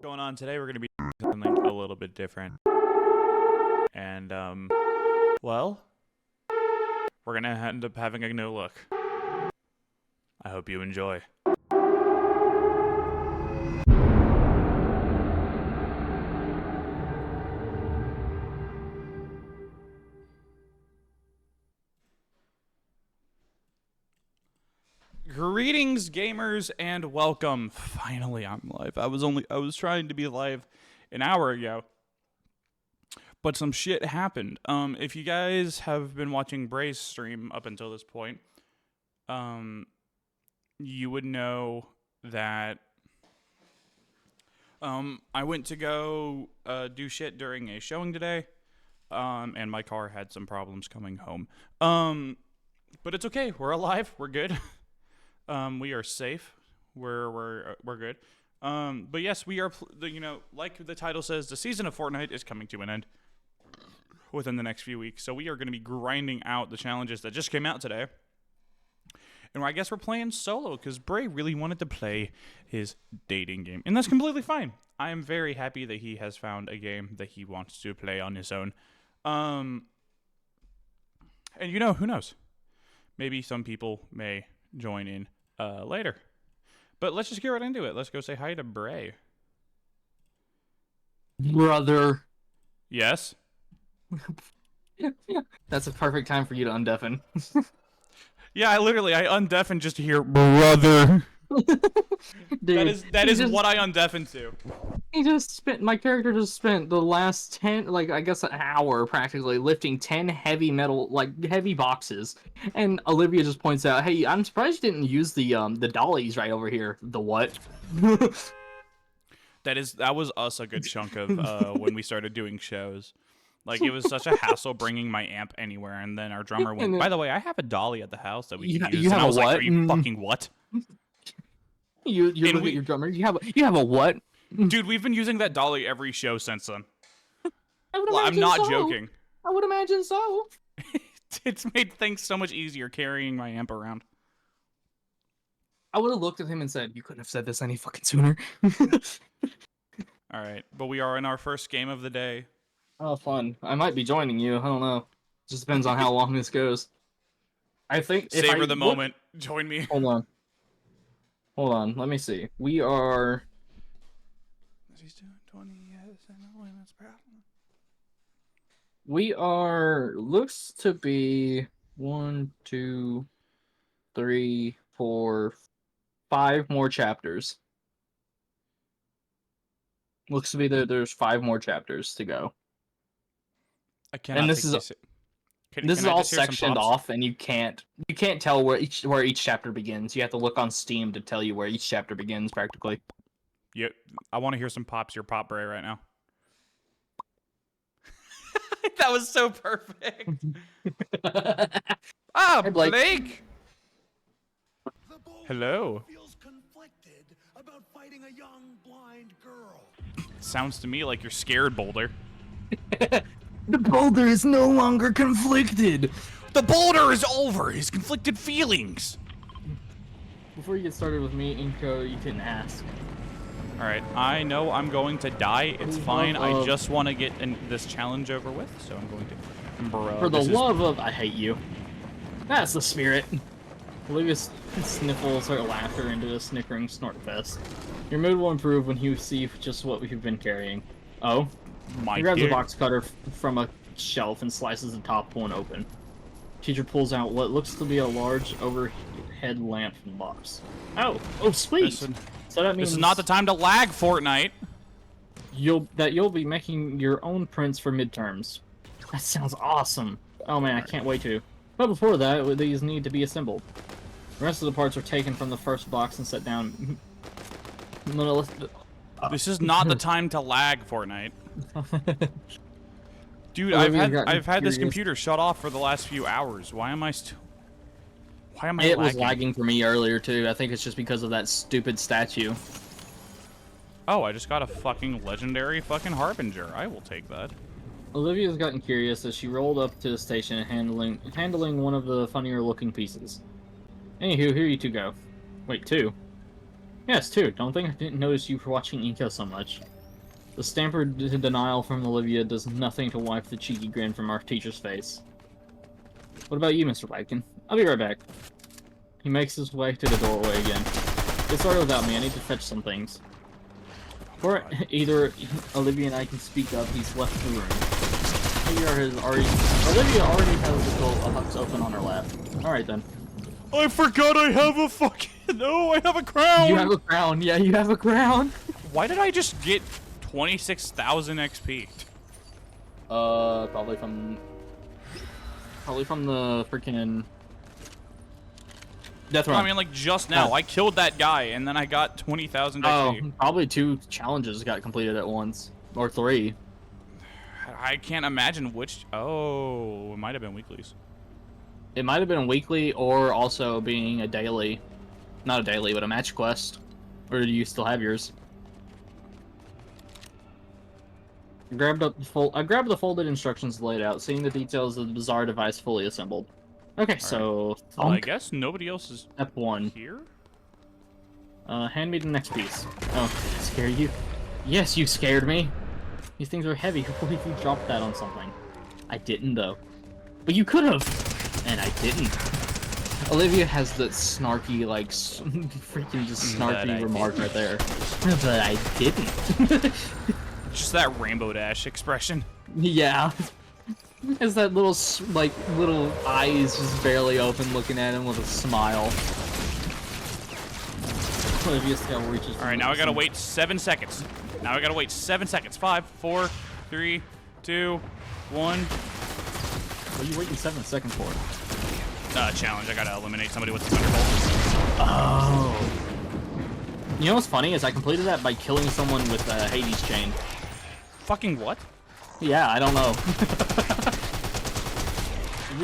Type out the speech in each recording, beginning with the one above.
Going on today, we're going to be doing something a little bit different. And, well, we're going to end up having a no look. I hope you enjoy. Greetings, gamers, and welcome. Finally, I'm live. I was trying to be live an hour ago, but some shit happened. If you guys have been watching Bray's stream up until this point, you would know that, I went to go, do shit during a showing today, and my car had some problems coming home. But it's okay. We're alive. We're good. We are safe. We're good. But yes, we are. Like the title says, the season of Fortnite is coming to an end within the next few weeks. So we are going to be grinding out the challenges that just came out today. And I guess we're playing solo because Bray really wanted to play his dating game, and that's completely fine. I am very happy that he has found a game that he wants to play on his own. And who knows? Maybe some people may join in later. But let's just get right into it. Let's go say hi to Bray. Brother. Yes? That's a perfect time for you to undeafen. Yeah, I undeafen just to hear brother. Dude, that is what I undeafen to. My character just spent the last 10, an hour practically lifting 10 heavy boxes. And Olivia just points out, hey, I'm surprised you didn't use the dollies right over here. The what? That was us a good chunk of when we started doing shows. Like, it was such a hassle bringing my amp anywhere, and then our drummer went, by the way, I have a dolly at the house that we can use. You have and I was a what? like, are you fucking what? You look at your drummer, you have a what? Dude, we've been using that dolly every show since then. I'm not joking. I would imagine so. It's made things so much easier carrying my amp around. I would have looked at him and said, you couldn't have said this any fucking sooner. Alright, but we are in our first game of the day. Oh, fun. I might be joining you. I don't know. Just depends on how long this goes. I think Savor the moment. Join me. Hold on. Let me see. We are... He's doing 20 years and no women's problem. We are... Looks to be 1, 2, 3, 4, 5 more chapters. Looks to be that there's 5 more chapters to go. And this is all sectioned off, and you can't tell where each chapter begins. You have to look on Steam to tell you where each chapter begins, practically. Yep, I want to hear some pops. Your pop Bray right now. That was so perfect. Ah, Blake. Hello. Feels conflicted about fighting a young blind girl. Sounds to me like you're scared, Boulder. The boulder is no longer conflicted. The boulder is over his conflicted feelings. Before you get started with me, Inko, you can ask. All right, I know I'm going to die. It's fine. I just want to get this challenge over with, so I'm going to. Bro, for the love of, I hate you. That's the spirit. Olivia sniffles her laughter into a snickering snort fest. Your mood will improve when you see just what we've been carrying. Oh. He grabs a box cutter from a shelf and slices the top one open. Teacher pulls out what looks to be a large overhead lamp from the box. Oh, sweet! So that means this is not the time to lag, Fortnite. You'll be making your own prints for midterms. That sounds awesome. Oh man, I can't wait to. But before that, these need to be assembled. The rest of the parts are taken from the first box and set down. This is not the time to lag, Fortnite. Dude, I've had this computer shut off for the last few hours. Why am I lagging? It was lagging for me earlier too. I think it's just because of that stupid statue. Oh, I just got a fucking legendary fucking harbinger. I will take that. Olivia's gotten curious as she rolled up to the station handling one of the funnier looking pieces. Anywho, here you two go. Wait, two? Yes, too. Don't think I didn't notice you for watching Eco so much. The stammered denial from Olivia does nothing to wipe the cheeky grin from our teacher's face. What about you, Mr. Wagkin? I'll be right back. He makes his way to the doorway again. Get started without me. I need to fetch some things. Before either Olivia and I can speak up, he's left the room. Olivia already has the hooks open on her lap. Alright then. I forgot I have a fucking... No, I have a crown! You have a crown. Yeah, you have a crown. Why did I just get 26,000 XP? Probably from the freaking death run. I mean, like, just now. Oh. I killed that guy, and then I got 20,000 Oh, XP. probably 2 challenges got completed at once. Or 3. I can't imagine which... Oh, it might have been weeklies. It might have been a weekly or also being a daily. Not a daily, but a match quest. Or do you still have yours? I grabbed the folded instructions laid out, seeing the details of the bizarre device fully assembled. Okay, so Well, I guess nobody else is step 1. here? Hand me the next piece. Oh, did I scare you? Yes, you scared me. These things are heavy. Who believe you dropped that on something? I didn't, though. But you could have! And I didn't. Olivia has that snarky, like, freaking just snarky remark right there. But I didn't. Just that Rainbow Dash expression. Yeah. Has that little, like, little eyes just barely open looking at him with a smile. Olivia still reaches. Alright, now I gotta wait 7 seconds. Now I gotta wait 7 seconds. 5, 4, 3, 2, 1. What are you waiting 7 seconds for? Challenge. I gotta eliminate somebody with the Thunderbolt. Oh. You know what's funny is I completed that by killing someone with a Hades chain. Fucking what? Yeah, I don't know.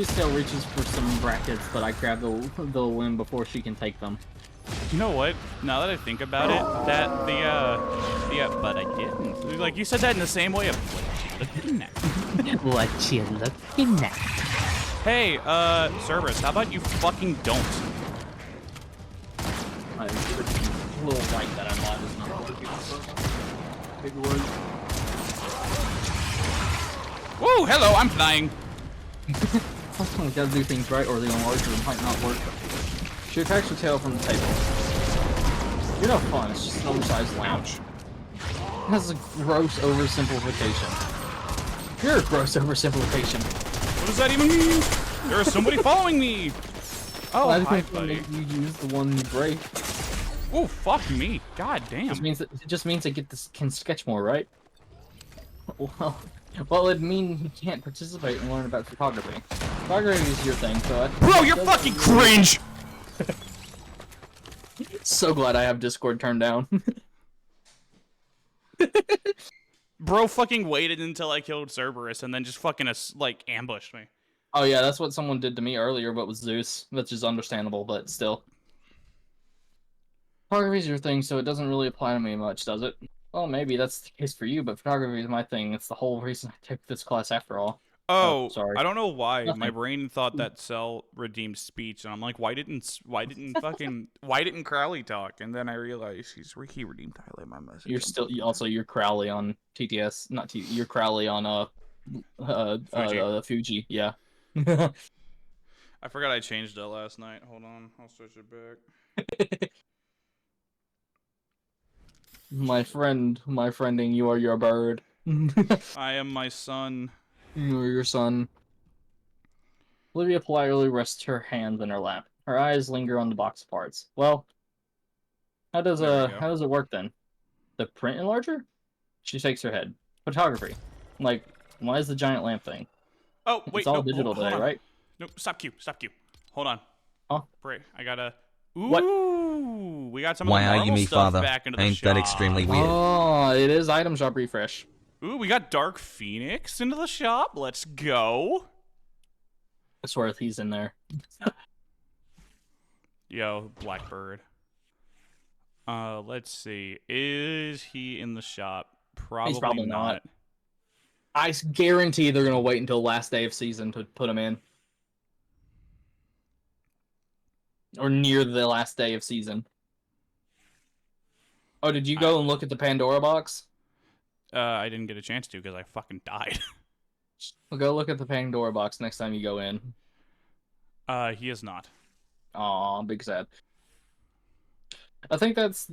Still reaches for some brackets, but I grabbed the limb before she can take them. You know what? Now that I think about it, but I didn't. Like, you said that in the same way of what you looking at. What you looking at? Hey, Cerberus, how about you fucking don't? My little light that I'm on is not working. Big word. Woo! Hello, I'm flying. Sometimes gotta do things right or the enlarger might not work. She attacks her tail from the table. You're no fun, it's just an oversized lounge. That's a gross oversimplification. You're a gross oversimplification. What does that even mean? There is somebody following me. Oh, I hi, think buddy. you use the one you break. Oh, fuck me. God damn. It just means I can sketch more, right? Well, it'd mean you can't participate and learn about photography. Photography is your thing, so Bro, you're fucking cringe! So glad I have Discord turned down. Bro fucking waited until I killed Cerberus and then just fucking, like, ambushed me. Oh yeah, that's what someone did to me earlier, but with Zeus, which is understandable, but still. Photography is your thing, so it doesn't really apply to me much, does it? Well, maybe that's the case for you, but photography is my thing. It's the whole reason I took this class after all. Oh, sorry. I don't know why. Nothing. My brain thought that Cell redeemed speech, and I'm like, why didn't Crowley talk? And then I realized he redeemed highlight my message. You're Crowley on TTS, not T. You're Crowley on Fuji, yeah. I forgot I changed it last night. Hold on, I'll switch it back. My friending, you are your bird. I am my son. You are your son. Olivia politely rests her hand in her lap. Her eyes linger on the box of parts. Well, how does it work then? The print enlarger? She shakes her head. Photography. Like, why is the giant lamp thing? Oh, wait, It's all no, digital hold today, on. right? No, stop Q. Hold on. Huh? Pray, I gotta... Ooh, What? we got some of Why the are you Marvel me, stuff father? back into the Ain't shop. that extremely weird? Oh, it is item shop refresh. Ooh, we got Dark Phoenix into the shop. Let's go. I swear he's in there. Yo, Blackbird. Let's see. Is he in the shop? He's probably not. not. I guarantee they're gonna wait until last day of season to put him in. Or near the last day of season. Oh, did you go and look at the Pandora box? I didn't get a chance to because I fucking died. Well, go look at the Pandora box next time you go in. He is not. Aw, big sad. I think that's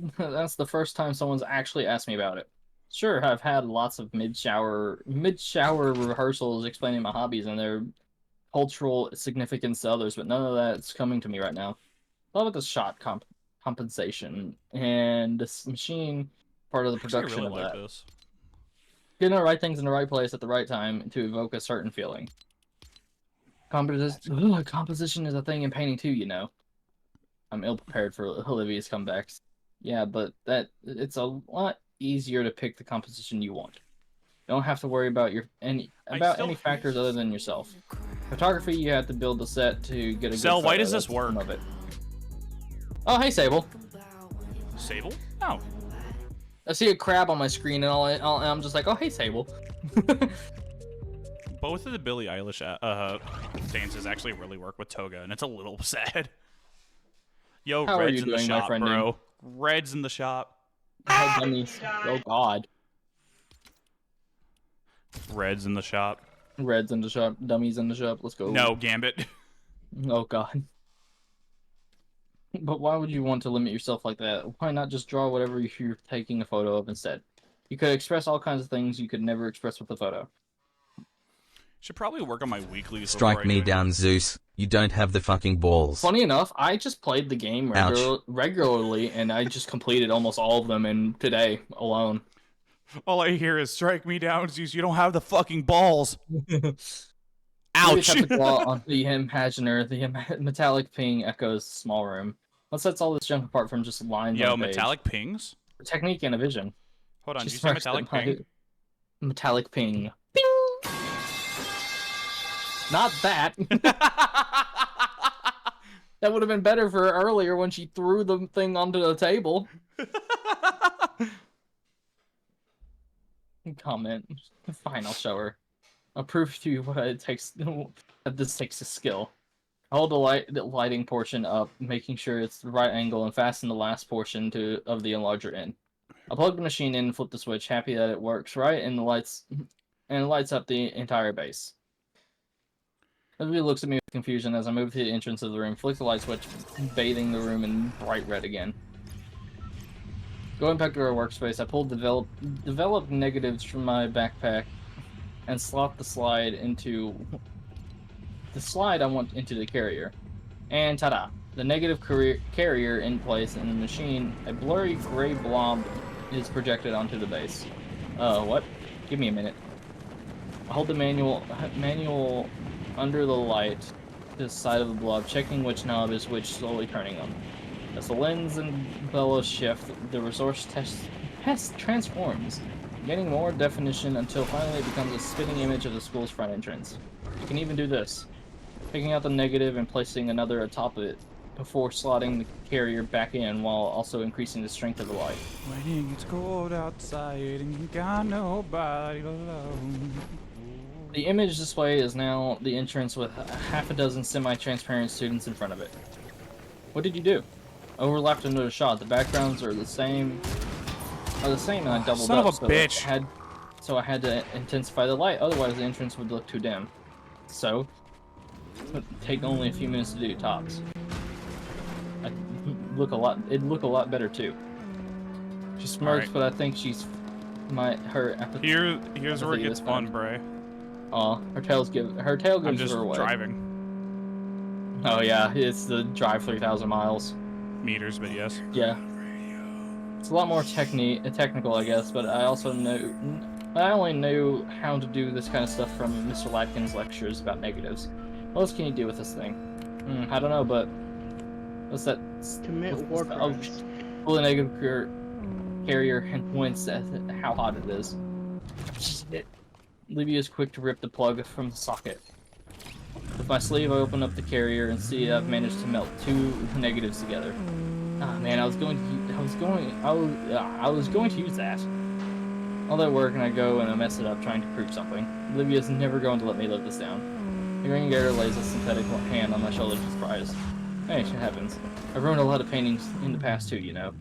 the first time someone's actually asked me about it. Sure, I've had lots of mid-shower rehearsals explaining my hobbies and their cultural significance to others, but none of that's coming to me right now. A lot of the compensation and this machine part of the Actually, I production really of like that. this. Getting the right things in the right place at the right time to evoke a certain feeling. Composition is a thing in painting too, you know. I'm ill prepared for Olivia's comebacks. Yeah, but it's a lot easier to pick the composition you want. You don't have to worry about any factors other than yourself. Photography, you have to build the set to get a good Cell, photo. why does this That's work? some of it. Oh, hey, Sable. Sable? No. I see a crab on my screen, and I'm just like, oh, hey, Sable. Both of the Billie Eilish dances actually really work with Toga, and it's a little sad. Yo, How are Red's you in the doing, my shop, friend? bro. Red's in the shop. Oh, dummies. Oh, God. Red's in the shop. Red's in the shop. Dummies in the shop. Let's go. No, Gambit. Oh, God. But why would you want to limit yourself like that? Why not just draw whatever you're taking a photo of instead? You could express all kinds of things you could never express with a photo. Should probably work on my weeklies. Strike before I me do down, Zeus. You don't have the fucking balls. Funny enough, I just played the game Ouch. regularly, and I just completed almost all of them in today alone. All I hear is "strike me down, Zeus. You don't have the fucking balls." You Ouch. just have to draw on the Imaginer, the metallic ping echoes small room. What sets all this junk apart from just lines Yo, on the page? metallic pings. Technique and a vision. Hold on, did She you say smirks metallic at my- ping? Metallic ping. Ping! Not that. That would have been better for her earlier when she threw the thing onto the table. Comment. Fine, I'll show her. I'll prove to you what it takes. That this takes a skill. Hold the lighting portion up, making sure it's the right angle, and fasten the last portion of the enlarger in. I'll plug the machine in and flip the switch, happy that it works right, and it lights up the entire base. Olivia looks at me with confusion as I move to the entrance of the room, flick the light switch, bathing the room in bright red again. Going back to our workspace, I pulled developed negatives from my backpack and slot the slide I want into the carrier. And ta-da! The negative carrier in place in the machine, a blurry gray blob is projected onto the base. What? Give me a minute. I hold the manual under the light to the side of the blob, checking which knob is which, slowly turning them. As the lens and bellows shift, the resource test transforms, gaining more definition until finally it becomes a spitting image of the school's front entrance. You can even do this, picking out the negative and placing another atop it before slotting the carrier back in while also increasing the strength of the light. When it's cold outside and you got nobody alone. The image display is now the entrance with half a dozen semi-transparent students in front of it. What did you do? Overlapped into a shot. The backgrounds are the same. And I doubled Son up. of a bitch. So I had to intensify the light. Otherwise, the entrance would look too dim. So it would take only a few minutes to do tops. It'd look a lot better too. She smirks, Alright. but I think she's her apathy. Here's where it gets fun, Bray. Aw, her tail gives I'm just her away. driving. Oh yeah, it's the drive 3,000 miles. Meters, but yes. Yeah. It's a lot more technical, I guess, but I only knew how to do this kind of stuff from Mr. Latkin's lectures about negatives. What else can you do with this thing? I don't know, but what's that? Commit war crimes. Pull the negative carrier and wince at how hot it is. Livia is quick to rip the plug from the socket. With my sleeve, I open up the carrier and see I've managed to melt two negatives together. Ah man, I was going to use that. All that work and I go and I mess it up trying to prove something. Livia's never going to let me live this down. The ring gator lays a synthetic hand on my shoulder to surprise. Hey, shit happens. I've ruined a lot of paintings in the past too, you know.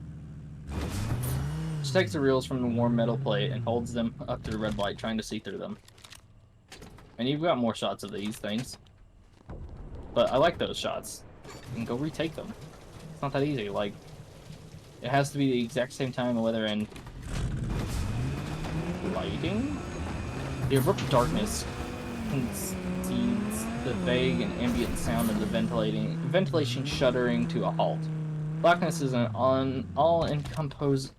She takes the reels from the warm metal plate and holds them up to the red light, trying to see through them. And you've got more shots of these things. But I like those shots. You can go retake them. It's not that easy. Like, it has to be the exact same time, weather, and lighting? The abrupt darkness concedes the vague and ambient sound of the ventilation shuddering to a halt. Blackness is an all-encompassing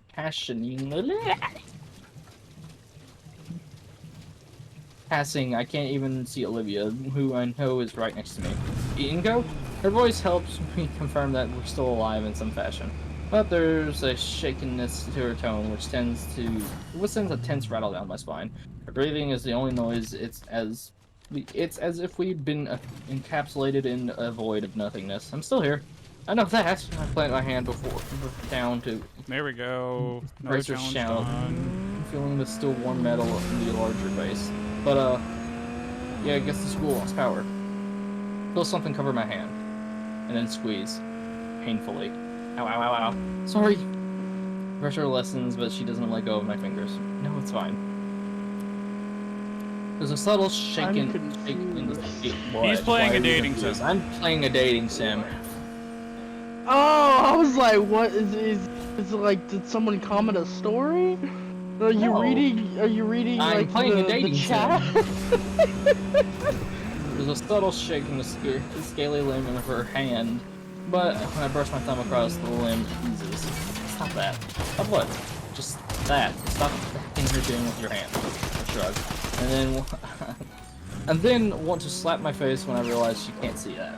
passing. I can't even see Olivia, who I know is right next to me. Ingo? Her voice helps me confirm that we're still alive in some fashion. But there's a shakenness to her tone, which sends a tense rattle down my spine. Her breathing is the only noise. It's as if we'd been encapsulated in a void of nothingness. I'm still here. I know that. I plant my hand down to There we go. Another brace her challenge shout, done. feeling the still warm metal in the larger base. But yeah, I guess the school lost power. Feel something cover my hand, and then squeeze, painfully. Ow, ow, ow, ow. Sorry. Pressure lessens, but she doesn't let go of my fingers. No, it's fine. There's a subtle shake in the blood. He's playing Why a are you dating confused? sim. I'm playing a dating sim. Oh, I was like, what is it like? Did someone comment a story? Are you No. reading? Are you reading I'm like playing a the dating chat? There's a subtle shake in the scaly limb of her hand, but when I brush my thumb across the limb, it eases. Stop that. Stop what? Just that. Stop the thing you're doing with your hand. I shrug. And then want to slap my face when I realize she can't see that.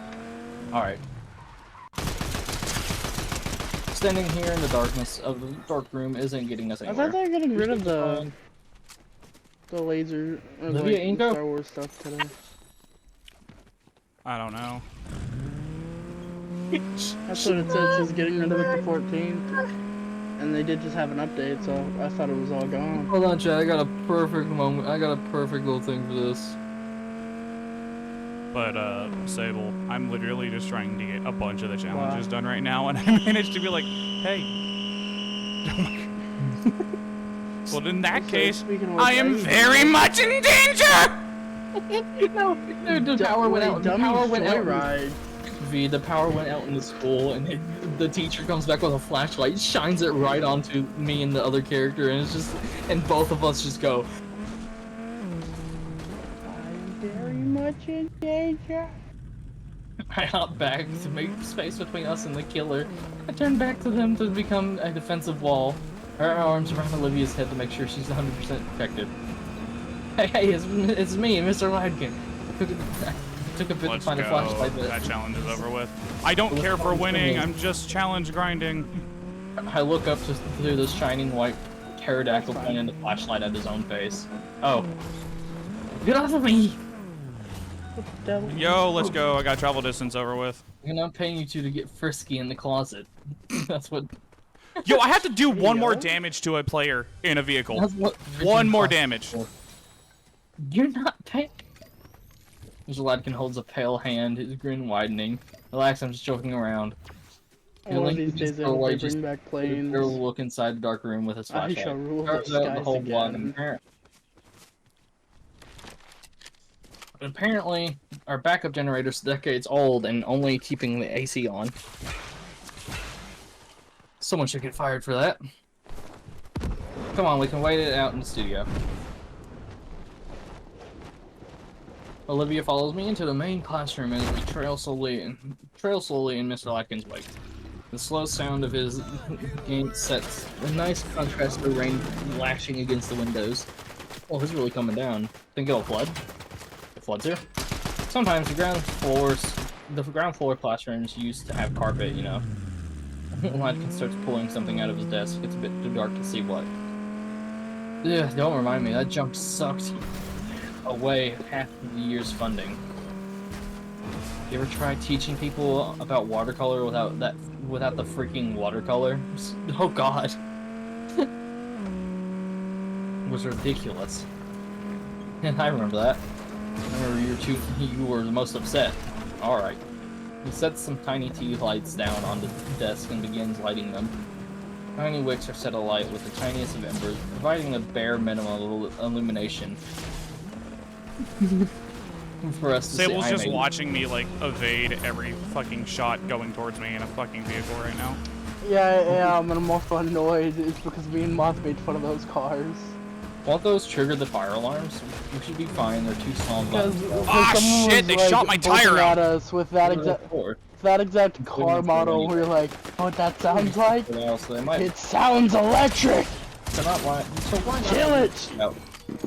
Alright. Standing here in the darkness of the dark room isn't getting us I anywhere. thought they were getting rid of the laser or like Olivia the Ingo? Star Wars stuff today. I don't know. That's what it says. It says getting rid of it the 14th, and they did just have an update, so I thought it was all gone. Hold on, Chad. I got a perfect moment. I got a perfect little thing for this. But, Sable, I'm literally just trying to get a bunch of the challenges done right now, and I managed to be like, hey. Oh my God. Well, in that So, case, speaking of I am which, very much in danger! No, dude, the power went out. The power went out. Joyride. The power went out in the school, and the teacher comes back with a flashlight, shines it right onto me and the other character, and it's just, and both of us just go. I'm very much in danger. I hop back to make space between us and the killer. I turn back to them to become a defensive wall. Her arms around Olivia's head to make sure she's 100% protected. Hey, it's me, Mr. Ladkin. Took a bit Let's to find go. a flashlight. That challenge is over with. I don't care for winning, I'm just challenge grinding. I look up to through this shining white pterodactyl pointing the flashlight at his own face. Oh. Get off of me! Yo, let's go. I got travel distance over with. I'm not paying you two to get frisky in the closet. That's what. Yo, I have to do one more damage to a player in a vehicle. That's what. One more damage. You're not paying. Mr. Ladkin holds a pale hand, his grin widening. Relax, I'm just joking around. One of these days, I hope they bring back planes. He'll look inside the dark room with his I flashlight. shall rule the Turns out skies whole again. Apparently, our backup generator's decades old and only keeping the AC on. Someone should get fired for that. Come on, we can wait it out in the studio. Olivia follows me into the main classroom as we trail slowly in Mr. Ladkin's wake. The slow sound of his game sets a nice contrast to rain lashing against the windows. Oh, it's really coming down. Think it'll flood? It floods here. Sometimes the ground floor classrooms used to have carpet, you know. Ladkin starts pulling something out of his desk. It's a bit too dark to see what. Yeah, don't remind me. That jump sucked away half of the year's funding. You ever try teaching people about watercolor without the freaking watercolor? Oh god. It was ridiculous. And I remember that. I remember you were the most upset. Alright. He sets some tiny tea lights down on the desk and begins lighting them. Tiny wicks are set alight with the tiniest of embers, providing the bare minimum of illumination. For us to see. Sable's just watching me, like, evade every fucking shot going towards me in a fucking vehicle right now. Yeah, I am, and I'm also annoyed. It's because me and Moth made fun of those cars. Won't those trigger the fire alarms? We should be fine. They're too small. Ah, shit! They shot my tire out. At us with that exact car model. We're like, know what that sounds like? It sounds electric. So why Kill it! No.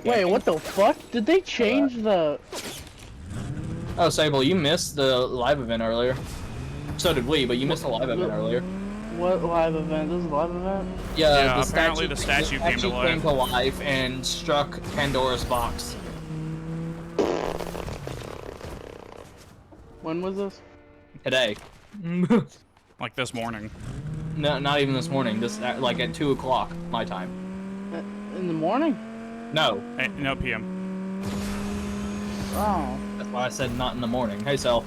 Wait, what the fuck? Did they change the? Oh, Sable, you missed the live event earlier. So did we, but you missed the live event earlier. What live event? This is a live event? Yeah, apparently the statue came to life and struck Pandora's box. When was this? Today. Like this morning. No, not even this morning. This like at 2 o'clock my time. In the morning? No. No PM. Oh. That's why I said not in the morning. Hey, Sel.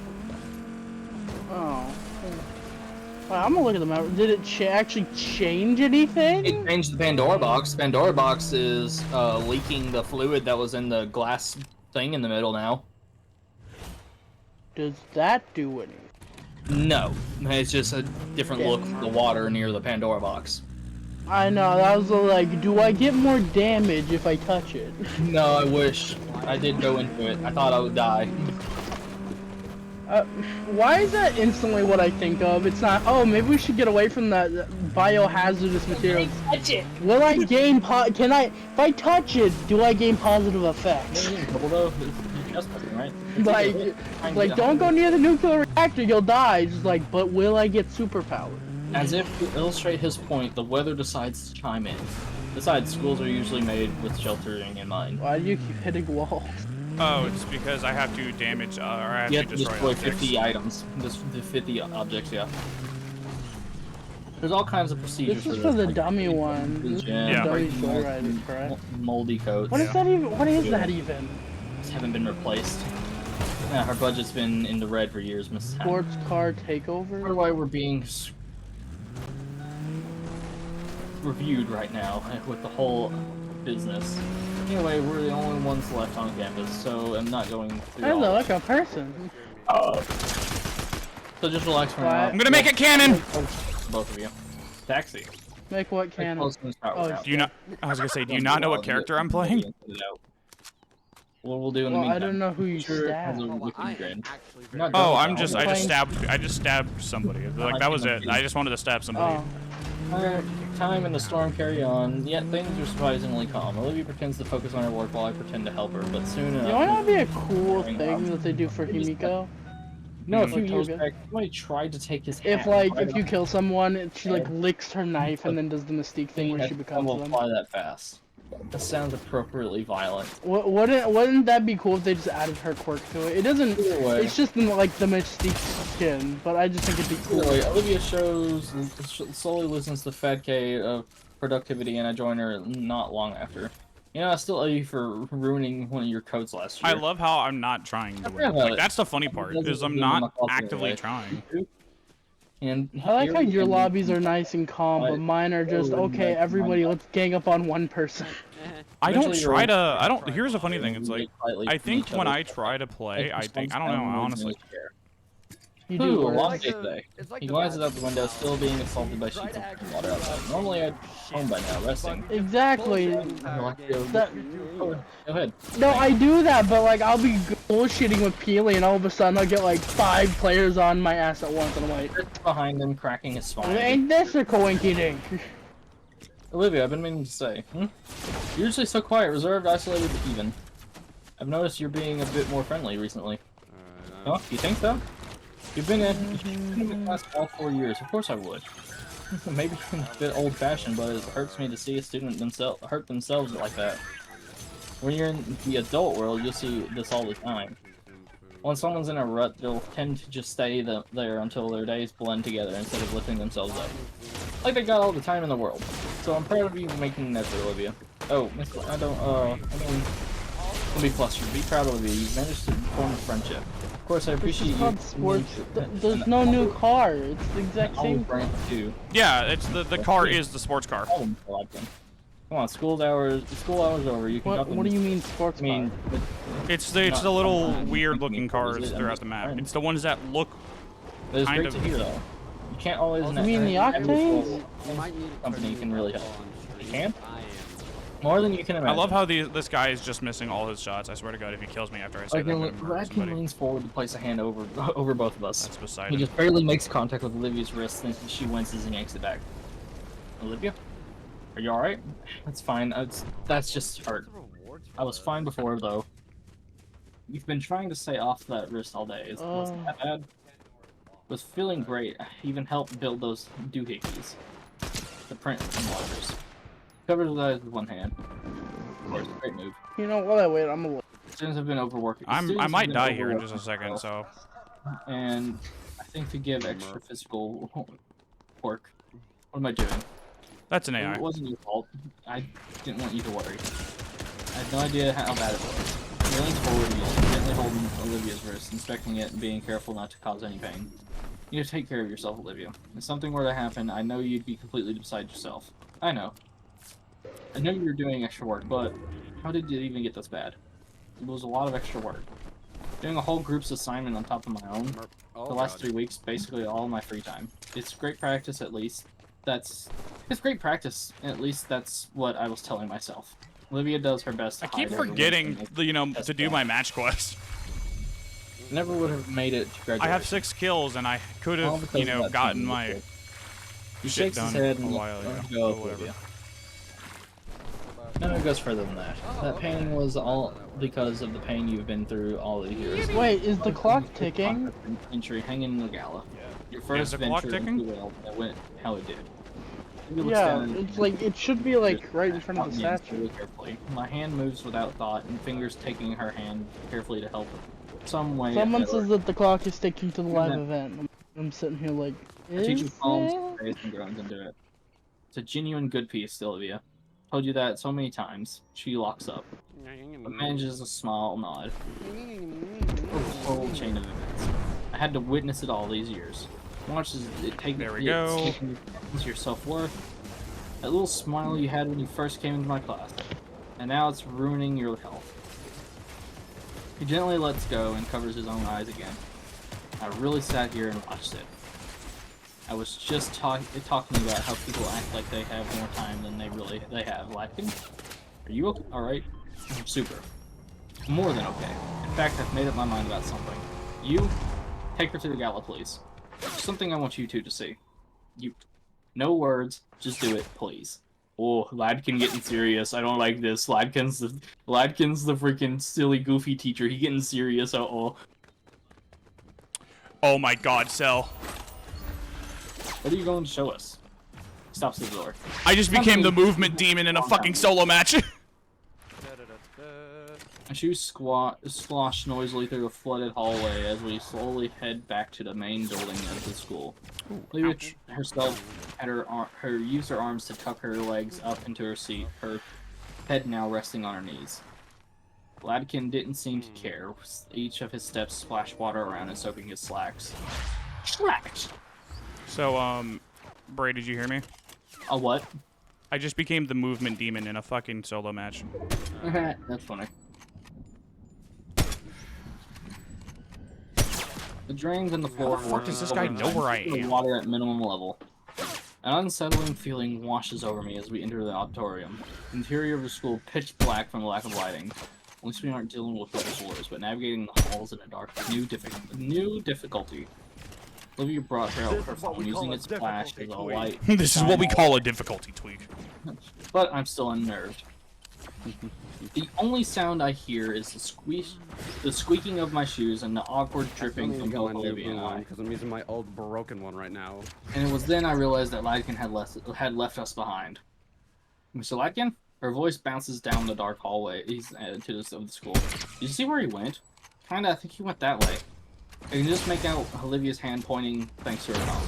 Oh. Wait, I'm gonna look at the map. Did it actually change anything? It changed the Pandora box. Pandora box is leaking the fluid that was in the glass thing in the middle now. Does that do anything? No. It's just a different look of the water near the Pandora box. I know, that was like, do I get more damage if I touch it? No, I wish. I did go into it. I thought I would die. Why is that instantly what I think of? It's not, oh, maybe we should get away from that biohazardous material. Touch it! Will I gain if I touch it, do I gain positive effects? Like, don't go near the nuclear reactor, you'll die. Just like, but will I get superpowers? As if to illustrate his point, the weather decides to chime in. Besides, schools are usually made with sheltering in mind. Why do you keep hitting walls? Oh, it's because I have to damage, or I have You to have to destroy destroy 50 items. Just 50 objects, yeah. There's all kinds of procedures This is for for the like, dummy one. This is Yeah. the dummy breaking joyride, correct? moldy coats. What is that even? What is that even? Just haven't been replaced. Yeah, her budget's been in the red for years, Mrs. Hammond. Sports car takeover? Why we're being reviewed right now with the whole business. Anyway, we're the only ones left on campus, so I'm not going through all Hello, of like a person. So just relax for now. I'm gonna make it canon! Both of you. Taxi. Make what cannon? Oh, Do you not? I was gonna say, do you not know what character I'm playing? What we'll do in the Well, meantime. I don't know who you Sure, stabbed. has a wicked grin. Oh, I just stabbed somebody. Like, that was it. I just wanted to stab somebody. Oh. Alright, time and the storm carry on, yet things are surprisingly calm. Olivia pretends to focus on her work while I pretend to help her, but soon enough... You know what would be a cool thing that they do for Himiko? No, a few Like years Toga? back, somebody tried to take his hat. If like, right if you off. kill someone, she like licks her knife and then does the mystique thing where she becomes will them. apply that fast. That sounds appropriately violent. Wouldn't that be cool if they just added her quirk to it? It doesn't. Either way. It's just like the mystique skin, but I just think it'd be cool. Anyway, Olivia slowly listens to Fat K of productivity, and I join her not long after. You know, I still owe you for ruining one of your coats last year. I love how I'm not trying to win. Like, that's the funny part, is I'm not actively trying. And I like how your lobbies are nice and calm, but mine are just, okay, everybody, let's gang up on one person. I don't try to, here's the funny thing, it's like, I think when I try to play, I don't know, honestly. You do Ooh, a worse. long day today. He glances out the window, still being assaulted by sheets of water outside. Normally I'd be home by now, resting. Exactly. Go ahead. No, I do that, but like, I'll be bullshitting with Peely, and all of a sudden I'll get like 5 players on my ass at once, and I'm like, Behind him, cracking his spine. ain't this a coinky dink? Olivia, I've been meaning to say. You're usually so quiet, reserved, isolated, even. I've noticed you're being a bit more friendly recently. Oh, you think so? You've been in class all 4 years. Of course I would. Maybe I'm a bit old-fashioned, but it hurts me to see a student hurt themselves like that. When you're in the adult world, you'll see this all the time. When someone's in a rut, they'll tend to just stay there until their days blend together instead of lifting themselves up. Like they got all the time in the world. So I'm proud of you making that for Olivia. Oh, I mean, don't be flustered. Be proud of Olivia. You've managed to form a friendship. Of course, I This appreciate is you. called sports. There's no new car. It's the exact same car. Yeah, it's the car is the sports car. Come on, school hours over. You can What do you mean sports car? It's the little weird looking cars throughout the map. It's the ones that look It's kind great of. to hear though. You can't always. You mean the Octanes? Company can really help. You can? More than you can imagine. I love how this guy is just missing all his shots. I swear to God, if he kills me after I say that, I'm gonna murder somebody. Radkin leans forward to place a hand over both of us. That's beside He him. just barely makes contact with Olivia's wrist, and she winces and yanks it back. Olivia, are you all right? That's fine. That's just hurt. I was fine before though. You've been trying to stay off that wrist all day. Wasn't that bad? Was feeling great. I even helped build those doohickeys. The print enlargers. Covered his eyes with one hand. Of course, great move. You know, while I wait, I'm gonna. Students have been overworking. I might die here in just a second, so. And I think to give extra physical work. What am I doing? That's an AI. It wasn't your fault. I didn't want you to worry. I had no idea how bad it was. He leans forward again, gently holding Olivia's wrist, inspecting it and being careful not to cause any pain. You need to take care of yourself, Olivia. If something were to happen, I know you'd be completely beside yourself. I know. I know you were doing extra work, but how did it even get this bad? It was a lot of extra work. Doing a whole group's assignment on top of my own. The last 3 weeks, basically all my free time. It's great practice, at least. It's great practice. At least that's what I was telling myself. Olivia does her best. I keep forgetting, to do my match quest. Never would have made it to graduation. I have 6 kills, and I could have, gotten my shit done a while ago. Or whatever. No, it goes further than that. That pain was all because of the pain you've been through all these years. Wait, is the clock ticking? Entry hanging in the gala. Your Is first the clock venture ticking? into the world that went how it did. Yeah, it's like it should be like right in front of the statue. Really carefully. My hand moves without thought, and fingers taking her hand carefully to help some way. Someone says that the clock is ticking to the live event. I'm sitting here like, is Teaching palms, it? praise, and groans into it. It's a genuine good piece, Sylvia. Told you that so many times. She locks up, but manages a small nod. A whole chain of events. I had to witness it all these years. Watch as it take There we go. Your self-worth. That little smile you had when you first came into my class, and now it's ruining your health. He gently lets go and covers his own eyes again. I really sat here and watched it. I was just talking about how people act like they have more time than they have. Latkin, are you okay? All right? Super. More than okay. In fact, I've made up my mind about something. You, take her to the gala, please. Something I want you two to see. You, no words, just do it, please. Oh, Ladkin getting serious. I don't like this. Ladkin's the freaking silly, goofy teacher. He getting serious. Uh-oh. Oh my God, Cell. What are you going to show us? Stops at the door. I just became the movement demon in a fucking solo match. And she slosh noisily through a flooded hallway as we slowly head back to the main building of the school. Olivia herself had used her arms to tuck her legs up into her seat, her head now resting on her knees. Ladkin didn't seem to care. Each of his steps splashed water around and soaking his slacks. Slacks! So, Bray, did you hear me? A what? I just became the movement demon in a fucking solo match. That's funny. The drains in the floor. How the fuck does this guy know where I am? Water at minimum level. An unsettling feeling washes over me as we enter the auditorium. The interior of the school pitch black from the lack of lighting. At least we aren't dealing with rubber floors, but navigating the halls in a dark, new difficulty. Olivia brought her phone, using its flash as a light. This is what we call a difficulty tweak. But I'm still unnerved. The only sound I hear is the squeaking of my shoes and the awkward dripping from both Olivia and I. Because I'm using my old broken one right now. And it was then I realized that Ladkin had left us behind. Mr. Ladkin? Her voice bounces down the dark hallway to the school. Did you see where he went? Kinda, I think he went that way. I can just make out Olivia's hand pointing thanks to her phone.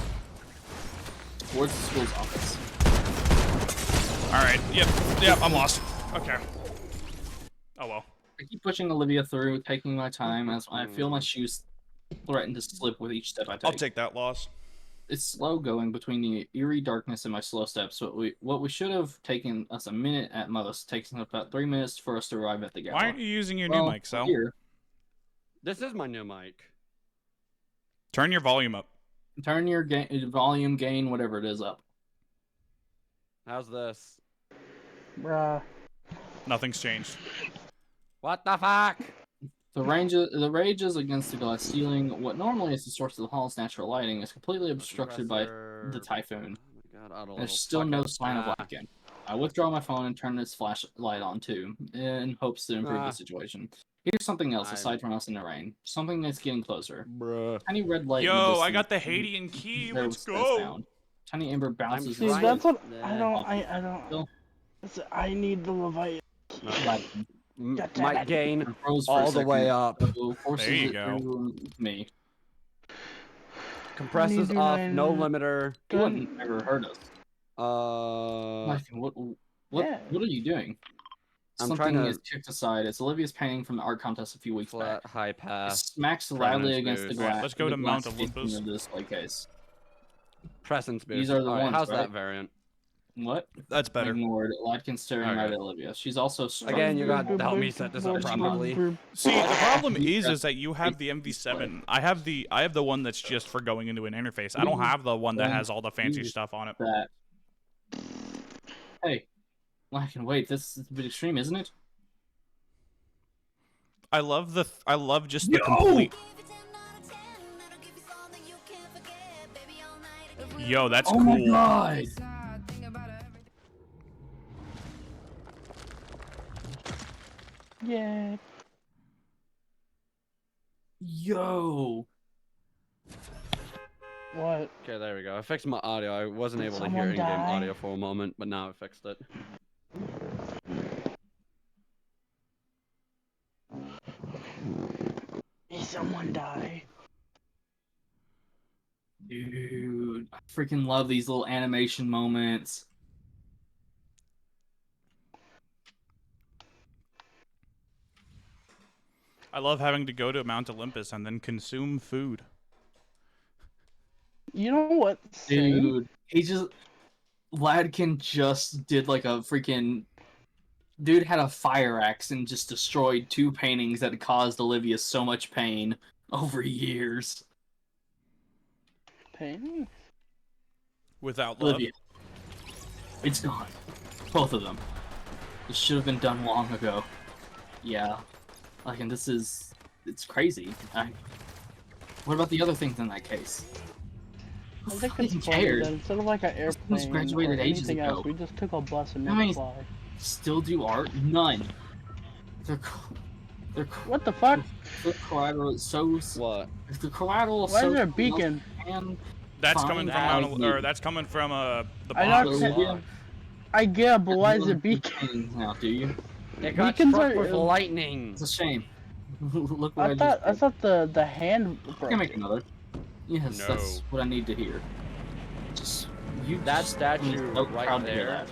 Towards the school's office. Alright, yep, I'm lost. Okay. Oh well. I keep pushing Olivia through, taking my time as I feel my shoes threaten to slip with each step I take. I'll take that loss. It's slow going between the eerie darkness and my slow steps. What we should have taken us a minute at most, takes about 3 minutes for us to arrive at the gala. Why aren't you using your new mic, Sal? Here, This is my new mic. Turn your volume up. turn your volume gain, whatever it is, up. How's this? Bruh. Nothing's changed. What the fuck? The rages against the glass ceiling, what normally is the source of the hall's natural lighting, is completely obstructed by the typhoon. Oh my god, auto There's level. still Fuck no it. sign of light again. I withdraw my phone and turn this flashlight on too, in hopes to improve the situation. Here's something else aside from us in the rain. Something that's getting closer. Bruh. Tiny red light. Yo, I got the Haitian key. Let's go. Tiny ember bounces. See, Right. that's what I Yeah. don't. I don't. I need the Leviathan. Might gain all the way up. Forces There you it go. through me. Compresses off, no limiter. It wouldn't ever hurt us. Uh, What are you doing? I'm Something trying to- is kicked aside. It's Olivia's painting from the art contest a few weeks flat, back. high It pass. smacks loudly Prominence against the boost. glass. Alright, let's go to Mount glass Olympus. casing of the display case. Presence boost. These are the Alright, ones, how's right? that variant? What? That's better. Ignored. Ladkin staring Okay. right at Olivia. She's also struggling. Again, you got to help me set this up properly. See, the problem is that you have the MV7. I have the one that's just for going into an interface. I don't have the one that has all the fancy stuff on it. That. Hey, Ladkin, wait. This is a bit extreme, isn't it? I love just the complete. Yo, that's Oh cool. my god! Yeah. Yo! What? Okay, there we go. I fixed my audio. I wasn't able to hear Someone in-game die? audio for a moment, but now I fixed it. Did someone die? Dude, I freaking love these little animation moments. I love having to go to Mount Olympus and then consume food. You know what? Dude, Ladkin just did like a freaking... Dude had a fire axe and just destroyed 2 paintings that had caused Olivia so much pain over years. Pain? Without love. Olivia. It's gone. Both of them. This should have been done long ago. Yeah. Like, and this is... It's crazy. What about the other things in that case? I think Who it's fucking funny cares? that instead of like an airplane graduated or ages anything else, ago. we just took a bus and How made many- it fly. Still do art? None. They're What the fuck? collateral is so... What? If the collateral is Why so... is there a beacon? And That's Fine, coming from that Mount, was or me. that's coming from the I know box. it's- I get, but why is it beacon? Now, do you? It got Beacons struck are- with lightning. It's a shame. Look what I just thought the hand I broke. can make another. Yes, No. that's what I need to hear. Just you. That just- statue I'm so right proud to hear there that.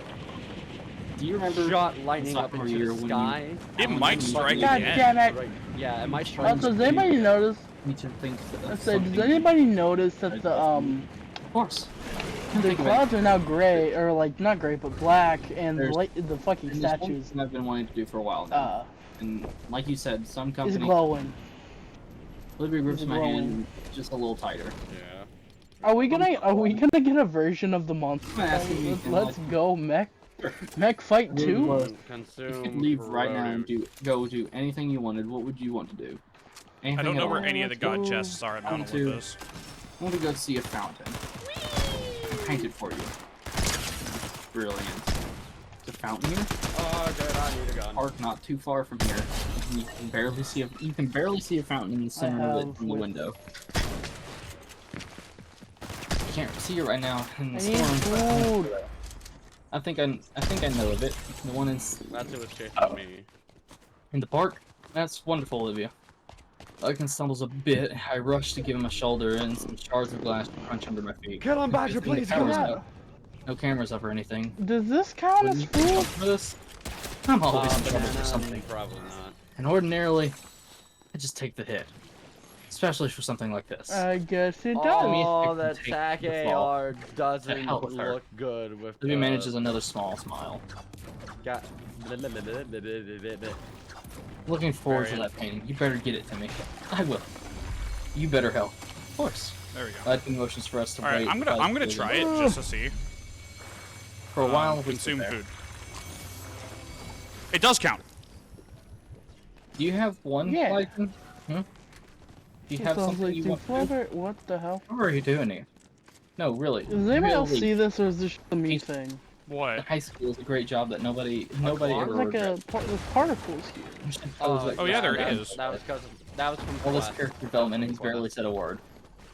Do you remember? shot lightning up sophomore into year the when you- sky. It when might you strike God again. damn it! Right. Yeah, it might strike. Also, does anybody notice? Need to think I of said, does something. anybody notice that the Of course. the clouds are now gray, or like not gray but black, and There's- the fucking And there's one statues thing I've been wanting to do for a while now. And like you said, some is company glowing. literally grips is my glowing. hand just a little tighter. Yeah. Are we gonna get a version of the monster? I'm asking you, Let's go, mech fight Dude, 2. look. Consume. If you could leave right now and produce. go do anything you wanted, what would you want to do? Anything I don't at know all. where any of the god Let's go. chests are at One, Mount two. Olympus. I want to go see a fountain. I paint it for you. Brilliant. It's a fountain here. Oh, dude, I need a gun. Park not too far from here. You can barely see a fountain in the center of it have from the with- window. I can't see it right now in the I need storm. food. I think I know of it. The one That's who was chasing me. in the park. That's wonderful, Olivia. Lycan stumbles a bit. I rush to give him a shoulder, and some shards of glass crunch under my feet. Kill him, Badger, Good thing the please, cameras kill him. up. No cameras up or anything. Does this count as Wouldn't you food? for this? I'm always in trouble for Banana, something. Probably not. And ordinarily, I just take the hit. especially for something like this. I guess it does. Oh, It that can SAC take the fall. AR doesn't hell with her. look good with. Libby manages another small smile. Got. Looking forward to Variant. that painting. You better get it to me. I will. You better help. Of course. There we go. I think motions for us to All right, wait. I'm gonna try it just to see. For a while, we Consume sit there. food. It does count. Do you have one Yeah. license? Hmm? Do you It have sounds something like you too want to do? clever. What the hell? What are you doing here? No, really. Does anybody else really. see this, or is this just a me thing? What? High school is a great job that nobody clock? ever There's like regrets. there's particles here. You should pose that Oh, yeah, there guy. is. That was because that was from All this class. character development and he's barely said a word.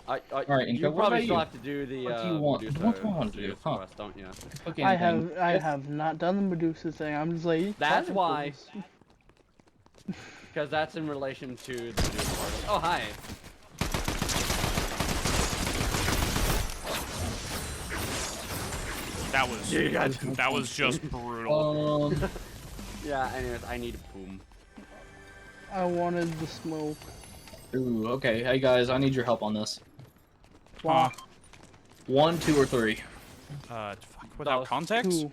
Alright, Inca, you what probably about still you? have to do the. What do you want? Medusa What do you want to do, Medusa huh? quest, don't you? Okay, I anything. have not done the Medusa thing. I'm just like That's why. particles. Because that's in relation to the Medusa part. Oh, hi. That was just brutal. Yeah. Anyways, I need boom. I wanted the smoke. Ooh, okay. Hey guys, I need your help on this. Huh. 1, 2, or 3. Fuck, without context? Two.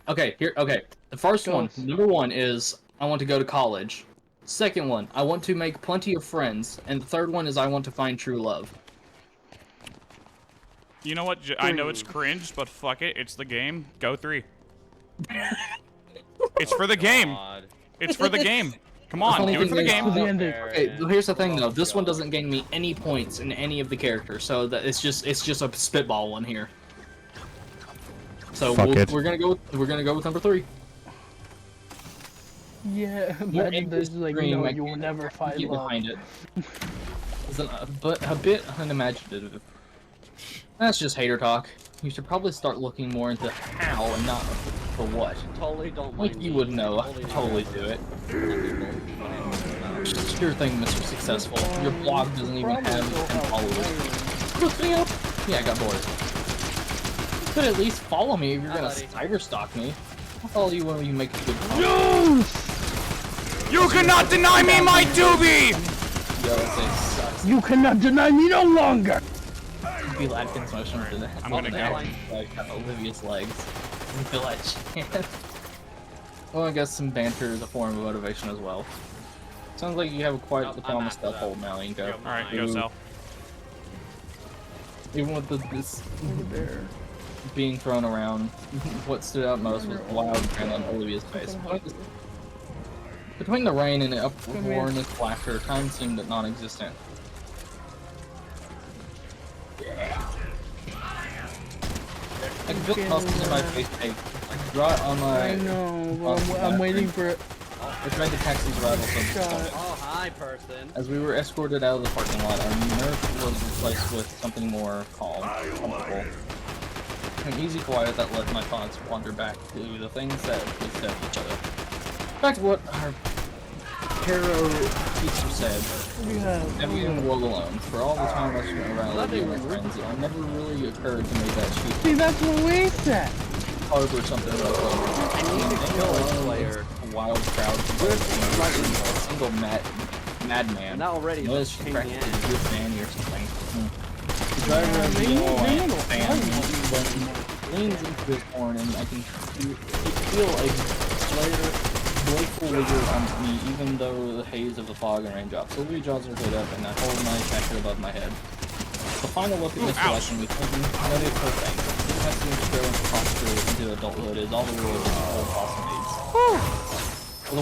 Okay, here. Okay, the first one, Ghost. number 1 is I want to go to college. Second one, I want to make plenty of friends, and the third one is I want to find true love. You know what? I know it's cringe, but fuck it. It's the game. Go 3. It's for the game. God. It's for the game. Come on, Only do it for the thing game. To the ending. Okay, here's the thing though. This one doesn't gain me any points in any of the characters, so that it's just a spitball one here. So we're gonna go with number 3. Yeah, More imagine there's like extreme, no, I you will can't never find get love. behind it. It's a bit unimaginative. That's just hater talk. You should probably start looking more into how and not for what. Totally don't Like mind you me. would know, I totally do it. Sure thing, Mr. Successful. Your blog doesn't even have 10 followers. Look me up! Yeah, I got bored. You could at least follow me if you're gonna buddy. cyberstalk me. I'll follow you when you make a good comment. Yes! You cannot deny me my doobie! Yo, this sucks. You cannot deny me no longer! Be Ladkin's motion for the I'm gonna go. like Olivia's legs. I feel like chance. Well, I guess some banter is a form of motivation as well. Sounds like you have quite Nope, the I'm promise after stuff hold now, Inco. Alright, go Sal. Even with this There. being thrown around, what stood out most was the wild grin on Olivia's face. Between the rain and the uproar and its laughter, time seemed non-existent. I can feel the muscles in my face ache. I can draw it on my... I know, but I'm waiting for it. I tried to taxi's rival stomach. Oh, hi, person. As we were escorted out of the parking lot, our nerve was replaced with something more calm, comfortable. An easy quiet that let my thoughts wander back to the things that we said to each other. Back to what our hero teacher said. Never even walk alone. For all the time I spent around Olivia and my friends, it never really occurred to me that she See, that's what we said! harbor something about I need to kill a player. a wild crowd. A single madman. And that already No, is it's a pain in practically the ass. good Fanny or something. The driver of the yellow fan leans into his horn, and I can feel a playful vigor on me, even though the haze of the fog and rain drops. Sylvia jaws her hood up, and I hold my jacket above my head. The final look at Mr. Lesson, we told him many of her things. This testing to grow and prosper into adulthood is all the world old Boston needs. With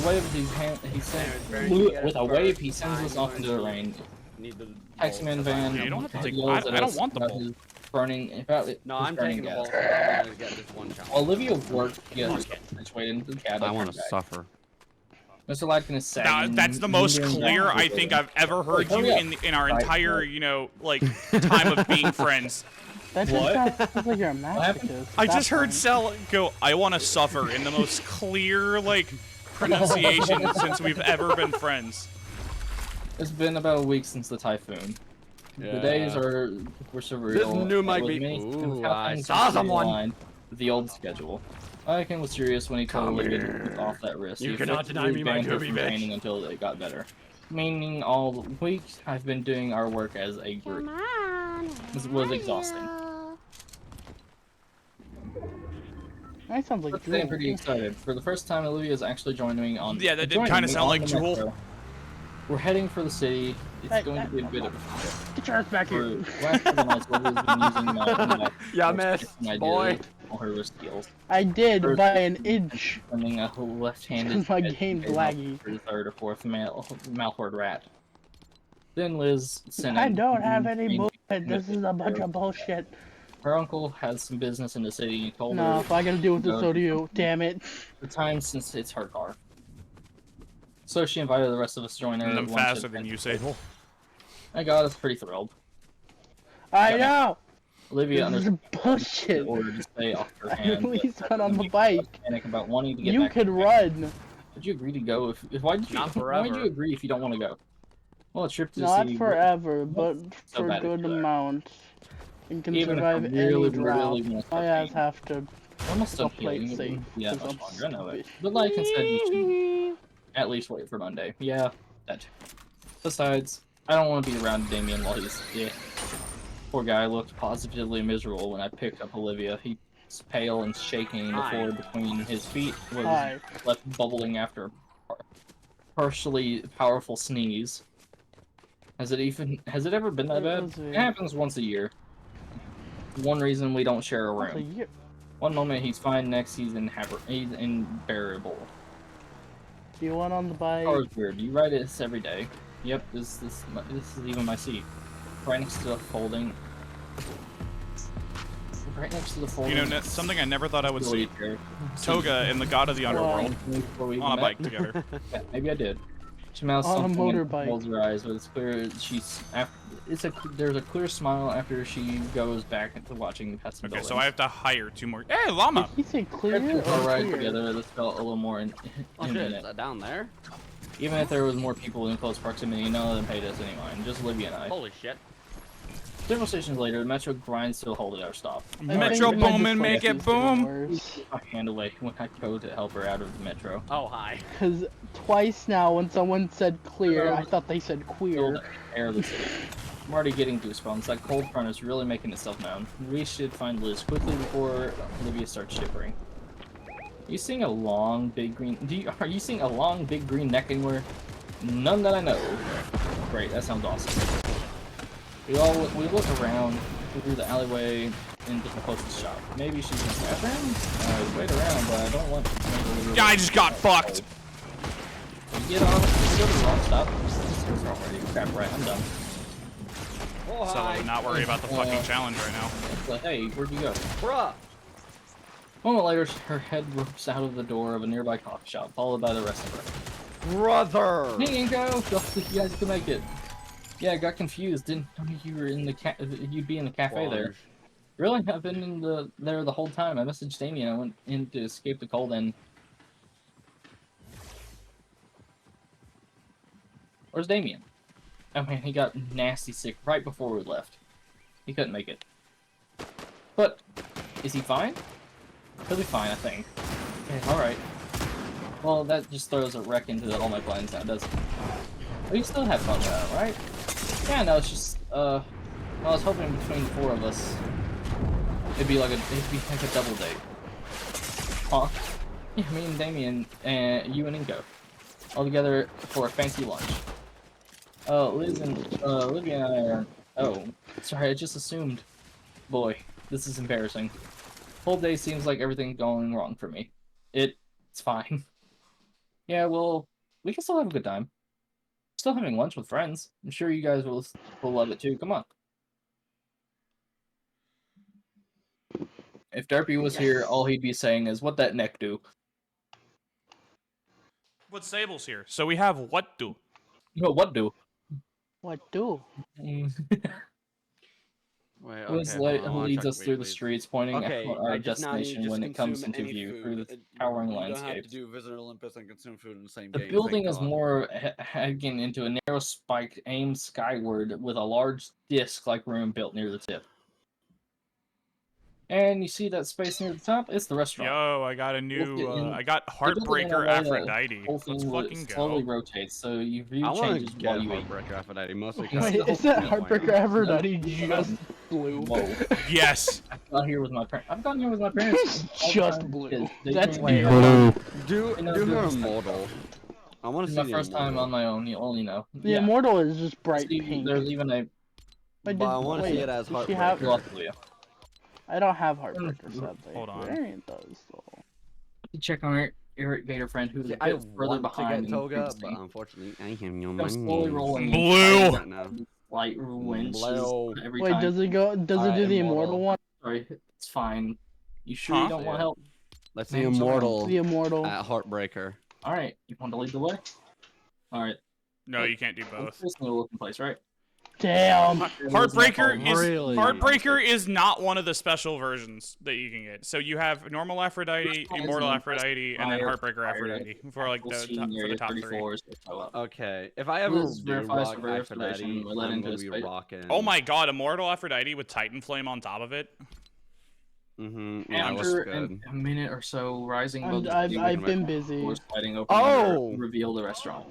a wave, he sends us off into the rain. Need the Taximan van. Yeah, you don't have to take- yells I at don't us want the about bolt. his Burning. No, his I'm burning taking the gas. ball. I'm gonna get this one challenge. Olivia worked to get situated into the cab. I want to suffer. Mr. Ladkin is sad. Now, that's the most clear I think I've ever heard you in our entire, you know, like, time of being friends. That just sounds like you're a masochist. I at just that heard point. Sal go, I want to suffer in the most clear, like, pronunciation since we've ever been friends. It's been about a week since the typhoon. The days were surreal. This new might With be- many Ooh, how I things saw seemed to someone. align with the old schedule. Anakin was serious when he told Olivia to keep off that risk. You He cannot effectively deny me my banned her doobie, from bitch. training until it got better. Meaning all week I've been doing our work as a group. This was exhausting. That sounds like But today I'm Jewel. pretty excited. For the first time, Olivia's actually joining me on. Yeah, that did joining kind of me sound on like the Jewel. metro. We're heading for the city. It's Hey, going to be a bit of a trip. Get your ass back For here. the last couple nights, Olivia's been using my Yeah, ideas miss, boy. all her wrist skills. I did First, by an inch. sending a left-handed My head game's conveyor belt laggy. for the third or fourth malward rat. Then Liz sent I a don't have green any train bullshit. This is a bunch of bullshit. Her uncle has some business in the city and told No, her if I gotta deal with to this, go so do you. Damn it. the time since it's her car. So she invited the rest of us to join her. And at I'm lunch faster at than you, 10. Sable. I got us pretty thrilled. I Yeah. know. Olivia This is understood bullshit. order to stay off her I hand. at least but got on the make bike. Panic about wanting to get You back. could run. Would you agree to go if why did you Not why did you forever. agree if you don't want to go? Well, a trip to Not see forever, but so for bad if good you are. amounts. And can Even if I survive really, any drought. really want to My start ass paying. have to Almost done play it healing. It safe. wouldn't be that 'Cause much I'm longer, I know it. stupid. But like I said, you should at least wait for Monday. Yeah, that. Besides, I don't want to be around Damien while he's Poor guy looked positively miserable when I picked up Olivia. He's pale and shaking. The Hi. floor between his feet was Hi. left bubbling after a partially powerful sneeze. Has it ever been that It bad? was It happens once a year. One reason we don't share a Once a room. year. One moment he's fine, next he's unbearable. Do you want on the bike? Car's weird. You ride this every day. Yep, this is even my seat. Right next to the folding. Right next to the folding. You know, something I never thought I would see. chair. Toga and the God of the Underworld Before we on a met. bike together. Yeah, maybe I did. She mouths On a something and motorbike. rolls her eyes, but it's clear there's a clear smile after she goes back into watching past the Okay, buildings. so I have to hire 2 more. Hey, llama! Did he say clear After or our ride clear? together, this felt a little more Oh shit, is imminent. that down there? Even if there was more people in close proximity, none of them paid us any mind. Just Olivia and I. Holy shit. Several stations later, the metro grinds to a halt at our stop. I Metro think my Bowman, make it dyslexia is getting boom! worse. My hand away when I go to help her out of the metro. Oh, hi. Cause twice now when someone said clear, I thought they said Feel queer. the air of the city. I'm already getting goosebumps. That cold front is really making itself known. We should find Liz quickly before Olivia starts shivering. Are you seeing a long, big green? Are you seeing a long, big green neck anywhere? None that I know. Great, that sounds awesome. We look around through the alleyway into the closest shop. Maybe she's in the bathroom? Wait around, but I don't want to. Yeah, I just got fucked! You get on, you go to the wrong stop. It's already crap, right? I'm done. Oh, So hi. not worry about the fucking challenge right now. But hey, where'd you go? Bruh. A moment later, her head ropes out of the door of a nearby coffee shop, followed by the rest of her. Brother. Hey, Ingo! You guys can make it. Yeah, I got confused. Didn't know you were in the you'd be in the cafe there. Really? I've been in there the whole time. I messaged Damien. I went in to escape the cold and... Where's Damien? Oh man, he got nasty sick right before we left. He couldn't make it. But, is he fine? He'll be fine, I think. Okay, alright. Well, that just throws a wreck into all my plans now, doesn't it? We still have fun with that, right? Yeah, no, it's just, I was hoping between the 4 of us, it'd be like a double date. Huh? Yeah, me and Damien, and you and Inko. All together for a fancy lunch. Liz and, Olivia and I are, oh, sorry, I just assumed. Boy, this is embarrassing. Whole day seems like everything's going wrong for me. It's fine. Yeah, well, we can still have a good time. Still having lunch with friends. I'm sure you guys will love it too. Come on. If Derpy was here, all he'd be saying is, "What that neck do?" But Sable's here, so we have what do? No, what do? What do? Wait, Liz okay, hold on, I wanna leads check us through the weeklies. streets, pointing Okay, at our I just now need destination to when it comes consume into any view food. through the towering You don't have to landscapes. do Visit Olympus and consume food in the same The game. building thank is God. more heading into a narrow spike aimed skyward with a large disc-like room built near the tip. And you see that space near the top? It's the restaurant. Yo, I got a new. I got They built it in a Heartbreaker way that Aphrodite. whole Let's thing fucking slowly go. rotates, so your I view want changes to while get you eat. Heartbreaker Aphrodite, mostly Wait, because Wait, is that Heartbreaker Aphrodite just blue? Whoa. Yes. I got here with my parents. I've gotten here with my parents. all the Just time. blue. They That's bring me blue. do I know, do do her this thing. immortal. I want to It's see my the first time immortal. on my own. You only know. The immortal is just bright See, pink. there's even a. Wait, But I want to see wait, it as does she have- Heartbreaker. I don't have Heartbreaker, sadly. Hold on. Variant does, though. Check on our irrigator friend who's See, a I bit further want to behind. get Toga, but unfortunately, I have no I'm money. slowly rolling in. Blue. Right now. Light winches Blue. every Wait, time. does it go? Does it do the immortal one? Sorry, it's fine. You sure Huh? you don't want help? Let's see Name's immortal The immortal. at Heartbreaker. All right, you want to lead the way? All right. No, you can't do both. This new looking place, right? Damn. Heartbreaker is not one of the special versions that you can get. So you have normal Aphrodite, immortal Aphrodite, and then Heartbreaker Aphrodite for like the top three. Okay, if I ever This do verifies rock for verification, Aphrodite, we're let I'm into gonna a be space. rocking. Oh my god, immortal Aphrodite with Titan Flame on top of it. Yeah, looks After good. a minute or so, rising above the I've ceiling, been busy. doors sliding open Oh! under, reveal the restaurant.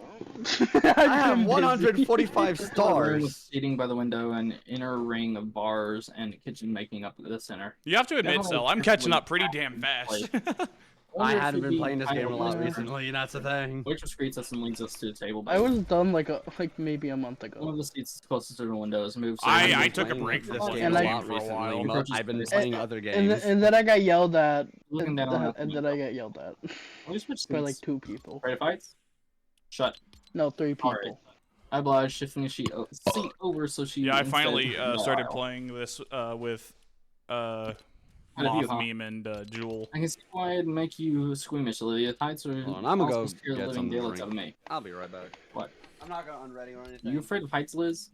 I have 145 Room with stars. seating by the window, an inner ring of bars, and a kitchen making up the center. You have to admit, Definitely Cell, I'm carefully catching up pretty damn packed fast. I hadn't been playing this game a lot recently. recently, that's the thing. Waitress greets us and leads us to the table. I was done like maybe a month One ago. of the seats closest to the windows moves. I been took a playing break from this playing game this a game lot for a recently, while. but I've been playing other And, games. and then I got yelled at. Looking down on And then I got yelled at We switch by seats. like 2 people. Ready to fight? Shut. No, 3 people. Alright. I obliged, shifting the seat over so she. Yeah, I instead finally of the started aisle. playing this with How did Moth you, huh? Meme and Jewel. I can see why it'd make you squeamish, Olivia. Tights are Hold on, I'm gonna also go scare the get living some daylights drink. out of me. I'll be right back. What? I'm not gonna unready or Are anything. you afraid of heights, Liz?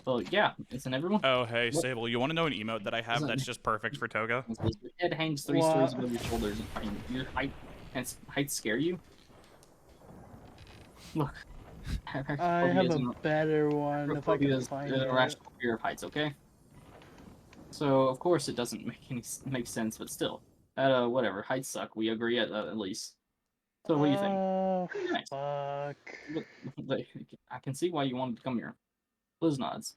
Well, yeah, isn't everyone? Oh, hey, What? Sable, you want to know an emote that I have Isn't- that's just perfect for Toga? Your head hangs 3 What? stories above your shoulders. And your heights scare you? Look. I have a better one if I can Acrophobia is find an it. irrational fear of heights, okay? So, of course, it doesn't make sense, but still. Whatever. Heights suck. We agree at least. So, what do you think? Oh, Pretty nice. fuck. I can see why you wanted to come here. Liz nods.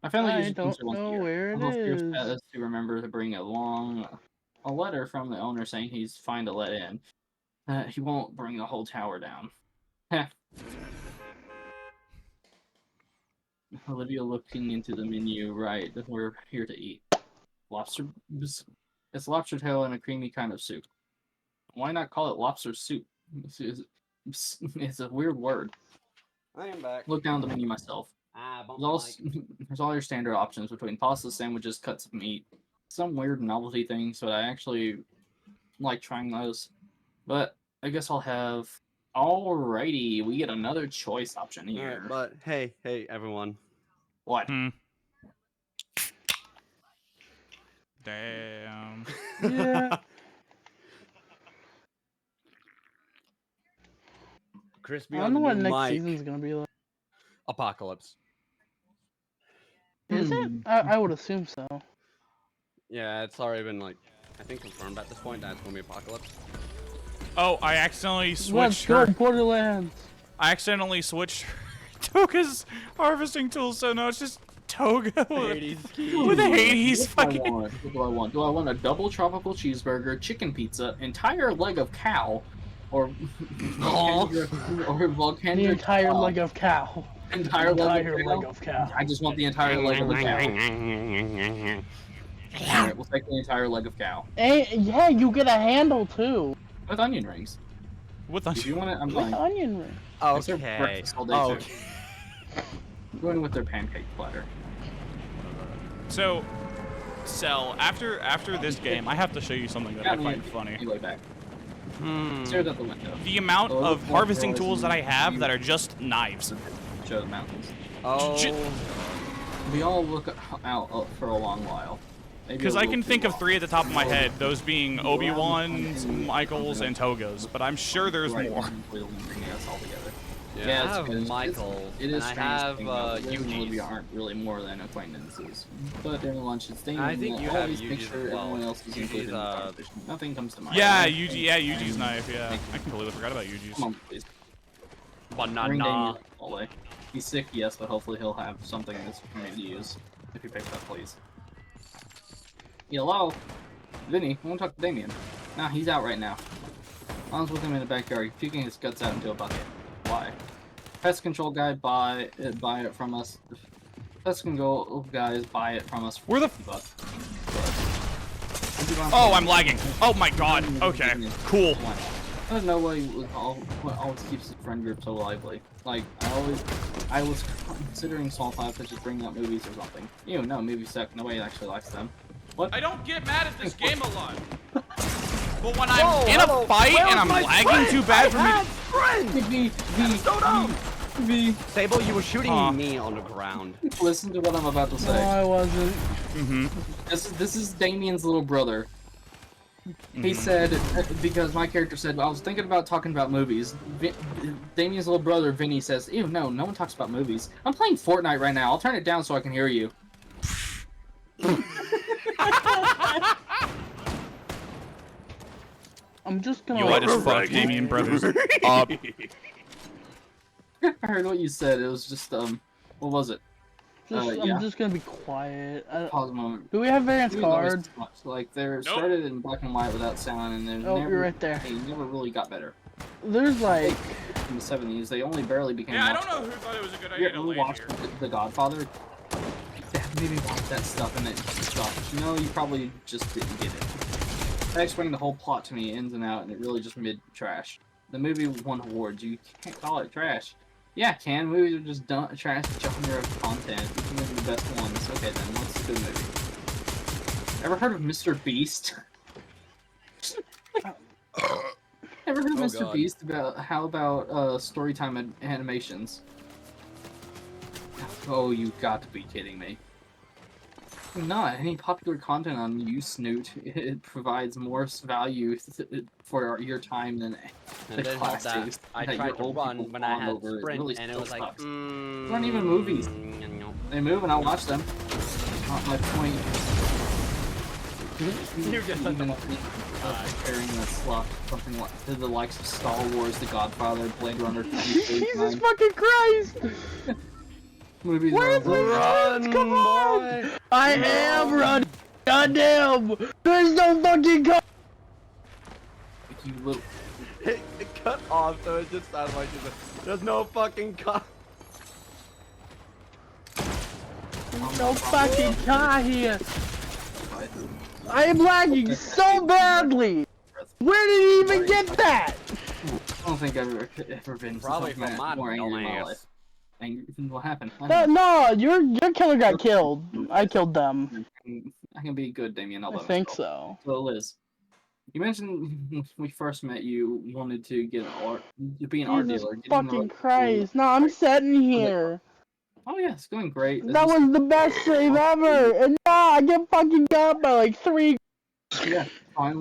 My family I usually comes don't here once a know year. where it Although Fierce is. has to remember to bring a letter from the owner saying he's fine to let in. He won't bring the whole tower down. Heh. Olivia looking into the menu. Right, we're here to eat. Lobster. It's lobster tail and a creamy kind of soup. Why not call it lobster soup? It's a weird word. I am back. Look down the menu myself. There's all your standard options between pasta, sandwiches, cuts of meat, some weird novelty things, but I actually like trying those. But I guess I'll have. Alrighty, we get another choice option here. Alright, but hey, everyone. What? Damn. Yeah. Crispy I on don't know the what new next mic. season's gonna be like. Apocalypse. Is it? I would assume so. Yeah, it's already been like, I think confirmed at this point that it's gonna be Apocalypse. Oh, I accidentally Let's switched go, her. Borderlands! I accidentally switched Toga's harvesting tool, so now it's just Toga with a Hades fucking. What do I want? Do I want a double tropical cheeseburger, chicken pizza, entire leg of cow, or The volcanic entire cow? leg of cow. Entire leg Entire of leg of cow. I just want the entire leg of a cow. Alright, we'll take the entire leg of cow. Hey, yeah, you get a handle too. With onion rings. With If you want it, I'm With fine. onion ring. I serve breakfast all day too. Okay. I'm going with their pancake platter. So, Cell, after this game, I have to show you something that I find funny. Anyway, back. Stares out the window. The amount of harvesting tools that I have that are just knives. Show the mountains. Oh. We all look out for a long while. Because I can think of 3 at the top of my head, those being Obi-Wan's, Michael's, and Toga's, but I'm sure there's more. Yeah, I have because Michael, it is and I strange have thing that Liz and Yuji's. Olivia aren't really more than acquaintances. But during lunch, it's Damien I think that you have always makes Yuji's sure as well. everyone else is Yuji's, included in the conversation. Nothing comes to mind. Yeah, Right? Yuji. Yeah, Yuji's And knife. Yeah, make- I completely forgot about Yuji's. Come on, please. Bring Banana. Damien all the way. He's sick, yes, but hopefully he'll have something that's for me to use. If he picks up, please. Hello? Vinny, I want to talk to Damien. Nah, he's out right now. I was with him in the backyard, puking his guts out into a bucket. Why? Pest control guy buy it from us. Pest control guys buy it from us for Where the $50. Oh, I'm lagging. Oh my god. Okay. Cool. I don't know what always keeps the friend group so lively. Like, I was considering Small Five to just bring up movies or something. Ew, no, movies suck. Nobody actually likes them. What? I don't get mad at this game a lot. But when I'm in a fight and I'm lagging too bad for me V. Sable, you were shooting me on the ground. Listen to what I'm about to No, say. I wasn't. This is Damien's little brother. He said, because my character said, I was thinking about talking about movies. Damien's little brother, Vinny, says, ew, no one talks about movies. I'm playing Fortnite right now. I'll turn it down so I can hear you. I'm just gonna. You let us fuck Damien Brothers up. I heard what you said. It was just, what was it? Yeah. I'm just gonna be quiet. Pause a moment. Do we have variance cards? Like, they're started in black and white without sound, and they're Oh, never, you're right there. they never really got better. There's like. In the 70s, they only barely became Yeah, I don't watchable. know who thought it was a good You idea to ever land watched here. The Godfather? Yeah, maybe watch that stuff and it stopped. You know, you probably just didn't get it. That explained the whole plot to me, ins and out, and it really just mid trash. The movie won awards. You can't call it trash. Yeah, can. Movies are just trash genre of content. Even the best ones. Okay then, what's a good movie? Ever heard of Mr. Beast? Ever heard of Mr. God. Beast? How about Storytime animations? Oh, you got to be kidding me. Not any popular content on you, Snoot. It provides more value for your time than And the then that, classics. I that tried your to old run people when I fawn had over. sprint, really and it still was like, sucks. These aren't even movies. They move and I watch them. Not my point. You just Even comparing that slot, something like to the likes of Star Wars, The Godfather, Blade Runner, Jesus fucking Christ! movies Where's are my come on! I am running! Goddamn! There's no fucking car! you little. it cut off, so it just sounds like there's no fucking car. No fucking car here! I am lagging so badly! Where did he even get that? I don't think I've ever been Probably from my more angry in my dumbass. life. Angry? What happened? No, your killer got killed. I killed them. I can be good, Damien. All I by think myself. so. So Liz, you mentioned when we first met you wanted to get an art, to be an art Jesus dealer. getting the fucking right- Christ. No, I'm sitting here. Oh yeah, it's going great. It's That just- was the best save ever! And no, I get fucking got by like 3. Yeah, I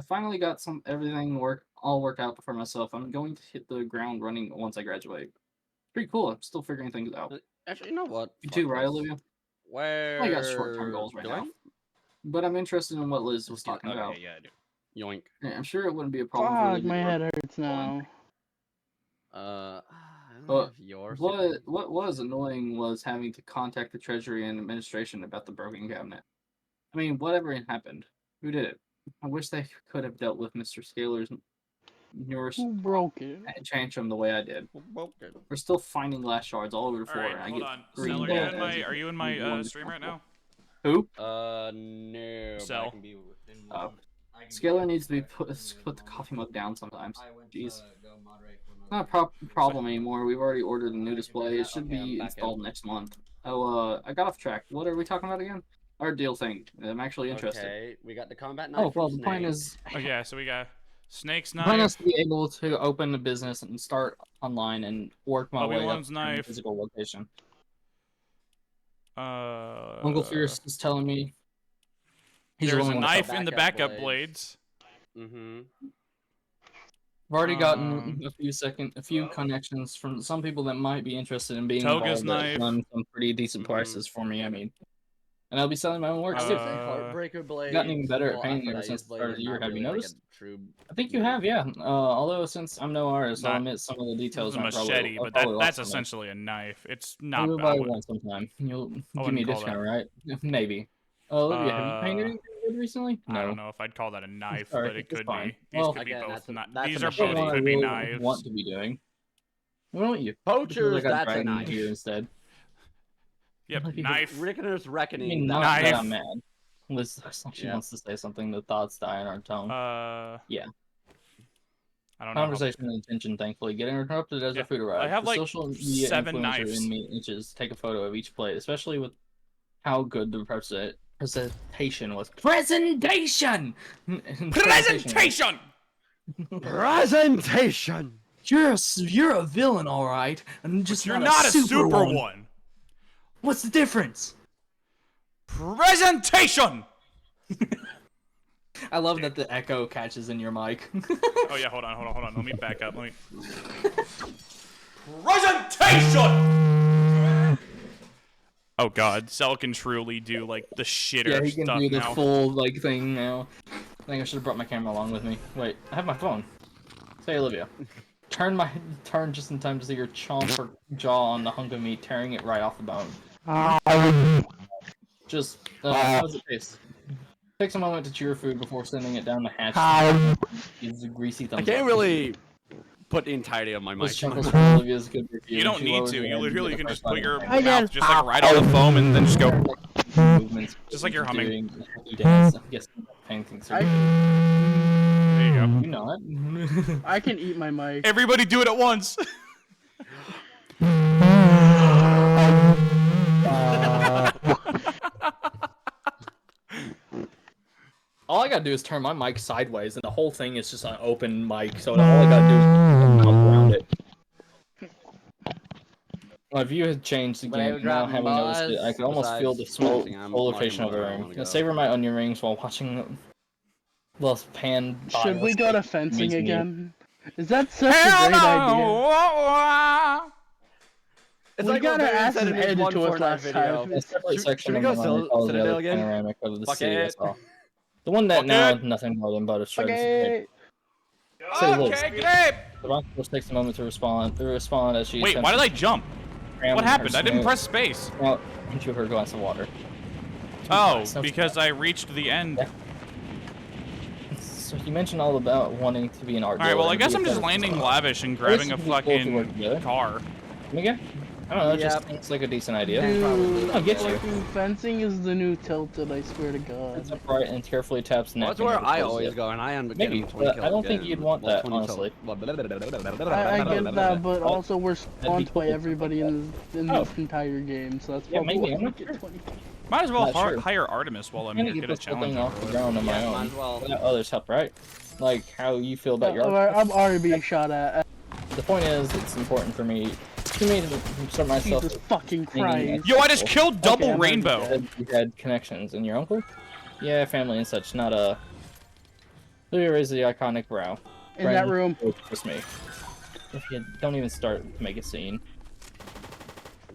finally got everything all worked out for myself. I'm going to hit the ground running once I graduate. Pretty cool. I'm still figuring things out. Actually, you know what? You Fuck too, right, this. Olivia? Where? I got short-term goals right do now. But I'm interested in what Liz was Excuse- talking okay, about. yeah, I do. Yoink. Yeah, I'm sure it wouldn't be a problem for Fuck, Olivia. my to work. head hurts now. I don't But have yours. What was annoying was having to contact the Treasury and Administration about the broken cabinet. I mean, whatever happened, who did it? I wish they could have dealt with Mr. Scalar's newest Who broke it? tantrum the way I did. We're still finding glass shards all over the floor. Alright, and I hold get on. green Cell, ball are you in my stream right now? Who? No. but I Cell. can be within Oh. one. Scalar needs to be put the coffee mug down sometimes. Jeez. Not a problem anymore. We've already ordered a new display. It should Okay, I'm be back installed in. next month. Oh, I got off track. What are we talking about again? Our deal thing. I'm actually interested. Okay, we got the combat knife. Oh, well, from the point Snake. is, Oh yeah, so we got Snake's the plan is knife, to be able to open a business and start online and work my way up Obi-Wan's to a knife. physical location. Uncle Fierce is telling me he's there's a willing to knife help. in the backup backup blades. blades. Mm-hmm. I've already gotten a few connections from some people that might be interested in being Toga's involved. That knife. done some pretty decent prices for me. I mean, and I'll be selling my own work I too. would say Heartbreaker Blade. Gotten even better at well, painting I ever use since the Blade start of the and year. not Have you really, like, a noticed? true I think you have, yeah. Although since I'm no artist, I'll Not- admit some of the This details is a aren't machete, probably, but that's lost on me. essentially a knife. It's I'll not. go I buy would- one sometime. You'll I give me a wouldn't call discount, right? Maybe. Olivia, have you painted anything good recently? No. I don't know if I'd call that a knife, Sorry, but it it's could fine. be. These Well, could be again, both. that's a These are machete. both What I could be really knives. want to be doing. Why don't you? Poachers, I got that's a dragged knife. here instead. Yep, Like you knife. Rickoner's I Reckoning. mean, not Knife. that I'm mad. Liz looks like she Yeah. wants to say something. The thoughts die on our tongue. Yeah. I don't know. Conversation and attention, thankfully. Getting interrupted as Yeah, our food arrives. I have, The like, social media 7 influencer knives. in me itches take a photo of each plate, especially with how good the presentation was. Presentation! Presentation. Presentation! You're a villain, all right, and just You're not a super one. What's the difference? Presentation. I love that the echo catches in your mic. Oh yeah, hold on. Let me back up. Presentation. Oh god, Cell can truly do like the shitter Yeah, he can stuff do the now. full like thing now. I think I should have brought my camera along with me. Wait, I have my phone. Say, Olivia, turn just in time to see your chomp or jaw on the hunk of meat, tearing it right off the bone. Just how's it taste? Takes a moment to chew your food before sending it down the hatch. Gives a greasy thumbs I can't up. really put the entirety of my mic. This chuckles from Olivia's good review. You don't She need lowers to. her You head and literally gives can the just first put your bite. mouth just like right on the foam and then just go. Movements. Just like you're humming. Doing happy dance. Yes, pancakes are good. There you go. You not? I can eat my mic. Everybody do it at once. All I gotta do is turn my mic sideways, and the whole thing is just an open mic. So all I gotta do is put my mouth around it. My view had changed again. Now, having noticed it, I could almost feel the full location of the room. I savor my onion rings while watching the pan. Should we go to fencing Amazing you. again? Is that such a great idea? It's We like got what our Barry said asses in his handed one to us Fortnite last video. time. A separate Should section we of go the line calls the Citadel other again? panoramic of the Fuck city I it. saw. The one that Fuck now it. had nothing more than but a shred. Okay. Okay, great. The rock force takes a moment to respond. As she Wait, why did I jump? What happened? I didn't press space. Well, into her glass of water. Oh, So because I reached the end. Yeah. So you mentioned all about wanting to be an art. Alright, well, I dealer and guess be I'm a just fencing landing star. lavish and grabbing a This would be cool to work fucking together. car. Come again? I don't know. It just Yep. seems like a decent idea. Dude, I'll get you. fucking fencing is the new tilted, I swear to It's God. upright and carefully taps neck. That's and where never I closes always it. go, and I am Maybe, getting 20 but kills. I don't think again. you'd want Well, that, 20 kills. honestly. I get that, but Oh, also we're spawned by cool. everybody in Oh. this entire game, so that's Yeah, probably maybe, why I'm we not get sure. 20. Might as well Not sure. hire Artemis while I'm I'm here. gonna Get get a this whole challenge thing over off the with. ground on my Yeah, might own. as well. Without others help, right? Like how you feel about your art. I'm already being shot at. The point is, it's important for me to start myself. Jesus fucking Christ. Yo, I just killed double Okay, I'm already rainbow. dead. You had connections, and your uncle? Yeah, family and such. Not a. Louis raised the iconic brow. In that room. Just me. If you don't even start to make a scene.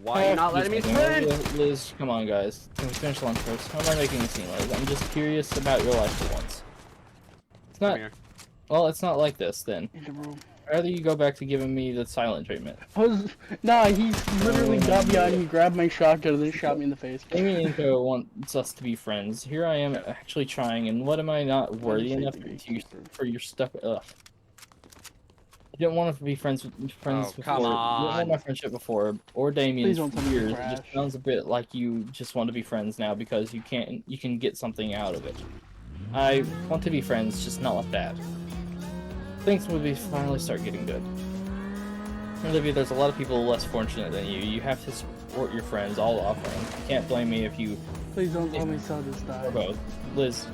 Why are you not letting me sprint? Liz, come on, guys. Can we finish lunch first? How am I making a scene, Liz? I'm just curious about your life for once. It's Come not. here. Well, it's not like this then. In the room. Rather you go back to giving me the silent treatment. Nah, he literally got me out and he grabbed my shotgun and then shot me in the face. Amy and Nico wants us to be friends. Here I am actually trying, and what am I not worthy enough for your stuff? Ugh. I didn't want to be friends before. come You didn't want on. my friendship before, or Damien's Please don't for tell me years. to It just crash. sounds a bit like you just want to be friends now because you can get something out of it. I want to be friends, just not like that. Things will be finally start getting good. Olivia, there's a lot of people less fortunate than you. You have to support your friends, all offering. You can't blame me if you Please don't tell me so this or time. both. Liz,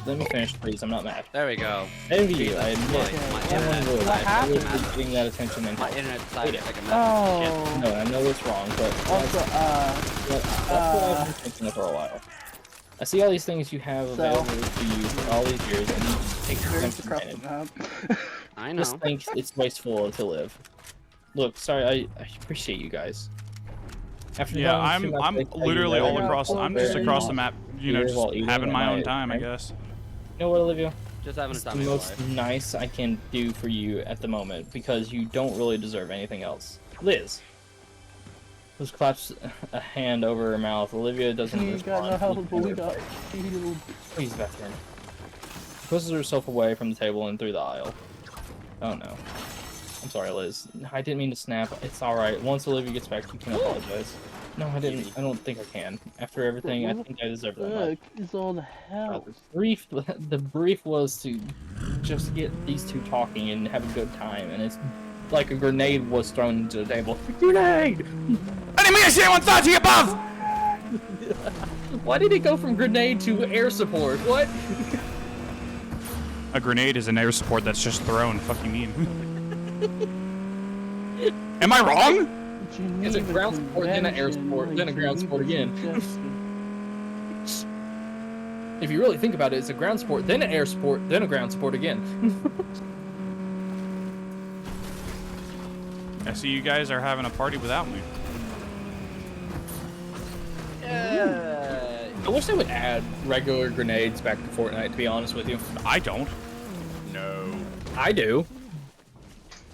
let me finish, please. I'm not mad. There we go. I envy you, I admit. My Okay. internet Would. What decides I would happened? be getting that attention and My help. internet decided to take a mess. Oh. No, I know it's wrong, but Also, that's what I've been thinking of for a while. I see all these things you have available to you for all these years, and you just take them there's for the crap granted. map. I know. just think it's wasteful to live. Look, sorry, I appreciate you guys. After Yeah, going too much, I'm I tell you literally what, all across. I'm just very across the much map. You know, here just while eating having at my own night, time, I right? guess. You know what, Olivia? Just having a It's the time of your most life. nice I can do for you at the moment because you don't really deserve anything else. Liz. Liz claps a hand over her mouth. Olivia doesn't You respond. got no help, but we Either. got healed. Please, Bethany. Pushes herself away from the table and through the aisle. Oh no. I'm sorry, Liz. I didn't mean to snap. It's alright. Once Olivia gets back, you can apologize. No, I didn't. I don't think I can. After everything, I think I deserve that much. Fuck is all the hell? The brief was to just get these two talking and have a good time, and it's like a grenade was thrown into the table. Grenade! Enemy issue on 30 above! Why did it go from grenade to air support? What? A grenade is an air support that's just thrown. Fuck you mean? Am I wrong? It's a ground support, then an air support, then a ground support again. If you really think about it, it's a ground support, then an air support, then a ground support again. I see you guys are having a party without me. I wish they would add regular grenades back to Fortnite, to be honest with you. I don't. I do.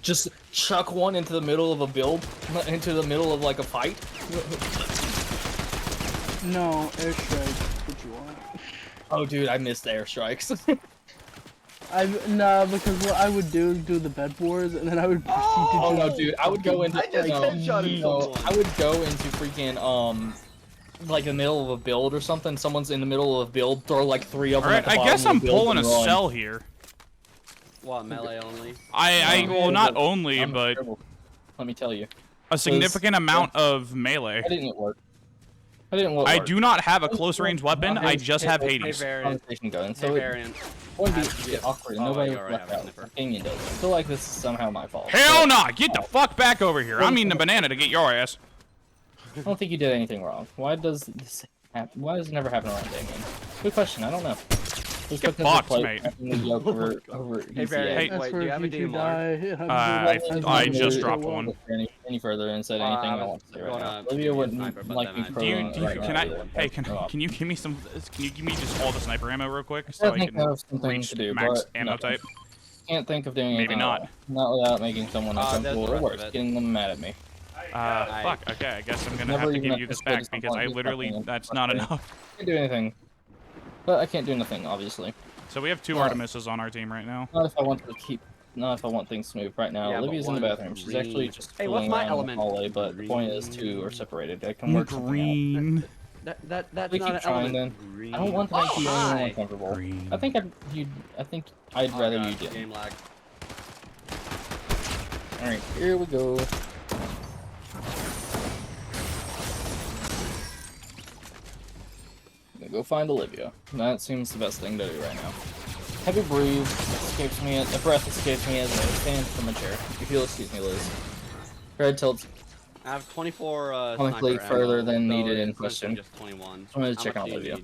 Just chuck one into the middle of a build, into the middle of like a fight. No, airstrike. What you want? Oh, dude, I missed the airstrikes. Nah, because what I would do is do the bed wars, and then I would proceed to Oh just no, dude, I would go into I just headshotted someone. I would go into freaking like the middle of a build or something. Someone's in the middle of a build, throw like 3 of them. Alright, at the I guess bottom I'm of the build pulling a and run. cell here. What, melee only? Well, not only, I'm but terrible. Let me tell you, a significant amount of melee. I didn't work. I didn't work. I do not have a close range weapon, I just have Hey, Hades. variant. Conversation going. Hey, So it variant. would be Has to be a- awkward. Oh, Nobody you was already left have a out. sniffer. Opinion does. I feel like this is somehow my fault. Hell no! Get the fuck back over here! I'm eating a banana to get your ass. I don't think you did anything wrong. Why does this happen? Why does it never happen around Damien? Good question. I don't know. Just Get because fucked, the mate. over Hey, variant. Hey, That's Wait, for do you if have a you DMR? die. I just dropped one. Any further and said anything I I was want to say right gonna now. give Olivia you a wouldn't sniper, but like then me I- Do you, throwing right can now. I, hey, can you give me some, can you give me just all the sniper ammo real quick? I So I think can I have something reach to do, max but ammo no. type? Can't think of doing Maybe anything not. at all. Not without making someone there's uncomfortable the or rest worse, of it. getting them mad at me. Fuck, okay, I guess I'm gonna Never have to even give have you to this split back something because I into literally, something that's not frustrating. enough. Can't do anything. But I can't do nothing, obviously. So we have 2 Yeah. Artemises on our team right now. Not if I want to keep. Not if I want things smooth right now. Yeah, but Olivia's in the one's bathroom. She's green. actually just Hey, what's fooling my around in the element? hallway, but the point is 2 are separated. I can work something out. Green. That's We not keep an trying element. then. Green. I don't want to make you hi. anyone uncomfortable. Green. I think I'd Oh, rather God, you did. Game lag. Alright, here we go. I'm gonna go find Olivia. That seems the best thing to do right now. Heavy breathe escapes me. The breath escapes me as I stand from a chair. If you'll excuse me, Liz. Her head tilts. I have 24 Comically sniper further ammo, than though needed in it's question. Just 21. I'm gonna How check much on do you Olivia.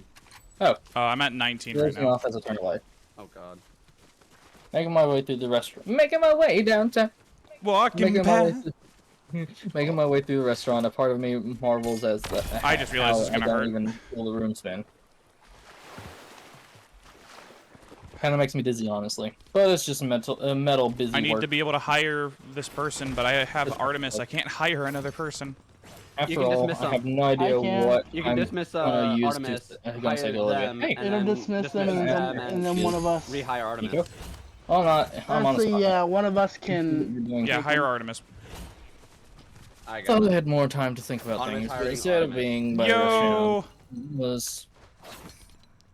need? I'm at 19 right Closing now. off as I turn away. Oh god. Making my way through the restaurant. Making my way downtown. Walking Making my way past. making my way through the restaurant. A part of me marvels as I just realized it's gonna I don't hurt. even feel the room spin. Kind of makes me dizzy, honestly. But it's just metal busy I need work. to be able to hire this person, but I have Artemis. I can't hire another person. After You can all, dismiss I have them. no idea I can't. what You can I'm dismiss gonna use Artemis, to gonna say hire to Olivia. them, Hey, and It'll then dismiss them, and then one of us. rehire Artemis. Nico? Oh, not. I'm on the Honestly, spot. yeah, one of us You're can. doing Yeah, hire Artemis. I I got thought I it. had more time to think about Artemis things, but hiring instead of Artemis. being by Yo, was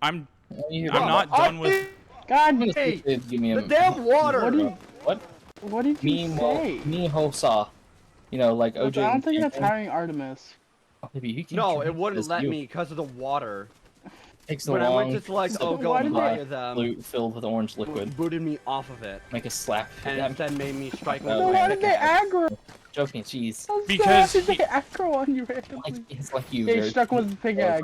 I'm I'm not done with. God, Hey, give me a the damn water! What do you- What? what did you say? Me Hosa. You know, like I OJ. don't think and that's hiring Artemis. Oh, maybe you can No, control it wouldn't this, let you. me because of the water. Takes a When I long went to select, So oh, go why did they- hire them, flute filled with orange liquid. booted me off of it, Make a slap. and Yeah, instead made me strike So with So why why my did they pickaxe. aggro? joking, jeez. Because Why did he- they aggro on you randomly? Like, it's like you. They very- struck with the pickaxe.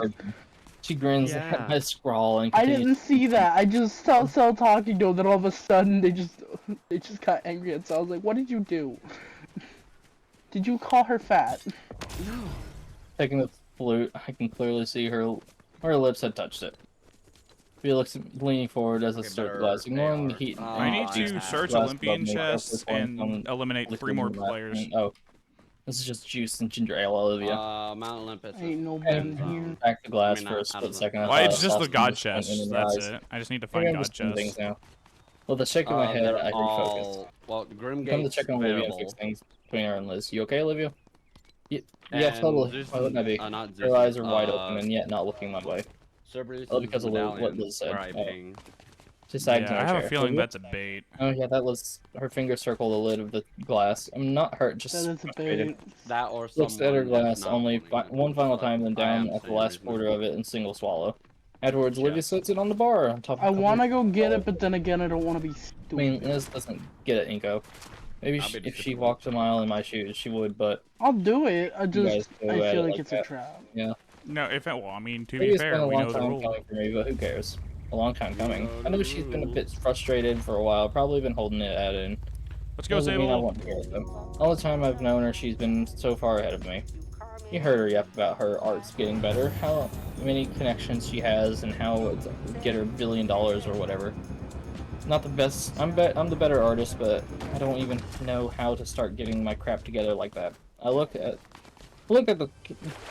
She grins Yeah. at my scrawl and I continues. didn't see that. I just saw talking to them, then all of a sudden they just They just got angry and so I was like, what did you do? Did you call her fat? Taking the flute, I can clearly see her lips had touched it. Felix leaning forward as a stir the glass, ignoring the heat. I need I to have. search glass Olympian above me, chests carefully pouring and some eliminate liquid 3 more in the glass. players. Oh, this is just juice and ginger ale, Olivia. Mount Olympus. Ain't nobody And here. back the glass I mean, for a out split of the- second. I Well, thought it's I just saw the some god disappointment chests. in your That's eyes. it. I just need to Maybe find I'm god just seeing chests. things now. With a shake of my head, they're I refocused. all well. Come to Grimgate's check on Olivia and fix available. things between her and Liz. You okay, Olivia? Yeah, And totally. Zeus Why wouldn't I be? not Zeus, Her eyes are wide open and yet not looking my way. Cerberus' Oh, because of what medallion, Liz said. where I Oh. ping. She sagged in Yeah, her I have chair. a feeling Olivia? that's a bait. Oh yeah, that was her finger circled the lid of the glass. I'm not hurt, just That is a frustrated. bait. That or Looks someone at her just glass not only wanting one final to, time, then I down am at the saying last reason. quarter of it in single swallow. Afterwards, Olivia Chest. sits it on the bar on top of I a couple want to of- go get it, but then again, I don't want to be I mean, stupid. Liz doesn't get it, Inko. Maybe I'll be the if she stupid walked a mile in my shoes, she would, but I'll do it. I you guys just, go I at feel it like like it's that. a trap. Yeah. No, if it, well, I mean, to Maybe be it's been fair, a we long know the time rule. coming for me, but who cares? A long time coming. know I know the she's been a rules. bit frustrated for a while, probably been holding it at it. Let's go, Doesn't mean I Sable. won't hear it though. All the time I've known her, she's been so far ahead of me. You heard her yep about her art's getting better, how many connections she has, and how it's get her $1 billion or whatever. Not the best. I'm the better artist, but I don't even know how to start getting my crap together like that. I look at the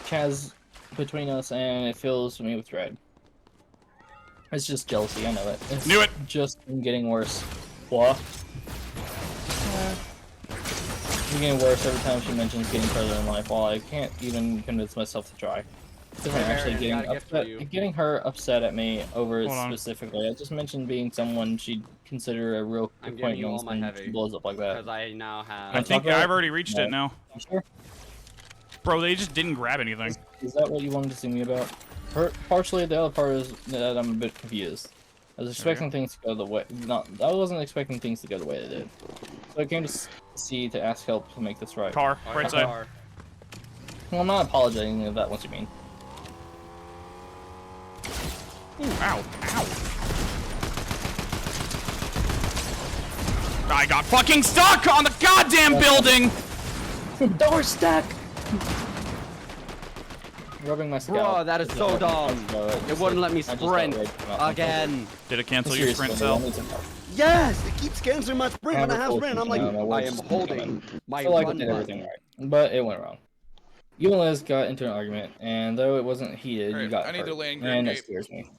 chasm between us, and it fills me with dread. It's just jealousy. I know it. It's Knew it! just been getting worse. What? It's getting worse every time she mentions getting further in life, while I can't even convince myself to try. It's different actually Marion, getting got a gift for upset, you. getting her upset at me over it Hold on. specifically. I just mentioned being someone she'd consider a real I'm giving you all acquaintance, my and heavy. she blows up like that. Because I now I have. think talk about I've it? already reached No. it now. You sure? Bro, they just didn't grab anything. Is that what you wanted to see me about? Partially, the other part is that I'm a bit confused. I was expecting things to go the way. I wasn't expecting things to go the way they did. So I came to see to ask help to make this right. Car, Oh, right yeah, side. car. Well, I'm not apologizing if that's what you mean. Ooh, ow, ow. I got fucking stuck on the goddamn building! Door stuck! Rubbing my scalp. Bro, that is so dumb. It wouldn't let me sprint again. Did it cancel your sprint cell? Yes, it keeps canceling my sprint when I have sprint. I'm like, No, my I words am just holding coming. my I feel like I run did everything button. right, but it went wrong. You and Liz got into an argument, and though it wasn't heated, you Alright, got I need hurt, to land and it Gate. scares me.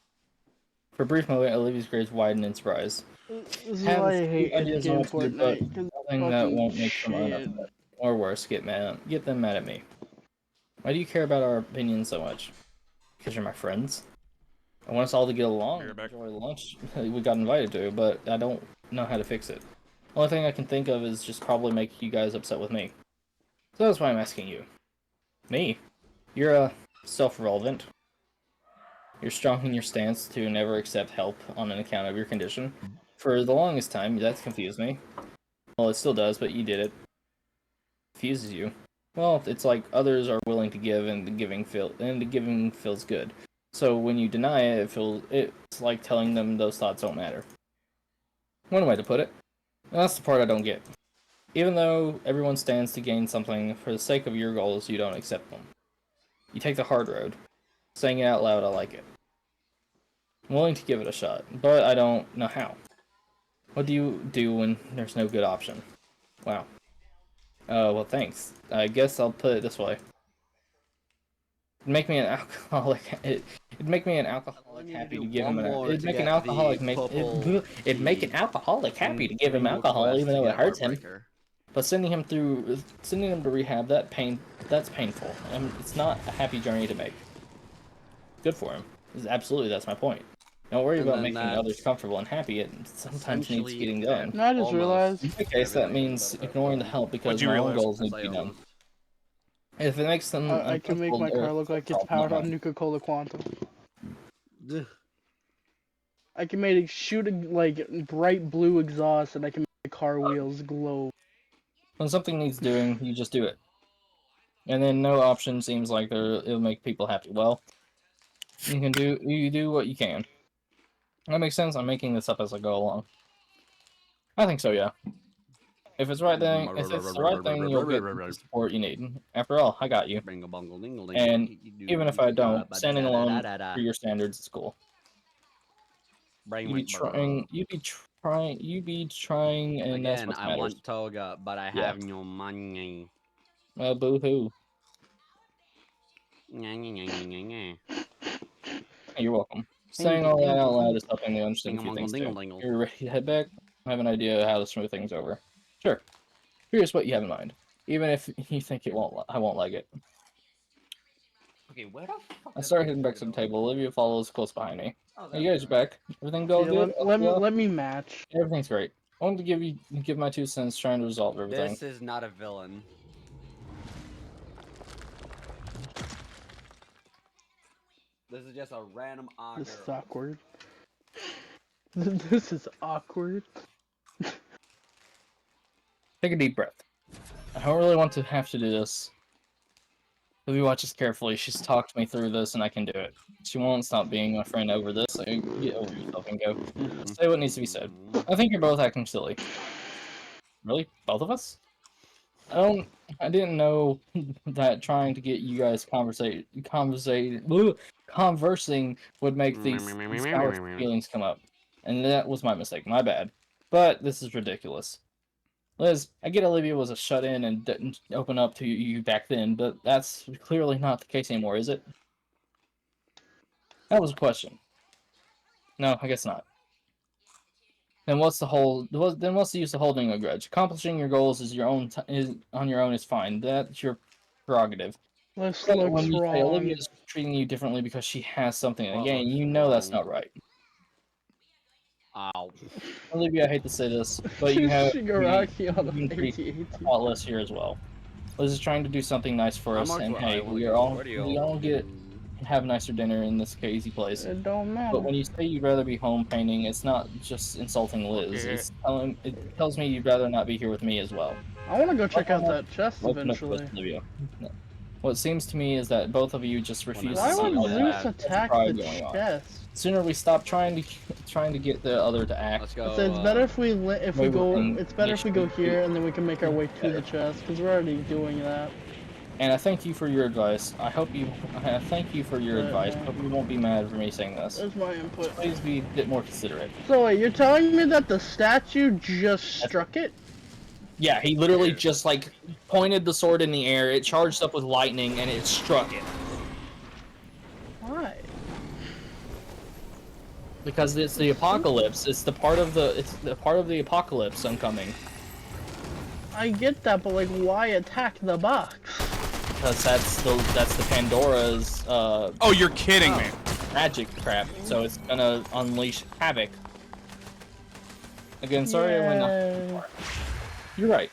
For a brief moment, Olivia's grades widened in surprise. This is Have why I hate ideas on in-game what to do, but Fortnite. 'Cause nothing that fucking won't make someone shit. upset. Or worse, get them mad at me. Why do you care about our opinions so much? Because you're my friends? I want us all to get along, You're back. enjoy lunch we got invited to, but I don't know how to fix it. Only thing I can think of is just probably make you guys upset with me. So that's why I'm asking you. Me? You're, self-relevant. You're strong in your stance to never accept help on an account of your condition. For the longest time, that's confused me. Well, it still does, but you did it. Confuses you. Well, it's like others are willing to give, and the giving feels good. So when you deny it, it's like telling them those thoughts don't matter. One way to put it. And that's the part I don't get. Even though everyone stands to gain something, for the sake of your goals, you don't accept them. You take the hard road. Saying it out loud, I like it. I'm willing to give it a shot, but I don't know how. What do you do when there's no good option? Wow. Well, thanks. I guess I'll put it this way. It'd make me an alcoholic. It'd make me an alcoholic happy to give him it'd make an alcoholic it'd make an alcoholic happy to give him alcohol, even though it hurts him. But sending him to rehab, that's painful. And it's not a happy journey to make. Good for him. Absolutely, that's my point. Don't worry And about then making that's others comfortable and happy. It sometimes needs essentially getting done. No, I just almost realized. In my case, that means ignoring the help because What'd you my own realize? goals need to be done. If it makes them I can make my car look like it's powered on Nuka-Cola Quantum. I can make it shoot like bright blue exhaust, and I can make the car wheels glow. When something needs doing, you just do it. And then no option seems like it'll make people happy. Well, you do what you can. That makes sense. I'm making this up as I go along. I think so, yeah. If it's right thing, if it's the right thing, you'll get the support you need. After all, I got you. And even if I don't, standing alone for your standards is cool. You be trying, and that's Again, what I matters. want toga, but I Yeah. have no money. Boo-hoo. You're welcome. Saying all that out loud is helping me understand a few things too. You're ready to head back? I have an idea how to smooth things over. Sure. Here's what you have in mind. Even if you think I won't like it. Okay, where the fuck? I start heading back to the table. Olivia follows close behind me. Oh, Hey, you guys are back. Everything go Yeah, good? let me match. Everything's great. I wanted to give my 2 cents trying to resolve everything. This is not a villain. This is just a random auger. This is awkward. This is awkward. Take a deep breath. I don't really want to have to do this. If you watch this carefully, she's talked me through this and I can do it. She won't stop being my friend over this, so get over yourself and go. Say what needs to be said. I think you're both acting silly. Really? Both of us? I didn't know that trying to get you guys conversing would make these sour feelings come up. And that was my mistake, my bad. But this is ridiculous. Liz, I get Olivia was a shut-in and didn't open up to you back then, but that's clearly not the case anymore, is it? That was a question. No, I guess not. Then what's the use of holding a grudge? Accomplishing your goals is on your own is fine. That's your prerogative. This But looks when you say wrong. Olivia's treating you differently because she has something to What gain, looks you know that's wrong? not right. Ow. Olivia, I hate to say this, but you have Shigaraki on you a treat AT-AT. a lot less here as well. Liz is trying to do something nice for us, and hey, we all have nicer dinner in this crazy place. It don't matter. But when you say you'd rather be home painting, it's not just insulting Liz. Okay. It tells me you'd rather not be here with me as well. I want to go check out that chest Open up to eventually. us, Olivia. No. What seems to me is that both of you just refuse Why to see would all Zeus that attack pride the going on. chest? Sooner we stop trying to get the other to act. Let's go. So it's better if we working It's better if we go here and then we can make our way to better. the chest because we're already doing that. And I thank you for your advice. I thank you for your advice. Yeah. Hope you won't be mad for me saying this. There's my input. Please be a bit more considerate. So wait, you're telling me that the statue just struck it? Yeah, he literally just like pointed the sword in the air. It charged up with lightning and it struck it. Why? Because it's the apocalypse. It's the part of the apocalypse oncoming. I get that, but like, why attack the box? Because that's the Pandora's Oh, you're kidding me. magic crap. So it's gonna unleash havoc. Again, sorry I went off too far. You're right.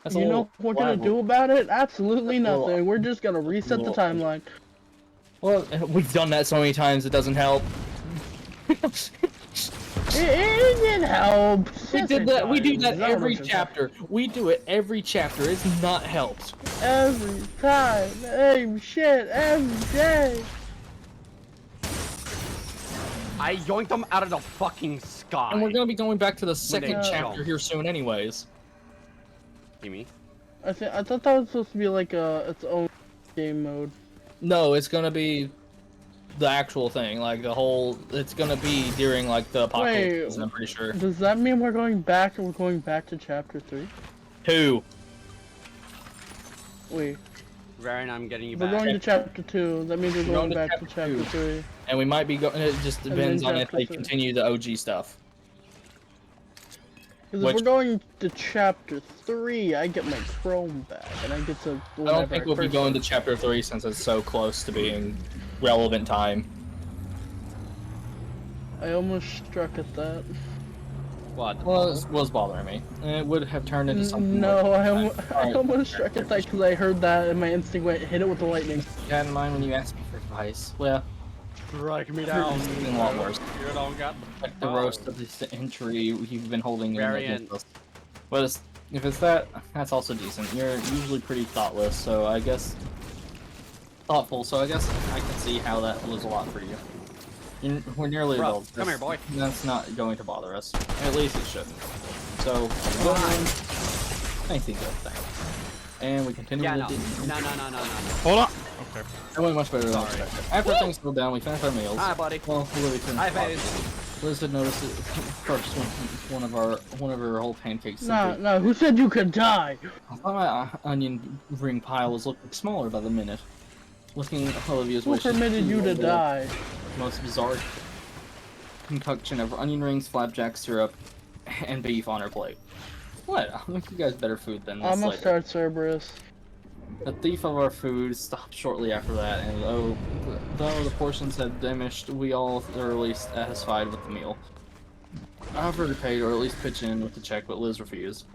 That's a You know little what we're gonna do about it? Absolutely nothing. We're just gonna reset the timeline. Well, we've done that so many times it doesn't help. It didn't help. We did that. We do that Not every much chapter. We do it every chapter. It's not helped. Every time. Same shit. Every day. I yoinked them out of the fucking sky. And we're gonna be going back to the second they chapter jump. here soon, anyways. Gimme. I thought that was supposed to be like its own game mode. No, it's gonna be the actual thing. Like the whole. It's gonna be during like the apocalypse. Wait. I'm pretty sure. Does that mean we're going back to chapter 3? 2. Wait, Ryan, I'm getting you we're back. going to chapter 2. That means we're going back to chapter 2. 3. And we might be going. It just depends on if chapter they 3. continue the OG stuff. Because if we're going to chapter 3, I get my Chrome back, and I get to. I don't think we'll be going to chapter 3 since it's so close to being relevant time. I almost struck at that. What? Well, it was bothering me. And it would have turned into something. No, more I almost struck at that because I heard that, and my instinct went hit it with the lightning. You had in mind when you asked me for advice. Well, Strike me down. It's been a lot worse. You don't got Like the roast of this entry you've been holding in Variant. against us. But if it's that, that's also decent. You're usually pretty thoughtless, so I guess thoughtful. So I guess I can see how that was a lot for you. We're nearly Bro, adults. come here, boy. That's not going to bother us. At least it shouldn't. So, go on. I think that's thing. And we continue Yeah, with no. the... No. Hold on. Okay. That went much better than expected. After things settled down, we finished our meals. Hi, buddy. Well, Lily couldn't Hi, talk. Faze. Liz had noticed it first when one of her whole pancakes. No, who said you could die? I thought my onion ring pile was looking smaller by the minute. Looking at Olivia's Who wish. permitted you to die? Most bizarre concoction of onion rings, flapjack syrup, and beef on her plate. What? I'll make you guys better food than this I'm gonna later. start Cerberus. The thief of our food stopped shortly after that, and though the portions had diminished, we all thoroughly satisfied with the meal. I offered to pay, or at least pitch in with the check, but Liz refused.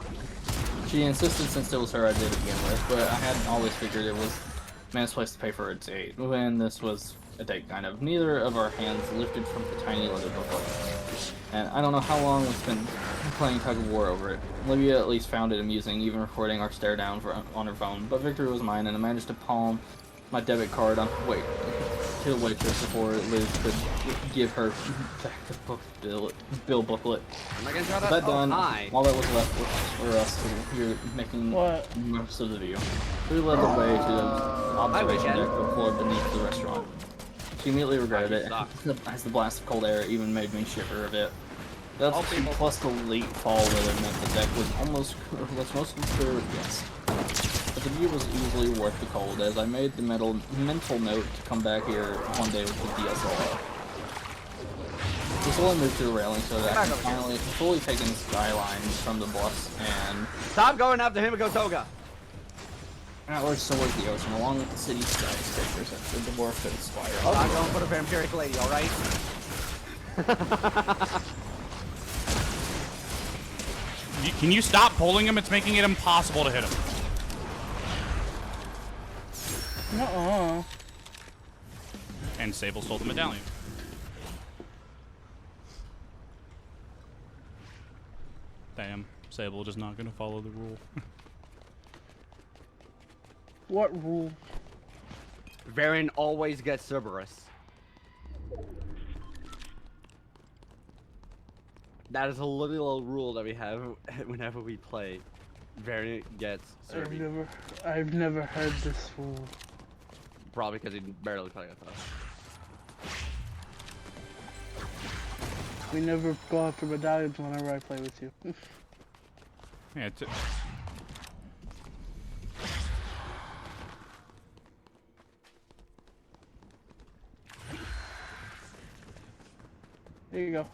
She insisted since it was her idea to begin with, but I had always figured it was man's place to pay for a date, when this was a date kind of. Neither of our hands lifted from the tiny leather booklet. And I don't know how long we've been playing tug of war over it. Olivia at least found it amusing, even recording our stare down on her phone. But victory was mine, and I managed to palm my debit card on to the waitress before Liz could give her back the bill booklet. Am I gonna try With that done, hi. all that was left was for us to hear making What? most of the view. We led the way to the observation deck of the floor beneath the restaurant. She immediately regretted it, as the blast of cold air even made me shiver a bit. That's plus the late fall weather meant the deck was mostly clear with guests. But the view was easily worth the cold, as I made the mental note to come back here one day with the DSLR. We slowly moved to the railing so that I can finally fully take in the skylines from the bluffs and Stop going after him and go Toga. outwards towards the ocean, along with the city skyscrapers that the dwarf could aspire. I'm going for the vampiric lady, alright? Can you stop pulling him? It's making it impossible to hit him. Nuh-uh. And Sable stole the medallion. Damn, Sable just not gonna follow the rule. What rule? Varian always gets Cerberus. That is a little rule that we have whenever we play. Varian gets Cerberus. I've never heard this rule. Probably because he barely played with us. We never go after medallions whenever I play with you. Yeah, Here you go.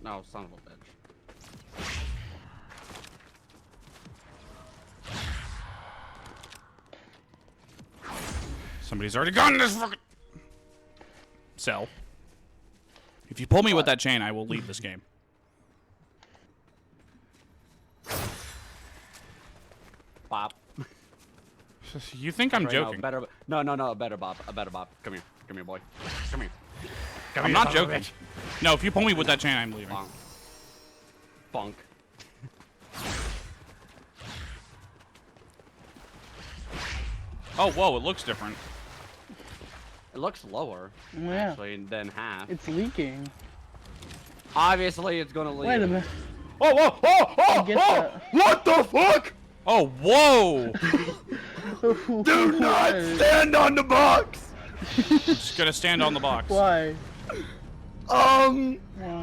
No, son of a bitch. somebody's already gone this fucking cell. If you pull me with that chain, I will leave this game. Bob. You think I'm joking? No, a better Bob. Come here, boy. Come here. I'm not joking. No, if you pull me with that chain, I'm leaving. Bonk. Oh, whoa, it looks different. It looks lower, Yeah. actually, than half. It's leaking. Obviously, it's gonna leak. Wait a minute. Oh, whoa, oh, I get that. What the fuck? Oh, whoa! Do not stand on the box! Just gonna stand on the box. Why?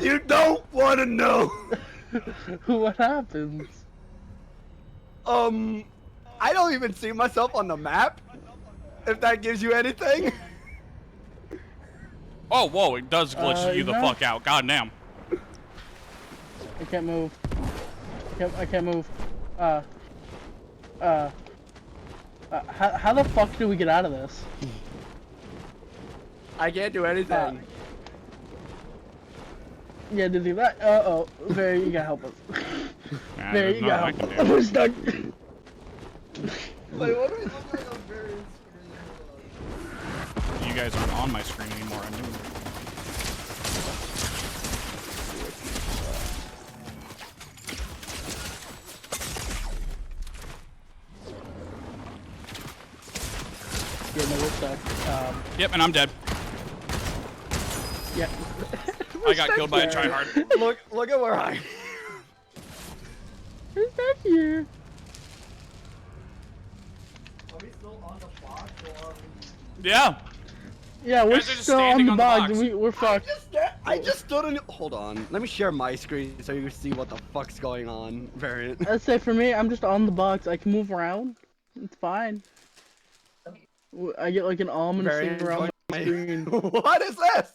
You don't want to know. What happens? I don't even see myself on the map. If that gives you anything. Oh, whoa, it does glitch you the no. fuck out. God damn. I can't move. I can't move. How the fuck do we get out of this? I can't do anything. Yeah, to do that. Uh-oh. Barry, you gotta help us. Nah, Barry, there's you gotta nothing I help can us. do. We're stuck. Wait, what do we look like on Barry's You guys aren't on my screen anymore. I knew. Yeah, no, we're stuck. Yep, and I'm dead. Yeah. I got killed by a tryhard. Look at where I. We're stuck here. Yeah. Yeah, we're Guys are just still on standing the on the box. box. We're fucked. I just stood in. Hold on. Let me share my screen so you can see what the fuck's going on. Variant. I'd say for me, I'm just on the box. I can move around. It's fine. I get like an almond Variant. sitting around join my my- screen. What is this?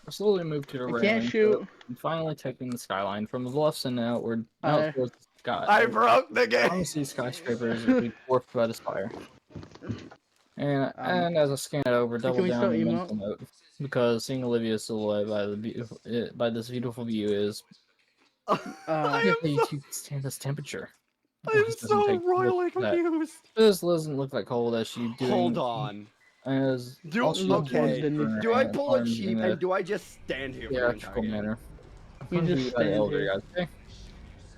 I slowly moved to the I railing. can't shoot. And finally taking the skyline from the bluffs and outward out towards the sky. I broke the game. Honestly, skyscrapers would be dwarfed by this fire. And as I scan it over, double can we down still the emote? mental note, because seeing Olivia's silhouette by this beautiful view is I you am so, can stand this temperature. I'm This doesn't so take royally look at that. confused. This doesn't look like cold as she doing. Hold on. As Do also okay. didn't her Do I pull a arms cheap in and do I just stand here for the theatrical entire game? manner? You just stand here. Guys. Okay.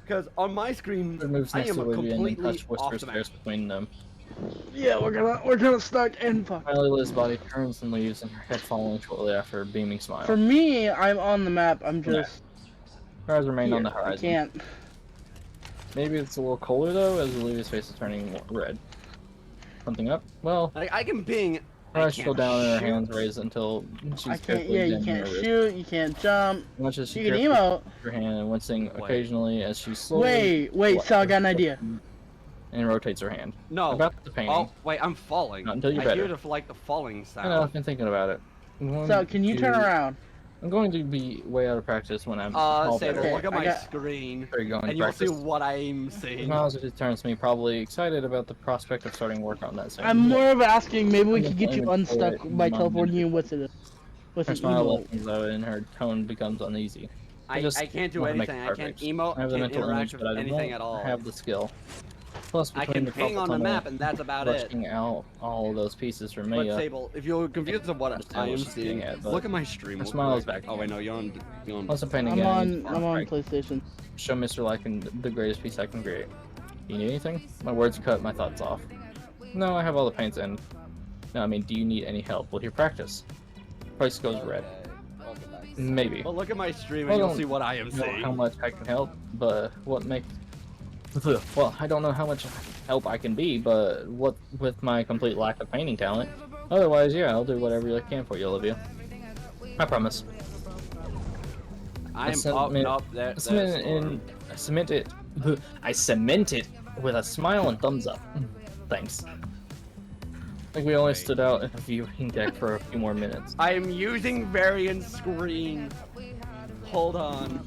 Because on my screen, It moves I next am to Olivia and then completely touch off whispers the map. space between them. Yeah, we're gonna stuck and fuck. Finally, Liz's body turns and leaves, and her head following shortly after a beaming smile. For me, I'm on the map. I'm just Her eyes remain on the here. I horizon. can't. Maybe it's a little colder though, as Olivia's face is turning red. Something up? Well, Like I can ping. her I eyes still can't down and her shoot. hands raised until she's I can't. carefully Yeah, you bending can't her wrist. shoot. You can't jump. Much as she You can carefully emote. puts her hand and wincing occasionally as she slowly Wait, Sal, I got an idea. and rotates her hand. No. About the painting. Oh wait, I'm falling. Not until you're I better. hear like the falling I know, I've sound. been thinking about it. I'm going Sal, can you turn to- around? I'm going to be way out of practice when I'm all Sable, better. look at I my got- screen, There you go, and you'll see what I'm seeing. Smiles as it turns to me, probably excited about the prospect of starting work on that same. I'm more of asking. Maybe we I'm could get you going to unstuck put it by in my teleporting memory. you with it. With Her an smile emote. lessens out and her tone becomes uneasy. I just can't do wanna make anything. it I can't perfect. emote. I have the Can't mental interact image, with but I anything don't at all. have the skill. Plus, I between can the ping on the carpal map, tunnel, and that's about it. rushing out all of those pieces for But me. Sable, if you're confused of what understand I am what she's getting seeing, at, but look at my stream. her real smile is quick. back Oh wait, again. no, you're on. Plus, I'm painting I'm again. on PlayStation. Show Mr. Lycan the greatest piece I can create. Do you need anything? My words cut my thoughts off. No, I have all the paints in. No, I mean, do you need any help with your practice? Price goes red. Maybe. Well, look at my stream, Well, and you'll don't see what I am know how seeing. much I can help, but what makes... Well, I don't know how much help I can be, but what with my complete lack of painting talent. Otherwise, yeah, I'll do whatever I can for you, Olivia. I promise. I'm cement- up, up there. I cement it. I cement it with a smile and thumbs up. Thanks. I think we only stood out in a viewing deck for a few more minutes. I'm using variant screen. Hold on.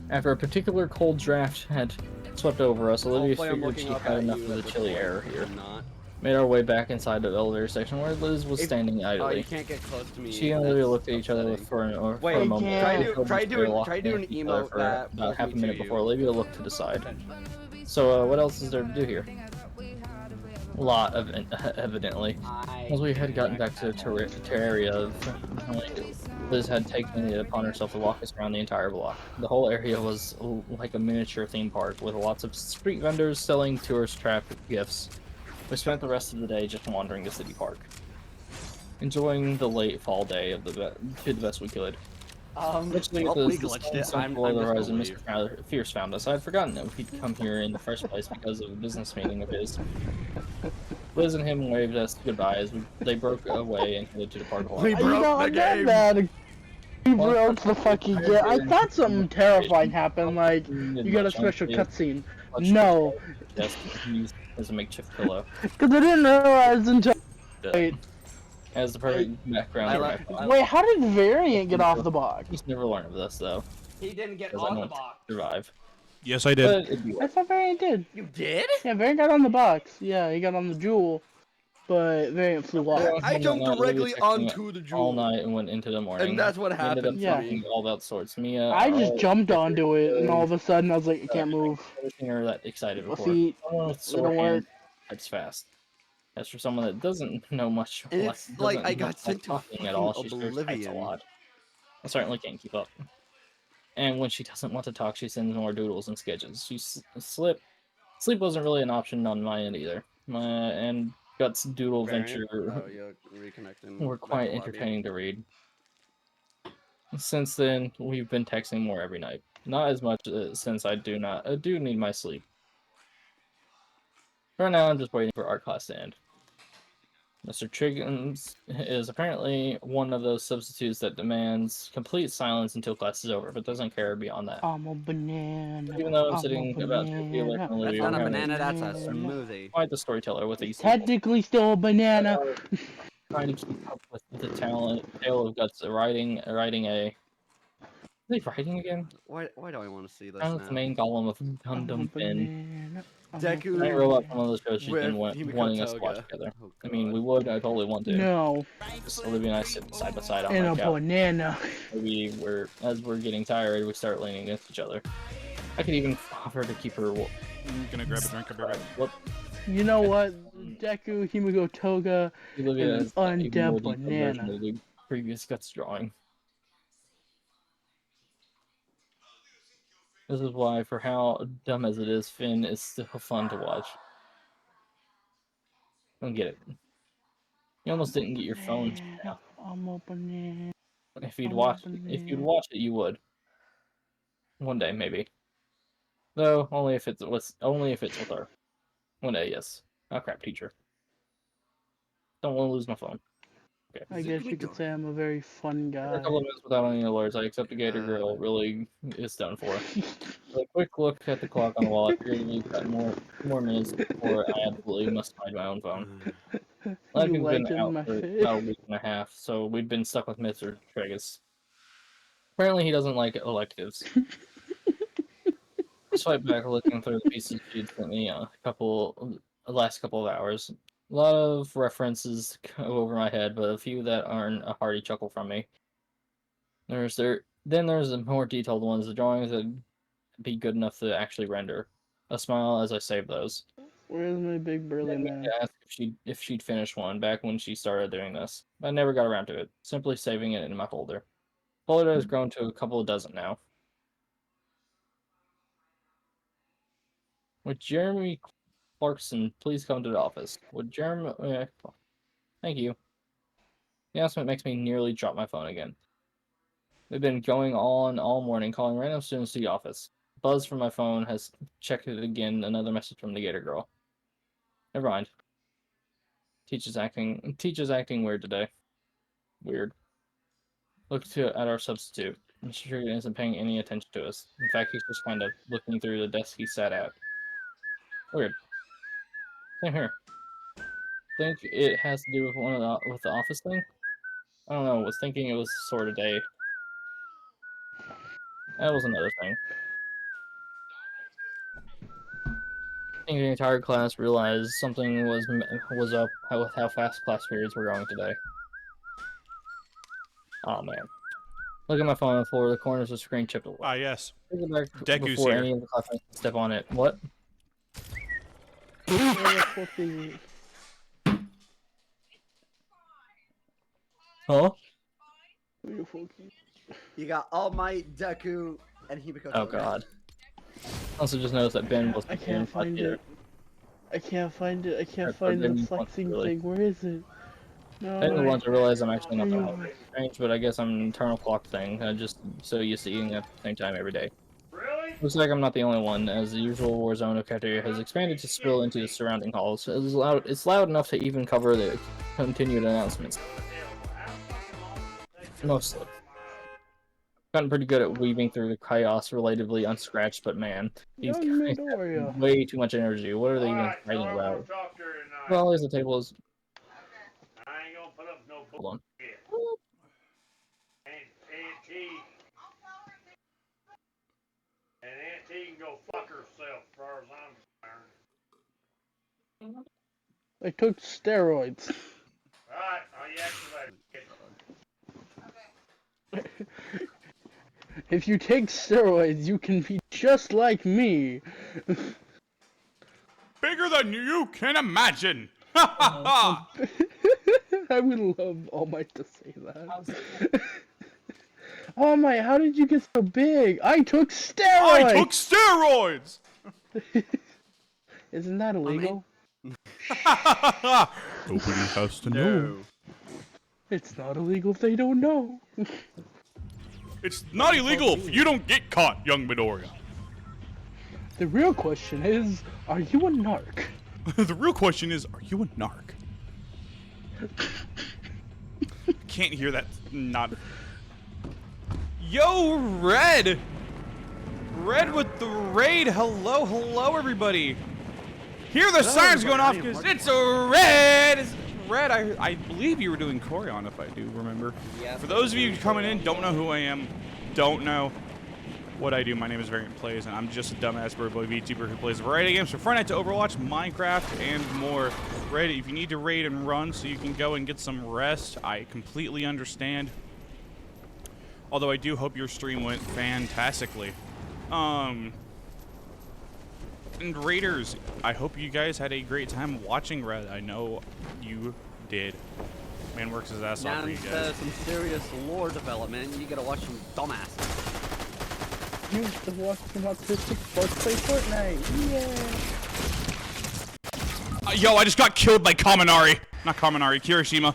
After a particular cold draft had swept over us, Olivia Hopefully I'm figured looking she up had at enough you of the at this chilly point. air here. I'm not. Made our way back inside the elevator section where Liz was If- standing Oh, idly. you can't get close to me. She and Olivia That's looked at each other upsetting. for a Wait, moment. try do- until try they doing- locked try doing each other emote for that about pulls half me a minute to you. before Olivia looked to the side. So, what else is there to do here? A lot of evidently. Once we had gotten back to the Terraria, Liz had taken it upon herself to walk us around the entire block. The whole area was like a miniature theme park with lots of street vendors selling tourist trap gifts. We spent the rest of the day just wandering the city park, enjoying the late fall day of to the best we could. Eventually, well, at we the glitched it. sun I'm below the just gonna horizon, leave. Mr. Fierce found us. I had forgotten that he'd come here in the first place because of a business meeting of his. Liz and him waved us goodbye as they broke away and headed to the park lot. We You broke know, the I got game. that. We Well, broke the fucking game. I thought something terrifying happened, like Didn't you got a much, special honestly. cutscene. Much No, Yes, he used as a makeshift pillow. because I didn't realize until. Wait, As the perfect background. I for like- my I phone. wait, how did Variant get off the box? Just never learn of this though, He didn't get because I on the don't box. survive. Yes, I did. But it'd be I thought Variant did. You did? Yeah, Variant got on the box. Yeah, he got on the jewel, but Variant flew off. I jumped directly onto the all jewel. night and went into the morning. And that's what We ended up happened to talking me. all about sorts. Mia, I just all- jumped onto it, and all of a sudden I was like, I can't move. Never seen her that excited My before. feet, Someone with they sore don't hands work. types fast. As for someone that doesn't know much, It's like doesn't I know got much sent to talking at all, fucking she sure types a oblivion. lot. I certainly can't keep up. And when she doesn't want to talk, she sends more doodles and sketches. Sleep wasn't really an option on my end either. And Guts Doodle Variant? Venture Oh, you're reconnecting. were back quite to lobby. entertaining to read. Since then, we've been texting more every night. Not as much since I do need my sleep. For now, I'm just waiting for art class to end. Mr. Triggins is apparently one of those substitutes that demands complete silence until class is over, but doesn't care beyond that. I'm a banana. Even though I'm I'm a sitting about 2 feet away banana. from That's Louis, not we're a having banana, that's a banana. smoothie. quite the storyteller with a It's sequel. technically still a banana. Trying to keep up with the tale of Guts writing a... Are they writing again? Why do I want to see this Kind of the now? main golem of I'm a Gundam Finn. banana. I'm a Deku Night Robot's banana. one of those shows she's been with Himiko wanting us to watch Toga. together. Oh, I mean, God. I totally want to. No. Just Olivia and I sit side by side on And my a couch. banana. Maybe as we're getting tired, we start leaning against each other. I could even offer to keep her. I'm gonna grab a drink. I'll be right back. What? You know what? Deku, Himigo Toga, Olivia and is an an even more undead detailed version banana. of the previous Guts drawing. This is why, for how dumb as it is, Finn is still fun to watch. I don't get it. You almost didn't get your phone. Banana. I'm a banana. If you'd I'm a watch banana. it, you would. One day, maybe. Though only if it's with her. One day, yes. Oh crap, teacher. Don't want to lose my phone. Okay. I guess you could say I'm a very fun After a guy. couple of minutes without any alerts, I accept the Gator Girl really is done for. With a quick look at the clock on the wall, I figured we've got more minutes before I absolutely must find my own phone. You Lappy's been lighten out my for face. about a week and a half, so we've been stuck with Mr. Tregus. Apparently, he doesn't like electives. Despite back looking through the pieces she'd sent me the last couple of hours. A lot of references go over my head, but a few that aren't a hearty chuckle from me. Then there's the more detailed ones, the drawings that be good enough to actually render. A smile as I save those. Where's my big burly Then man? I asked if she'd finished one back when she started doing this. I never got around to it, simply saving it in my folder. Folder has grown to a couple of dozen now. Would Jeremy Clarkson please come to the office? Would Jeremy... thank you. The announcement makes me nearly drop my phone again. We've been going on all morning, calling random students to the office. Buzz from my phone has checked it again, another message from the Gator Girl. Never mind. Teacher's acting weird today. Weird. At our substitute. Mr. Trigger isn't paying any attention to us. In fact, he's just kind of looking through the desk he sat at. Weird. Same here. Think it has to do with with the office thing? I don't know. Was thinking it was sort of day. That was another thing. I think the entire class realized something was up with how fast class periods were going today. Oh man. Look at my phone on the floor, the corners of the screen chipped away. Ah, yes. Take it back Deku's before here. any of the classmates can step on it. What? Huh? You got All Might, Deku, and Himiko Toga. Oh god. Also just noticed that Ben was I can't find it. I can't find it. I can't find the flexing thing. Where is it? No. Ben the ones I realize I'm actually not that Anyway. hungry. Strange, but I guess I'm an internal clock thing. I'm just so used to eating at the same time every day. Really? Looks like I'm not the only one, as the usual Warzone cafeteria has expanded to spill into the surrounding halls. It's loud enough to even cover the continued announcements. Mostly. Gotten pretty good at weaving through the chaos relatively unscratched, but man, these Young guys Midoriya. have way too much energy. What are they even fighting about? Well, as the table is... I ain't gonna put up no Hold on. bullshit. And Aunt T can go fuck herself, as far as I'm concerned. I took steroids. Alright, I'll yak you later. If you take steroids, you can be just like me. Bigger than you can imagine. Ha ha ha! I would love All Might to say that. All Might, how did you get so big? I took steroids! I took steroids! Isn't that illegal? Nobody has to No. It's not illegal if they don't know. It's not illegal if you don't get caught, young Midoriya. The real question is, are you a narc? The real question is, are you a narc? Can't hear that. Not. Yo, Red! Red with the raid. Hello, hello, everybody. Hear the sirens going off because it's a Red! It's Red, I believe you were doing Corion, if I do remember. Yes, For those of you coming in, don't know who I am, don't know what I do. My name is Variant Plays, and I'm just a dumbass bird boy VTuber who plays a variety of games from Fortnite to Overwatch, Minecraft, and more. Red, if you need to raid and run so you can go and get some rest, I completely understand. Although I do hope your stream went fantastically. And Raiders, I hope you guys had a great time watching Red. I know you did. Man works his ass off Now for you instead guys. of some serious lore development, you gotta watch some dumbasses. You used to watch some autistic fucks play Fortnite. Yeah. Yo, I just got killed by Kaminari. Not Kaminari, Kirishima.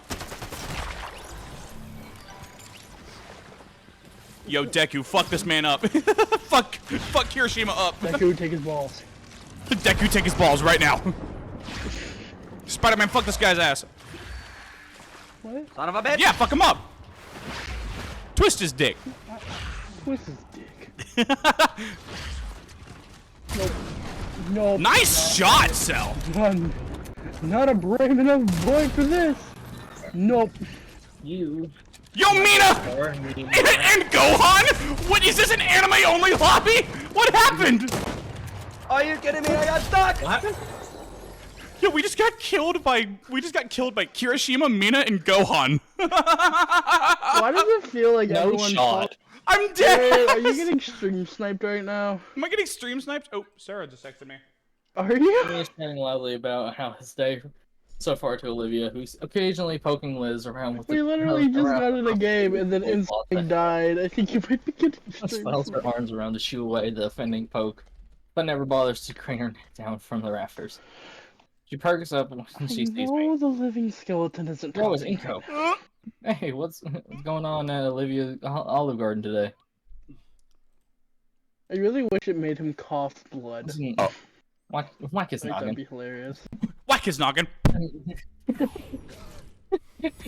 Yo, Deku, fuck this man up. fuck Kirishima up. Deku, take his balls. Deku, take his balls right now. Spider-Man, fuck this guy's ass. What? Son of a bitch! Yeah, fuck him up. Twist his dick. Twist his dick. Nope. Nope. Nice shot, Cell. Not a brave enough boy for this. Nope. You. Yo, Mina! Or me. And Gohan? What, is this an anime-only lobby? What happened? Are you kidding me? I got stuck! What happened? Yo, we just got killed by Kirishima, Mina, and Gohan. Why does it feel like No everyone shot. I'm Hey, dead! are you getting stream sniped right now? Am I getting stream sniped? Oh, Sarah just texted me. Are you? He was chatting loudly about how his day so far to Olivia, who's occasionally poking Liz around with We literally just got in a game and then instantly died. I think you might be getting stream swells her sniped. arms around to shoo away the offending poke, but never bothers to crane her neck down from the rafters. She perks up when she sees me. No, the living skeleton isn't Bro, it's talking. Inko. Hey, what's going on at Olivia Olive Garden today? I really wish it made him cough blood. Oh. Whack his I think that'd noggin. be hilarious. Whack his noggin.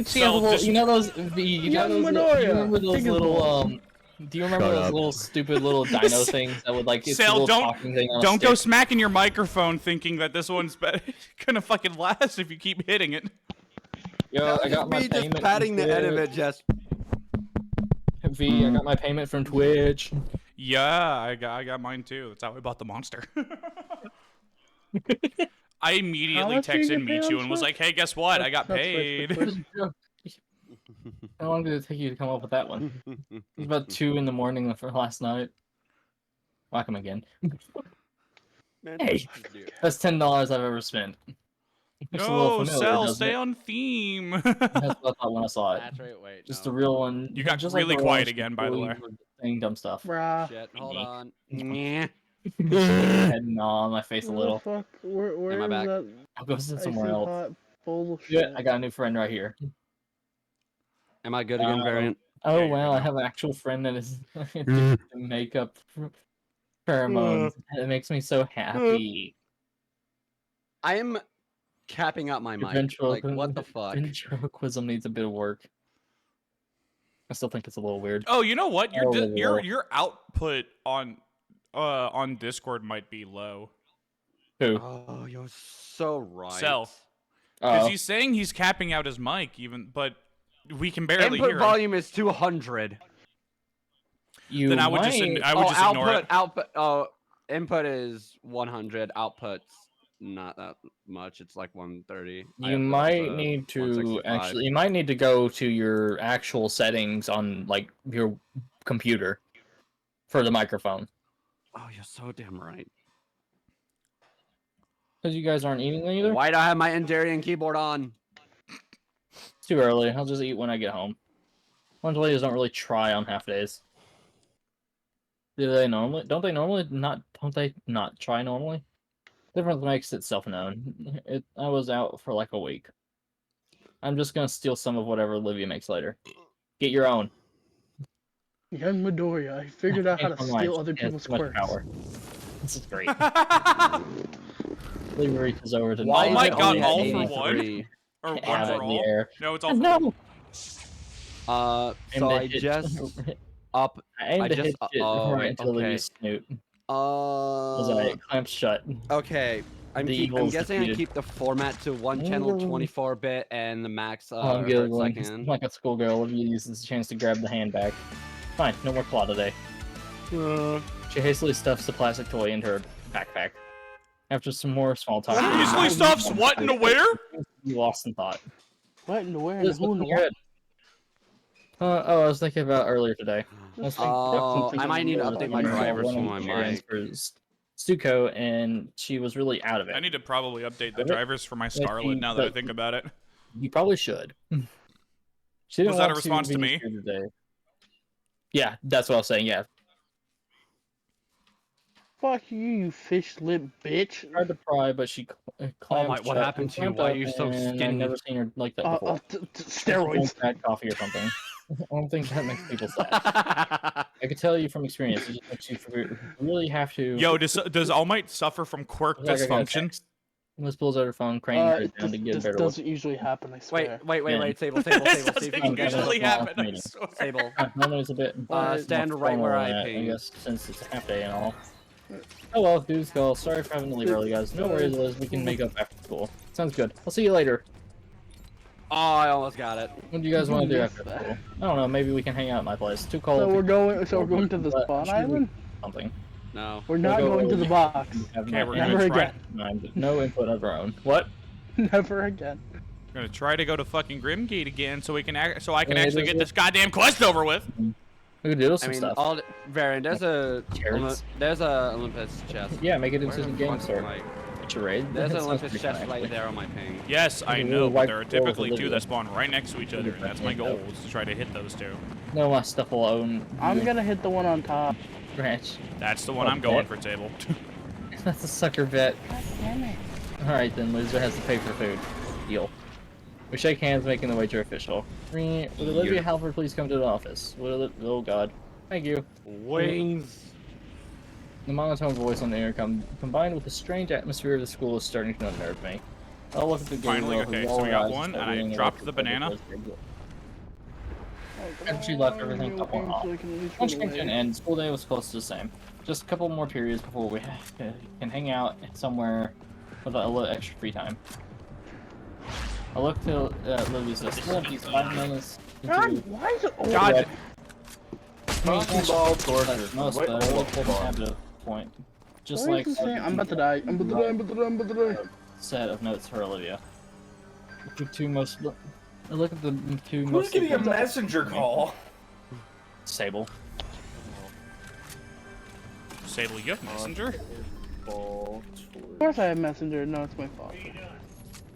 See, you know those, you know Young those, do Midoriya, you remember those take his little, balls. do you remember those little stupid little dino things that would like, it's a Sal, little don't- talking thing on a Don't go stick? smacking your microphone thinking that this one's gonna fucking last if you keep hitting it. Yo, I got my Me just payment patting the from end of Twitch. it just... V, I got my payment from Twitch. Yeah, I got mine too. That's how I bought the monster. I immediately much did you texted get paid Michu on and was Twitch? like, hey, guess what? I got That's paid. Twitch. How long did it take you to come up with that one? It was about 2 in the morning for last night. Whack him again. Man, Hey. dude. That's $10 I've ever spent. Looks a little No, familiar, Cell, doesn't stay it? on theme. That's what I thought when I saw it. That's right, wait, Just no. the real one. You got just really the quiet ones again, by the who way. were saying dumb stuff. Bruh. Shit, hold Me. on. Yeah. Head gnaw on my face a Where little. the fuck? Where my is back. that I'll go sit icy somewhere else. hot bowl of Yeah, shit? I got a new friend right here. Am I good again, Variant? Oh Yeah, you're wow, good I now. have an actual friend that is addicted to makeup pheromones. It makes me so happy. I am capping out my Your mic. Like, what the fuck? Ventriloquism needs a bit of work. I still think it's a little weird. Oh, you know what? Your Oh, your output on Discord might be low. Who? Oh, you're so right. Self. Because Oh, he's saying he's capping out his mic, but we can barely Input hear him. volume is 200. you Then I would just might- just ignore it. output. Oh, input is 100. Output's not that much. It's like 130. I You have might need to 165. actually. You might need to go to your actual settings on like your computer for the microphone. Oh, you're so damn right. Because you guys aren't eating either. Why do I have my Endarian keyboard on? It's too early. I'll just eat when I get home. Lunch ladies don't really try on half days. Do they normally? Don't they normally not? Don't they not try normally? Difference makes itself known. I was out for like a week. I'm just gonna steal some of whatever Olivia makes later. Get your own. Young Midoriya, I figured out how to Change my steal mind. other She has people's too much quirks. power. This is great. Olivia reaches over to Why Oh is my it God, only all at for one? 83? Or one Have it for in the all? air. No, it's all for No! one. So I just up. I aimed I to just hit it right into okay. Olivia's snoot. As I clamped shut. Okay. I'm The guessing I defeated. keep the format to one channel, 24-bit, and the max I'm good hertz one. second. Like a schoolgirl, Olivia uses the chance to grab the handbag. Fine, no more claw today. She hastily stuffs the plastic toy into her backpack. After some more small talk, Seriously stuffs what into where? you lost in thought. What in the world? What's Who in the in your head? I was thinking about earlier today. I might need to update my drivers for my mic. Stuco, and she was really out of it. I need to probably update the Okay. drivers for my Scarlet now that I think about it. You probably should. She didn't Was that a want response to be me? here today. Yeah, that's what I was saying. Yeah, Fuck you, you fish lip bitch. tried to pry, but she clamped what shut happened and to you? clamped Why are up, you so and skinny? I've never seen her like that before. Steroids. Bad coffee or something. I don't think that makes people sad. I can tell you from experience, it just makes you really have to. Yo, does All Might suffer from quirk Like I got a dysfunction? text. Liz pulls out her phone, craning her down to get a This better look. doesn't usually happen, I swear. Wait, Sable, This see if you doesn't can get usually it. happen, I Meeting. swear. Sable. Normally it's a bit. Stand more right where formal I than that, ping. guess since it's a half day and all. Oh well, dude's call. Sorry for having to leave early, guys. No worries, Liz. We can make up after school. Sounds good. I'll see you later. Oh, I almost got it. What do you guys want to do after school? I don't know. Maybe we can hang out at my place. Too cold. So we're going to the But spawn should island? Something. No. We're not We'll go going to over the there. box. Okay, we're Never gonna try. again. No input of our own. What? Never again. We're gonna try to go to fucking Grimgate again, so I can Yeah, actually get this goddamn quest over with. We could do I some mean, stuff. Varian, there's a Carrots. Olympus chest. Yeah, make it into Where the the game fuck store. am I? Charade. There's an That sounds Olympus pretty chest fun, right actually. there on my ping. Yes, I Okay, know, we'll but there are wipe all of typically two Olivia. that spawn right next to each other, and that's my Yeah. goal, is to try to hit those two. No, my stuff will own. I'm gonna hit the one on top. Branch. That's the one I'm going for, Table. That's a sucker bet. God damn it. Alright then, loser has to pay for food. Deal. We shake hands, making the wager official. Would Olivia Halford please come to the office? Oh god. Thank you. Wings. The monotone voice on the intercom, combined with the strange atmosphere of the school, is starting to unnerve me. I'll look at the game. Finally, okay, so we got one, and I dropped the banana. After she left, everything got one off. Lunch came to an end. School day was close to the same. Just a couple more periods before we can hang out somewhere with a little extra free time. I looked to Lily's list. Still have these 5 minutes. God, why is it always God, Ball torture. Most but I looked at the habit point. Just Why like is it saying, I'm about to die. I'm about to die. I'm about to die. I'm about to die. set of notes for Olivia. The two most. I look at the two Who's most. getting a messenger call? Sable. Sable, you have Messenger? Of course I have messenger. No, it's my fault.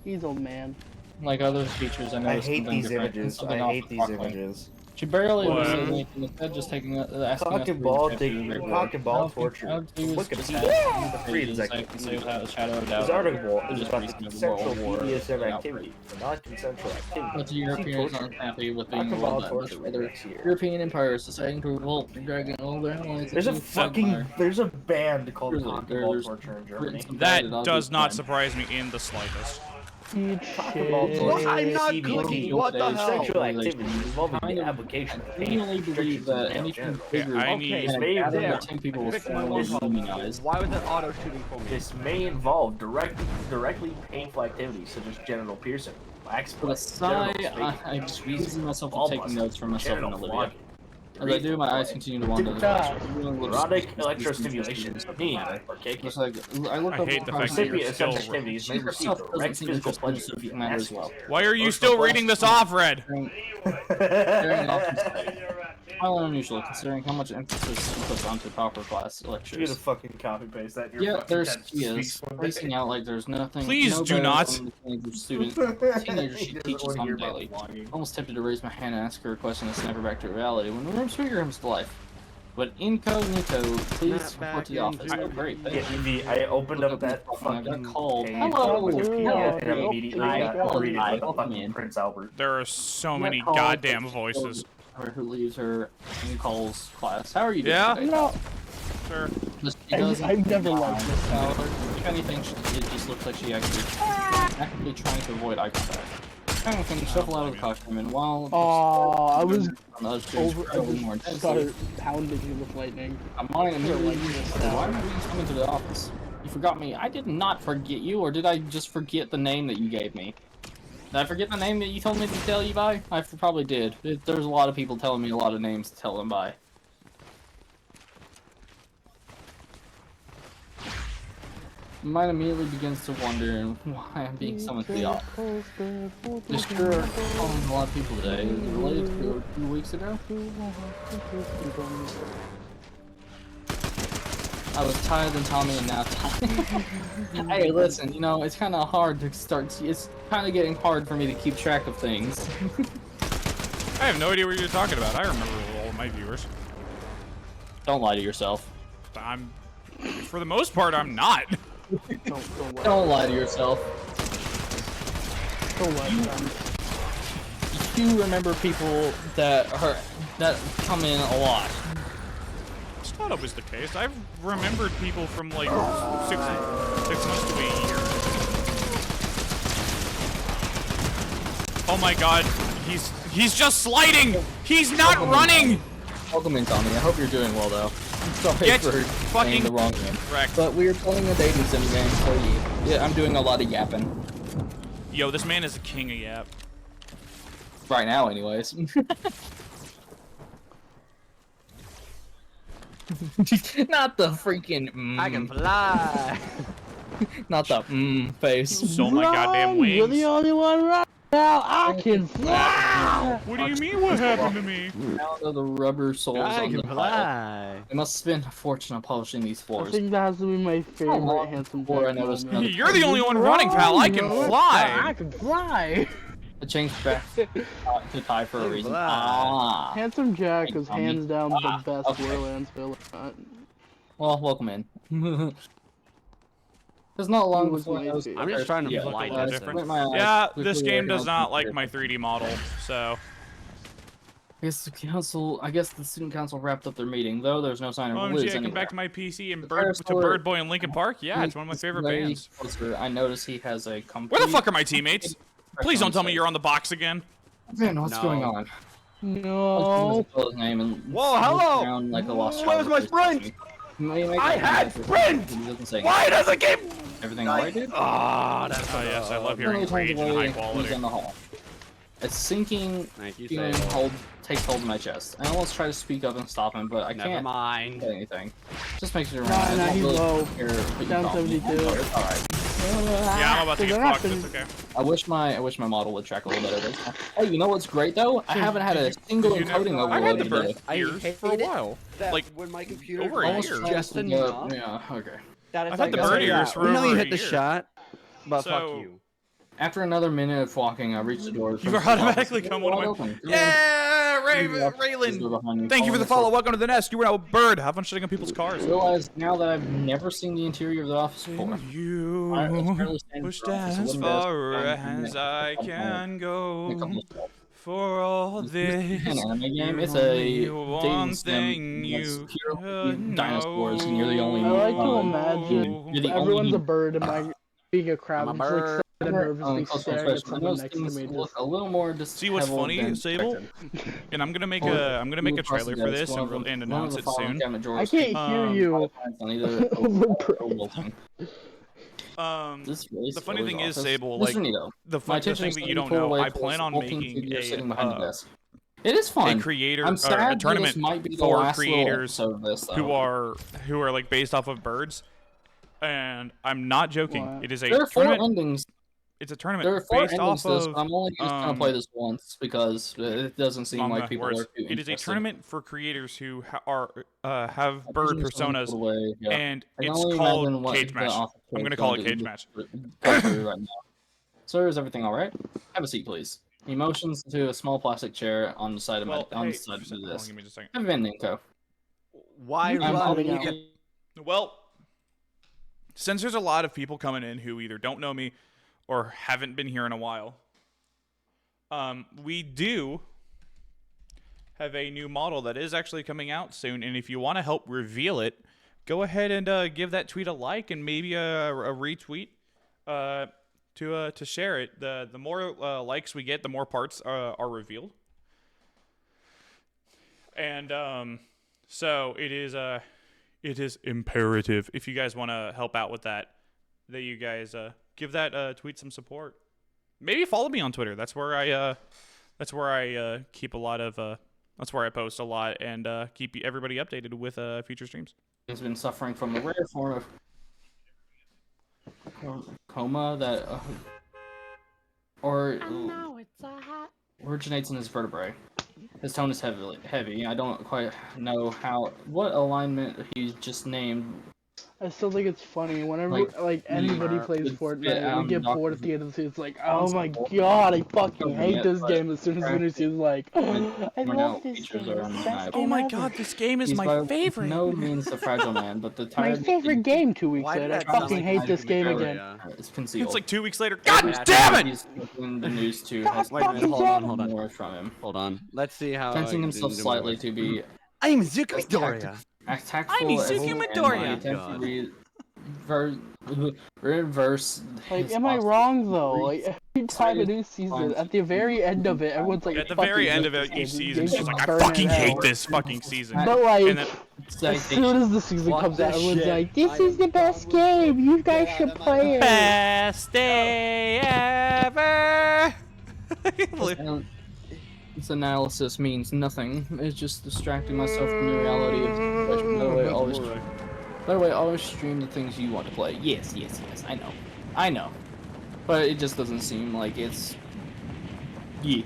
He's old man. Like other features, I I noticed hate something these different, images. something I off hate the these broccoli. images. She barely What? was anything, instead just taking asking us Cock to and ball, read take very cock and ball I don't think- torture. I don't think it was Look at just these. had the Read pages, this I can say without a shadow of doubt. This article it was is just about the recent consensual World War BDSM outbreak. activity, for non-consensual activity. But the Europeans aren't happy with being Cock and ruled ball by torture much other next year. European empires deciding to revolt and dragging all their allies There's a into fucking empire. there's a band called Really, cock and ball there's torture in written Germany. some That bad at does all not the time. surprise me in the slightest. Eat Cock and ball shit. torture. I'm not CBT. cooking, what the hell? Sexual activity involving Kind the of- application of I pain, genuinely believe restrictions, that and anything genital. bigger I than need- a Maybe gathering there. of 10 people was Fix my formally one. demonized. Why was it auto shooting for me? This may involve directly painful activities such as genital piercing, wax For the play, sigh, genital I'm squeezing, squeezing myself ball and taking busting, notes for myself and genital Olivia. flogging, As I do, my eyes continue to wander to the God. restroom. erotic electrostimulation, knee, or kicking. Just like, I look I over hate the across fact that you're Recipient of still- such activities may She receive herself doesn't direct seem physical interested in pleasure the subject via matter as acid. well. Why are you Emotional still reading this off, Red? Very often say, highly unusual considering how much emphasis she puts onto proper class You gotta lectures. fucking copy paste that. Yeah, there's she is, facing out like there's nothing. Please no do better not. than the student, teenager she teaches on daily. Almost tempted to raise my hand and ask her a question and snap her back to reality when the room trigger comes to life. But incognito, please Not report to the back office. into Oh, great. Thank you. I opened Look up that this phone, I got fucking called. page Hello. on Wikipedia and Hello. immediately Hi. got Hello. greeted Hi. with Welcome fucking in. Prince Albert. There are so Got many called goddamn that voices. Who leaves her and calls class. How are you doing Yeah? today? No, Sure. Just she doesn't- I've never liked Miss Tyler. If anything, it just looks like she actively trying to avoid eye contact. Kind of thing, shuffle out of the costume, and while Oh, I was on the other students over. I probably was more intensely, start pounding you with lightning. I'm wanting Never immediately. liked Miss Why Tyler. are you coming to the office? You forgot me. I did not forget you, or did I just forget the name that you gave me? Did I forget the name that you told me to tell you by? I probably did. There's a lot of people telling me a lot of names to tell them by. Mine immediately begins to wonder why I'm being summoned to the office. This sure calling a lot of people today. Is it related to a few weeks ago? I was tired than Tommy and now Tommy. Hey, listen, you know, it's kind of hard to start. It's kind of getting hard for me to keep track of things. I have no idea what you're talking about. I remember all of my viewers. Don't lie to yourself. I'm, for the most part, I'm not. Don't lie to yourself. Don't let them. You remember people that come in a lot. It's not always the case. I've remembered people from like 6 months to a year. Oh my god, he's just sliding! He's not running! Welcome in, Tommy. I hope you're doing well, though. I'm sorry Get for fucking saying the wrong name. wrecked. But we are playing a dating sim game, so yeah, I'm doing a lot of yapping. Yo, this man is a king of yap. Right now, anyways. Not the freaking I can fly. not the face. Stole my goddamn Run, You're the wings. only one right now. I can fly. What do you mean what happened to me? Now the rubber soles I on the can tile. fly. I must spend a fortune on polishing these I floors. think that has to be my favorite long handsome before I Jack noticed moment. You're the only one running, pal. I can I fly. can fly. I changed back to tie for a reason. Fly. Ah. Handsome Jack is Tommy. hands down the best okay. Borderlands villain. Well, welcome in. It's not long was before I my was. favorite. I'm just trying to You fly look a little this different. thing. Yeah, this game does not like my 3D model, so. I guess the student council wrapped up their meeting, though there's no sign of OMG, Liz I come anywhere. back to my PC and Fire to store- Bird Boy and Linkin Park? Yeah, it's one of my favorite Very bands. closer. I notice he has a complete... Where the fuck are my teammates? Please don't tell me you're on the box again. Man, what's No. going on? No. His name and Whoa, hello! around like a lost Where's child. my sprint? I had sprint! He doesn't say Why does it keep? everything alright, dude? Ah, that's Oh yes, I love One hearing of the times rage in away, high he's quality. in the hall. A sinking Thank you, feeling Sable. takes hold of my chest. I almost try to speak up and stop him, but I Never can't mind. say anything. Just makes me around. Nah, he's low. Down 72. Alright. Yeah, I'm about to They're get not fucked. It's okay. I wish my model would track a little better. Hey, you know what's great though? I haven't had a single you encoding never- I had overload the today. bird ears for a hated it. while. That Like, when my computer over a crashed year. just trying to enough. yeah, okay. That I've had the bird ears for we know over you a hit the year. shot, but So- fuck you. After another minute of walking, I reached the door. You automatically come one of my. Yeah, Raylan. Thank you for the follow. Welcome to the nest. You were now a bird. Have fun shitting on people's cars. I realized now that I've never seen the interior of the office before. You It's fairly standard push for office as windows, far and as I can a go. couple of steps. For all This this, isn't an anime game. It's only a one dating thing sim that's you purely could dinosaurs, and you're the only. I like to know. imagine You're the everyone's only a bird and my being a crab. I'm a I'm just like bird. sitting nervously close staring at inspection. someone Those next to things me. look Just a little more See what's disheveled funny, than Sable? expected. And I'm gonna make Or a trailer for desk, this one of and them- announce one it of the soon. following drawers I can't hear you. on either over Wilson. This really The funny scares thing is, office. Sable, Mr. like Nito, the my thing attention is that you being don't pulled know, away I towards plan the on hulking making figure sitting a behind the desk. It is fun. creator I'm or sad a that tournament this might be the for last little creators episode of this, though. who are like based off of birds. And I'm not joking. What? It is a There are four tournament. endings. It's a tournament There are four based endings off to this, of but I'm only just gonna play this once because it doesn't seem manga like people words. are too It is a interested. tournament for creators who have bird Vision's being personas, pulled away, yeah. and I can it's only called imagine what cage the match. office I'm gonna is call going it to cage do match. go through right now. Sir, is everything all right? Have a seat, please. He motions to a small plastic chair on the side of Well, on hey, the side of hold on, this. give me just a second. Have a vending co. Why I'm run? holding You out. can- Well, since there's a lot of people coming in who either don't know me or haven't been here in a while, we do have a new model that is actually coming out soon. And if you want to help reveal it, go ahead and give that tweet a like and maybe a retweet to share it. The more likes we get, the more parts are revealed. And so it is imperative, if you guys want to help out with that you guys give that tweet some support. Maybe follow me on Twitter. That's where I keep a lot of that's where I post a lot and keep everybody updated with future streams. Has been suffering from a rare form of coma that originates in his vertebrae. His tone is heavy. I don't quite know what alignment he just named. I still think it's funny whenever Like, anybody would plays spit Fortnite, out we get Dr. bored at the end of the season. It's like, oh my god, I fucking hate this game. As soon as Vinny's like, I love this game. It's the best Oh game my ever. god, this game is He's my by favorite. no means a fragile man, but the My tired favorite game 2 weeks Why did later. I that sound fucking like hate High this game School again. Victoria? is concealed. It's like 2 weeks later. God Yeah, damn it! He's in the news too. God Has Wait a minute, fucking hold on, hold on. more from him, Hold on. Let's see how. sensing himself slightly to be I'm Zuko Victoria. tactful. I'm Izuku and Midoriya. attempt to reverse. Like, his am I loss. wrong though? Like, every time a new season, at the very end of it, everyone's like, At the "Fucking very end hate of this each game. season, This she's game's like, I burning fucking hell." hate this fucking season. But like, And then, as soon as the season What comes the out, everyone's shit? like, "This is the best game. You guys should play it." best day ever. And this analysis means nothing. It's just distracting myself from the reality of the situation. By the way, always stream the things you want to play. Yes, I know. But it just doesn't seem like it's. Yeah.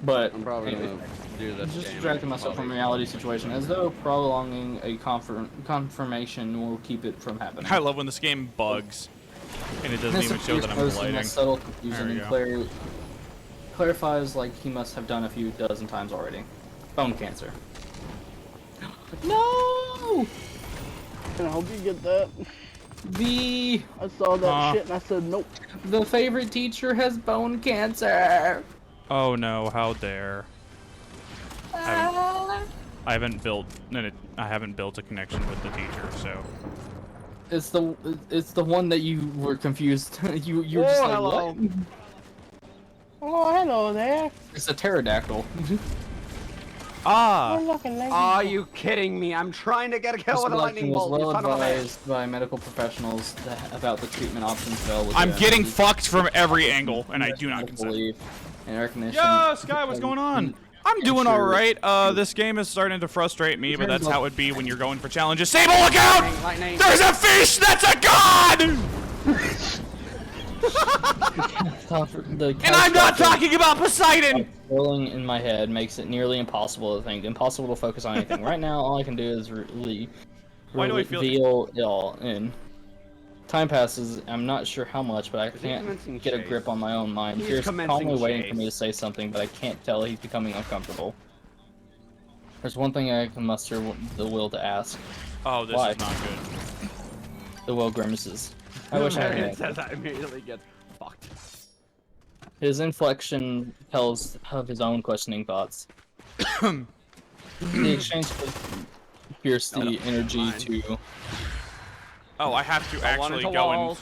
But I'm probably anyway, gonna do this. just game distracting myself from probably. reality situation, as though prolonging a confirmation will keep it from happening. I love when this game bugs and it doesn't This even show that I'm appears in blading. a subtle confusion There we and clarifies like he must have done a few dozen times already. Bone cancer. No! And I hope you get that. I saw that shit and I said, nope. The favorite teacher has bone cancer. Oh no, how dare. I haven't built a connection with the teacher, so It's the one that you were confused. you were just like, hello. what? Oh, hello there. It's a pterodactyl. Ah, Are you kidding me? I'm trying to get a kill This with a selection lightning was bolt. You well son of a bitch. advised by medical professionals about the treatment options available. I'm to getting them. fucked from every angle, and I do not Medical consent. leave and recognition. Yo, Sky, what's going on? I'm doing all right. This game is starting to frustrate me, but that's how it be when you're going for challenges. Sable, look out! Lightning. There's a fish that's a god! And I'm not talking about Poseidon! Swirling in my head makes it nearly impossible to think, impossible to focus on anything. Right now, all I can do is Why do I feel- reveal it all in. Time passes, I'm not sure how much, but I commencing can't get a chase? grip on my own mind. He's Fear's commencing calmly waiting for chase. me to say something, but I can't tell he's becoming uncomfortable. There's one thing I can muster the will to ask. Oh, this Why? is not good. The will grimaces. I wish I It had. says I immediately get fucked. His inflection tells of his own questioning thoughts. The exchange of pierce the energy mine. to. Oh, I have to I want actually it to go and... walls.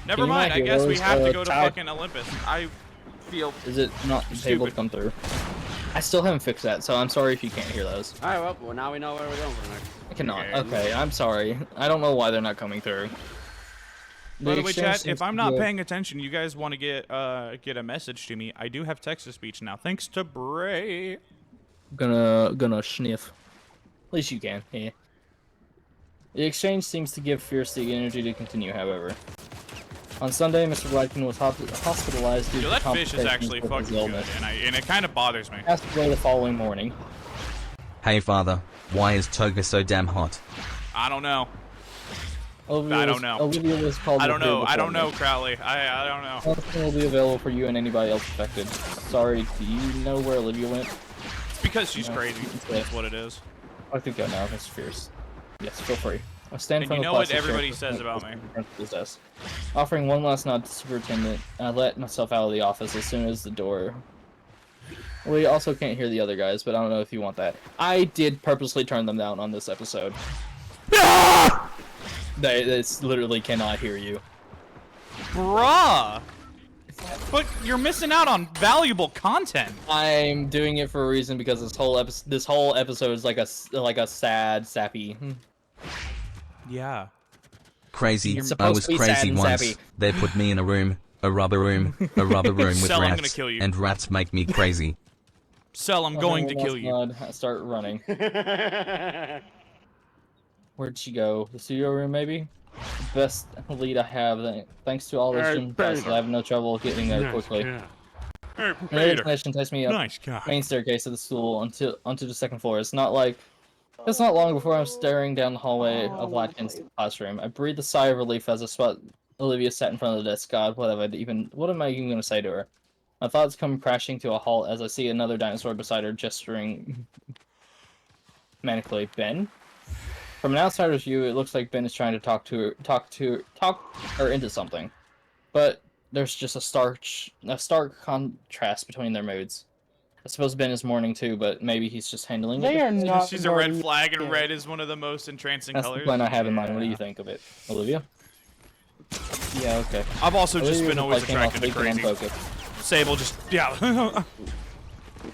Never Can you mind, not I guess we heroes, have to go to tie- fucking Olympus. I feel... Is it not able to Stupid. come through? I still haven't fixed that, so I'm sorry if you can't hear those. Alright, well, now we know where we're going for next. I cannot. Okay. Okay, I'm sorry. I don't know why they're not coming through. By the way, exchange chat, seems if I'm to not be- paying attention, you guys want to get a message to me, I do have text-to-speech now, thanks to Bray. Gonna sniff. At least you can. Yeah. The exchange seems to give Fierce the energy to continue, however. On Sunday, Mr. Blackman was hospitalized due Yo, to that fish is complications actually with his fucking good, illness. and it kind of bothers me. Passed away the following morning. Hey father, why is Toga so damn hot? I don't know. Olivia don't know. Olivia was called. I don't to appear know. I don't before know, me. Crowley. I don't know. Nothing will be available for you and anybody else affected. Sorry, do you know where Olivia went? It's because she's No. crazy. Okay. That's what it is. I could go now. That's fierce. Yes, feel free. I stand in And front you of know the what plastic everybody chair says about me. principal's desk. Offering one last nod to the superintendent, I let myself out of the office as soon as the door. We also can't hear the other guys, but I don't know if you want that. I did purposely turn them down on this episode. They literally cannot hear you. Bruh! But you're missing out on valuable content. I'm doing it for a reason because this whole episode is like a sad, sappy. Yeah. Crazy. You're I supposed was to be sad crazy and once. sappy. They put me in a room with Cell, I'm gonna rats, kill you. and rats make me crazy. Cell, I'm going to kill you. Nod, start running. Where'd she go? The studio room, maybe? Best lead I have. Thanks to all those gym classes, I have no trouble getting there quickly. Hey, The Peter. destination takes me up Nice guy. main staircase of the school onto the second floor. It's not long before I'm staring down the hallway of Watkins' classroom. I breathe a sigh of relief as I spot Olivia sat in front of the desk. God, what am I even going to say to her? My thoughts come crashing to a halt as I see another dinosaur beside her, gesturing manically. Ben? From an outsider's view, it looks like Ben is trying to talk her into something. But there's just a stark contrast between their moods. I suppose Ben is mourning too, but maybe he's just handling They it. are not. She's a red mourning flag, and yet. red is one of the most entrancing That's colors. the plan I have in mind. What do Yeah. you think of it, Olivia? Yeah, okay. I've also just Olivia's been always like, came off attracted to weak and crazy. Unfocused. Sable just, yeah.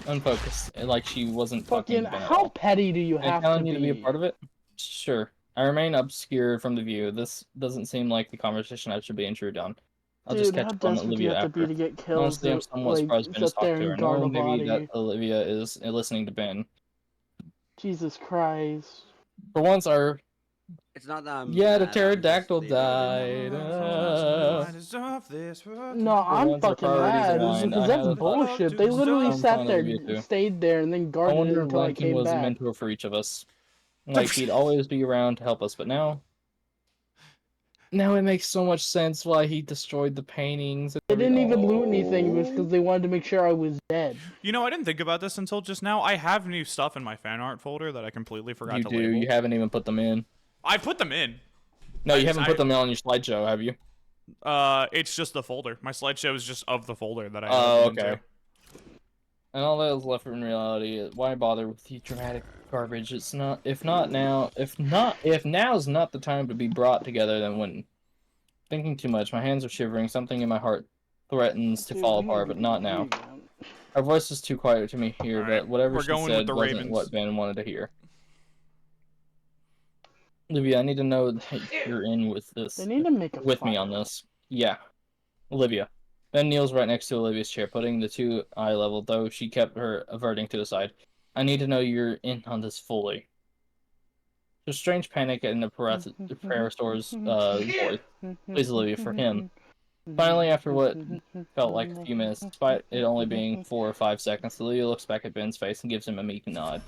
Unfocused. Like she wasn't talking Fucking, to Ben at how all. petty do you Am I have to telling be? you to be a part of it? Sure. I remain obscured from the view. This doesn't seem like the conversation I should be intruded on. I'll just Dude, catch how up on desperate do you Olivia have to be after. to get kills? Honestly, I'm somewhat surprised Ben is sit there talking to her. and guard a No, maybe body. that Olivia is listening to Ben. Jesus Christ. For once, our It's not that. yeah, the pterodactyl died. No, I'm once our fucking priorities mad aligned, because I that's had a thought. bullshit. They literally I'm sat fine, there, Olivia, too. stayed there, and then I guarded it wonder if until I Lincoln came was a back. mentor for each of us. Like he'd always be around to help us, but now it makes so much sense why he destroyed the paintings. They didn't even loot anything because they wanted to make sure I was dead. You know, I didn't think about this until just now. I have new stuff in my fan art folder that I completely forgot You to do. label. You haven't even put them in. I put them in. No, you haven't put them on your slideshow, have you? It's just the folder. My slideshow is just of the folder that I. Oh, added them okay. into. And all that is left in reality. Why bother with the dramatic garbage? It's not. If now is not the time to be brought together, then when? Thinking too much. My hands are shivering. Something in my heart threatens to fall apart, but not now. Her voice is too quiet to me here, Alright, but whatever we're she going with said the wasn't Ravens. what Ben wanted to hear. Olivia, I need to know that you're in with this. They need to make a With me fire. on this. Yeah. Olivia. Ben kneels right next to Olivia's chair, putting the two eye level, though she kept her averting to the side. I need to know you're in on this fully. There's strange panic in the prayer store's voice. Please, Olivia, for him. Finally, after what felt like a few minutes, despite it only being 4 or 5 seconds, Olivia looks back at Ben's face and gives him a meek nod.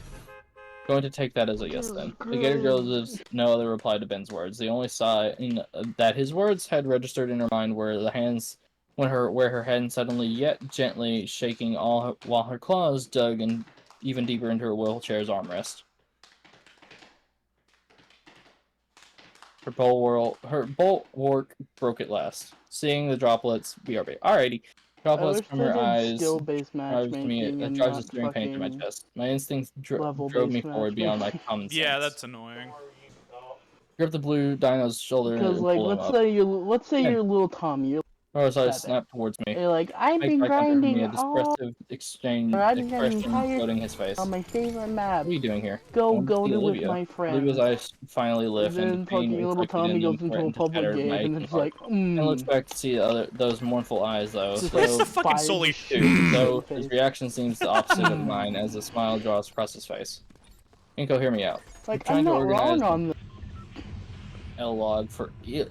Going to take that as a yes then. The Gator Girl gives no other reply to Ben's words. The only sign that his words had registered in her mind were the hands where her hand suddenly yet gently shaking while her claws dug in even deeper into her wheelchair's armrest. Her bulwark broke at last. Seeing the droplets, BRB. Alrighty. Droplets from her eyes skill-based drives me. matchmaking It and drives a not stirring pain to my fucking chest. My instincts drove level-based me forward beyond my matchmaking. common sense. Yeah, that's annoying. Grip the blue dino's shoulder Because and like pull him let's up. say you're little Tommy, you're Or as I seven. snap towards me. You're like, I've Make been eye contact with me, grinding a expressive expression tired floating his face. on What my favorite map. are you doing here? I Go want to see to with Olivia. my friends. Olivia's eyes finally lift, And and then the pain fucking little reflected Tommy in them goes into a threatened to public shatter my game and aching it's heart. like, And looks back to see those mournful eyes, though. Just So, It's the fucking fire Sully. shit. though his reaction seems the opposite of mine as a smile draws across his face. Inko, hear me out. Like, trying I'm to not organize wrong on this. L-log for You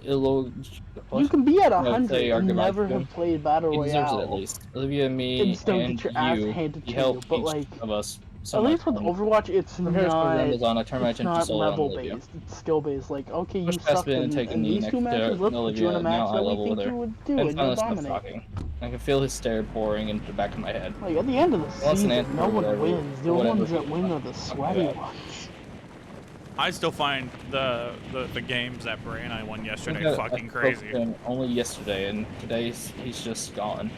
can be at No, 100 say our and goodbyes never to him. have played Battle He deserves it at Royale. least. Olivia, me, And still and get your ass you, handed he to you, helped but each like, of us so at much. least with Overwatch, it's From Harris not, Amazon, I turn my it's attention not solely on level Olivia. based, it's skill based. Like, okay, you Push past sucked Ben and take a in knee these next two to matches, let's put you in Olivia, a match now eye that we level think with her. you would do, Ben and you'll finally stops dominate. talking. I can feel his stare pouring into the back of my head. Like, at the end of the Wants an season, answer no or one whatever- wins. The whatever ones he that win are the wants. sweaty Okay. ones. I still find the games that Bray and I won yesterday I fucking spoke crazy. to him only yesterday, and today he's just gone.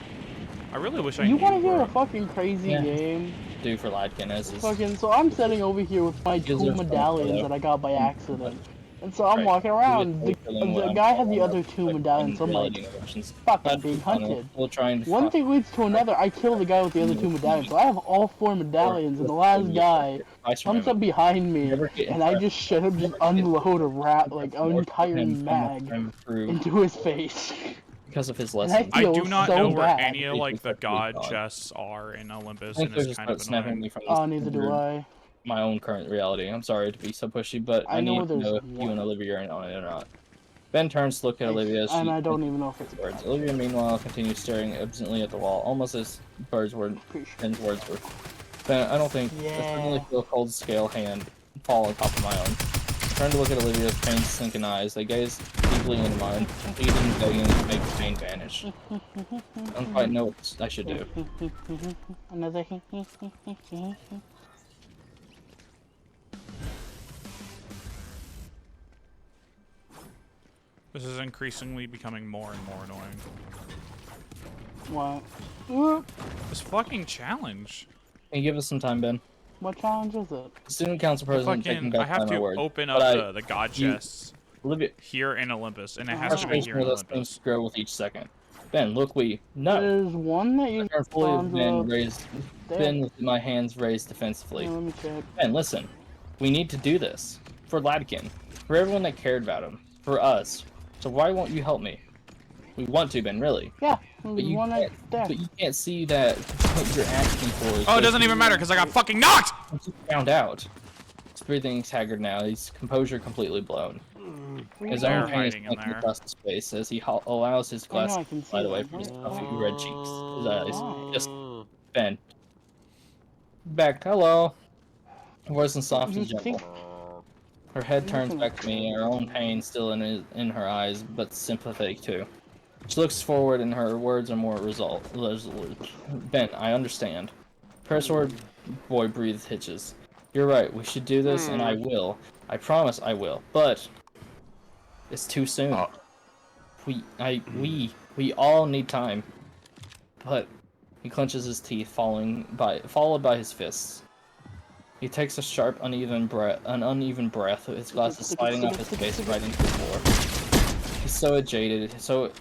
I really wish I You knew. want to hear a fucking crazy Yeah. game? Due for Ladkin as his. Fucking, so I'm sitting over here with my Gives two her fun, medallions though. that I got by accident. And so I'm Right. walking around. The Feeling what I'm guy had feeling the of, other two like, medallions. So I'm like, reality emotions. fuck, I'm That's being fun. hunted. We'll try and One thing leads to another. I kill the guy with the other two medallions. So I have all 4 medallions, and the last guy comes up behind me, and I just should have just unload a like an entire mag into his face. because of his And lessons. I feel do not so know where bad. any of like the Basically god gone. chests are in Olympus, I think and they're it's just kind about of snapping annoying. me from Oh, neither do I. my own current reality. I'm sorry to be so pushy, but I know need to there's know if you one. and Olivia are on it or not. Ben turns to look at Olivia as she And I don't even know if it's words. Olivia, meanwhile, continues staring absently at the wall, almost as Ben's words were. Ben, I don't think I suddenly feel a cold scale hand fall on top of my own. I turn to look at Olivia's pain-sunken eyes. They gaze deeply into mine, pleading, begging to make the pain vanish. I don't quite know what I should do. Another. This is increasingly becoming more and more annoying. What? This fucking challenge. Can you give us some time, Ben? What challenge is it? Student council president taking Fucking, I back have my to word. open But up the god chests Olivia, here in Olympus, and it has to be frustration here in with us seems Olympus. to grow with each second. Ben, look, no. There's one that you I fully spawned Ben up. raised. There. Ben with my hands raised defensively. Yeah, let me check. Ben, listen. We need to do this for Ladkin, for everyone that cared about him, for us. So why won't you help me? We want to, Ben, really. Yeah, But there's you one right there. But you can't see that what you're asking for is. Oh, it doesn't even matter because I got fucking knocked. Found out. His breathing's haggard now. His composure completely blown. His They're own pain is hiding in sinking there. across his face as he allows his I know, glass I to can see slide away them. from his Where- puffy oh. red cheeks. His eyes. Oh. Just Ben. Back. Hello. Her voice is soft and You gentle. think- Her head turns back to me, her own pain still in her eyes, but sympathetic too. She looks forward and her words are more resolute. Ben, I understand. Pressword boy breathes hitches. You're right, we should do this and I will. I promise I will. But it's too soon. We all need time. But he clenches his teeth, followed by his fists. He takes a sharp, uneven breath, his glasses sliding off his face right into the floor. He's so jaded, so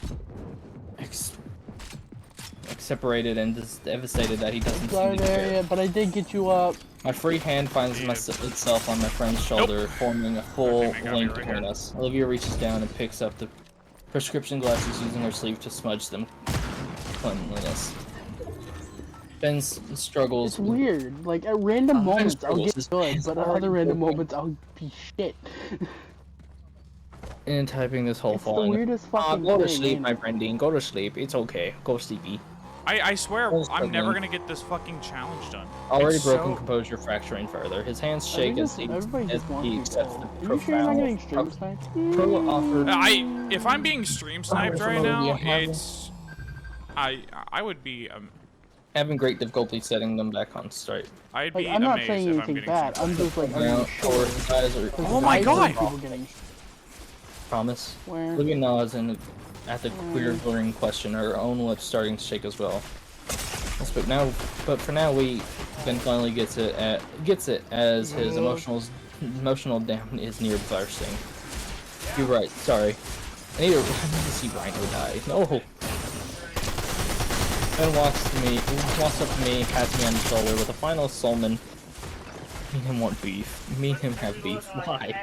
separated and devastated that he doesn't seem Sorry to care. there, but I did get you up. My free hand finds itself on my friend's shoulder, forming a full I think I got me link right between here. us. Olivia reaches down and picks up the prescription glasses using her sleeve to smudge them cleanliness. Ben struggles. It's weird. Like at random moments I'll get struggles. good, His but at heart other random broken. moments I'll be shit. And typing this whole It's the falling. weirdest fucking Go to thing, sleep, ain't my it? friend Dean. Go to sleep. It's okay. Go sleepy. I swear, Well, I'm never struggling. gonna get this fucking challenge done. Already It's broken so- composure fracturing further. His hands shake as he Everybody just wants you accepts dead. the Are you sure you're not getting profound stream sniped? pro offered. If I'm being stream sniped Oh, right now, yeah. it's I would be Having great difficulty setting them back on straight. I'd Like be I'm not amazed saying if I'm anything getting bad. stream I'm just like, are Now, you or sure? his eyes are. 'Cause Oh my I see God! people getting Promise. where? Olivia nods and at the queer blurring question, her own lips starting to shake as well. But for now, Ben finally gets it as his emotional dam is near bursting. You're right. Sorry. I need to see Rhino die. No. Ben walks up to me, and pats me on the shoulder with a final Solomon. Me and him want beef. Me and him have beef. Why?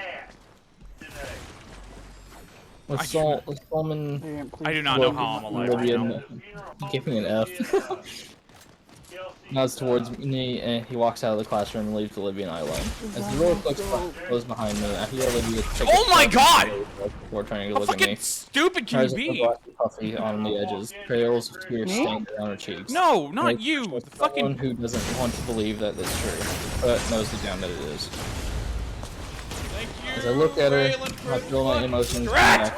With Solomon. I do not know how I'm alive right now. Give me an F. Nods towards me, and he walks out of the classroom and leaves Olivia and I alone. As the door closes behind me, I hear Olivia take Oh my God! before turning to How look at fucking me. stupid can Tries you to be? black and puffy on the edges, trails of tears stained down her cheeks. No, not Like, you. just The someone fucking. who doesn't want to believe that it's true, but knows deep down that it is. Thank you, As I look at her, Raylan, I feel my emotions Drat!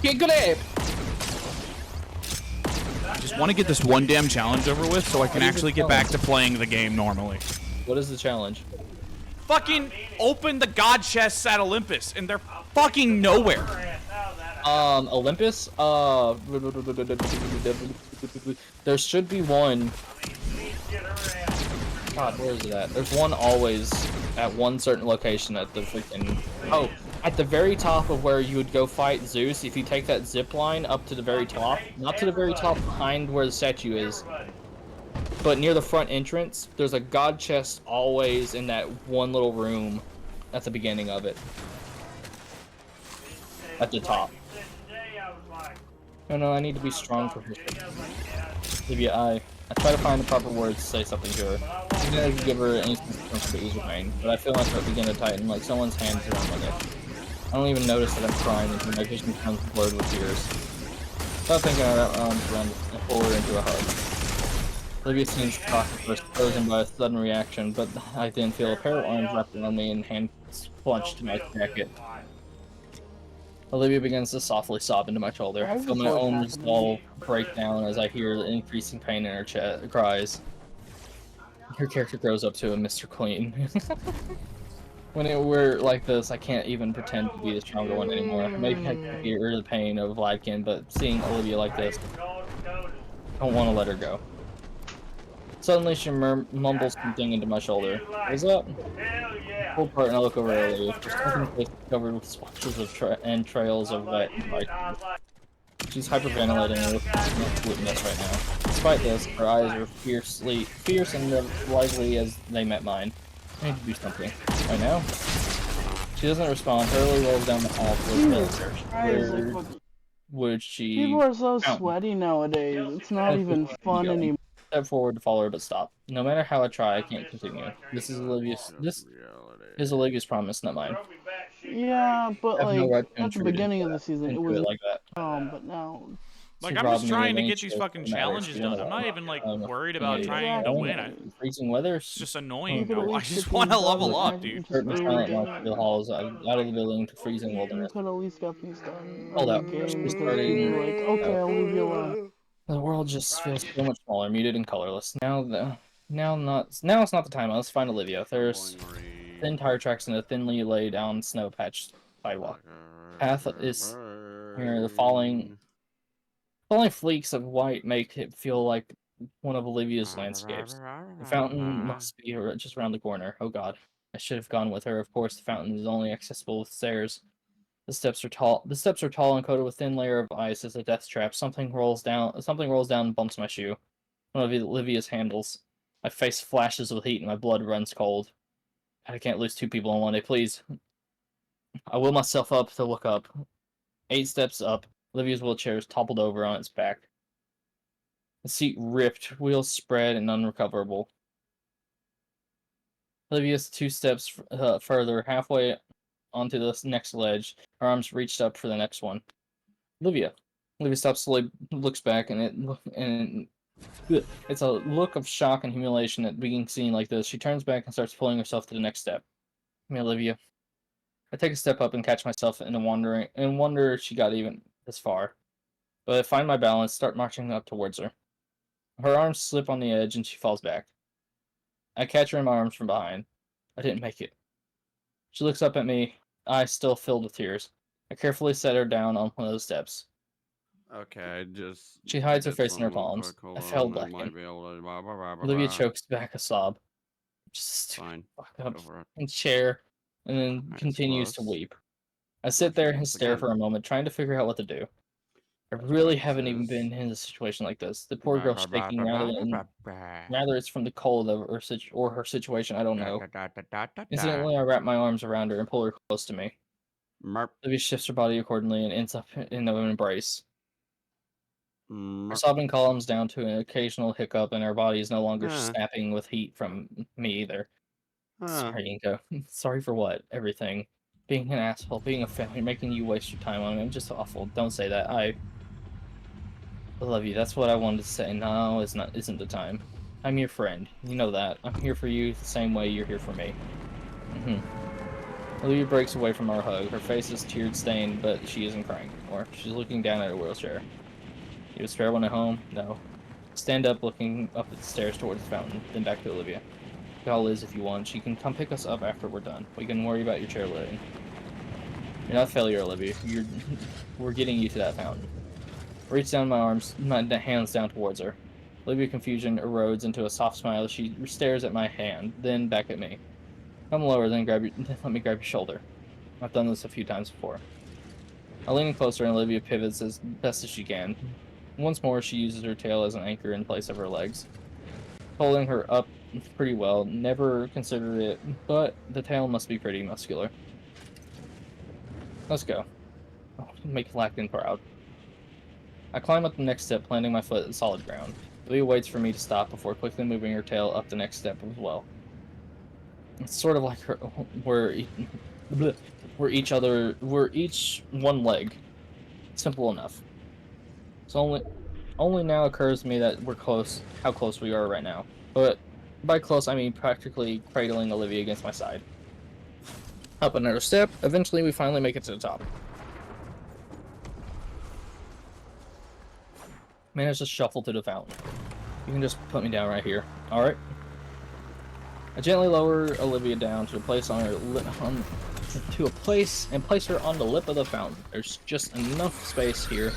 Get good at it! I just want to get this one damn challenge over with so I can actually get back to playing the game normally. What is the challenge? fucking open the god chests at Olympus, and they're fucking nowhere. Olympus, there should be one. God, where is it at? There's one always at one certain location at the freaking... Oh, at the very top of where you would go fight Zeus, if you take that zip line up to the very top, not to the very top behind where the statue is, but near the front entrance, there's a god chest always in that one little room at the beginning of it. At the top. Oh no, I need to be strong for her. Olivia, I try to find the proper words to say something to her. I'm gonna give her an instant sense of ease of pain, but I feel my throat begin to tighten like someone's hands around my neck. I don't even notice that I'm crying until my vision becomes blurred with tears. Without thinking, I wrap my arms around and pull her into a hug. Olivia seems shocked at first, frozen by a sudden reaction, but I then feel a pair of arms wrapped around me and hands plunged to my jacket. Olivia begins to softly sob into my shoulder. I feel my own resolve break down as I hear the increasing pain in her chest cries. Her character grows up to a Mr. Clean. When we're like this, I can't even pretend to be the stronger one anymore. Maybe I can hear the pain of Vladkin, but seeing Olivia like this, I don't want to let her go. Suddenly, she mumbles something into my shoulder. What is that? I pull apart and I look over at Olivia. Her second face is covered with splotches of trails of wet and white. She's hyperventilating and looking like an absolute mess right now. Despite this, her eyes are fierce and lively as they met mine. I need to do something. Right now? She doesn't respond. Hurley rolls down the hall towards the would she... People are so sweaty nowadays. It's not even fun anymore. Step forward to follow her, but stop. No matter how I try, I can't continue. This is Olivia's promise, not mine. Yeah, but like at the beginning of the season, it was like that. but now. Like, I'm just trying to get these fucking challenges done. I'm not even, like, worried about trying to win. Freezing weather. It's just annoying. I just want to level up, dude. Curtain silent march through the halls, out of the building to freezing wilderness. You could at least get these done. Hold up. Like, okay, I'll leave you alone. The world just feels so much smaller, muted and colorless. Now it's not the time. Let's find Olivia. There's thin tire tracks and a thinly laid down snow-patched sidewalk. Path is the falling fleeks of white make it feel like one of Olivia's landscapes. The fountain must be just around the corner. Oh god. I should have gone with her. Of course, the fountain is only accessible with stairs. The steps are tall and coated with thin layer of ice as a death trap. Something rolls down and bumps my shoe. One of Olivia's handles. My face flashes with heat and my blood runs cold. I can't lose two people in one day, please. I will myself up to look up. 8 steps up. Olivia's wheelchair is toppled over on its back. The seat ripped, wheels spread and unrecoverable. Olivia's 2 steps further, halfway onto the next ledge. Her arms reached up for the next one. Olivia stops slowly, looks back, and it's a look of shock and humiliation at being seen like this. She turns back and starts pulling herself to the next step. Olivia. I take a step up and catch myself in wonder if she got even this far. But I find my balance, start marching up towards her. Her arms slip on the edge and she falls back. I catch her in my arms from behind. I didn't make it. She looks up at me, eyes still filled with tears. I carefully set her down on one of the steps. Okay, She hides her face in her palms. I fell back in. Olivia chokes back a sob. Just fine. Fuck up and chair, and then continues to weep. I sit there and stare for a moment, trying to figure out what to do. I really haven't even been in a situation like this. The poor girl's shaking rather it's from the cold of her situation, I don't know. Instantly, I wrap my arms around her and pull her close to me. Olivia shifts her body accordingly and ends up in an embrace. Her sobbing calms down to an occasional hiccup, and her body is no longer snapping with heat from me either. Sorry, Inko. Sorry for what? Everything. Being an asshole, being a failure, making you waste your time on me. I'm just awful. Don't say that. I love you. That's what I wanted to say. No, isn't the time. I'm your friend. You know that. I'm here for you the same way you're here for me. Olivia breaks away from our hug. Her face is tear-stained, but she isn't crying anymore. She's looking down at her wheelchair. You have a spare one at home? No. Stand up, looking up at the stairs towards the fountain, then back to Olivia. doll is if you want. She can come pick us up after we're done. We can worry about your chair loading. You're not a failure, Olivia. We're getting you to that fountain. Reach down my arms, my hands down towards her. Olivia's confusion erodes into a soft smile as she stares at my hand, then back at me. Come lower, then let me grab your shoulder. I've done this a few times before. I lean in closer and Olivia pivots as best as she can. Once more, she uses her tail as an anchor in place of her legs. Holding her up pretty well, never considered it, but the tail must be pretty muscular. Let's go. Oh, make Lacton proud. I climb up the next step, planting my foot in solid ground. Olivia waits for me to stop before quickly moving her tail up the next step as well. It's sort of like we're each one leg. Simple enough. It's only now occurs to me that we're close, how close we are right now. But by close, I mean practically cradling Olivia against my side. Up another step, eventually we finally make it to the top. Manage to shuffle to the fountain. You can just put me down right here. Alright. I gently lower Olivia down to a place on her place her on the lip of the fountain. There's just enough space here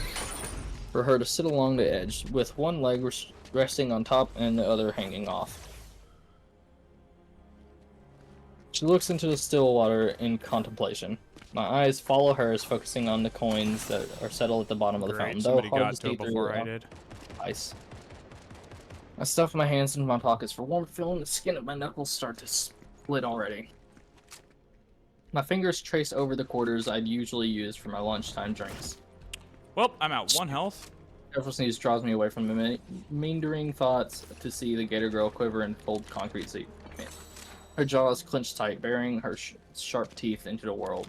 for her to sit along the edge, with one leg resting on top and the other hanging off. She looks into the still water in contemplation. My eyes follow hers, focusing on the coins that are settled at the bottom of the fountain. Somebody though hard got to see to before through I did. ice. I stuff my hands into my pockets for warmth, feeling the skin of my knuckles start to split already. My fingers trace over the quarters I'd usually use for my lunchtime drinks. Well, I'm at 1 health. Careful sneeze draws me away from the meandering thoughts to see the gator girl quiver in cold concrete seat. Her jaws clenched tight, burying her sharp teeth into the world.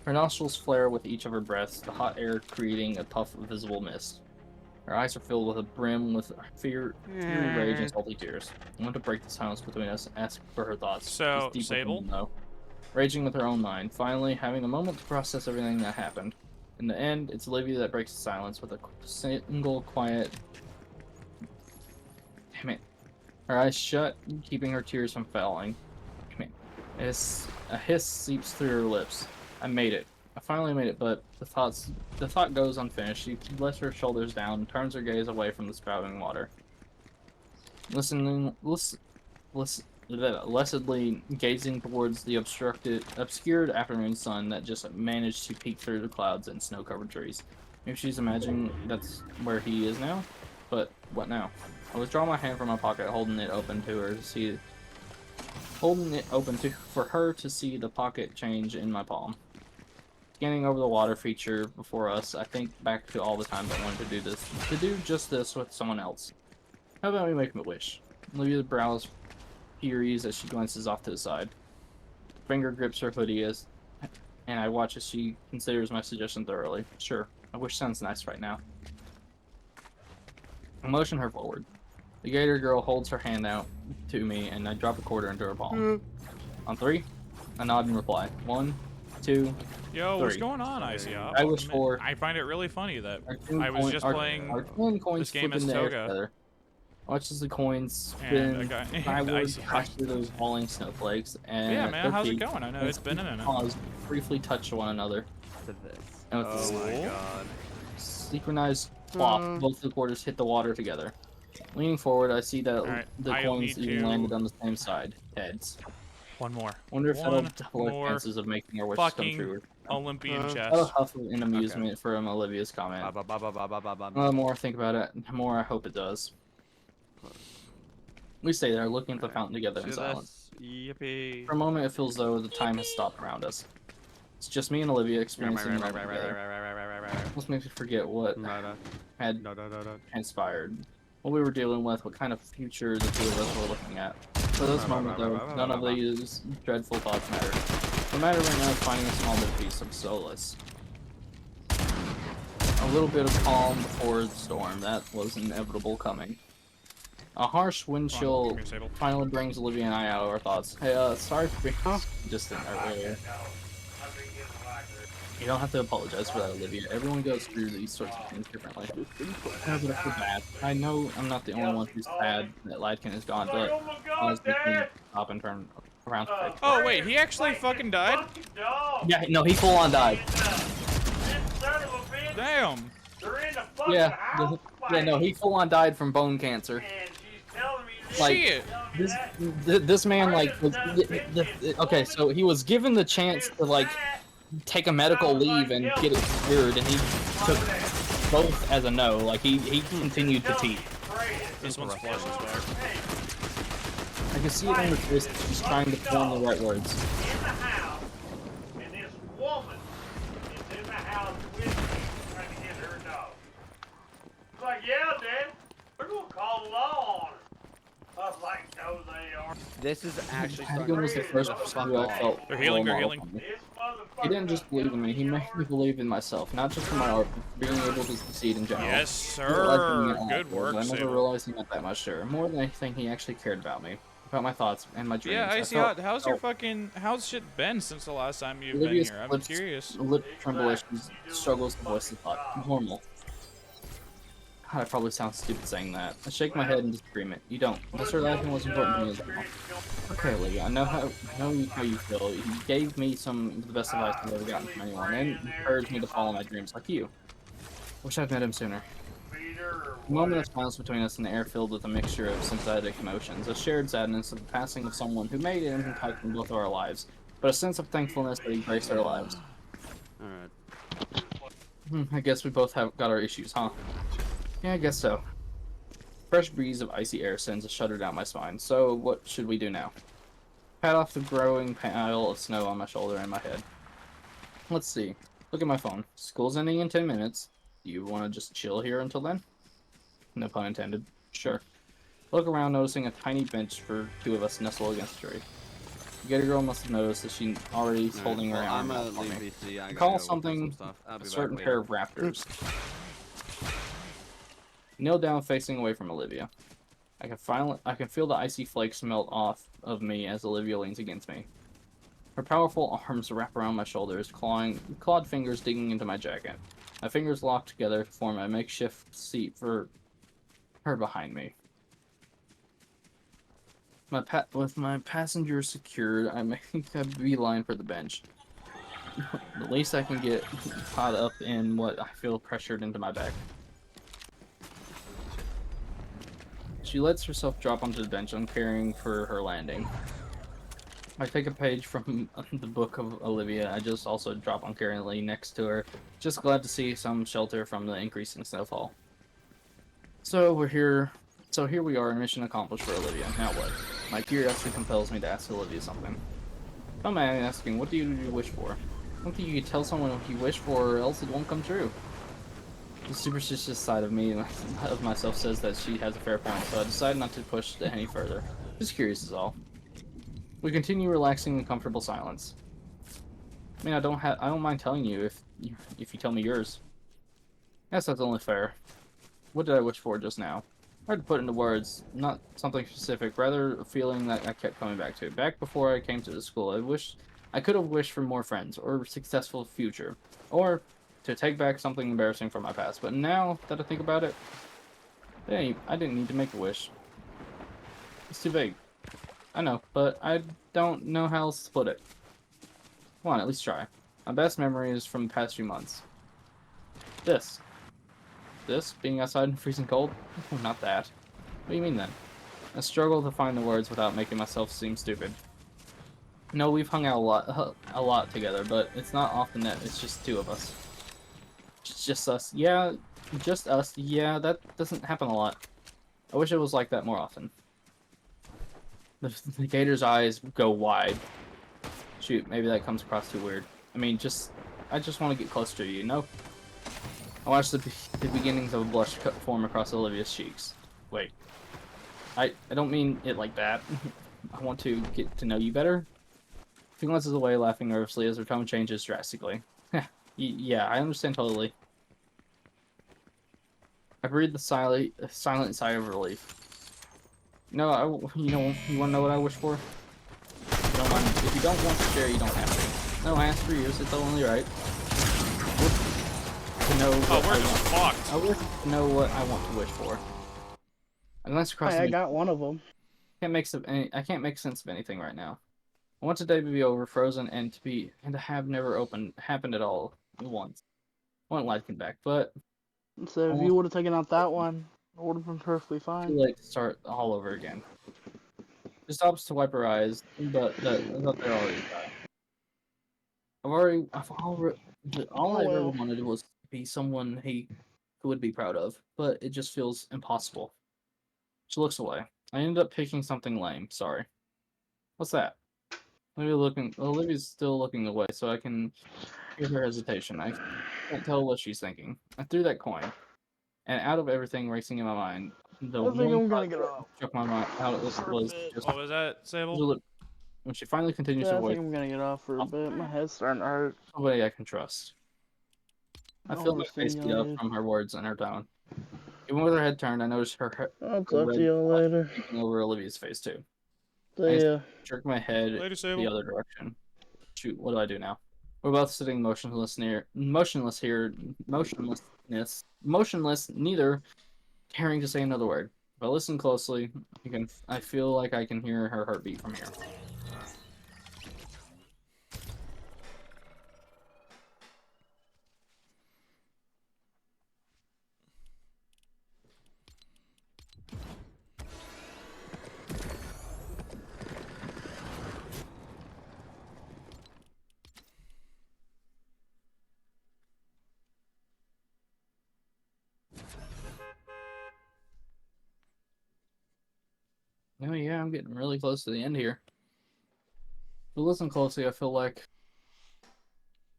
Her nostrils flare with each of her breaths, the hot air creating a puff of visible mist. Her eyes are filled with a brim with fear, rage, and salty tears. I want to break the silence between us, ask for her thoughts. So, Sable? Raging with her own mind, finally having a moment to process everything that happened. In the end, it's Olivia that breaks the silence with a single quiet... Damn it. Her eyes shut, keeping her tears from falling. Damn it. A hiss seeps through her lips. I made it. I finally made it, but the thought goes unfinished. She lets her shoulders down and turns her gaze away from the spouting water. Listening, Blessedly gazing towards the obscured afternoon sun that just managed to peek through the clouds and snow-covered trees. Maybe she's imagining that's where he is now? But what now? I withdraw my hand from my pocket, holding it open for her to see the pocket change in my palm. Scanning over the water feature before us, I think back to all the times I wanted to do just this with someone else. How about we make him a wish? Olivia's brows furies as she glances off to the side. Finger grips her hoodie and I watch as she considers my suggestion thoroughly. Sure, a wish sounds nice right now. I motion her forward. The gator girl holds her hand out to me and I drop a quarter into her palm. On 3, I nod in reply. 1, 2, Yo, 3. what's going on, ICOP? I wish for... I find it really funny that I was just playing this game as Toga. Watch as the coins And spin sideways through those falling snowflakes, and yeah, man, how's it going? I know it's been in and out. Briefly touch one another. To this. And with Oh the my god. synchronized plop, both the quarters hit the water together. Leaning forward, I see that Alright, the I coins need even to- landed on the same side. Heads. One more. Wonder if that'll One double our more chances of making our wishes come fucking true. Olympian Out of chess. huff in amusement from Olivia's comment. The more I think about it, the more I hope it does. We stay there, looking at the fountain together in silence. Yippee. For a moment, it feels as though the time has stopped around us. It's just me and Olivia experiencing the moment together. This makes me forget what had transpired, what we were dealing with, what kind of future the two of us were looking at. For this moment, though, none of these dreadful thoughts matter. What matters right now is finding a small bit of peace of solace. A little bit of calm before the storm. That was inevitable coming. A harsh wind chill finally brings Olivia and I out of our thoughts. Hey, sorry for being distant earlier. You don't have to apologize for that, Olivia. Everyone goes through these sorts of things differently. No, but I feel bad. I know I'm not the only one who's sad that Lightkin is gone, but always make me stop and turn around to fix it. Oh wait, he actually fucking died? Yeah, no, he full on died. Damn. Yeah, no, he full on died from bone cancer. Like, Shit. this man, like, was, okay, so he was given the chance to, like, take a medical leave and get it cured, and he took both as a no. Like, he continued to teach. This one's flush as well. I can see it on his face that he's trying to form the right words. In the house, and this woman is in the house with me, trying to get her dog. It's like, yeah, Dad, we're gonna call the law on her. I was like, no, they are. This is actually Hagen was the first person who I felt They're healing, role they're model healing. for me. This motherfucker. He didn't just believe in me, he made me believe in myself, not just for my art, but for being able to succeed in general. Yes, He realized he sir. meant Good that, work, but I never Sable. realized he meant that much sure. More than anything, he actually cared about me, about my thoughts and my dreams. Yeah, I see. felt- How's your fucking how's shit been since the last time you've been Olivia's here? I'm lips- curious. lip tremble issues, struggles to voice the thought. Normal. God, I probably sound stupid saying that. I shake my head in disagreement. You don't. Mr. Laughing was important to me as well. Okay, Olivia, I know how you feel. You gave me some of the best advice I've ever gotten from anyone, and encouraged me to follow my dreams like you. Wish I'd met him sooner. A moment of silence between us in the air filled with a mixture of sympathetic emotions, a shared sadness of the passing of someone who made an impact in both of our lives, but a sense of thankfulness that he graced our lives. Alright. I guess we both have got our issues, huh? Yeah, I guess so. Fresh breeze of icy air sends a shudder down my spine. So, what should we do now? Pat off the growing pile of snow on my shoulder and my head. Let's see. Look at my phone. School's ending in 10 minutes. Do you want to just chill here until then? No pun intended. Sure. Look around, noticing a tiny bench for two of us nestled against a tree. The gator girl must have noticed that she already is holding her arm I'm out gonna for me. leave BC. I gotta Call go work on something some stuff. I'll a be certain back pair later. of raptors. Kneel down, facing away from Olivia. I can feel the icy flakes melt off of me as Olivia leans against me. Her powerful arms wrap around my shoulders, clawed fingers digging into my jacket. My fingers lock together to form a makeshift seat for her behind me. With my passenger secured, I make a beeline for the bench. The least I can get caught up in what I feel pressured into my back. She lets herself drop onto the bench, uncaring for her landing. I take a page from the book of Olivia. I just also drop uncaringly next to her, just glad to see some shelter from the increasing snowfall. So here we are, mission accomplished for Olivia. Now what? My curiosity compels me to ask Olivia something. Some man asking, what do you wish for? I don't think you could tell someone what you wish for, or else it won't come true. The superstitious side of me, of myself, says that she has a fair point, so I decide not to push it any further. Just curious is all. We continue relaxing in comfortable silence. I mean, I don't mind telling you if you tell me yours. Yes, that's only fair. What did I wish for just now? Hard to put into words, not something specific, rather a feeling that I kept coming back to. Back before I came to the school, I could have wished for more friends, or a successful future, or to take back something embarrassing from my past. But now that I think about it, I didn't need to make a wish. It's too vague. I know, but I don't know how else to put it. Come on, at least try. My best memory is from the past few months. This, being outside in freezing cold? Oh, not that. What do you mean then? I struggle to find the words without making myself seem stupid. No, we've hung out a lot together, but it's not often that it's just two of us. It's just us. Yeah, just us. Yeah, that doesn't happen a lot. I wish it was like that more often. The gator's eyes go wide. Shoot, maybe that comes across too weird. I mean, I just want to get closer to you, you know? I watched the beginnings of a blush form across Olivia's cheeks. Wait. I don't mean it like that. I want to get to know you better. She glances away, laughing nervously as her tone changes drastically. Yeah, I understand totally. I breathed a silent sigh of relief. No, you want to know what I wish for? If you don't want to share, you don't have to. No, I asked for yours, it's only right. to know Oh, what we're I just want. fucked. I wish to know what I want to wish for. Unless across I got one of them. I can't make sense of anything right now. I want today to be over, frozen, and to have never happened at all once. I want life back, but So if you would have taken out that one, it would have been perfectly too fine. late to start all over again. She stops to wipe her eyes, but they're already dry. All Oh I ever well. wanted was to be someone he would be proud of, but it just feels impossible. She looks away. I ended up picking something lame. Sorry. What's that? Olivia's still looking away, so I can hear her hesitation. I can't tell what she's thinking. I threw that coin, and out of everything racing in my mind, the I think one I'm gonna thought get that off struck my mind out for a was bit. just What was that, Sable? when she finally continues Yeah, to I think voice I'm gonna get off for a bit. My head's starting to hurt. somebody I can trust. I I'll feel be my face seeing heat y'all up later. from her words and her tone. Even with her head turned, I noticed her I'll talk to red y'all flush later. peeking over Olivia's face too. I See ya. jerk my head Later, the Sable. other direction. Shoot, what do I do now? We're both sitting motionless, motionless, neither caring to say another word. If I listen closely, I feel like I can hear her heartbeat from here. Oh yeah, I'm getting really close to the end here. If I listen closely, I feel like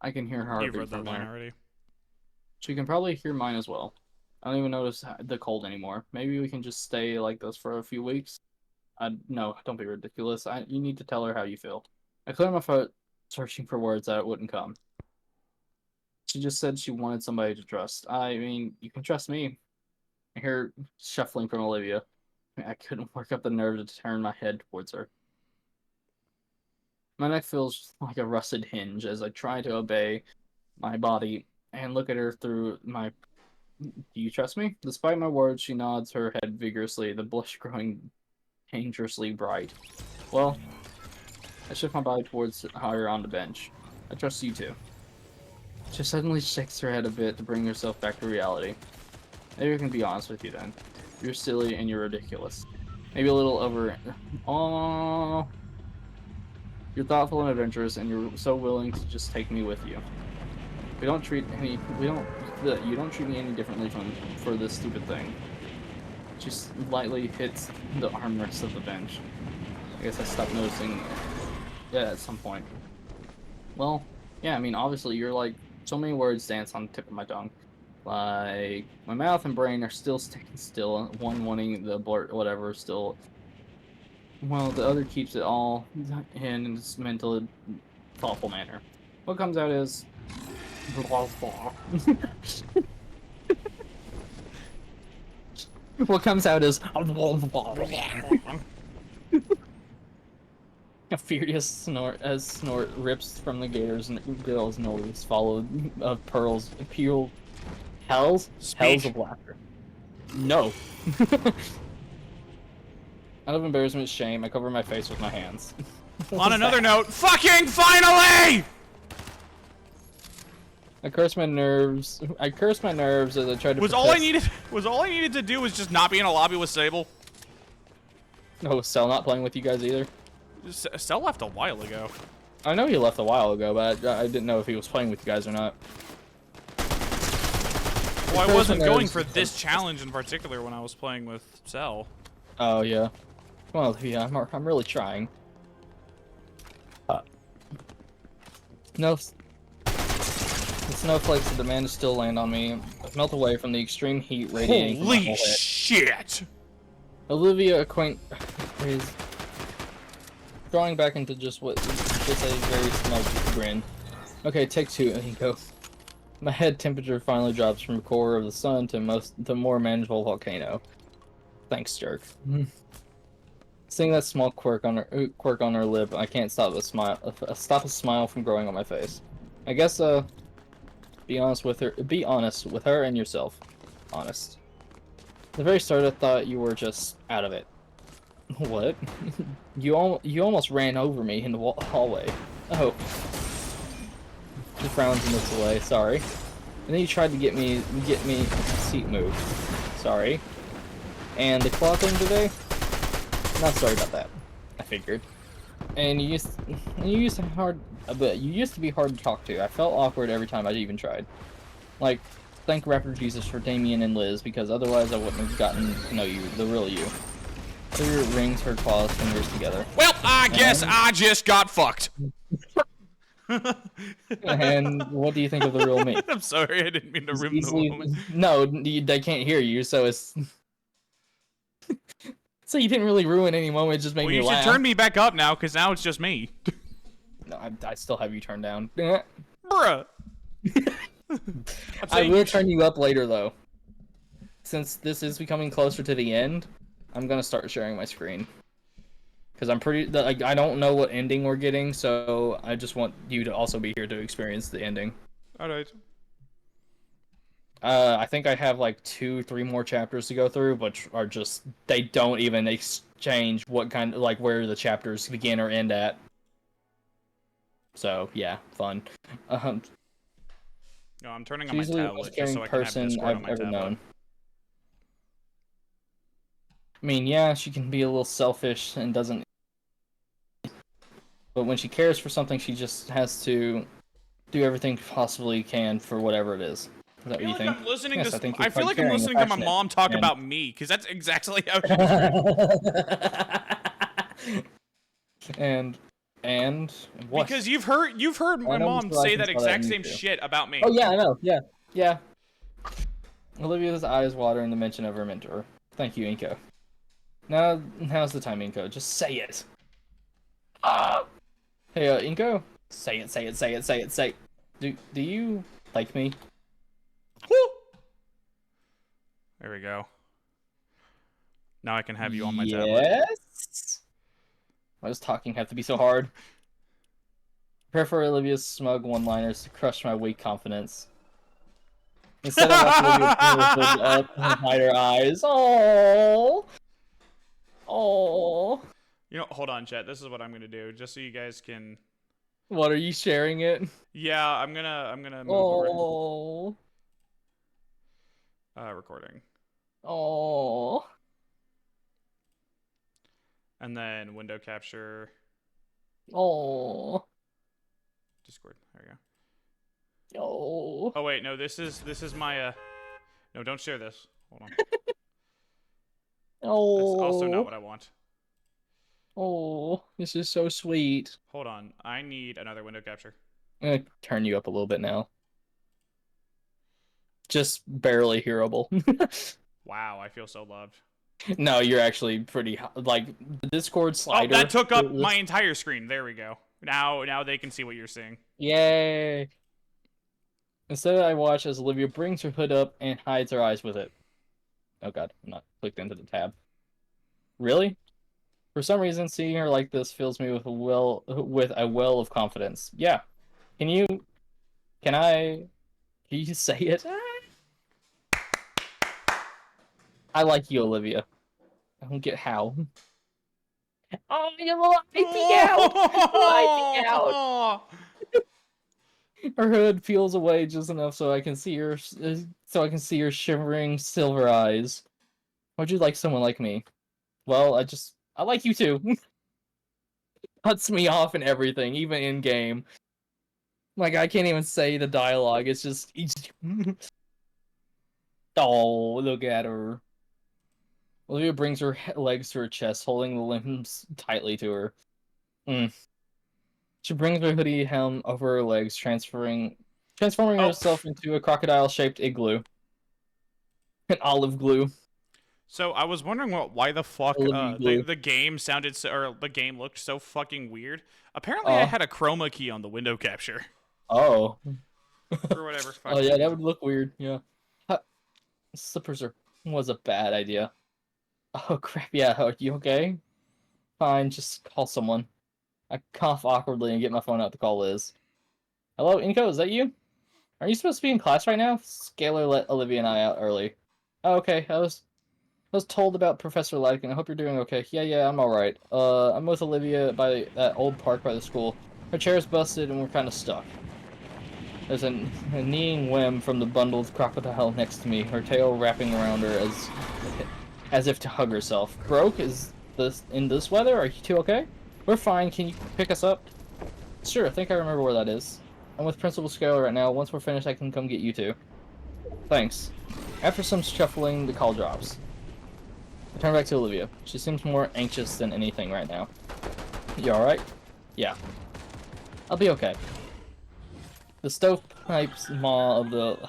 I can hear her You've heartbeat read that from line there. already. She can probably hear mine as well. I don't even notice the cold anymore. Maybe we can just stay like this for a few weeks. No, don't be ridiculous. You need to tell her how you feel. I cleared my throat, searching for words that wouldn't come. She just said she wanted somebody to trust. I mean, you can trust me. I hear shuffling from Olivia. I couldn't work up the nerve to turn my head towards her. My neck feels like a rusted hinge as I try to obey my body and look at her through my. Do you trust me? Despite my words, she nods her head vigorously, the blush growing dangerously bright. Well, I shift my body towards her on the bench. I trust you too. She suddenly shakes her head a bit to bring herself back to reality. Maybe I can be honest with you then. You're silly and you're ridiculous. Maybe a little over. Oh, you're thoughtful and adventurous, and you're so willing to just take me with you. You don't treat me any differently for this stupid thing. She lightly hits the armrest of the bench. I guess I stopped noticing that at some point. Well, yeah, I mean, obviously, you're like, so many words dance on the tip of my tongue. Like, my mouth and brain are still sticking still, one wanting the blurt, whatever, still. Well, the other keeps it all in its mental, thoughtful manner. What comes out is. What comes out is. A furious snort rips from the girl's nose, followed of pure hells Speak. of laughter. No. Out of embarrassment and shame, I cover my face with my hands. On another note, fucking finally! I curse my nerves as I try to. Was all I needed to do was just not be in a lobby with Sable. Oh, Cell not playing with you guys either? Cell left a while ago. I know he left a while ago, but I didn't know if he was playing with you guys or not. Well, I wasn't going for this challenge in particular when I was playing with Cell. Oh, yeah. Well, yeah, I'm really trying. No. The snowflakes of demand still land on me, melt away from the extreme heat radiating from my whole Holy head. shit! Olivia is drawing back into just a very smug grin. Okay, take two, and he goes. My head temperature finally drops from the core of the sun to more manageable volcano. Thanks, jerk. Seeing that small quirk on her lip, I can't stop a smile from growing on my face. I guess Be honest with her. Be honest with her and yourself. Honest. At the very start, I thought you were just out of it. What? You almost ran over me in the hallway. Oh. She frowns and looks away. Sorry. And then you tried to get me seat moved. Sorry. And the claw thing today? Not sorry about that. I figured. And you used to be hard to talk to. I felt awkward every time I even tried. Like, thank Rapper Jesus for Damien and Liz, because otherwise I wouldn't have gotten to know you, the real you. Her rings her claws fingers together. Well, I guess I just got fucked. And what do you think of the real me? I'm sorry, I didn't mean to ruin the moment. No, they can't hear you, so it's... So you didn't really ruin any moment, it just made me laugh. Well, you should turn me back up now, because now it's just me. No, I still have you turned down. Bruh. I will turn you up later, though. Since this is becoming closer to the end, I'm gonna start sharing my screen. Because I don't know what ending we're getting, so I just want you to also be here to experience the ending. Alright. I think I have like 2-3 more chapters to go through, which are just, they don't even exchange what kind of, like, where the chapters begin or end at. So, yeah, fun. No, I'm turning on my She's the tablet most just so caring I can have person Discord on I've my ever tablet. known. I mean, yeah, she can be a little selfish and doesn't... But when she cares for something, she just has to do everything possibly can for whatever it is. Is that what you think? I'm listening Yes, to. I feel like I'm caring and listening to my passionate, mom talk and- about me, because that's exactly how she described. and what? Because you've heard my mom say that exact same shit about me. Oh yeah, I know. Yeah. Olivia's eyes water in the mention of her mentor. Thank you, Inko. Now's the time, Inko. Just say it. Hey, Inko. Say it. Do you like me? There we go. Now I can have you on my tablet. Yes. Why does talking have to be so hard? Prepare for Olivia's smug one-liners to crush my weak confidence. Instead, I watch Olivia pull her hood up and hide her eyes. Oh. You know, hold on, chat. This is what I'm gonna do, just so you guys can. What, are you sharing it? Yeah, I'm gonna move over. Oh. Recording. Oh. And then window capture. Oh. Discord. There we go. Oh. Oh wait, no. This is my. No, don't share this. Hold on. Oh. That's also not what I want. Oh, this is so sweet. Hold on. I need another window capture. I'm gonna turn you up a little bit now. Just barely hearable. Wow, I feel so loved. No, you're actually pretty like the Discord slider. Oh, that took up my entire screen. There we go. Now they can see what you're seeing. Yay! Instead, I watch as Olivia brings her hood up and hides her eyes with it. Oh god, I'm not clicked into the tab. Really? For some reason, seeing her like this fills me with a well of confidence. Yeah. Can you say it? I like you, Olivia. I don't get how. Oh, you light me out! Her hood peels away just enough so I can see her shivering silver eyes. Why'd you like someone like me? Well, I like you too. Cuts me off and everything, even in game. Like I can't even say the dialogue. It's just oh, look at her. Olivia brings her legs to her chest, holding the limbs tightly to her. She brings her hoodie helm over her legs, transforming herself into a crocodile-shaped igloo. An olive glue. So I was wondering why the fuck the game sounded or the game looked so fucking weird. Apparently, I had a chroma key on the window capture. Oh. For whatever. Oh yeah, that would look weird. Yeah. Slippers was a bad idea. Oh crap! Yeah, are you okay? Fine, just call someone. I cough awkwardly and get my phone out to call Liz. Hello, Inko, is that you? Are you supposed to be in class right now? Scalar let Olivia and I out early. Oh, okay. I was told about Professor Ladkin. I hope you're doing okay. Yeah, I'm alright. I'm with Olivia by that old park by the school. Her chair's busted and we're kind of stuck. There's a kneeing whim from the bundled crocodile next to me, her tail wrapping around her as if to hug herself. Broke? Is this in this weather? Are you two okay? We're fine. Can you pick us up? Sure, I think I remember where that is. I'm with Principal Scalar right now. Once we're finished, I can come get you two. Thanks. After some shuffling, the call drops. I turn back to Olivia. She seems more anxious than anything right now. You alright? Yeah. I'll be okay. The stovepipe's maw of the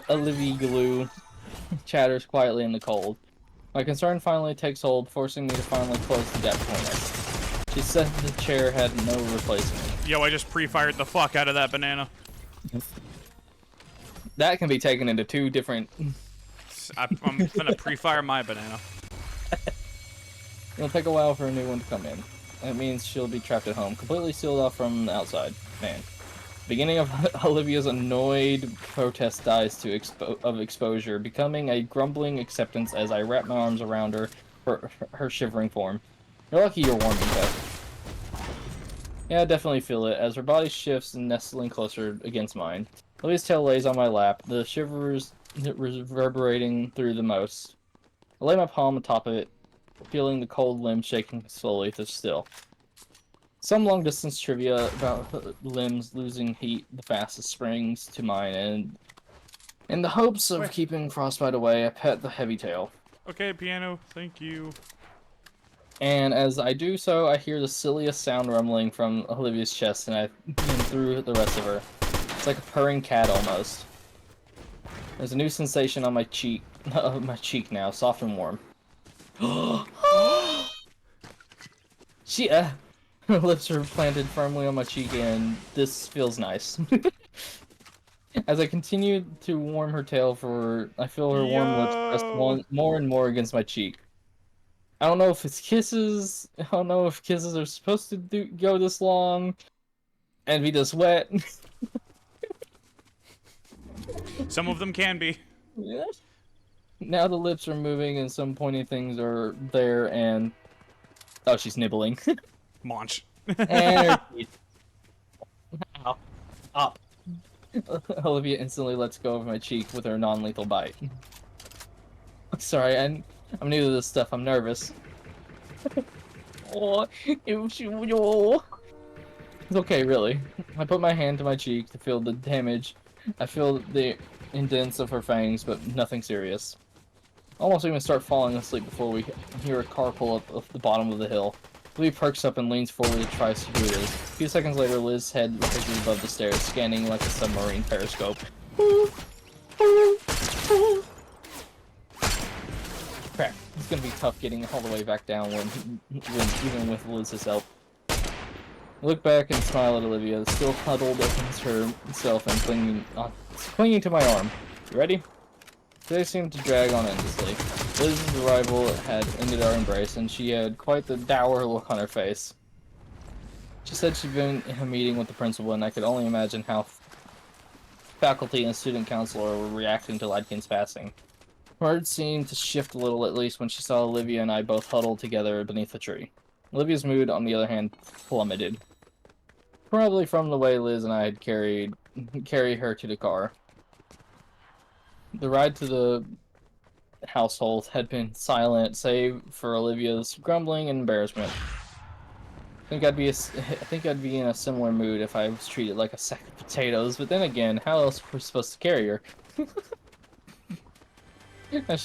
Olivia glue chatters quietly in the cold. My concern finally takes hold, forcing me to finally close the gap between us. She said the chair had no replacement. Yo, I just pre-fired the fuck out of that banana. That can be taken into two different... I'm gonna pre-fire my banana. It'll take a while for a new one to come in. That means she'll be trapped at home, completely sealed off from the outside. Man. Beginning of Olivia's annoyed protest dies to exposure, becoming a grumbling acceptance as I wrap my arms around her shivering form. You're lucky you're warm, Beth. Yeah, I definitely feel it, as her body shifts and nestling closer against mine. Olivia's tail lays on my lap, the shivers reverberating through the most. I lay my palm atop it, feeling the cold limbs shaking slowly to still. Some long-distance trivia about limbs losing heat the fastest springs to mine, and in the hopes of keeping frostbite away, I pet the heavy tail. Okay, piano, thank you. And as I do so, I hear the silliest sound rumbling from Olivia's chest, and I beam through the rest of her. It's like a purring cat almost. There's a new sensation on my cheek now, soft and warm. She, her lips are planted firmly on my cheek, and this feels nice. As I continue to warm her tail I feel her warm lips pressed more and more against my cheek. I don't know if it's kisses. I don't know if kisses are supposed to go this long and be this wet. Some of them can be. Yeah. Now the lips are moving and some pointy things are there, and oh, she's nibbling. Munch. And her teeth. Ow. Up. Olivia instantly lets go of my cheek with her non-lethal bite. Sorry, I'm new to this stuff. I'm nervous. Oh, it's okay, really. I put my hand to my cheek to feel the damage. I feel the indents of her fangs, but nothing serious. Almost even start falling asleep before we hear a car pull up off the bottom of the hill. Lee perks up and leans forward and tries to do it. A few seconds later, Liz's head rises above the stairs, scanning like a submarine periscope. Crap, it's gonna be tough getting all the way back down even with Liz's help. I look back and smile at Olivia, still huddled against herself and clinging to my arm. You ready? Today seemed to drag on endlessly. Liz's arrival had ended our embrace, and she had quite the dour look on her face. She said she'd been in a meeting with the principal, and I could only imagine how faculty and student council were reacting to Ladkin's passing. Words seemed to shift a little, at least when she saw Olivia and I both huddled together beneath the tree. Olivia's mood, on the other hand, plummeted. Probably from the way Liz and I had carried her to the car. The ride to the household had been silent, save for Olivia's grumbling and embarrassment. I think I'd be in a similar mood if I was treated like a sack of potatoes, but then again, how else were we supposed to carry her? I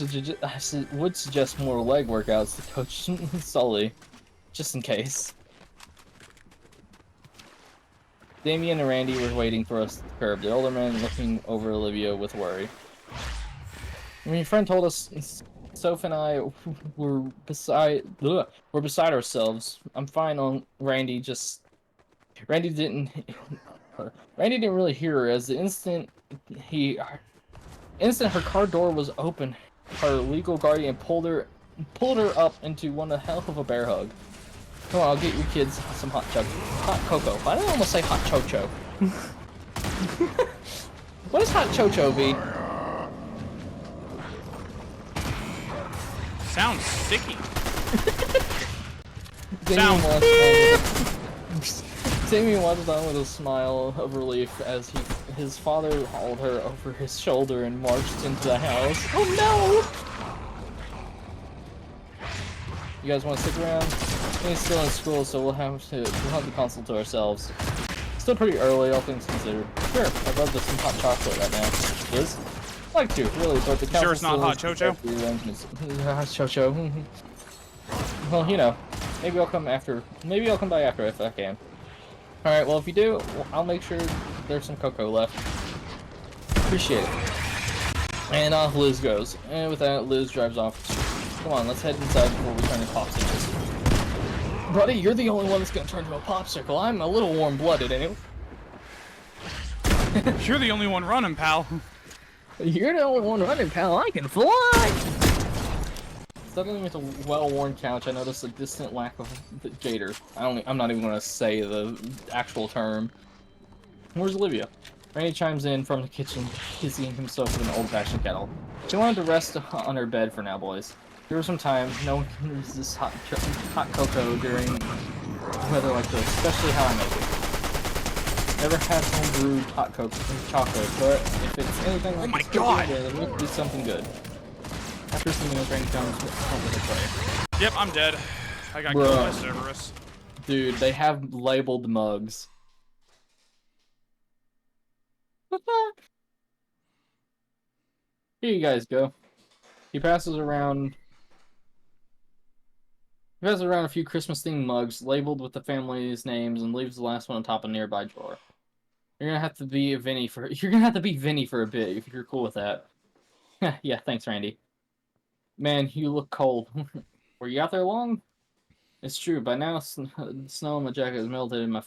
would suggest more leg workouts to Coach Sully, just in case. Damien and Randy were waiting for us at the curb, the older man looking over Olivia with worry. When your friend told us Soph and I were beside ourselves. I'm fine on Randy didn't really hear her, as the instant her car door was open, her legal guardian pulled her up into one hell of a bear hug. Come on, I'll get you kids some hot cocoa. Why did I almost say hot choco? What is hot chocho be? Sounds sticky. Damien Sounds. Damien watches on with a smile of relief as his father hauled her over his shoulder and marched into the house. Oh no! You guys want to stick around? He's still in school, so we'll have the console to ourselves. Still pretty early, all things considered. Sure, I'd love to some hot chocolate right now. Liz? I'd like to, really, but the council Sure it's not hot chocho? Hot chocho. Well, you know, maybe I'll come after. Maybe I'll come by after if I can. All right. Well, if you do, I'll make sure there's some cocoa left. Appreciate it. And off Liz goes. And with that, Liz drives off. Come on, let's head inside before we turn into popsicles. Buddy, you're the only one that's gonna turn into a popsicle. I'm a little warm-blooded, anyway. You're the only one running, pal. You're the only one running, pal. I can fly! Settling with a well-worn couch, I noticed a distant lack of Jader. I'm not even gonna say the actual term. Where's Olivia? Randy chimes in from the kitchen, busying himself with an old-fashioned kettle. She wanted to rest on her bed for now, boys. Give her some time. No one can resist hot cocoa during weather like this, especially how I make it. Never had home-brewed hot chocolate, but if it's anything like my God! it will be something good. After some minutes, Randy comes home with a tray. Yep, I'm dead. I got killed by Cerberus. Dude, they have labeled mugs. What the fuck? Here you guys go. He passes around a few Christmas-themed mugs labeled with the family's names and leaves the last one on top of a nearby drawer. You're gonna have to be Vinny for a bit if you're cool with that. Yeah, thanks, Randy. Man, you look cold. Were you out there long? It's true. By now, the snow on my jacket has melted and my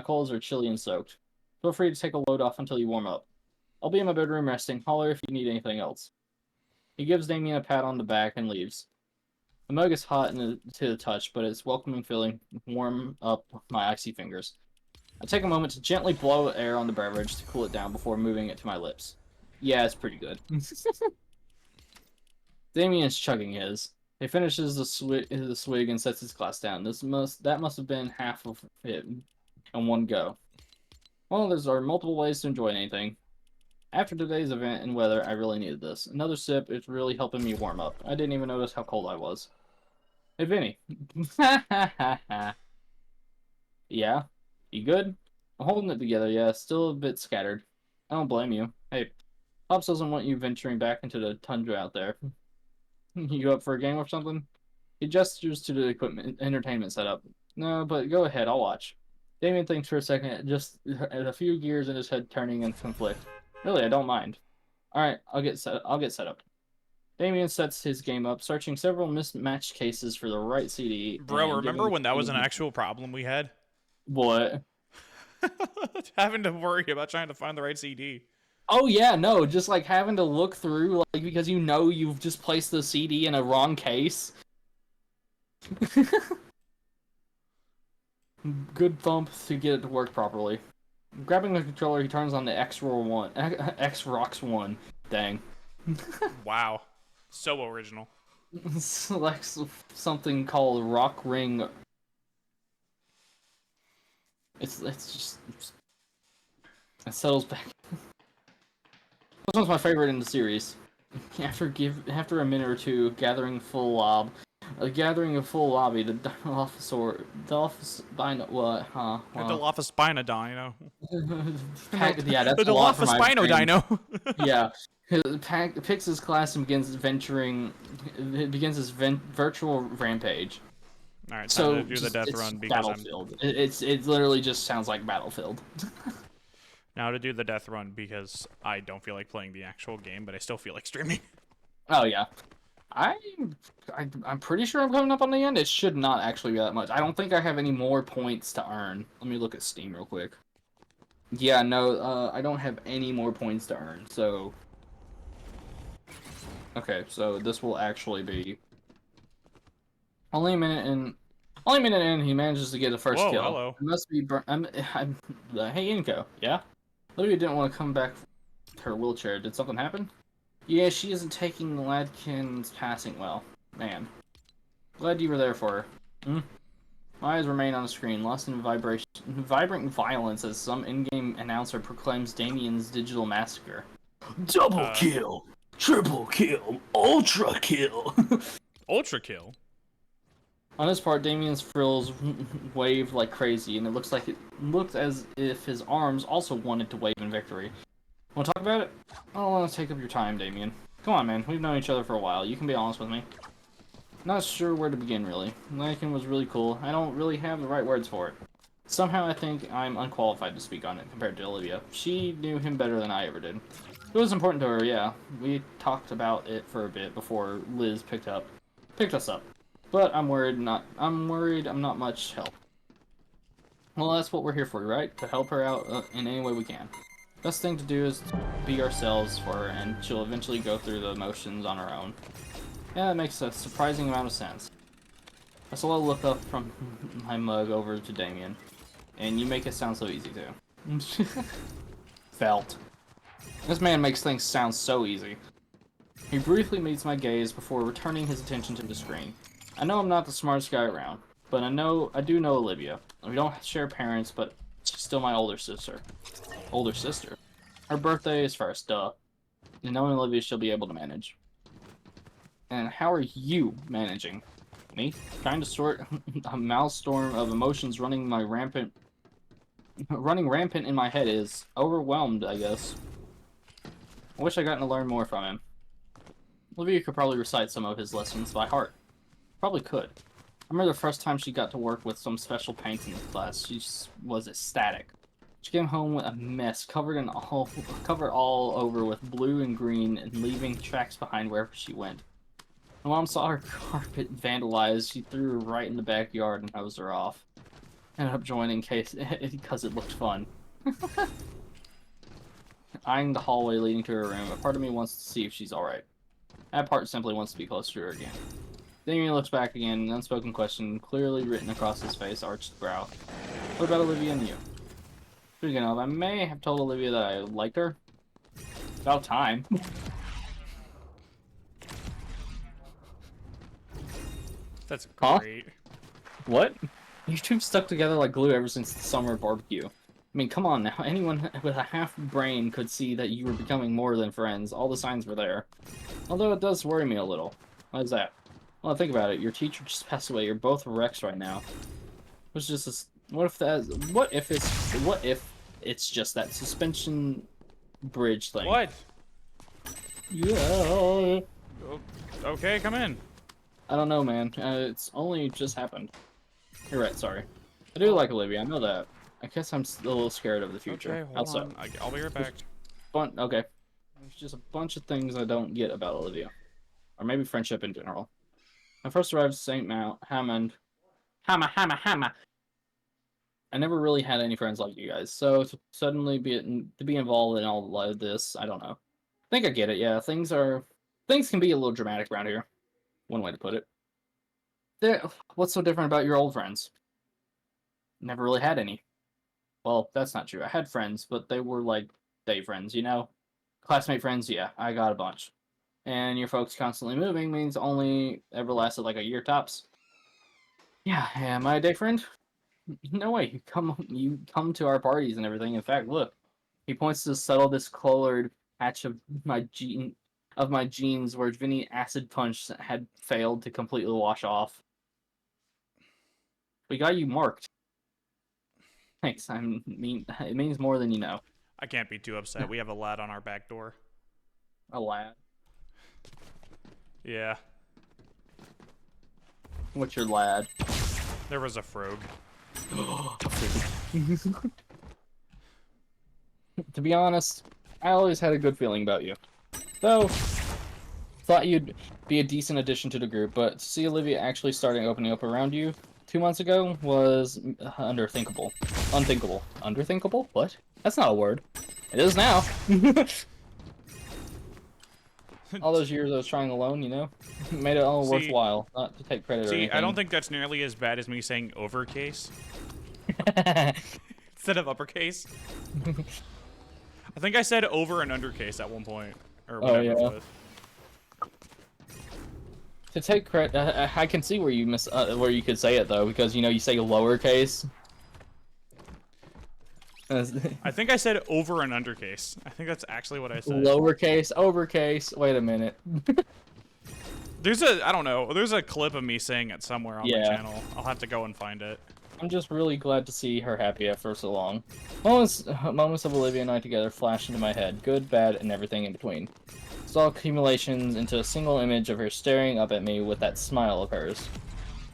clothes are chilly and soaked. Feel free to take a load off until you warm up. I'll be in my bedroom resting. Holler if you need anything else. He gives Damien a pat on the back and leaves. The mug is hot to the touch, but its welcoming feeling warm up my icy fingers. I take a moment to gently blow air on the beverage to cool it down before moving it to my lips. Yeah, it's pretty good. Damien's chugging his. He finishes the swig and sets his glass down. That must have been half of it in one go. Well, there are multiple ways to enjoy anything. After today's event and weather, I really needed this. Another sip is really helping me warm up. I didn't even notice how cold I was. Hey, Vinny. Yeah? You good? I'm holding it together, yeah. Still a bit scattered. I don't blame you. Hey, Pops doesn't want you venturing back into the tundra out there. You up for a game or something? He gestures to the entertainment setup. No, but go ahead, I'll watch. Damien thinks for a second, just a few gears in his head turning in conflict. Really, I don't mind. Alright, I'll get set up. Damien sets his game up, searching several mismatched cases for the right CD. Bro, remember when that was an actual problem we had? What? Having to worry about trying to find the right CD. Oh yeah, no, just like having to look through, like, because you know you've just placed the CD in a wrong case. Good thump to get it to work properly. Grabbing the controller, he turns on the Xbox One. Dang. Wow. So original. Selects something called Rock Ring. It's just it settles back. This one's my favorite in the series. After a minute or two, gathering a full lobby, the Dilophospina dino. Yeah, that's The a lot for my Dilophospino brain. dino. Yeah. Picks his class and begins his virtual rampage. All right, time So to do the death it's run because Battlefield. It literally just sounds like Battlefield. now to do the death run because I don't feel like playing the actual game, but I still feel like streaming. Oh yeah, I'm pretty sure I'm coming up on the end. It should not actually be that much. I don't think I have any more points to earn. Let me look at Steam real quick. Yeah, no, I don't have any more points to earn. So okay, so this will actually be only a minute in. Only a minute in, he manages to get a first Whoa, kill. hello. It must be. Hey, Inko. Yeah. Olivia didn't want to come back her wheelchair. Did something happen? Yeah, she isn't taking Ladkin's passing well. Man. Glad you were there for her. Hmm? My eyes remain on the screen, lost in vibrant violence as some in-game announcer proclaims Damien's digital massacre. Double kill! Triple kill! Ultra kill! Ultra kill. On his part, Damien's frills waved like crazy, and it looked as if his arms also wanted to wave in victory. Want to talk about it? I don't want to take up your time, Damien. Come on, man. We've known each other for a while. You can be honest with me. Not sure where to begin, really. Lycan was really cool. I don't really have the right words for it. Somehow I think I'm unqualified to speak on it compared to Olivia. She knew him better than I ever did. It was important to her, yeah. We talked about it for a bit before Liz picked us up. But I'm worried I'm not much help. Well, that's what we're here for, right? To help her out in any way we can. Best thing to do is to be ourselves for her, and she'll eventually go through the motions on her own. Yeah, that makes a surprising amount of sense. I slowly look up from my mug over to Damien, and you make it sound so easy too. Felt. This man makes things sound so easy. He briefly meets my gaze before returning his attention to the screen. I know I'm not the smartest guy around, but I do know Olivia. We don't share parents, but she's still my older sister. Older sister? Her birthday is first, duh. And knowing Olivia, she'll be able to manage. And how are you managing? Me? Trying to sort a maelstrom of emotions running rampant in my head is overwhelmed, I guess. I wish I gotten to learn more from him. Olivia could probably recite some of his lessons by heart. Probably could. I remember the first time she got to work with some special paints in the class. She was ecstatic. She came home with a mess covered all over with blue and green and leaving tracks behind wherever she went. My mom saw her carpet vandalized. She threw her right in the backyard and hosed her off. Ended up joining because it looked fun. Eyeing the hallway leading to her room, a part of me wants to see if she's alright. That part simply wants to be close to her again. Damien looks back again, an unspoken question clearly written across his face, arched brow. What about Olivia and you? Speaking of, I may have told Olivia that I liked her. About time. That's Huh? great. What? You two stuck together like glue ever since the summer barbecue. I mean, come on now. Anyone with a half brain could see that you were becoming more than friends. All the signs were there. Although it does worry me a little. Why is that? Well, think about it. Your teacher just passed away. You're both wrecks right now. It's just this. What if it's just that suspension bridge thing? What? Yeah. Okay, come in. I don't know, man. It's only just happened. You're right. Sorry. I do like Olivia. I know that. I guess I'm a little scared of the future. Okay, hold on. I'll be right back. Okay. There's just a bunch of things I don't get about Olivia. Or maybe friendship in general. I first arrived at St. Hammond. Hammer. I never really had any friends like you guys, so to suddenly be involved in all of this, I don't know. I think I get it, yeah. Things can be a little dramatic around here. One way to put it. What's so different about your old friends? Never really had any. Well, that's not true. I had friends, but they were like day friends, you know? Classmate friends, yeah, I got a bunch. And your folks constantly moving means only ever lasted like a year tops. Yeah, am I a day friend? No way. You come to our parties and everything. In fact, look. He points to the subtle discolored patch of my jeans where Vinny acid punch had failed to completely wash off. We got you marked. Thanks. It means more than you know. I can't be too upset. We have a lad on our back door. A lad. Yeah. What's your lad? There was a frog. To be honest, I always had a good feeling about you. Though, thought you'd be a decent addition to the group, but to see Olivia actually starting opening up around you 2 months ago was unthinkable. Unthinkable? What? That's not a word. It is now. All those years I was trying alone, you know? Made it all worthwhile, not to take credit or anything. I don't think that's nearly as bad as me saying overcase. Instead of uppercase. I think I said over and under case at one point, or Oh, whatever yeah. it was. To take credit, I can see where you where you could say it though, because you know you say lowercase. I think I said over and under case. I think that's actually what I said. Lowercase, overcase. Wait a minute. There's I don't know. There's a clip of me saying it somewhere on my Yeah. channel. I'll have to go and find it. I'm just really glad to see her happy after so long. Moments of Olivia and I together flash into my head, good, bad, and everything in between. It's all accumulations into a single image of her staring up at me with that smile of hers.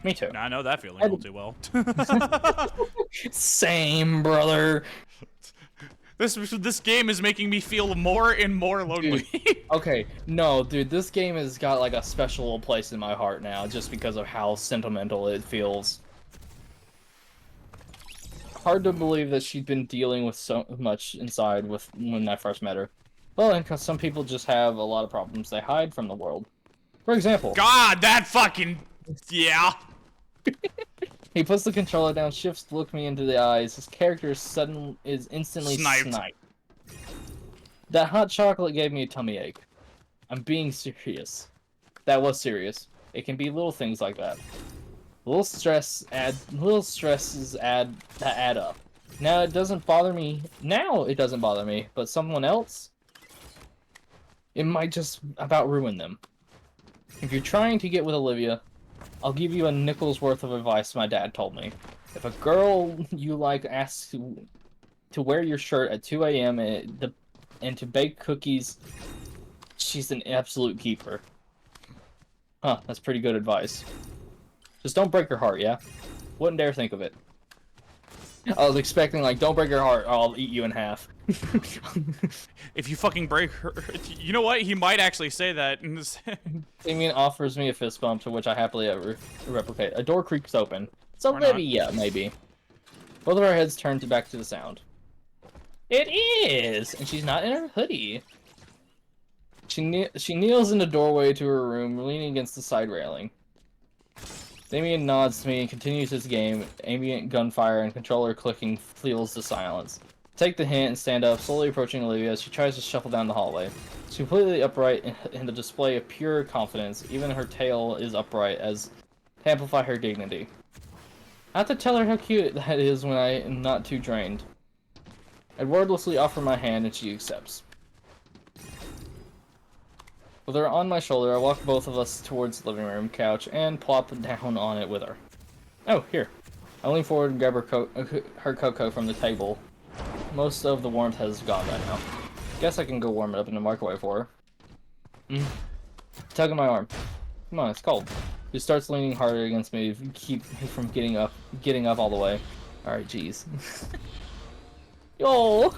Me too. Now, I know that feeling all too well. Same, brother. This game is making me feel more and more lonely. Okay, no, dude, this game has got like a special place in my heart now, just because of how sentimental it feels. Hard to believe that she'd been dealing with so much inside when I first met her. Well, and because some people just have a lot of problems they hide from the world. For example, God, that fucking yeah. he puts the controller down, shifts to look me into the eyes. His character is instantly sniped. That hot chocolate gave me a tummy ache. I'm being serious. That was serious. It can be little things like that. Little stresses add up. Now it doesn't bother me. Now it doesn't bother me, but someone else, it might just about ruin them. If you're trying to get with Olivia, I'll give you a nickel's worth of advice my dad told me. If a girl you like asks to wear your shirt at 2 a.m. and to bake cookies, she's an absolute keeper. Huh, that's pretty good advice. Just don't break her heart, yeah? Wouldn't dare think of it. I was expecting, like, don't break her heart or I'll eat you in half. If you fucking break her... You know what? He might actually say that. Damien offers me a fist bump, to which I happily replicate. A door creaks open. It's Or not. Olivia, maybe. Both of our heads turn back to the sound. It is! And she's not in her hoodie. She kneels in the doorway to her room, leaning against the side railing. Damien nods to me and continues his game. Ambient gunfire and controller clicking fills the silence. Take the hint and stand up, slowly approaching Olivia as she tries to shuffle down the hallway. She's completely upright in the display of pure confidence. Even her tail is upright as to amplify her dignity. I have to tell her how cute that is when I am not too drained. I wordlessly offer my hand and she accepts. With her on my shoulder, I walk both of us towards the living room couch and plop down on it with her. Oh, here. I lean forward and grab her cocoa from the table. Most of the warmth has gone by now. Guess I can go warm it up in the microwave for her. Tug at my arm. Come on, it's cold. She starts leaning harder against me to keep me from getting up all the way. Alright, jeez. Yo!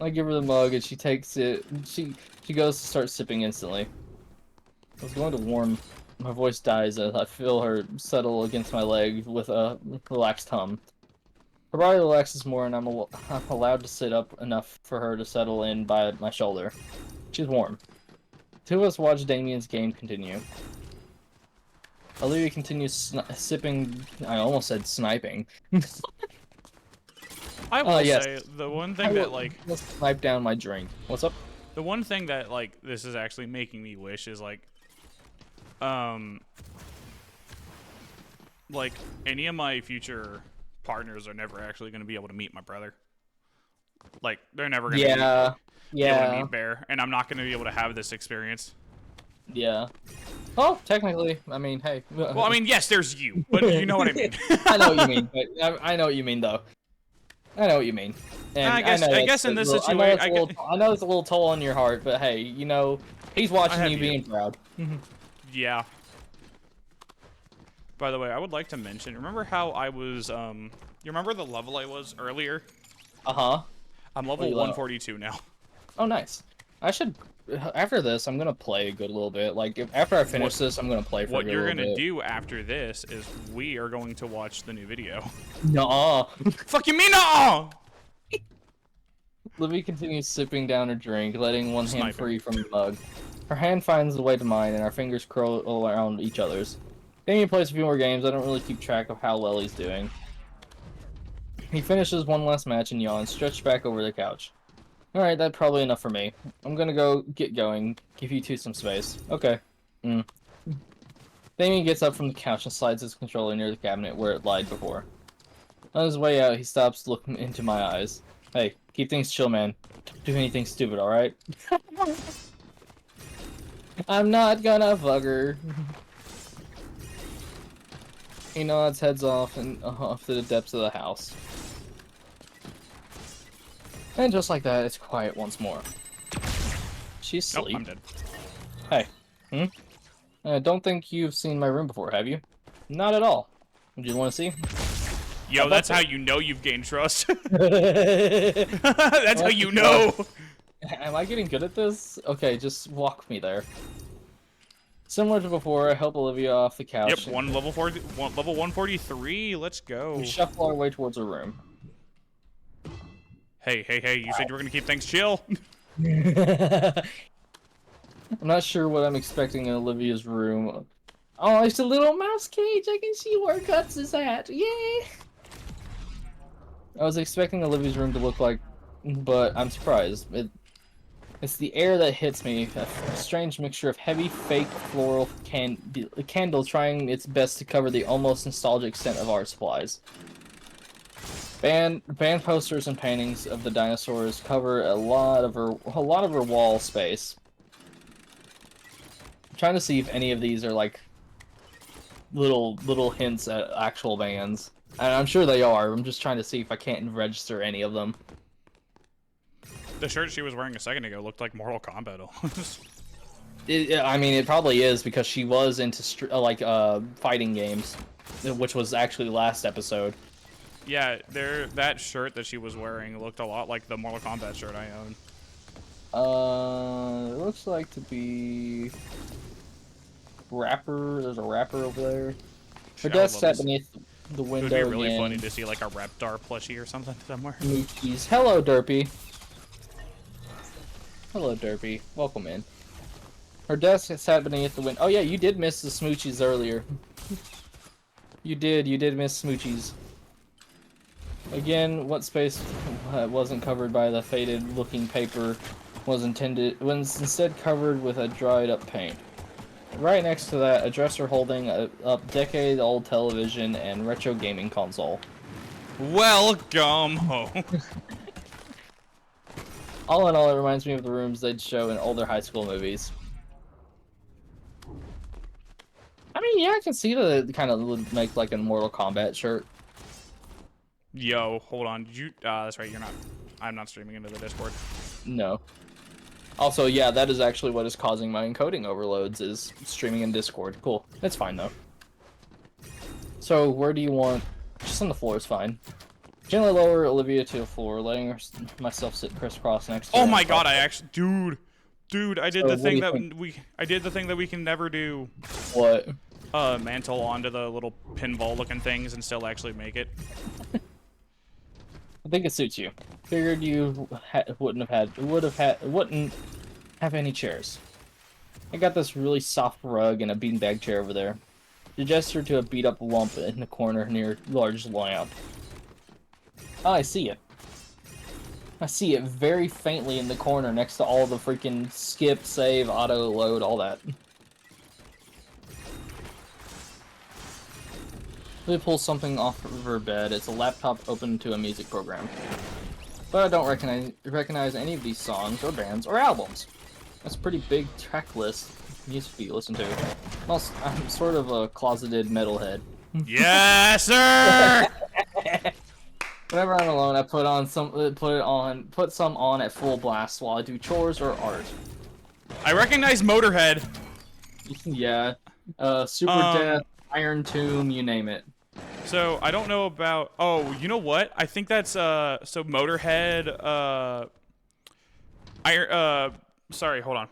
I give her the mug and she takes it. She goes to start sipping instantly. I was going to warm. My voice dies as I feel her settle against my leg with a relaxed hum. Her body relaxes more and I'm allowed to sit up enough for her to settle in by my shoulder. She's warm. Two of us watch Damien's game continue. Olivia continues sipping. I almost said sniping. I will yes. say, the one thing that, like... Let's snipe down my drink. What's up? The one thing that, like, this is actually making me wish is, like, any of my future partners are never actually going to be able to meet my brother. Like, they're never going to be able to meet Bear, and I'm not going to be able to have this experience. Yeah. Well, technically, I mean, hey. Well, I mean, yes, there's you, but you know what I mean. I know what you mean. But I know what you mean, though. I know what you mean. And I guess in this situation, I know it's a little toll on your heart, but hey, you know, he's watching you being proud. Yeah. By the way, I would like to mention, remember how I was, you remember the level I was earlier? Uh-huh. I'm level 142 now. Oh, nice. I should, after this, I'm gonna play a good little bit. Like, after I finish this, I'm gonna play for a What good you're little gonna bit. do after this is we are going to watch the new video. Nuh-uh. Fuck you mean nuh-uh! Livy continues sipping down her drink, letting one hand Sniping. free from the mug. Her hand finds the way to mine, and our fingers curl around each other's. Damien plays a few more games. I don't really keep track of how well he's doing. He finishes one last match and yawns, stretched back over the couch. Alright, that's probably enough for me. I'm gonna go get going. Give you two some space. Okay. Damien gets up from the couch and slides his controller near the cabinet where it lied before. On his way out, he stops looking into my eyes. Hey, keep things chill, man. Don't do anything stupid, alright? I'm not gonna fuck her. He nods, heads off, and off to the depths of the house. And just like that, it's quiet once more. She's Nope, asleep. I'm dead. Hey. I don't think you've seen my room before, have you? Not at all. Would you want to see? Yo, that's how you know you've gained trust. That's how you know. Am I getting good at this? Okay, just walk me there. Similar to before, I help Olivia off the couch. Yep, level 143. Let's go. We shuffle our way towards her room. Hey, you said you were gonna keep things chill. I'm not sure what I'm expecting in Olivia's room. Oh, it's a little mouse cage. I can see where Guts is at. Yay! I was expecting Olivia's room to look like, but I'm surprised. It's the air that hits me. A strange mixture of heavy, fake floral candle trying its best to cover the almost nostalgic scent of art supplies. Band posters and paintings of the dinosaurs cover a lot of her wall space. I'm trying to see if any of these are like little hints at actual bands. And I'm sure they are. I'm just trying to see if I can't register any of them. The shirt she was wearing a second ago looked like Mortal Kombat almost. I mean, it probably is because she was into fighting games, which was actually last episode. Yeah, that shirt that she was wearing looked a lot like the Mortal Kombat shirt I own. It looks like to be rapper. There's a rapper over there. Her desk sat beneath the window. It would be really again. funny to see like a Reptar plushie or something somewhere. Moochies. Hello, Derpy. Hello, Derpy. Welcome in. Her desk sat beneath the window. Oh yeah, you did miss the smoochies earlier. You did miss smoochies. Again, what space wasn't covered by the faded-looking paper was instead covered with a dried-up paint. Right next to that, a dresser holding a decade-old television and retro gaming console. Welcome home. All in all, it reminds me of the rooms they'd show in older high school movies. I mean, yeah, I can see that it kind of would make like a Mortal Kombat shirt. Yo, hold on. Did you? That's right. You're not. I'm not streaming into the Discord. No. Also, yeah, that is actually what is causing my encoding overloads, is streaming in Discord. Cool. That's fine, though. So, where do you want... Just on the floor is fine. Gently lower Olivia to the floor, letting myself sit crisscross next to her. Oh my god, I actually... Dude, I did So the thing that think? I did the thing that we can never do. What? Mantle onto the little pinball-looking things and still actually make it. I think it suits you. Figured you wouldn't have any chairs. I got this really soft rug and a beanbag chair over there. You gesture to a beat-up lump in the corner near large lamp. Oh, I see it. I see it very faintly in the corner next to all the freaking skip, save, auto, load, all that. They pull something off of her bed. It's a laptop open to a music program. But I don't recognize any of these songs, or bands, or albums. That's a pretty big track list music you listen to. Also, I'm sort of a closeted metalhead. Yes, sir! Whenever I'm alone, I put some on at full blast while I do chores or art. I recognize Motorhead. Yeah. Super Death, Iron Tomb, you name it. So, I don't know about... Oh, you know what? I think that's, so Motorhead, sorry, hold on.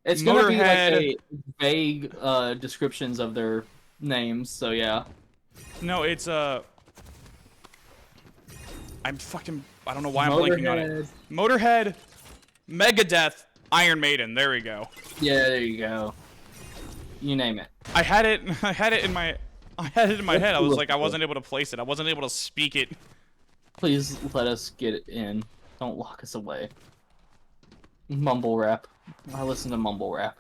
It's gonna be like a vague, descriptions of their names, so yeah. No, it's, I don't know why I'm blanking on it. Motorhead, Megadeth, Iron Maiden, there we go. Yeah, there you go. You name it. I had it in my head. I was like, I wasn't able to place it. I wasn't able to speak it. Please let us get it in. Don't lock us away. Mumble rap. I listen to mumble rap.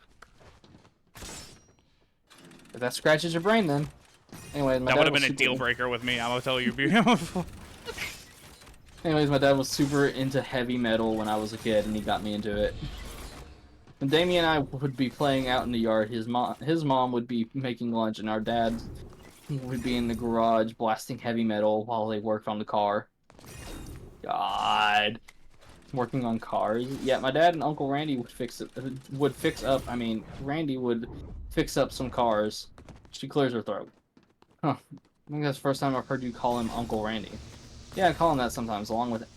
If that scratches your brain, then. Anyway, my That dad would have was been a super... deal breaker with me. I'm gonna tell you. Anyways, my dad was super into heavy metal when I was a kid, and he got me into it. When Damien and I would be playing out in the yard, his mom would be making lunch, and our dad would be in the garage blasting heavy metal while they worked on the car. God. Working on cars. Yeah, my dad and Uncle Randy would Randy would fix up some cars. She clears her throat. Huh. I think that's the first time I've heard you call him Uncle Randy. Yeah, I call him that sometimes, along with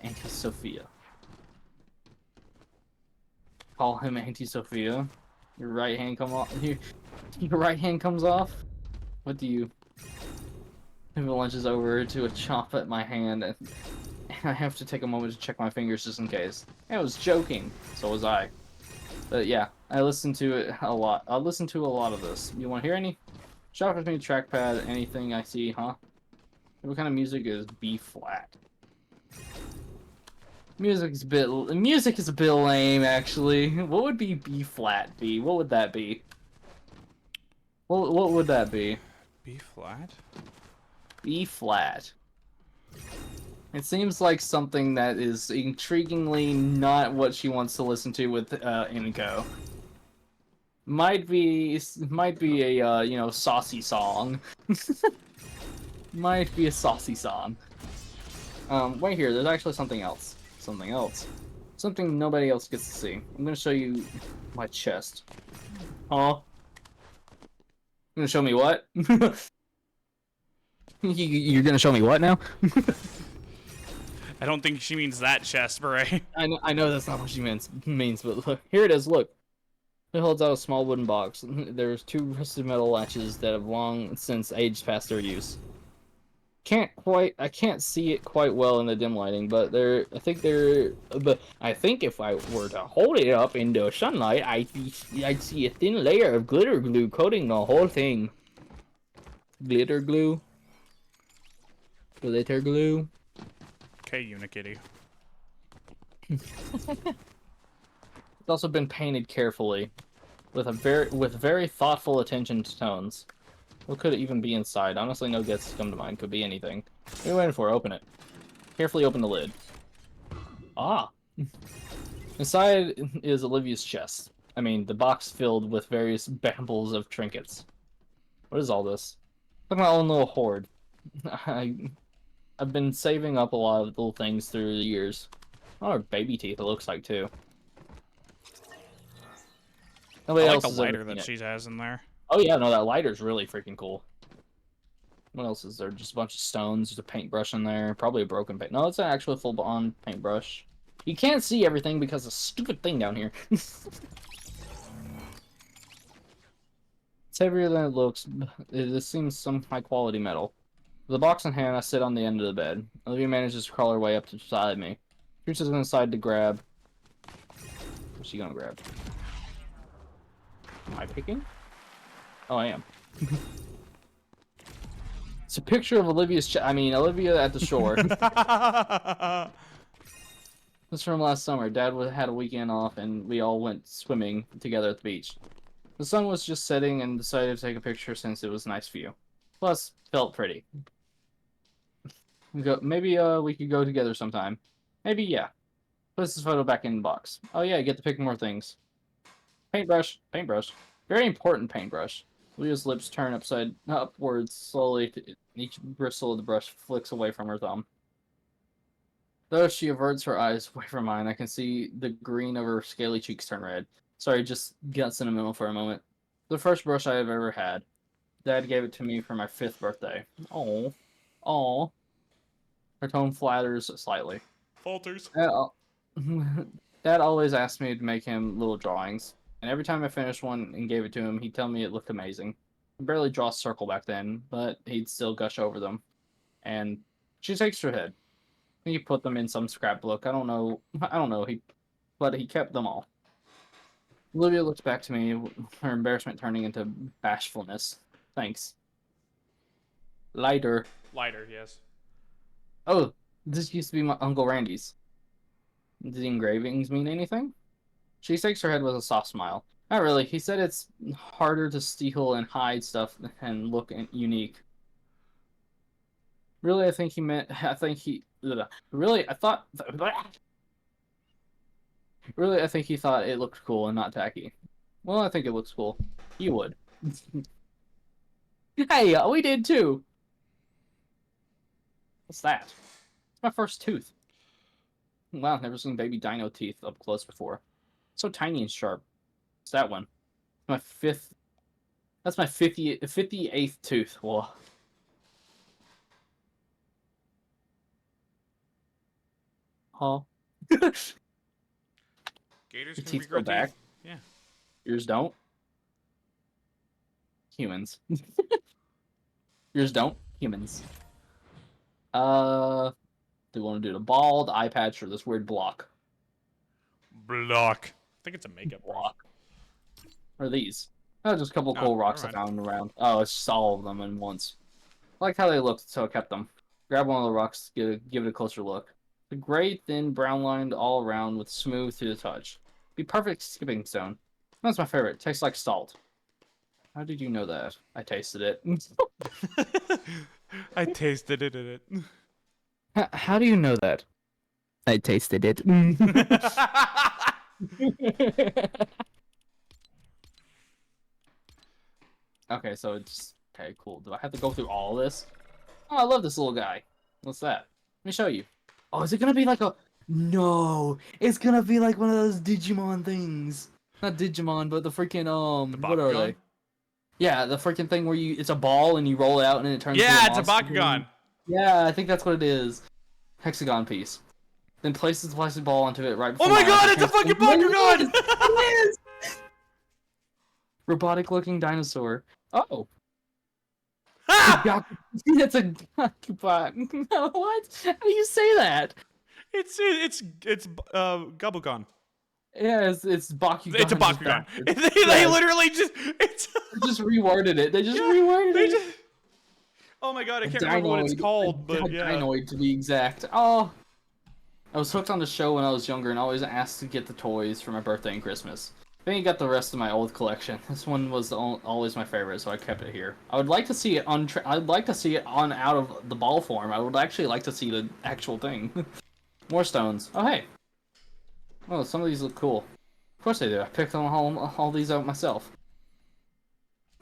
Auntie Sophia. Call him Auntie Sophia. Your right hand come off. Your right hand comes off. What do you? If the lunch is over, to a chop at my hand, and I have to take a moment to check my fingers just in case. I was joking. So was I. But yeah, I listen to it a lot. I listen to a lot of this. You want to hear any? Shop with me, trackpad, anything I see, huh? What kind of music is B flat? Music is a bit lame, actually. What would be B flat be? What would that be? What would that be? B flat. B flat. It seems like something that is intriguingly not what she wants to listen to with Inko. Might be a you know, saucy song. Might be a saucy song. Wait here, there's actually something else. Something else. Something nobody else gets to see. I'm gonna show you my chest. Huh? You're gonna show me what? You're gonna show me what now? I don't think she means that chest, Beret. I know that's not what she means, but look, here it is, look. It holds out a small wooden box. There's 2 rusted metal latches that have long since aged past their use. I can't see it quite well in the dim lighting, but I think if I were to hold it up in the sunlight, I'd see a thin layer of glitter glue coating the whole thing. Glitter glue? Glitter glue? Okay, Unikitty. It's also been painted carefully, with very thoughtful attention to tones. What could it even be inside? Honestly, no guesses come to mind. Could be anything. What are you waiting for? Open it. Carefully open the lid. Ah. Inside is Olivia's chest. I mean, the box filled with various bambles of trinkets. What is all this? Look at my own little hoard. I've been saving up a lot of little things through the years. A lot of baby teeth, it looks like, too. Nobody I like else the has ever lighter seen that it. she has in there. Oh yeah, no, that lighter's really freaking cool. What else is there? Just a bunch of stones. There's a paintbrush in there. Probably a broken paint. No, it's an actual full-on paintbrush. You can't see everything because of the stupid thing down here. It's heavier than it looks. This seems some high-quality metal. With the box in hand, I sit on the end of the bed. Olivia manages to crawl her way up to beside me. She reaches inside to grab. What's she gonna grab? Am I picking? Oh, I am. It's a picture of Olivia's Olivia at the shore. This from last summer. Dad had a weekend off, and we all went swimming together at the beach. The sun was just setting, and decided to take a picture since it was a nice view. Plus, felt pretty. Maybe we could go together sometime. Maybe, yeah. Put this photo back in the box. Oh yeah, get to pick more things. Paintbrush. Paintbrush. Very important paintbrush. Leah's lips turn upwards slowly. Each bristle of the brush flicks away from her thumb. Though she averts her eyes away from mine, I can see the green of her scaly cheeks turn red. Sorry, just got sentimental for a moment. The first brush I have ever had. Dad gave it to me for my 5th birthday. Oh, oh. Her tone flatters slightly. Falters. Dad always asked me to make him little drawings, and every time I finished one and gave it to him, he'd tell me it looked amazing. I barely draw a circle back then, but he'd still gush over them. And she shakes her head. He put them in some scrapbook. I don't know. But he kept them all. Olivia looks back to me, her embarrassment turning into bashfulness. Thanks. Lighter. Lighter, yes. Oh, this used to be my Uncle Randy's. Do the engravings mean anything? She shakes her head with a soft smile. Not really. He said it's harder to steal and hide stuff and look unique. Really, I think he meant. I think he. Really, I thought. Really, I think he thought it looked cool and not tacky. Well, I think it looks cool. You would. Hey, we did too. What's that? It's my first tooth. Wow, never seen baby dino teeth up close before. So tiny and sharp. It's that one. My fifth. That's my 58th tooth. Whoa. Huh? Gators Your can teeth regrow go back. teeth. Yeah. Yours don't. Humans. Yours don't. Humans. Do we want to do the ball, the eye patch, or this weird block? Block. I think it's a makeup brush. Block. Or these? Oh, just a couple Oh, cool rocks I never mind. found around. Oh, it's just all of them in once. I like how they looked, so I kept them. Grab one of the rocks, give it a closer look. The gray, thin, brown lined all around with smooth to the touch. Be perfect skipping stone. That's my favorite. Tastes like salt. How did you know that? I tasted it. I tasted it in it. How do you know that? I tasted it. Okay, so it's okay, cool. Do I have to go through all of this? Oh, I love this little guy. What's that? Let me show you. Oh, is it gonna be like a? No, it's gonna be like one of those Digimon things. Not Digimon, but the freaking what are they? Bakugan? Yeah, the freaking thing where you it's a ball and you roll it out and it turns into Yeah, a it's a monster. Bakugan. Yeah, I think that's what it is. Hexagon piece. Then places the plastic ball onto it right before Oh my my god, eyes. it's a fucking It is! Bakugan! It is! Robotic looking dinosaur. Oh. Ah! That's a Gakubot. What? How do you say that? It's Gabugan. Yeah, it's Bakugan. It's a just Bakugan. backwards. They Yes. literally just it's They just reworded it. They just yeah, reworded they it. just Oh my god, I A can't remember what it's dinoid. called, A but yeah. dinoid to be exact. Oh. I was hooked on the show when I was younger and always asked to get the toys for my birthday and Christmas. Then you got the rest of my old collection. This one was always my favorite, so I kept it here. I would like to see it I'd like to see it on out of the ball form. I would actually like to see the actual thing. More stones. Oh hey. Oh, some of these look cool. Of course they do. I picked all these out myself.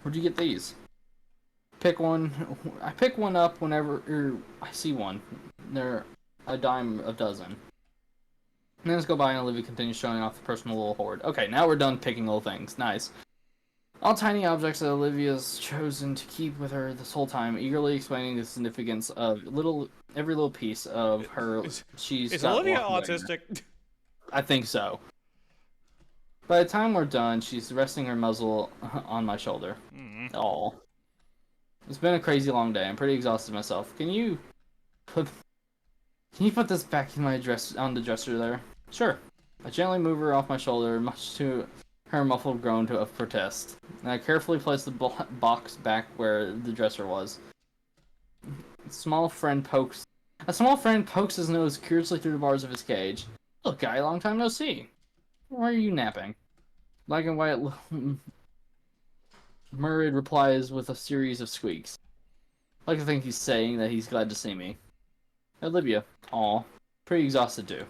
Where'd you get these? Pick one. I pick one up whenever I see one. They're a dime a dozen. Minutes go by and Olivia continues showing off the personal little hoard. Okay, now we're done picking little things. Nice. All tiny objects that Olivia's chosen to keep with her this whole time, eagerly explaining the significance of every little piece of her. Is Olivia autistic? I think so. By the time we're done, she's resting her muzzle on my shoulder. Oh. It's been a crazy long day. I'm pretty exhausted myself. Can you put this back in my on the dresser there? Sure. I gently move her off my shoulder, much to her muffled groan of protest. And I carefully place the box back where the dresser was. A small friend pokes his nose curiously through the bars of his cage. Look, guy, long time no see. Why are you napping? Black and white Murray replies with a series of squeaks. I like to think he's saying that he's glad to see me. Olivia. Aw. Pretty exhausted too.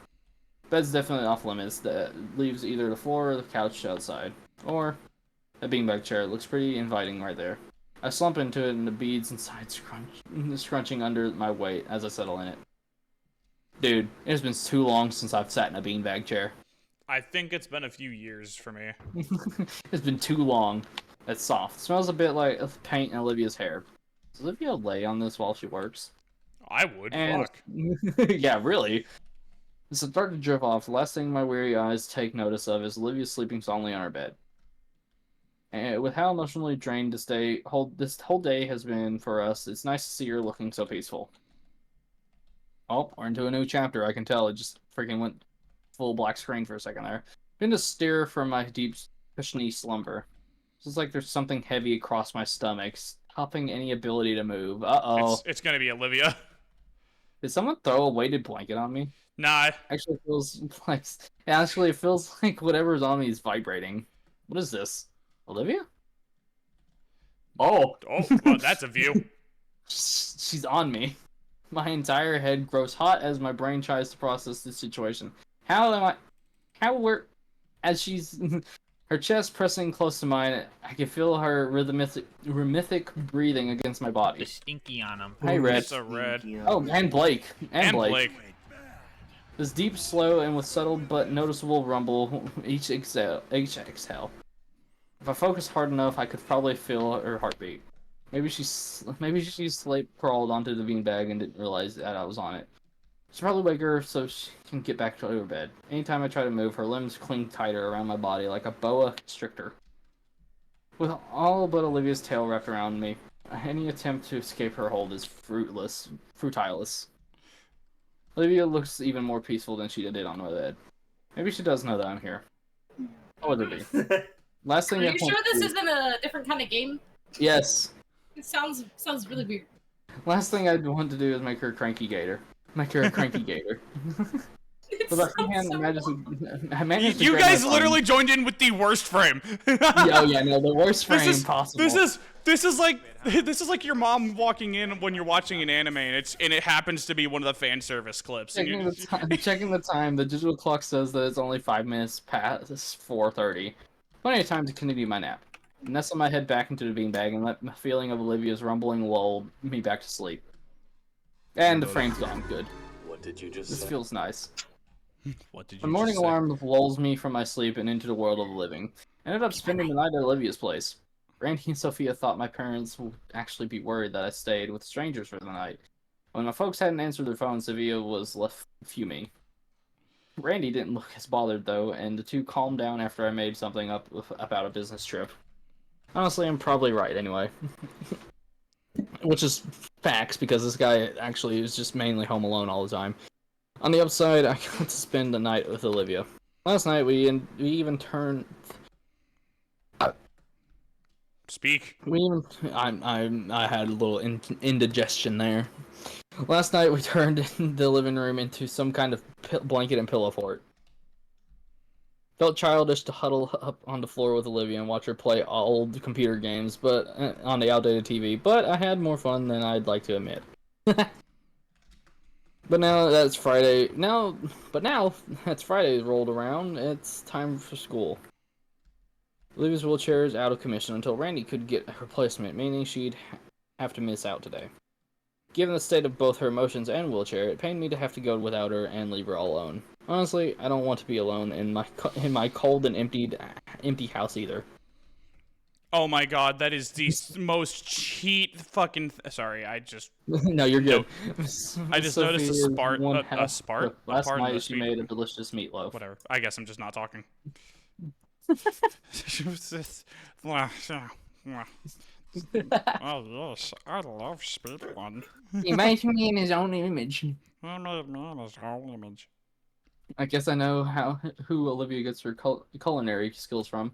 Bed's definitely off limits. That leaves either the floor or the couch outside. Or a beanbag chair. It looks pretty inviting right there. I slump into it and the beads inside scrunching under my weight as I settle in it. Dude, it has been too long since I've sat in a beanbag chair. I think it's been a few years for me. It's been too long. It's soft. It smells a bit like paint in Olivia's hair. Does Olivia lay on this while she works? I would. And Fuck. yeah, really. As I start to drift off, the last thing my weary eyes take notice of is Olivia sleeping soundly on her bed. And with how emotionally drained this whole day has been for us, it's nice to see her looking so peaceful. Oh, we're into a new chapter. I can tell. It just freaking went full black screen for a second there. Begin to stir from my deep, cushiony slumber. It's like there's something heavy across my stomach, stopping any ability to move. Uh-oh. It's gonna be Olivia. Did someone throw a weighted blanket on me? Nah. Actually feels like it feels like whatever's on me is vibrating. What is this? Olivia? Oh. Oh, well, that's a view. She's on me. My entire head grows hot as my brain tries to process this situation. As she's her chest pressing close to mine, I can feel her rhythmic breathing against my body. The stinky on him. Hey, Red. It's a red. Oh, and Blake. And Blake. This deep, slow, and with subtle but noticeable rumble each exhale. If I focus hard enough, I could probably feel her heartbeat. Maybe she sleep crawled onto the beanbag and didn't realize that I was on it. Should probably wake her so she can get back to her bed. Anytime I try to move, her limbs cling tighter around my body like a boa constrictor. With all but Olivia's tail wrapped around me, any attempt to escape her hold is fruitless. Olivia looks even more peaceful than she did on my bed. Maybe she does know that I'm here. How would it be? Last thing Are you sure this isn't a different kind of game? Yes. It sounds really weird. Last thing I'd want to do is make her a cranky gator. Make her a cranky gator. But I managed to You grab guys my phone. literally joined in with the worst frame. Oh yeah, no, the worst frame possible. This is like your mom walking in when you're watching an anime and it happens to be one of the fan service clips. Checking the time, the digital clock says that it's only 5 minutes past 4:30. Plenty of time to continue my nap. Nestle my head back into the beanbag and let the feeling of Olivia's rumbling lull me back to sleep. And the frame's gone. Good. What did you just This say? feels nice. What did you The morning just say? alarm lulls me from my sleep and into the world of the living. I ended up spending the night at Olivia's place. Randy and Sophia thought my parents would actually be worried that I stayed with strangers for the night. When my folks hadn't answered their phone, Sophia was left fuming. Randy didn't look as bothered though, and the two calmed down after I made something up about a business trip. Honestly, I'm probably right anyway. Which is facts, because this guy actually is just mainly home alone all the time. On the upside, I got to spend the night with Olivia. Last night, we even turned... Speak. I had a little indigestion there. Last night, we turned the living room into some kind of blanket and pillow fort. Felt childish to huddle up on the floor with Olivia and watch her play old computer games, but on the outdated TV. But I had more fun than I'd like to admit. But now that's Friday. Now that's Friday rolled around. It's time for school. Olivia's wheelchair is out of commission until Randy could get a replacement, meaning she'd have to miss out today. Given the state of both her emotions and wheelchair, it pained me to have to go without her and leave her all alone. Honestly, I don't want to be alone in my cold and empty house either. Oh my god, that is the most cheat fucking. Sorry, I just. No, you're good. I just noticed a Spart. Last night she made a delicious meatloaf. Whatever. I guess I'm just not talking. Oh yes, I love speedrun. He made me in his own image. I made me in his own image. I guess I know who Olivia gets her culinary skills from.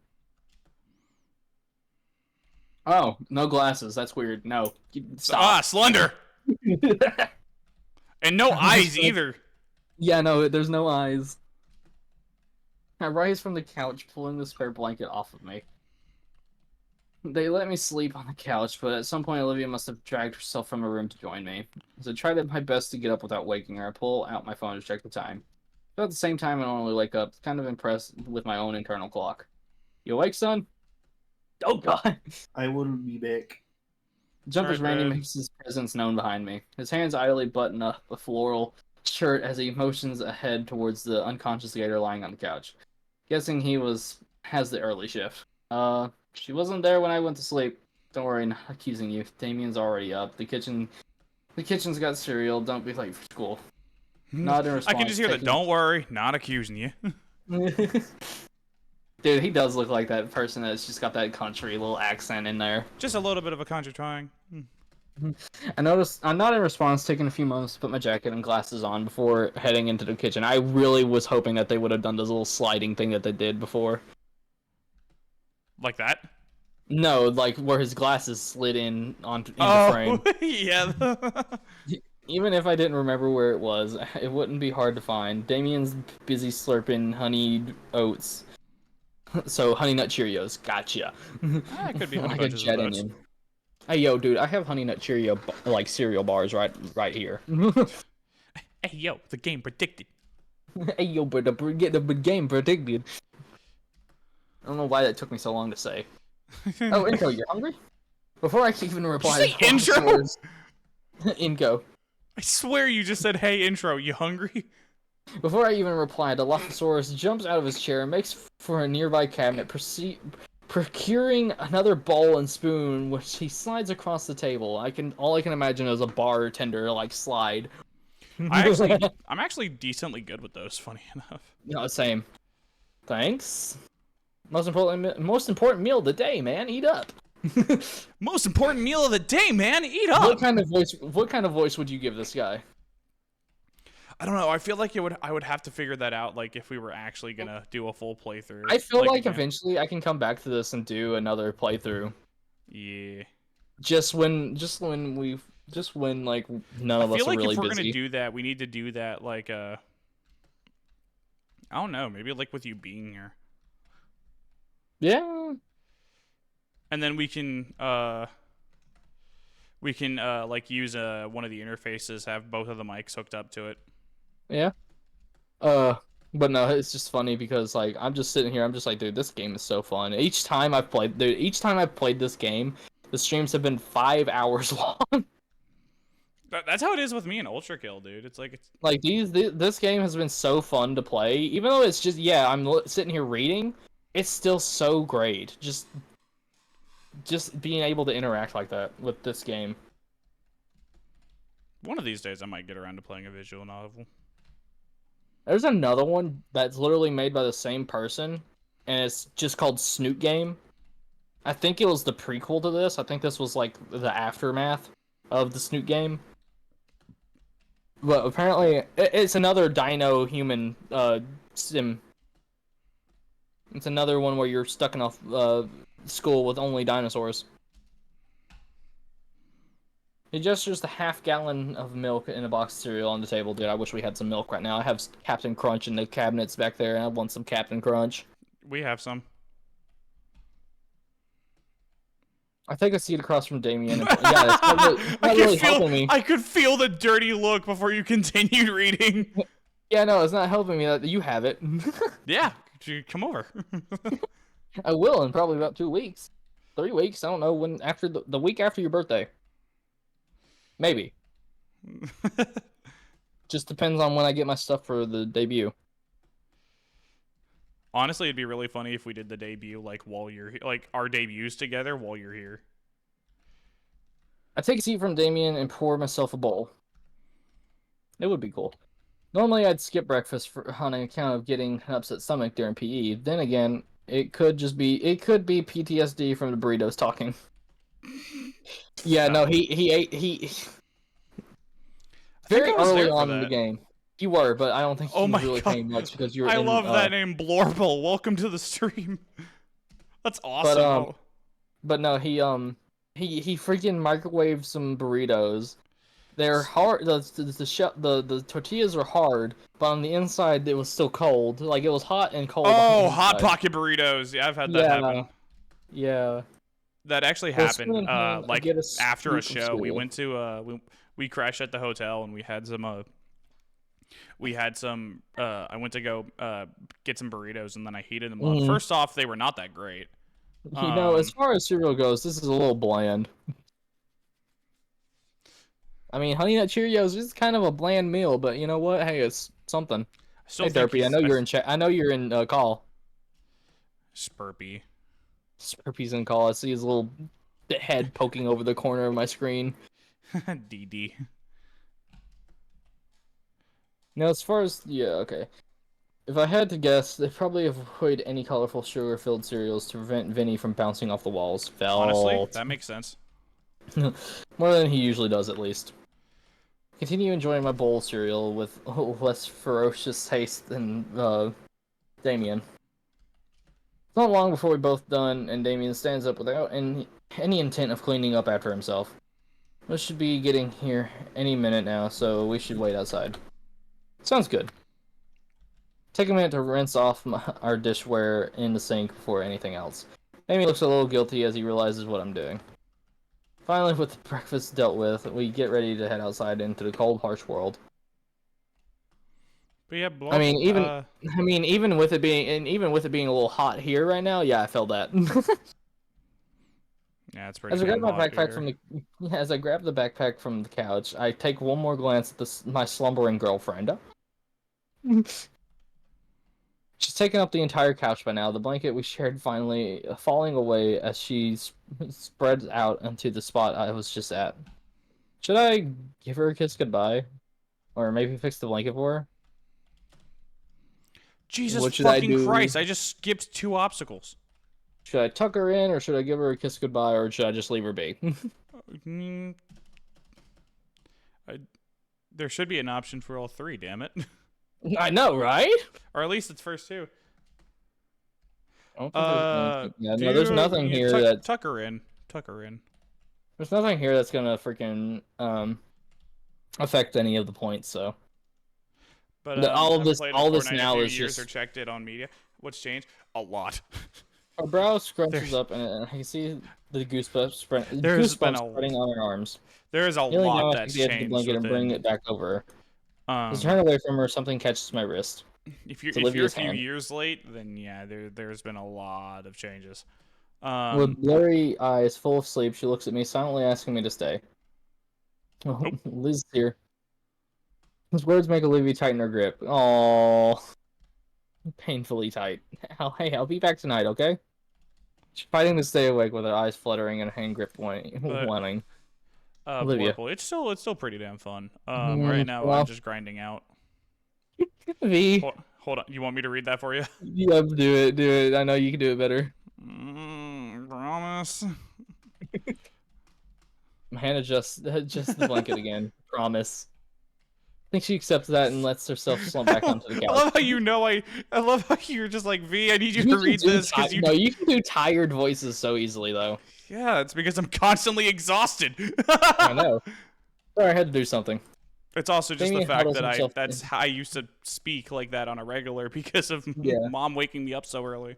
Oh, no glasses. That's weird. No. Stop. Slender! And no eyes either. Yeah, no, there's no eyes. I rise from the couch, pulling the spare blanket off of me. They let me sleep on the couch, but at some point Olivia must have dragged herself from her room to join me. As I tried my best to get up without waking her, I pull out my phone to check the time. But at the same time, I only wake up, kind of impressed with my own internal clock. You awake, son? Oh, God! I will be back. Jump as Randy Red. makes his presence known behind me. His hands idly button up a floral shirt as he motions ahead towards the unconscious gator lying on the couch. Guessing he has the early shift. She wasn't there when I went to sleep. Don't worry, not accusing you. Damien's already up. The kitchen's got cereal. Don't be late for school. Not in response. I can just hear the "Don't worry, not accusing you." Dude, he does look like that person that's just got that country little accent in there. Just a little bit of a country twang. I noticed I'm not in response, taking a few moments to put my jacket and glasses on before heading into the kitchen. I really was hoping that they would have done this little sliding thing that they did before. Like that? No, like where his glasses slid in the frame. Yeah. Even if I didn't remember where it was, it wouldn't be hard to find. Damien's busy slurping honey oats. So, Honey Nut Cheerios. Gotcha. It could be Honey Like a Bunches of jet Oats. engine. Hey, yo, dude, I have Honey Nut Cheerio, like, cereal bars right here. Hey, yo, the game predicted. Hey, yo, but the game predicted. I don't know why that took me so long to say. Oh, Inko, you're hungry? Before I can even reply Did you say intro? Inko. I swear you just said, hey, intro, you hungry? Before I even reply, Dilophosaurus jumps out of his chair and makes for a nearby cabinet, procuring another bowl and spoon, which he slides across the table. All I can imagine is a bartender like slide. I'm actually decently good with those, funny enough. No, same. Thanks. Most important meal of the day, man. Eat up. Most important meal of the day, man. Eat up. What kind of voice would you give this guy? I don't know. I feel like I would have to figure that out, like if we were actually gonna do a full playthrough. I feel like again. eventually I can come back to this and do another playthrough. Yeah. Just when like none of us are really busy. I feel like if we're gonna do that, we need to do that like I don't know, maybe like with you being here. Yeah. And then we can like use one of the interfaces, have both of the mics hooked up to it. Yeah. But no, it's just funny because like I'm just sitting here, I'm just like, dude, this game is so fun. Each time I've played this game, the streams have been 5 hours long. That's how it is with me in Ultra Kill, dude. It's like this game has been so fun to play, even though it's just I'm sitting here reading. It's still so great. Just being able to interact like that with this game. One of these days, I might get around to playing a visual novel. There's another one that's literally made by the same person, and it's just called Snoot Game. I think it was the prequel to this. I think this was like the aftermath of the Snoot Game. But apparently, it's another dino human sim. It's another one where you're stuck in a school with only dinosaurs. He gestures the half-gallon of milk in a box of cereal on the table. Dude, I wish we had some milk right now. I have Captain Crunch in the cabinets back there, and I want some Captain Crunch. We have some. I take a seat across from Damien. And, yeah, it's not really helping me. I could feel the dirty look before you continued reading. Yeah, no, it's not helping me that you have it. Yeah, come over. I will in probably about 2 weeks. 3 weeks, I don't know, when after the week after your birthday. Maybe. Just depends on when I get my stuff for the debut. Honestly, it'd be really funny if we did the debut like while you're like our debuts together while you're here. I take a seat from Damien and pour myself a bowl. It would be cool. Normally, I'd skip breakfast on account of getting an upset stomach during PE. Then again, it could be PTSD from the burritos talking. Yeah, no, he ate very early on in the game. You were, but I don't think he was really paying much because you were. I love that name, Blorble. Welcome to the stream. That's awesome. But no, he freaking microwaved some burritos. They're hard. The tortillas are hard, but on the inside it was still cold. Like it was hot and cold. Oh, hot pocket burritos. Yeah, I've had that happen. Yeah. That actually happened. Like after a show, we went to we crashed at the hotel and we had some I went to go get some burritos and then I heated them up. First off, they were not that great. You know, as far as cereal goes, this is a little bland. I mean, Honey Nut Cheerios is kind of a bland meal, but you know what? Hey, it's something. Hey, Derpy, I know you're in chat. I know you're in call. Spurpy. Spurpy's in call. I see his little head poking over the corner of my screen. DD. Now, as far as okay. If I had to guess, they probably avoid any colorful sugar-filled cereals to prevent Vinny from bouncing off the walls. Honestly, that makes sense. More than he usually does, at least. Continue enjoying my bowl cereal with less ferocious taste than Damien. It's not long before we're both done, and Damien stands up without any intent of cleaning up after himself. We should be getting here any minute now, so we should wait outside. Sounds good. Take a minute to rinse off our dishware in the sink before anything else. Amy looks a little guilty as he realizes what I'm doing. Finally, with the breakfast dealt with, we get ready to head outside into the cold, harsh world. But yeah, I mean, even with it being a little hot here right now, yeah, I felt that. yeah, it's pretty As I grab damn my hot backpack here. as I grab the backpack from the couch, I take one more glance at my slumbering girlfriend. She's taken up the entire couch by now, the blanket we shared finally falling away as she spreads out into the spot I was just at. Should I give her a kiss goodbye? Or maybe fix the blanket for her? Jesus What should I fucking do? Christ! I just skipped 2 obstacles. Should I tuck her in, or should I give her a kiss goodbye, or should I just leave her be? Mm, there should be an option for all 3. Damn it! I know, right? Or at least it's first 2. I don't think there's no, there's nothing here that tuck her in. Tuck her in. there's nothing here that's gonna freaking affect any of the points. So, But all I've of this, played all Fortnite this a now few is years just or checked it on media. What's changed? A lot. our brow scrunches up, and I can see the goosebumps, spreading on her arms. There is a Nearly now, lot I that's take the edge of the changed blanket and bring within. it back over her. As I turn away from her, something catches my wrist. If It's you're a Olivia's few hand. years late, then yeah, there's been a lot of changes. With blurry eyes, full of sleep, she looks at me, silently asking me to stay. Oh, Nope. Liz is here. His words make Olivia tighten her grip. Oh, painfully tight. Hey, I'll be back tonight, okay? She's fighting to stay awake with her eyes fluttering and her hand grip wanting. Olivia. Blurple. It's still pretty damn fun. Right now well, I'm just grinding out. V. Hold on. You want me to read that for you? Yeah, do it. I know you can do it better. Promise. Hannah adjusts the blanket again. Promise. I think she accepts that and lets herself slump back onto the couch. I love how I love how you're just like, V, I need you to read this because you. No, you can do tired voices so easily though. Yeah, it's because I'm constantly exhausted. I know. Sorry, I had to do something. It's also just Damien the fact huddles that that's how I used to speak like that on a regular because of Mom waking me up so early.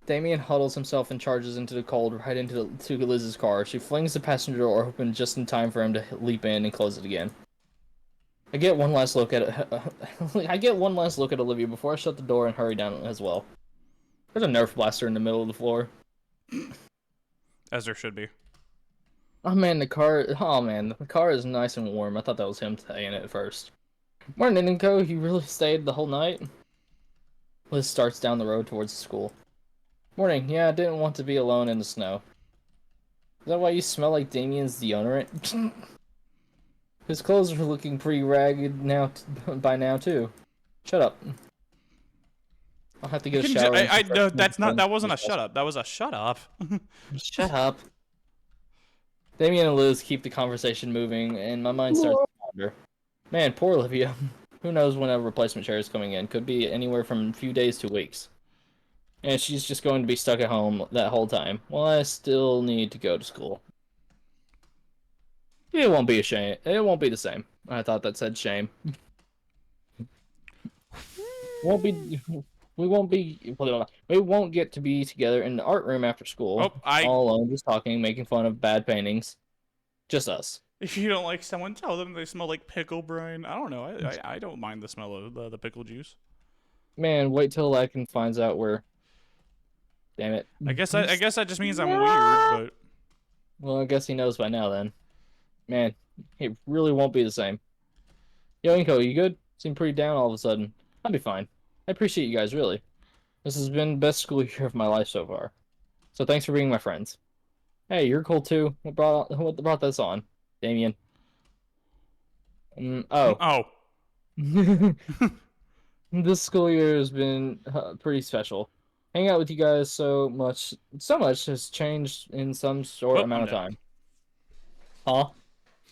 Damien huddles himself and charges into the cold right into Liz's car. She flings the passenger door open just in time for him to leap in and close it again. I get one last look at Olivia before I shut the door and hurry down as well. There's a Nerf blaster in the middle of the floor. As there should be. Oh man, the car is nice and warm. I thought that was him saying it at first. Morning, Nico. You really stayed the whole night? Liz starts down the road towards the school. Morning. Yeah, I didn't want to be alone in the snow. Is that why you smell like Damien's deodorant? His clothes are looking pretty ragged by now too. Shut up. I'll have to get a shower. No, that wasn't a shut up. That was a shut up. Shut up. Damien and Liz keep the conversation moving, and my mind starts to wander. Man, poor Olivia. Who knows when a replacement chair is coming in? Could be anywhere from a few days to weeks. And she's just going to be stuck at home that whole time. Well, I still need to go to school. It won't be a shame. It won't be the same. I thought that said shame. We won't get to be together in the art room after school. All alone, just talking, making fun of bad paintings. Just us. If you don't like someone, tell them they smell like pickle brine. I don't know. I don't mind the smell of the pickle juice. Man, wait till Lakin finds out where. Damn it. I guess that just means I'm weird, but. Well, I guess he knows by now then. Man, it really won't be the same. Yo, Inko, you good? Seem pretty down all of a sudden. I'll be fine. I appreciate you guys, really. This has been the best school year of my life so far. So thanks for being my friends. Hey, you're cool too. What brought this on? Damien. Oh. This school year has been pretty special. Hanging out with you guys so much has changed in some short amount of time. Huh?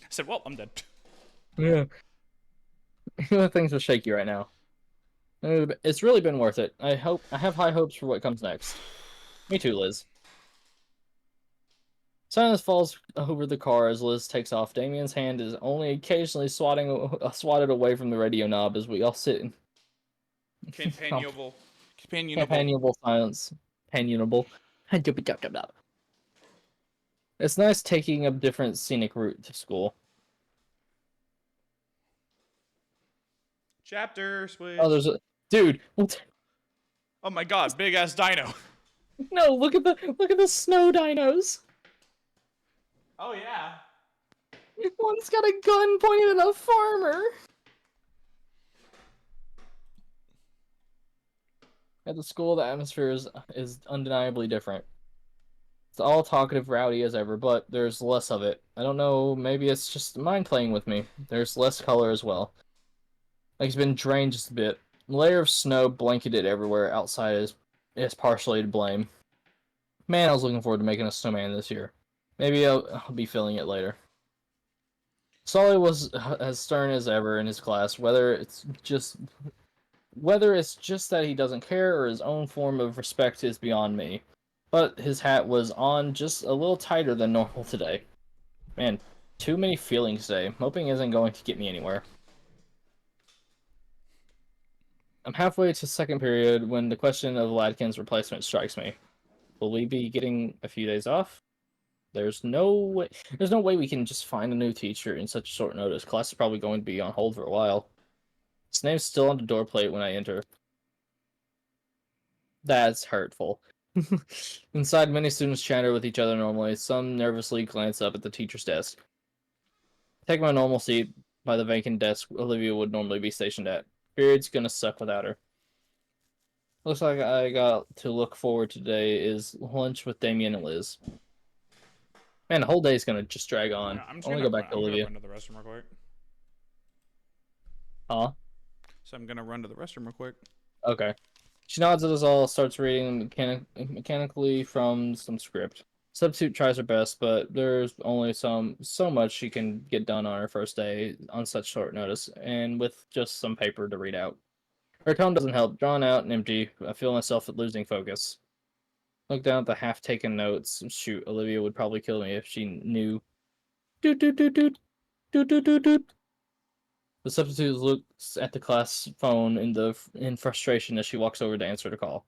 I said, well, I'm dead. Yeah. Things are shaky right now. It's really been worth it. I have high hopes for what comes next. Me too, Liz. Silence falls over the car as Liz takes off. Damien's hand is only occasionally swatted away from the radio knob as we all sit in Companionable. companionable silence. Companionable. It's nice taking a different scenic route to school. Chapter switch. Oh, there's a dude. What? Oh my god, big ass dino. No, look at the snow dinos. Oh yeah. One's got a gun pointed at a farmer. At the school, the atmosphere is undeniably different. It's all talkative, rowdy as ever, but there's less of it. I don't know, maybe it's just mind playing with me. There's less color as well. Like it's been drained just a bit. The layer of snow blanketed everywhere outside is partially to blame. Man, I was looking forward to making a snowman this year. Maybe I'll be feeling it later. Sully was as stern as ever in his class, whether it's just that he doesn't care or his own form of respect is beyond me. But his hat was on just a little tighter than normal today. Man, too many feelings today. Moping isn't going to get me anywhere. I'm halfway to second period when the question of Ladkin's replacement strikes me. Will we be getting a few days off? There's no way we can just find a new teacher in such short notice. Class is probably going to be on hold for a while. His name's still on the door plate when I enter. That's hurtful. Inside, many students chatter with each other normally. Some nervously glance up at the teacher's desk. Take my normal seat by the vacant desk Olivia would normally be stationed at. Period's gonna suck without her. Looks like I got to look forward to today is lunch with Damien and Liz. Man, the whole day's gonna just drag on. Yeah, I'm I wanna go back to Olivia. I'm gonna run to the restroom real quick. Huh? So I'm gonna run to the restroom real quick. Okay. She nods at us all, starts reading mechanically from some script. Substitute tries her best, but there's only so much she can get done on her first day on such short notice, and with just some paper to read out. Her tone doesn't help, drawn out and empty. I feel myself losing focus. Look down at the half-taken notes. Shoot, Olivia would probably kill me if she knew. Doot doot doot doot. Doot doot doot doot. The substitute looks at the class phone in frustration as she walks over to answer the call.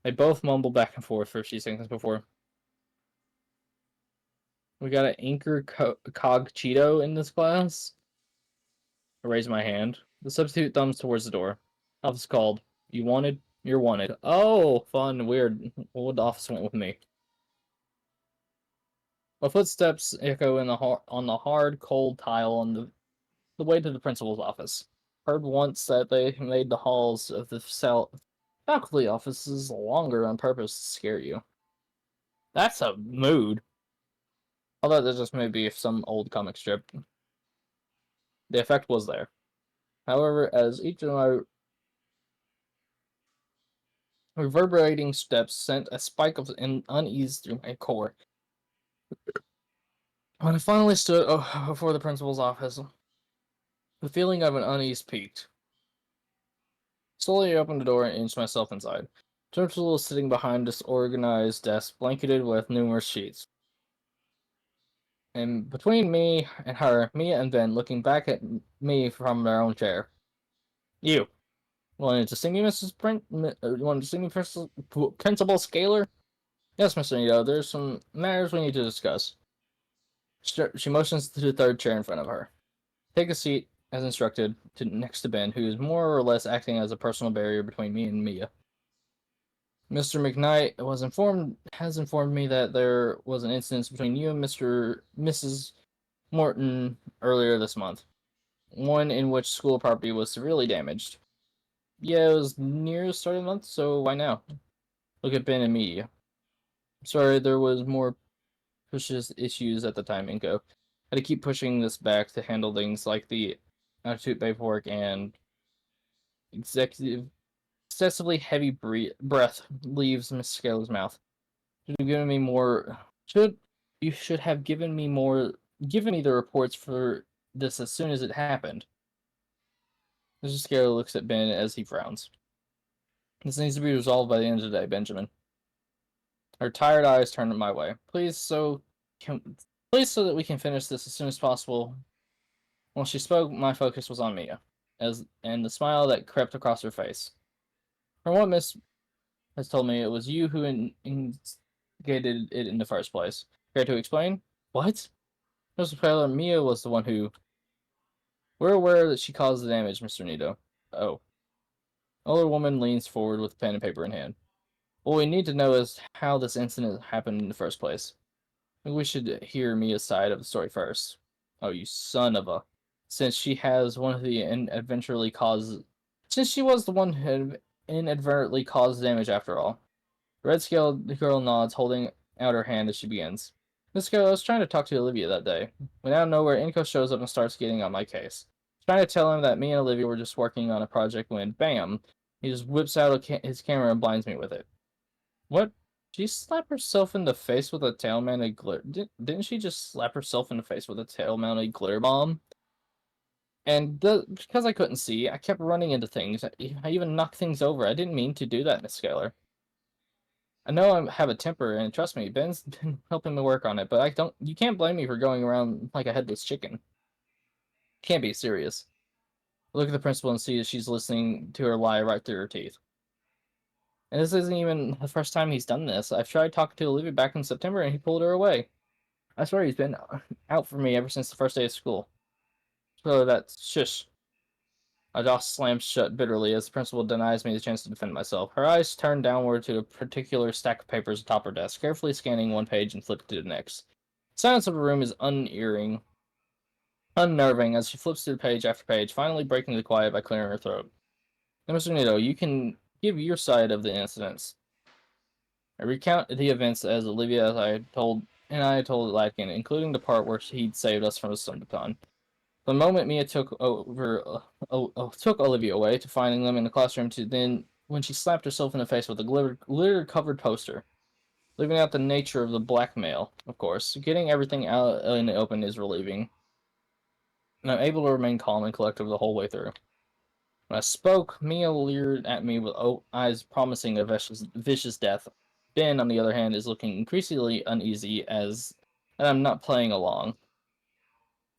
They both mumble back and forth for a few seconds before. We got an Anchor Cog Cheeto in this class? I raise my hand. The substitute thumbs towards the door. Office called. You wanted? You're wanted. Oh, fun, weird. Well, the office went with me. My footsteps echo on the hard, cold tile on the way to the principal's office. Heard once that they made the halls of the faculty offices longer on purpose to scare you. That's a mood. Although that just may be some old comic strip. The effect was there. However, as each of my reverberating steps sent a spike of unease through my core. When I finally stood before the principal's office, the feeling of an unease peaked. Slowly I opened the door and inched myself inside. The principal was sitting behind a disorganized desk blanketed with numerous sheets. And between me and her, Mia and Ben looking back at me from their own chair. You wanted to see me, Mrs. wanted to see me, Principal Scaler? Yes, Mr. Nito, there's some matters we need to discuss. She motions to the third chair in front of her. Take a seat, as instructed, next to Ben, who is more or less acting as a personal barrier between me and Mia. Mr. McKnight has informed me that there was an incident between you and Mrs. Morton earlier this month. One in which school property was severely damaged. Yeah, it was near the start of the month, so why now? Look at Ben and Mia. Sorry, there was more issues at the time, Inko. Had to keep pushing this back to handle things like the attitude paperwork and excessively heavy breath leaves Miss Scaler's mouth. You should have given me the reports for this as soon as it happened. Mr. Scaler looks at Ben as he frowns. This needs to be resolved by the end of the day, Benjamin. Her tired eyes turn my way. Please, so please, so that we can finish this as soon as possible. When she spoke, my focus was on Mia, and the smile that crept across her face. From what Miss has told me, it was you who instigated it in the first place. Care to explain? What? Mr. Taylor, Mia was the one who... We're aware that she caused the damage, Mr. Nito. Oh. Older woman leans forward with pen and paper in hand. What we need to know is how this incident happened in the first place. Maybe we should hear Mia's side of the story first. Oh, you son of a... Since she has one of the inadvertently caused... Since she was the one who had inadvertently caused damage after all. The red-scaled girl nods, holding out her hand as she begins. Miss Girl, I was trying to talk to Olivia that day. When out of nowhere, Inko shows up and starts getting on my case. Trying to tell him that me and Olivia were just working on a project when, bam, he just whips out his camera and blinds me with it. What? She slapped herself in the face with a tail-mounted glitter... Didn't she just slap herself in the face with a tail-mounted glitter bomb? And because I couldn't see, I kept running into things. I even knocked things over. I didn't mean to do that, Miss Scalar. I know I have a temper, and trust me, Ben's been helping me work on it, but you can't blame me for going around like a headless chicken. Can't be serious. Look at the principal and see that she's listening to her lie right through her teeth. And this isn't even the first time he's done this. I've tried talking to Olivia back in September, and he pulled her away. I swear he's been out for me ever since the first day of school. So that's shush. My jaw slams shut bitterly as the principal denies me the chance to defend myself. Her eyes turn downward to a particular stack of papers atop her desk, carefully scanning one page and flipping to the next. The silence of the room is unnerving as she flips through page after page, finally breaking the quiet by clearing her throat. Now, Mr. Nito, you can give your side of the incidents. I recount the events as Olivia I told Latkin, including the part where he'd saved us from a Sumbicon. The moment Mia took Olivia away to finding them in the classroom to then when she slapped herself in the face with a glitter-covered poster. Leaving out the nature of the blackmail, of course. Getting everything out in the open is relieving. And I'm able to remain calm and collected the whole way through. When I spoke, Mia leered at me with eyes promising a vicious death. Ben, on the other hand, is looking increasingly uneasy and I'm not playing along.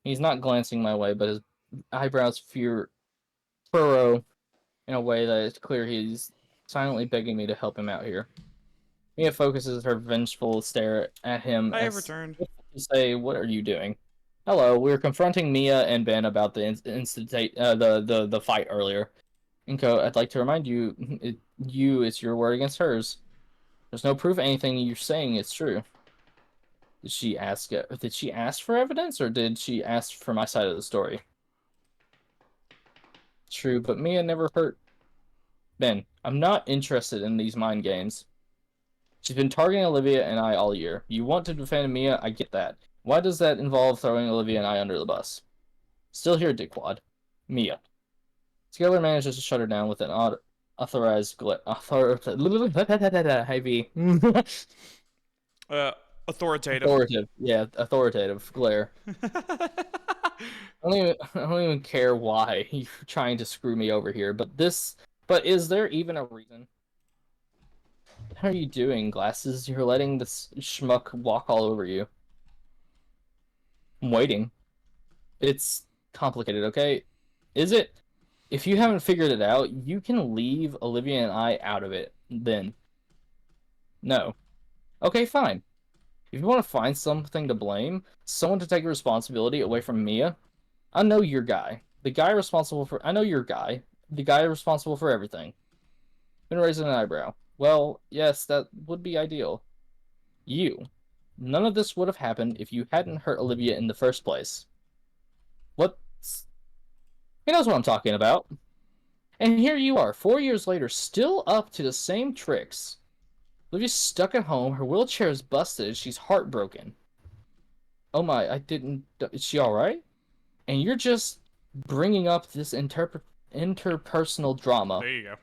He's not glancing my way, but his eyebrows furrow in a way that it's clear he's silently begging me to help him out here. Mia focuses her vengeful stare at him I have as returned. to say, "What are you doing?" Hello, we're confronting Mia and Ben about the the fight earlier. Inko, I'd like to remind you, it's your word against hers. There's no proof anything you're saying is true. Did she ask for evidence, or did she ask for my side of the story? True, but Mia never hurt Ben. I'm not interested in these mind games. She's been targeting Olivia and I all year. You want to defend Mia, I get that. Why does that involve throwing Olivia and I under the bus? Still here, dickwad. Mia. Scalar manages to shut her down with an authorized heavy Authoritative. authoritative glare. I don't even care why you're trying to screw me over here, but is there even a reason? How are you doing, Glasses? You're letting this schmuck walk all over you. I'm waiting. It's complicated, okay? Is it? If you haven't figured it out, you can leave Olivia and I out of it, then. No. Okay, fine. If you want to find something to blame, someone to take responsibility away from Mia, I know your guy. I know your guy. The guy responsible for everything. Been raising an eyebrow. Well, yes, that would be ideal. You. None of this would have happened if you hadn't hurt Olivia in the first place. What's... He knows what I'm talking about. And here you are, 4 years later, still up to the same tricks. Olivia's stuck at home, her wheelchair is busted, she's heartbroken. Oh my, is she alright? And you're just bringing up this interpersonal drama. There you go.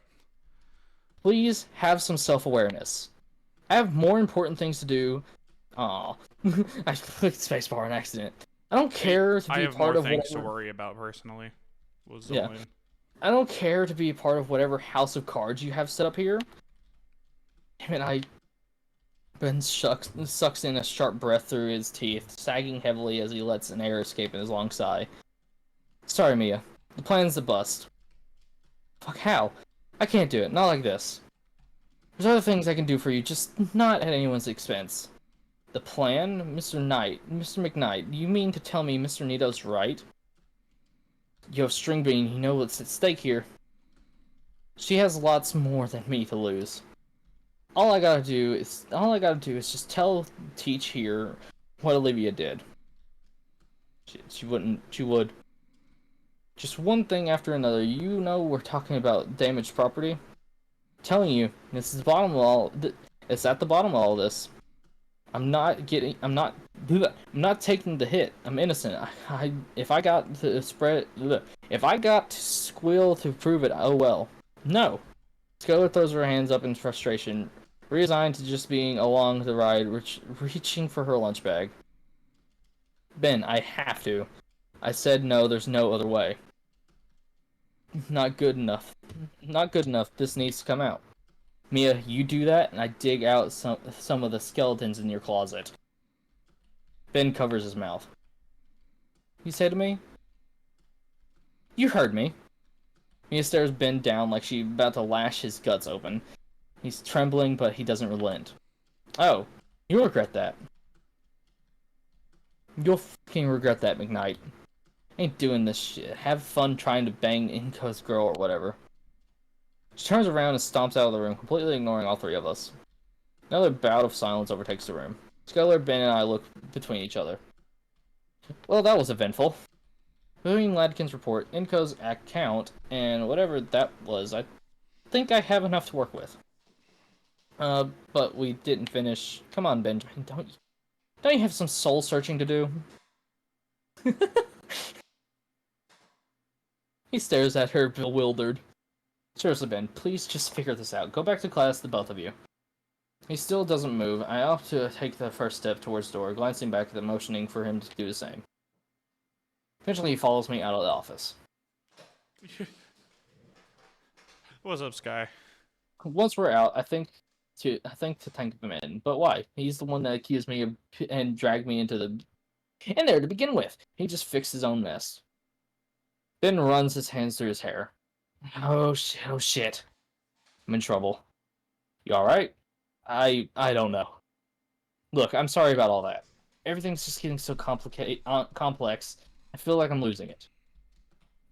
Please have some self-awareness. I have more important things to do. Aw. I clicked spacebar on accident. I don't care to be part of whatever... I have more things to worry about personally. Yeah. I don't care to be part of whatever house of cards you have set up here. Damn it, Ben sucks in a sharp breath through his teeth, sagging heavily as he lets an air escape in his long sigh. Sorry, Mia. The plan's a bust. Fuck, how? I can't do it. Not like this. There's other things I can do for you, just not at anyone's expense. The plan? Mr. McKnight, you mean to tell me Mr. Nito's right? Yo, Stringbean, you know what's at stake here. She has lots more than me to lose. All I gotta do is just teach here what Olivia did. She would. Just one thing after another. You know we're talking about damaged property. I'm telling you, this is the bottom of all. It's at the bottom of all this. I'm not taking the hit. I'm innocent. If I got to squeal to prove it, oh well. No. Skylar throws her hands up in frustration, resigned to just being along the ride, reaching for her lunch bag. Ben, I have to. I said no, there's no other way. Not good enough. Not good enough. This needs to come out. Mia, you do that, and I dig out some of the skeletons in your closet. Ben covers his mouth. You say to me? You heard me. Mia stares Ben down like she's about to lash his guts open. He's trembling, but he doesn't relent. Oh, you regret that. You'll fucking regret that, McKnight. Ain't doing this shit. Have fun trying to bang Inko's girl or whatever. She turns around and stomps out of the room, completely ignoring all three of us. Another bout of silence overtakes the room. Skylar, Ben, and I look between each other. Well, that was eventful. Reviewing Ladkin's report, Inko's account, and whatever that was, I think I have enough to work with. But we didn't finish. Come on, Benjamin, don't you have some soul searching to do? He stares at her, bewildered. Seriously, Ben, please just figure this out. Go back to class, the both of you. He still doesn't move. I opt to take the first step towards the door, glancing back at the motioning for him to do the same. Eventually, he follows me out of the office. What's up, Sky? Once we're out, I think to thank him in. But why? He's the one that accused me of and dragged me in there to begin with. He just fixed his own mess. Ben runs his hands through his hair. Oh shit. I'm in trouble. You alright? I don't know. Look, I'm sorry about all that. Everything's just getting so complex. I feel like I'm losing it.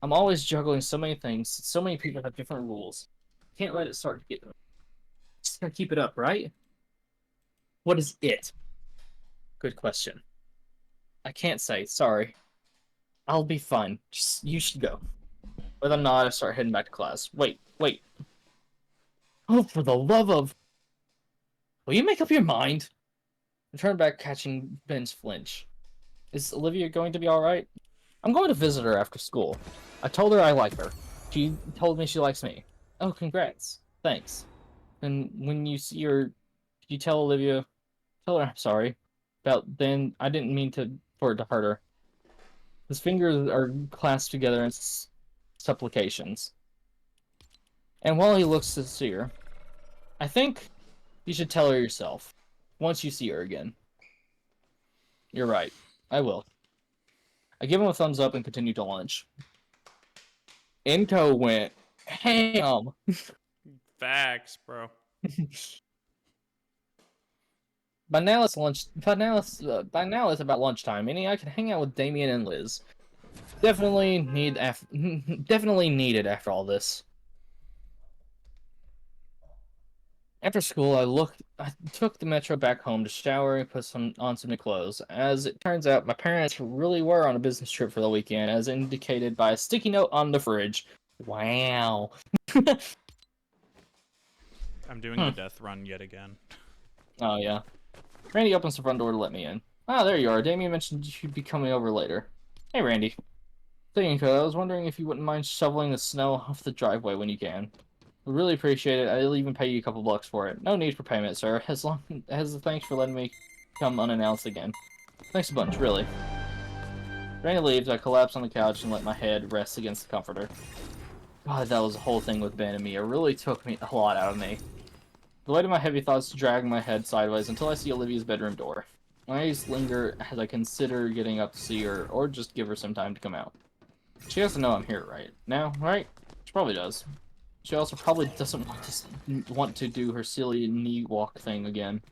I'm always juggling so many things. So many people have different rules. Can't let it start to get... Just gotta keep it up, right? What is it? Good question. I can't say. Sorry. I'll be fine. Just, you should go. With a nod, I start heading back to class. Wait. Oh, for the love of... Will you make up your mind? I turn back, catching Ben's flinch. Is Olivia going to be alright? I'm going to visit her after school. I told her I like her. She told me she likes me. Oh, congrats. Thanks. And when you see her, could you tell Olivia... Tell her I'm sorry. About Ben, I didn't mean for it to hurt her. His fingers are clasped together in supplications. And while he looks sincere, I think you should tell her yourself, once you see her again. You're right. I will. I give him a thumbs up and continue to lunch. Inko went ham. Facts, bro. By now it's about lunchtime, meaning I can hang out with Damien and Liz. Definitely needed after all this. After school, I took the metro back home to shower and put on some new clothes. As it turns out, my parents really were on a business trip for the weekend, as indicated by a sticky note on the fridge. Wow. I'm doing the death run yet again. Oh, yeah. Randy opens the front door to let me in. Ah, there you are. Damien mentioned you'd be coming over later. Hey, Randy. Thank you, I was wondering if you wouldn't mind shoveling the snow off the driveway when you can. Would really appreciate it. I'll even pay you a couple bucks for it. No need for payment, sir. As thanks for letting me come unannounced again. Thanks a bunch, really. Randy leaves, I collapse on the couch and let my head rest against the comforter. God, that was the whole thing with Ben and me. It really took a lot out of me. The weight of my heavy thoughts drag my head sideways until I see Olivia's bedroom door. My eyes linger as I consider getting up to see her, or just give her some time to come out. She has to know I'm here right now, right? She probably does. She also probably doesn't want to do her silly knee walk thing again.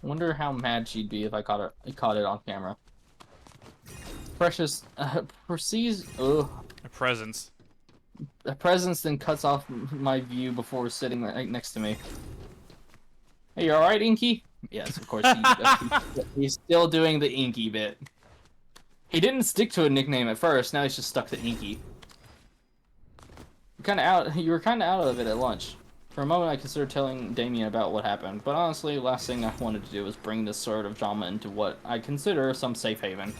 I wonder how mad she'd be if I caught it on camera. Precious proceeds. Ugh. A presence. A presence then cuts off my view before sitting right next to me. Hey, you alright, Inky? Yes, of course. He's still doing the Inky bit. He didn't stick to a nickname at first. Now he's just stuck to Inky. You were kind of out of it at lunch. For a moment, I considered telling Damien about what happened, but honestly, last thing I wanted to do was bring this sort of drama into what I consider some safe haven.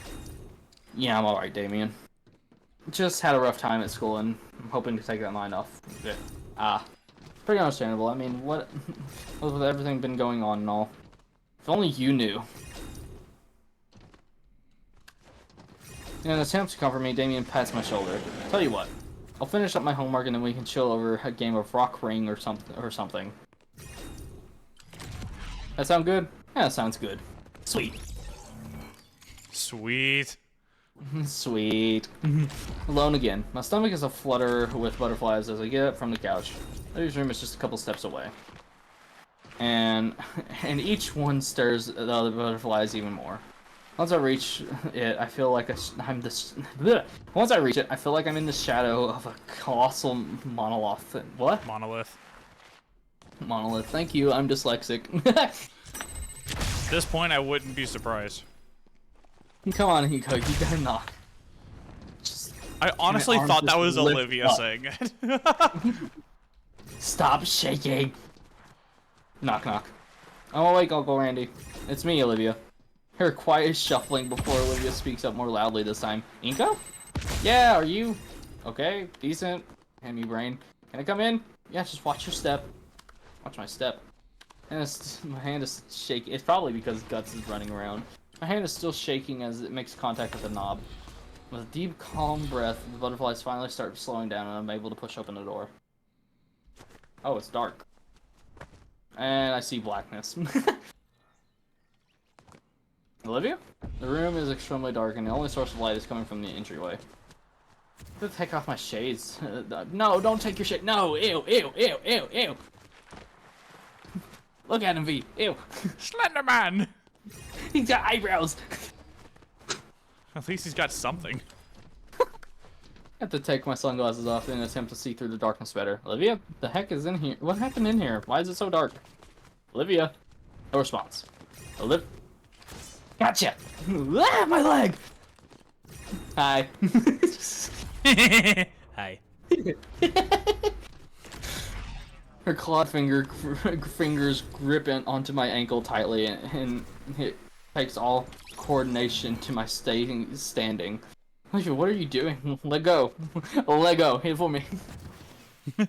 Yeah, I'm alright, Damien. Just had a rough time at school, and I'm hoping to take that mind off a bit. Pretty understandable. I mean, what with everything been going on and all. If only you knew. In an attempt to comfort me, Damien pats my shoulder. Tell you what, I'll finish up my homework and then we can chill over a game of Rock Ring or something. That sound good? Yeah, that sounds good. Sweet. Sweet. Sweet. Alone again. My stomach is aflutter with butterflies as I get up from the couch. Lily's room is just a couple steps away. And each one stirs the other butterflies even more. Once I reach it, I feel like Once I reach it, I feel like I'm in the shadow of a colossal monolith. What? Monolith. Monolith. Thank you. I'm dyslexic. At this point, I wouldn't be surprised. Come on, Hiko. You gotta knock. I honestly thought that was Olivia saying it. Stop shaking. Knock, knock. I'm awake, Uncle Randy. It's me, Olivia. Her quiet shuffling before Olivia speaks up more loudly this time. Inko? Yeah, are you? Okay, decent. Hand me brain. Can I come in? Yeah, just watch your step. Watch my step. And my hand is shaking. It's probably because Guts is running around. My hand is still shaking as it makes contact with the knob. With a deep, calm breath, the butterflies finally start slowing down and I'm able to push open the door. Oh, it's dark. And I see blackness. Olivia? The room is extremely dark and the only source of light is coming from the entryway. Get the heck off my shades. No, don't take your shade. No, ew, ew, ew, ew, ew. Look at him, V. Ew. Slenderman! He's got eyebrows. At least he's got something. I have to take my sunglasses off in an attempt to see through the darkness better. Olivia? The heck is in here? What happened in here? Why is it so dark? Olivia? No response. Gotcha! Ah, my leg! Hi. Hi. Her clawed fingers grip onto my ankle tightly, and it takes all coordination to my standing. Olivia, what are you doing? Let go. Let go. Hit it for me.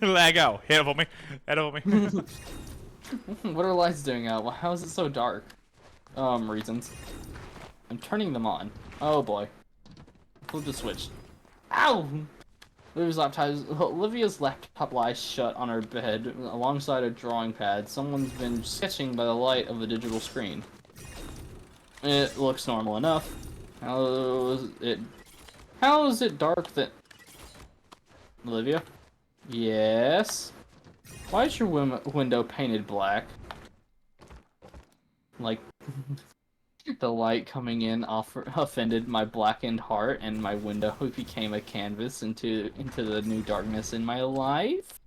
Let go. Hit it for me. Hit it for me. What are lights doing out? How is it so dark? Reasons. I'm turning them on. Oh boy. Flip the switch. Ow! Olivia's laptop lies shut on her bed alongside a drawing pad. Someone's been sketching by the light of a digital screen. It looks normal enough. How is it dark that... Olivia? Yes? Why is your window painted black? Like... The light coming in offended my blackened heart, and my window became a canvas into the new darkness in my life.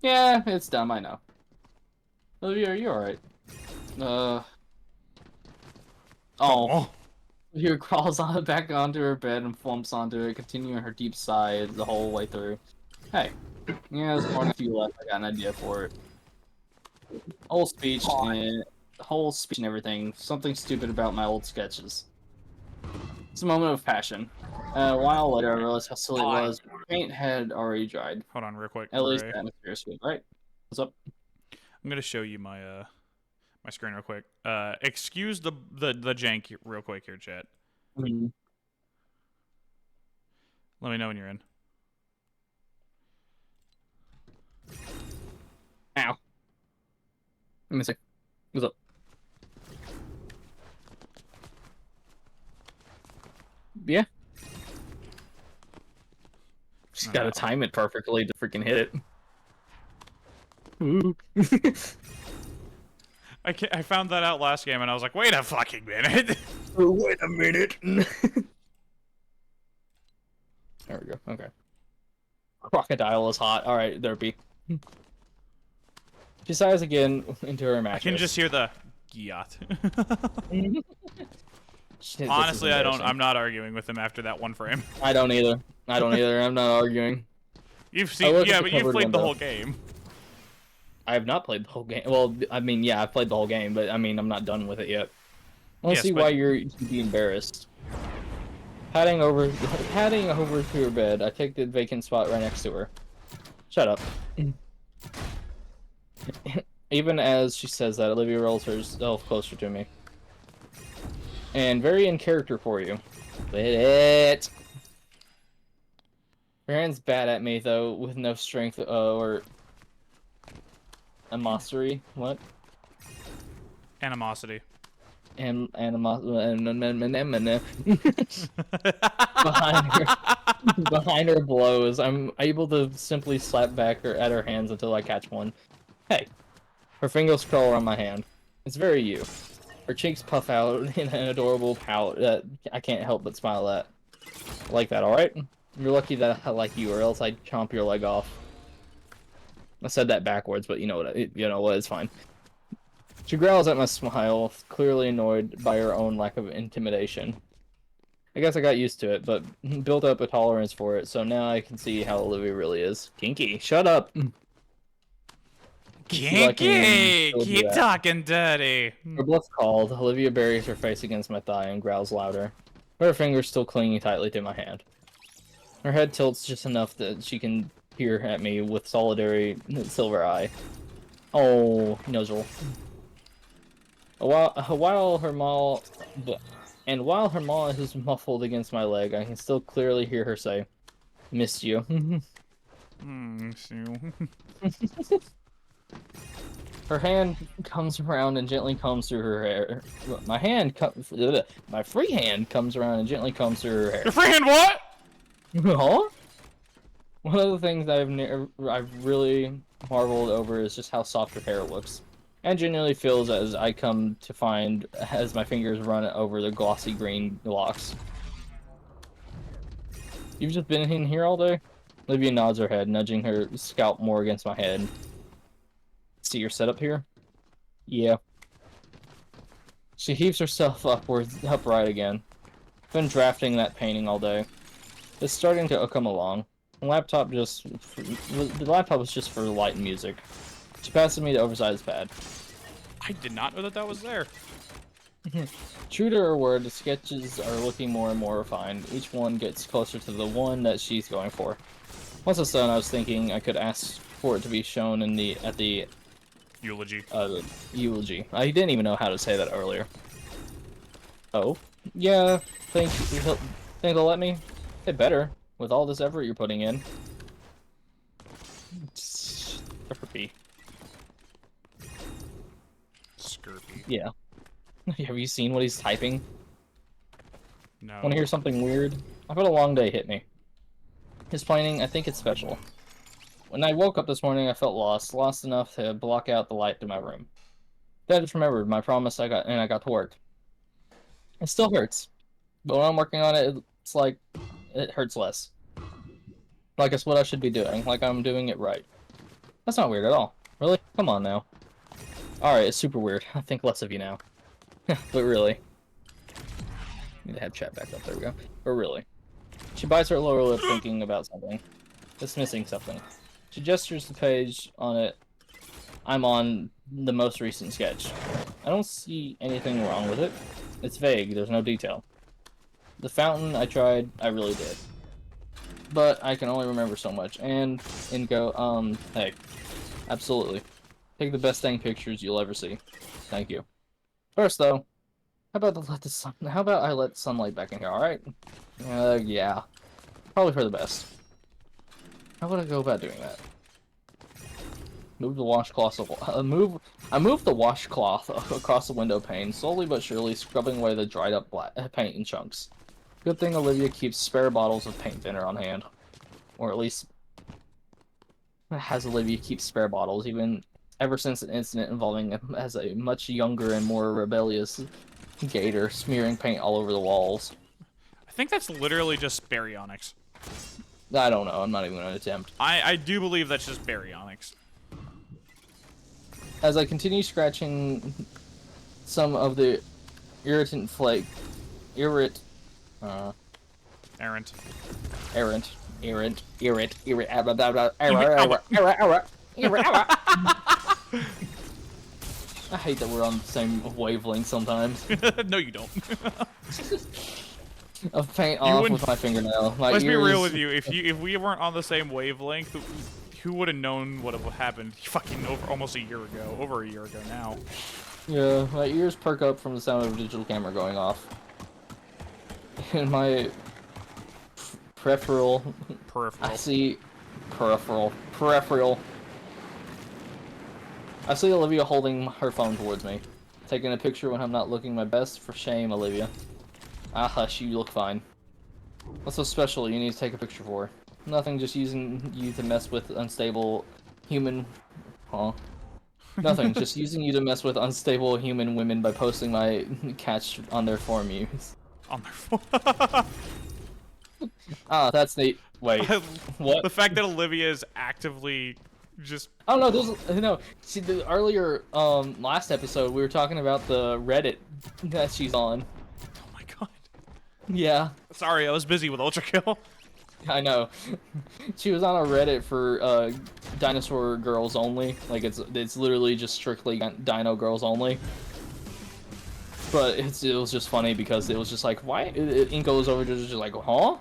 Yeah, it's dumb, I know. Olivia, are you alright? Oh. Olivia crawls back onto her bed and flumps onto it, continuing her deep sigh the whole way through. Hey, yeah, there's more than a few left. I got an idea for it. Whole speech and everything. Something stupid about my old sketches. It's a moment of passion. A while later, I realized how silly it was. Paint had already dried. Hold on real quick. At least the atmosphere is good, right? What's up? I'm gonna show you my my screen real quick. Excuse the jank real quick here, chat. Mm-hmm. Let me know when you're in. Ow. Let me see. What's up? Yeah. Just gotta time it perfectly to freaking hit it. Ooh. I found that out last game, and I was like, wait a fucking minute. Wait a minute. There we go. Okay. Crocodile is hot. All right, there be. She sighs again into her I mattress. can just hear the yacht. Shit, Honestly, I'm not arguing with him after that one frame. I don't either. I'm not arguing. You've seen, yeah, but you've played the whole game. I have not played the whole game. Well, I mean, yeah, I've played the whole game, but I mean, I'm not done with it yet. I don't see why you'd be embarrassed. Padding over to her bed, I take the vacant spot right next to her. Shut up. Even as she says that, Olivia rolls herself closer to me. And very in character for you. Quit it! Her hand's bad at me, though, with no strength or animosity. What? Animosity. Behind her blows, I'm able to simply slap back at her hands until I catch one. Hey. Her fingers curl around my hand. It's very you. Her cheeks puff out in an adorable pout that I can't help but smile at. I like that, alright? You're lucky that I like you, or else I'd chomp your leg off. I said that backwards, but you know what? It's fine. She growls at my smile, clearly annoyed by her own lack of intimidation. I guess I got used to it, but built up a tolerance for it, so now I can see how Olivia really is. Kinky, shut up! Kinky! Keep talking dirty! Her bluff's called. Olivia buries her face against my thigh and growls louder, her fingers still clinging tightly to my hand. Her head tilts just enough that she can peer at me with solitary silver eye. Oh, nozzle. While her maw is muffled against my leg, I can still clearly hear her say, "Missed you." Her hand comes around and gently combs through her hair. My free hand comes around and gently combs through her hair. Your free hand what? Huh? One of the things I've really marveled over is just how soft her hair looks. And genuinely feels as I come to find as my fingers run over the glossy green locks. You've just been in here all day? Olivia nods her head, nudging her scalp more against my head. See your setup here? Yeah. She heaves herself upright again. Been drafting that painting all day. It's starting to come along. The laptop was just for light music. She passes me the oversized pad. I did not know that was there. True to her word, the sketches are looking more and more refined. Each one gets closer to the one that she's going for. Once it's done, I was thinking I could ask for it to be shown at the eulogy. Eulogy. I didn't even know how to say that earlier. Oh, yeah. Think they'll let me? They better, with all this effort you're putting in. Scurpy. Yeah. Have you seen what he's typing? No. Want to hear something weird? I've had a long day hit me. His planning, I think it's special. When I woke up this morning, I felt lost enough to block out the light to my room. Then I just remembered my promise I got to work. It still hurts, but when I'm working on it, it's like it hurts less. Like it's what I should be doing, like I'm doing it right. That's not weird at all. Really? Come on now. Alright, it's super weird. I think less of you now. But really. Need to have chat back up, there we go. But really. She bites her lower lip thinking about something. Dismissing something. She gestures the page on it. I'm on the most recent sketch. I don't see anything wrong with it. It's vague, there's no detail. The fountain, I tried, I really did. But I can only remember so much. And go, hey. Absolutely. Take the best dang pictures you'll ever see. Thank you. First though, how about I let sunlight back in here, alright? Yeah. Probably for the best. How would I go about doing that? Move the washcloth. I moved the washcloth across the window pane, slowly but surely scrubbing away the dried up paint in chunks. Good thing Olivia keeps spare bottles of paint thinner on hand, or at least has Olivia keep spare bottles, even ever since an incident involving him as a much younger and more rebellious gator smearing paint all over the walls. I think that's literally just baryonyx. I don't know. I'm not even gonna attempt. I do believe that's just baryonyx. As I continue scratching some of the errant flake, errant, Errant. I hate that we're on the same wavelength sometimes. No, you don't. Of paint off with my fingernail. Let's be real with you. If we weren't on the same wavelength, who would have known what happened fucking almost a year ago? Over a year ago now. Yeah, my ears perk up from the sound of a digital camera going off. And my peripheral. I see peripheral. I see Olivia holding her phone towards me. Taking a picture when I'm not looking my best? For shame, Olivia. Ah, hush, you look fine. What's so special you need to take a picture for? Nothing, just using you to mess with unstable human... Huh? Nothing, just using you to mess with unstable human women by posting my catch on their forum use. On their forum? Ah, that's neat. Wait, what? The fact that Olivia is actively just... Oh no, see the earlier, last episode we were talking about the Reddit that she's on. Oh my god. Yeah. Sorry, I was busy with Ultra Kill. I know. She was on a Reddit for dinosaur girls only. Like it's literally just strictly dino girls only. But it was just funny because it was just like, why? Inko was over just like, huh?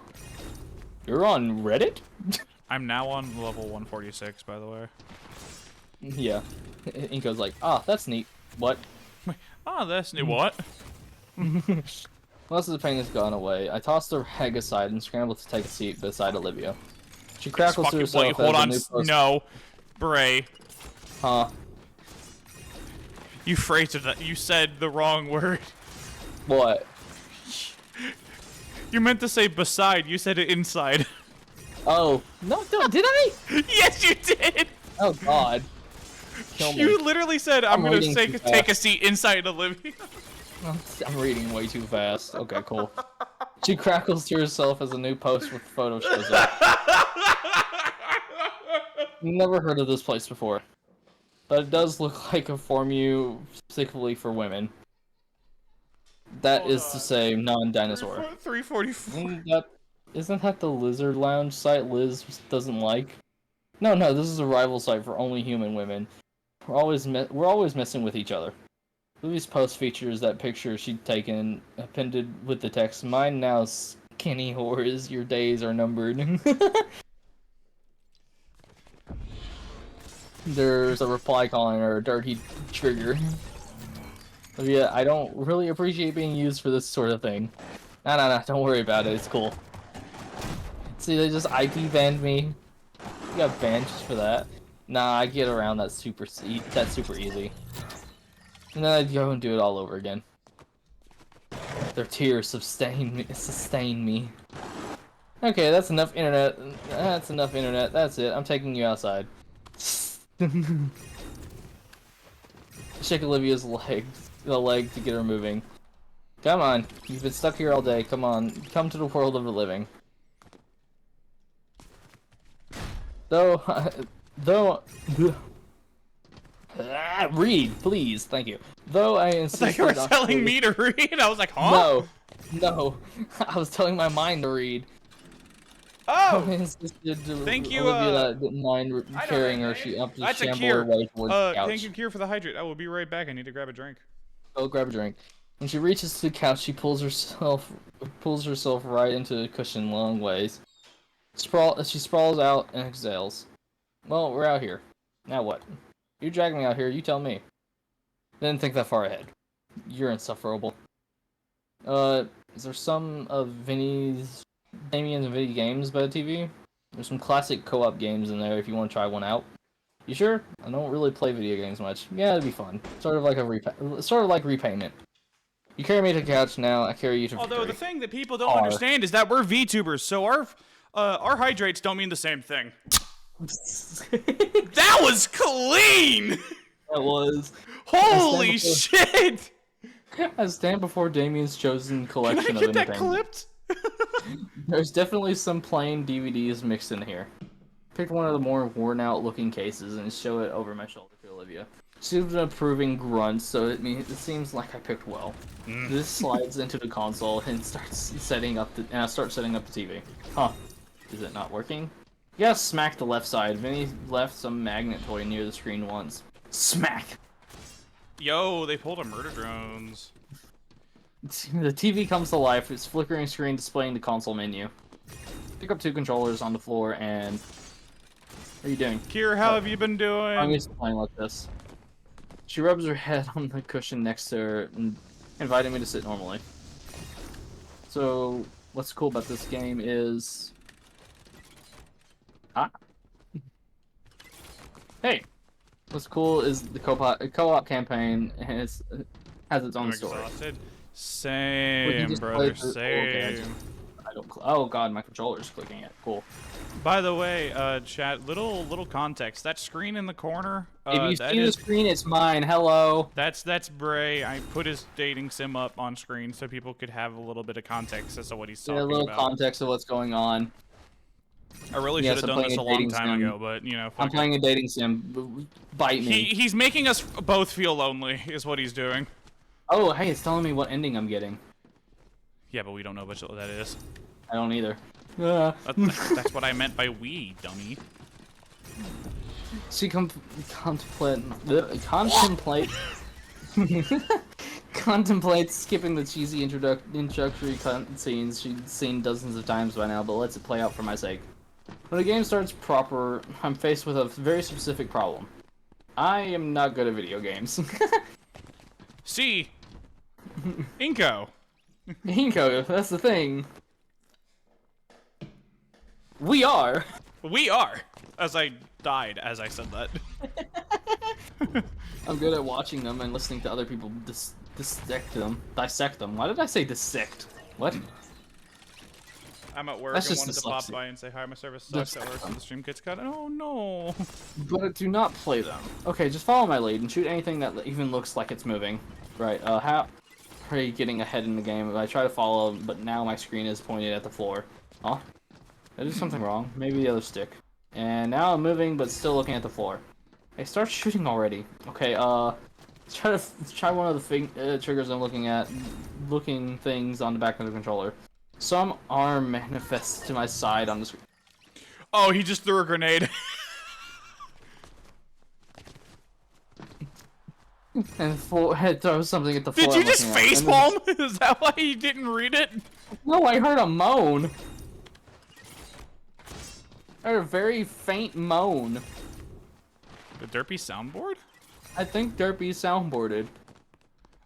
You're on Reddit? I'm now on level 146, by the way. Yeah. Inko's like, ah, that's neat. What? Ah, that's neat. What? Most of the pain has gone away. I tossed the rag aside and scrambled to take a seat beside Olivia. She crackles to herself. Wait, hold on. No. Bray. Huh? You phrased it. You said the wrong word. What? You meant to say beside. You said it inside. Oh. No, did I? Yes, you did. Oh, God. Kill me. You literally said, I'm going to take a seat inside Olivia. I'm reading way too fast. Okay, cool. She crackles to herself as a new post with photo shows up. Never heard of this place before. But it does look like a formu specifically for women. That is to say, non-dinosaur. 344. Isn't that the lizard lounge site Liz doesn't like? No, this is a rival site for only human women. We're always messing with each other. Lily's post features that picture she'd taken, appended with the text, "Mine now, skinny whores, your days are numbered." There's a reply calling her a dirty trigger. Yeah, I don't really appreciate being used for this sort of thing. Nah, don't worry about it, it's cool. See, they just IP banned me. You got banned just for that. Nah, I get around that super easy. And then I'd go and do it all over again. Their tears sustain me. Okay, that's enough internet. That's it. I'm taking you outside. Shake Olivia's leg to get her moving. Come on, you've been stuck here all day. Come on, come to the world of the living. Read, please, thank you. Though I insisted I thought you were telling me to read. I was like, huh? No. I was telling my mind to read. Oh! Thank you, Olivia didn't mind carrying her. She up to shamble her way towards the couch. Thank you, Kier, for the hydrate. I will be right back. I need to grab a drink. Go grab a drink. When she reaches to the couch, she pulls herself right into the cushion long ways. She sprawls out and exhales. Well, we're out here. Now what? You dragged me out here, you tell me. Didn't think that far ahead. You're insufferable. Is there some of Damien's and Vinny games by the TV? There's some classic co-op games in there if you want to try one out. You sure? I don't really play video games much. Yeah, it'd be fun. Sort of like repayment. You carry me to the couch now. I carry you to Although the victory. thing that people don't understand is that we're VTubers, so our hydrates don't mean the same thing. That was clean. That was. Holy shit! I stand before Damien's chosen collection Can I get of that entertainment. clipped? There's definitely some plain DVDs mixed in here. Pick one of the more worn-out looking cases and show it over my shoulder to Olivia. She's an approving grunt, so it seems like I picked well. This slides into the console and starts setting up I start setting up the TV. Huh? Is it not working? Yeah, smack the left side. Vinny left some magnet toy near the screen once. Smack. Yo, they pulled a murder drones. The TV comes to life. Its flickering screen displaying the console menu. Pick up 2 controllers on the floor and. What are you doing? Kier, how have you been doing? I'm used to playing like this. She rubs her head on the cushion next to her and inviting me to sit normally. So, what's cool about this game is... Hey! What's cool is the co-op campaign has its own story. Exhausted. Same, brother, same. Oh god, my controller's clicking it. Cool. By the way, chat, little context. That screen in the corner. If you see the screen, it's mine. Hello. That's Bray. I put his dating sim up on screen so people could have a little bit of context as to what he's talking about. A little context of what's going on. I really should have done this a long time ago, but you know. I'm playing a dating sim. Bite me. He's making us both feel lonely, is what he's doing. Oh, hey, it's telling me what ending I'm getting. Yeah, but we don't know which that is. I don't either. That's what I meant by we, dummy. She contemplates skipping the cheesy introductory scenes she'd seen dozens of times by now, but lets it play out for my sake. When the game starts proper, I'm faced with a very specific problem. I am not good at video games. See? Inko. Inko, that's the thing. We are. As I died as I said that. I'm good at watching them and listening to other people dissect them. Why did I say dissect? What? I'm at work. I wanted to pop by and say hi. My service sucks at work. The stream gets cut. Oh no. But do not play them. Okay, just follow my lead and shoot anything that even looks like it's moving. Right. How are you getting ahead in the game? I try to follow, but now my screen is pointed at the floor. Oh. I did something wrong. Maybe the other stick. And now I'm moving, but still looking at the floor. Hey, start shooting already. Okay, let's try one of the triggers I'm looking at. Looking things on the back of the controller. Some arm manifests to my side on the screen. Oh, he just threw a grenade. And throws something at the floor. Did you just facepalm? Is that why you didn't read it? No, I heard a moan. I heard a very faint moan. The Derpy soundboard? I think Derpy soundboarded.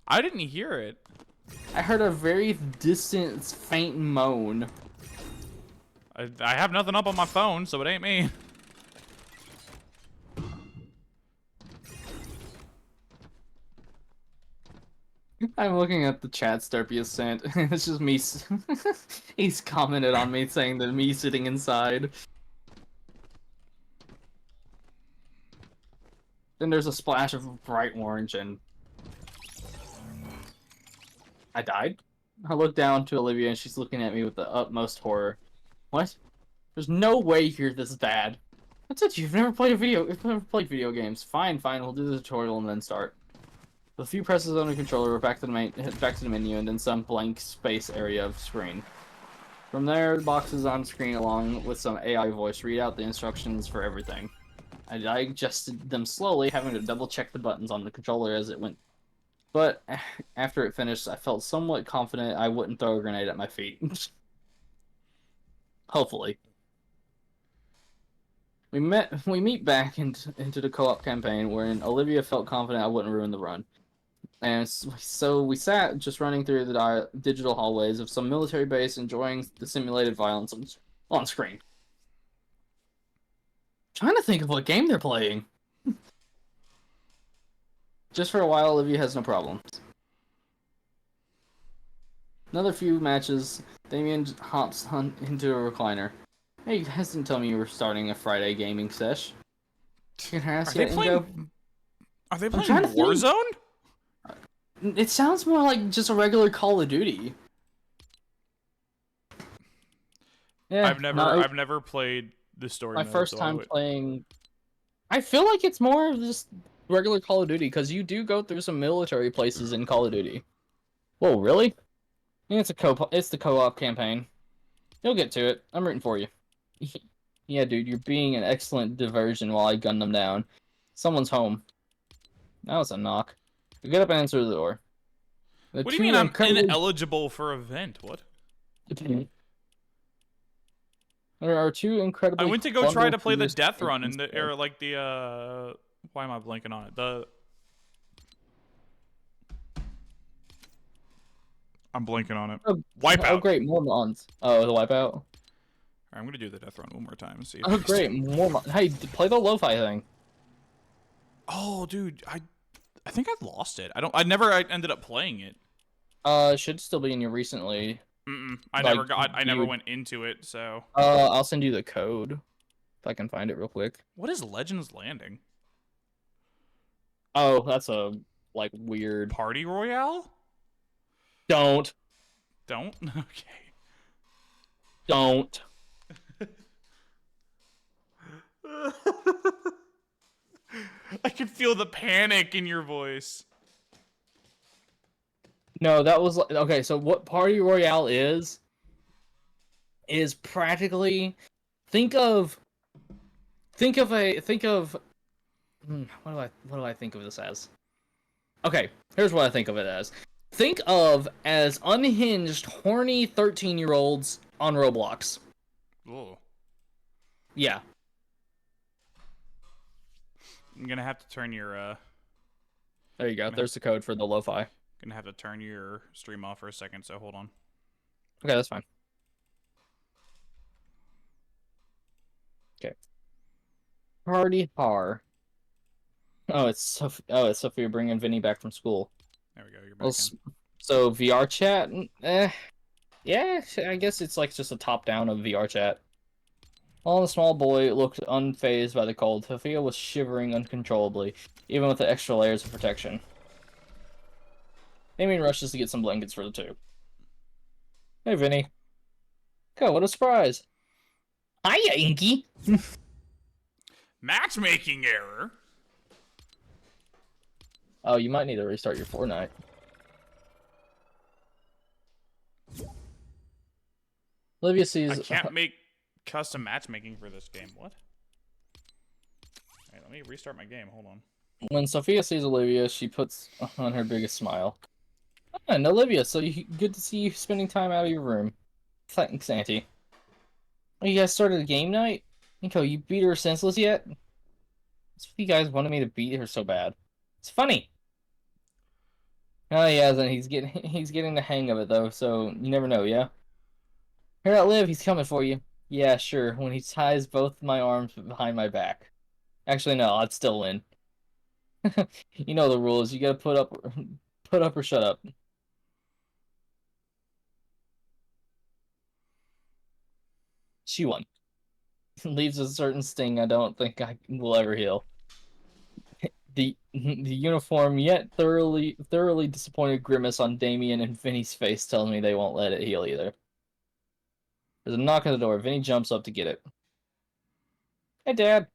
I didn't hear it. I heard a very distant, faint moan. I have nothing up on my phone, so it ain't me. I'm looking at the chat Derpy has sent. It's just me. He's commented on me saying that me sitting inside. Then there's a splash of bright orange and... I died? I look down to Olivia and she's looking at me with the utmost horror. What? There's no way you're this bad. That's it, you've never played video games. Fine, we'll do the tutorial and then start. With a few presses on the controller, we're back to the menu and then some blank space area of screen. From there, the boxes on screen along with some AI voice read out the instructions for everything. I digested them slowly, having to double check the buttons on the controller as it went. But after it finished, I felt somewhat confident I wouldn't throw a grenade at my feet. Hopefully. We meet back into the co-op campaign, wherein Olivia felt confident I wouldn't ruin the run. And so we sat just running through the digital hallways of some military base, enjoying the simulated violence on screen. Trying to think of what game they're playing. Just for a while, Olivia has no problems. Another few matches, Damien hops into a recliner. Hey, you guys didn't tell me you were starting a Friday gaming sesh. You can ask yet, Ingo? Are they I'm playing trying to think. Warzone? It sounds more like just a regular Call of Duty. Yeah, I've never played the story my mode. first time playing. I feel like it's more of just regular Call of Duty because you do go through some military places in Call of Duty. Whoa, really? Yeah, it's the co-op campaign. You'll get to it. I'm rooting for you. Yeah, dude, you're being an excellent diversion while I gun them down. Someone's home. Now it's a knock. Get up and answer the door. What do you mean I'm ineligible for event? What? There are two incredibly. I went to go try to play the death run and why am I blanking on it? I'm blanking on it. Wipeout. Oh great, more mods. Oh, the wipeout. I'm gonna do the death run one more time and see. Oh great, more mods. Hey, play the lo-fi thing. Oh, dude, I think I lost it. I never ended up playing it. It should still be in your recently. I never went into it, so. I'll send you the code if I can find it real quick. What is Legends Landing? Oh, that's a weird party royale. Don't. Okay. Don't. I can feel the panic in your voice. No, that was okay. So what Party Royale is practically think of what do I think of this as? Okay, here's what I think of it as. Think of as unhinged, horny 13-year-olds on Roblox. Ooh. Yeah. I'm gonna have to turn your There you go. There's the code for the lo-fi. Gonna have to turn your stream off for a second, so hold on. Okay, that's fine. Okay. Party har. Oh, it's Sophia bringing Vinny back from school. There we go. You're back So VR chat, yeah, I guess it's like just a top down of VR chat. While the small boy looked unfazed by the cold, Sophia was shivering uncontrollably, even with the extra layers of protection. Damien rushes to get some blankets for the two. Hey, Vinny. God, what a surprise. Hiya, Inky. Matchmaking error. Oh, you might need to restart your Fortnite. Olivia sees... I can't make custom matchmaking for this game. What? Alright, let me restart my game. Hold on. When Sophia sees Olivia, she puts on her biggest smile. And Olivia, so good to see you spending time out of your room. Thanks, Auntie. Oh, you guys started a game night? Nico, you beat her senseless yet? That's what you guys wanted me to beat her so bad. It's funny. No, he hasn't. He's getting the hang of it though, so you never know, yeah? Here at Liv, he's coming for you. Yeah, sure. When he ties both my arms behind my back. Actually, no, I'd still win. You know the rules. You gotta put up or shut up. She won. Leaves a certain sting I don't think I will ever heal. The uniform yet thoroughly disappointed grimace on Damien and Vinny's face tells me they won't let it heal either. There's a knock on the door. Vinny jumps up to get it. Hey, Dad.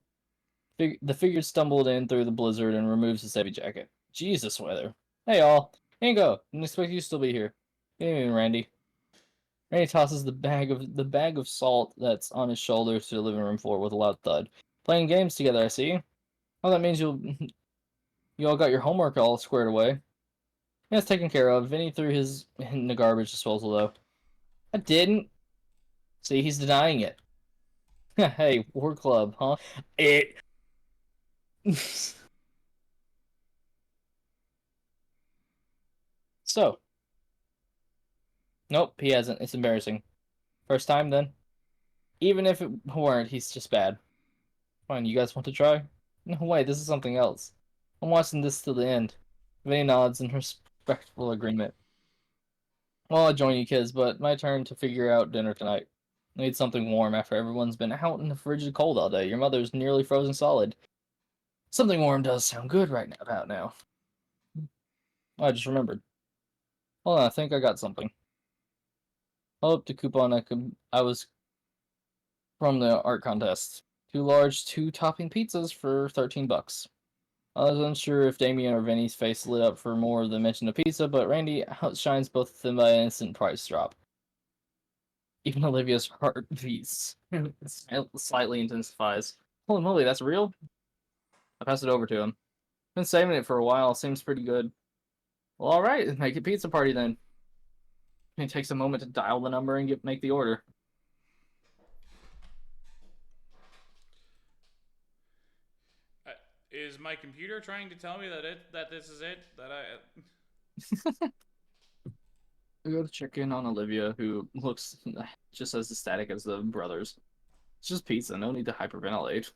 The figure stumbled in through the blizzard and removes his heavy jacket. Jesus, weather. Hey, all. Ingo, didn't expect you to still be here. Good evening, Randy. Randy tosses the bag of salt that's on his shoulders to the living room floor with a loud thud. Playing games together, I see. Oh, that means you all got your homework all squared away. Yeah, it's taken care of. Vinny threw his in the garbage disposal, though. I didn't. See, he's denying it. Hey, war club, huh? It. So. Nope, he hasn't. It's embarrassing. First time, then? Even if it weren't, he's just bad. Fine, you guys want to try? No way, this is something else. I'm watching this till the end. Vinny nods in respectful agreement. Well, I'll join you kids, but my turn to figure out dinner tonight. I need something warm after everyone's been out in the frigid cold all day. Your mother's nearly frozen solid. Something warm does sound good right now, about now. I just remembered. Hold on, I think I got something. I'll up the coupon I was from the art contest. 2 large, 2 topping pizzas for $13. I was unsure if Damien or Vinny's face lit up for more of the mention of pizza, but Randy outshines both of them by an instant price drop. Even Olivia's heart beats slightly intensifies. Holy moly, that's real? I pass it over to him. Been saving it for a while, seems pretty good. Well, alright, make it pizza party then. It takes a moment to dial the number and make the order. Is my computer trying to tell me that this is it? That I go to check in on Olivia, who looks just as ecstatic as the brothers. It's just pizza, no need to hyperventilate.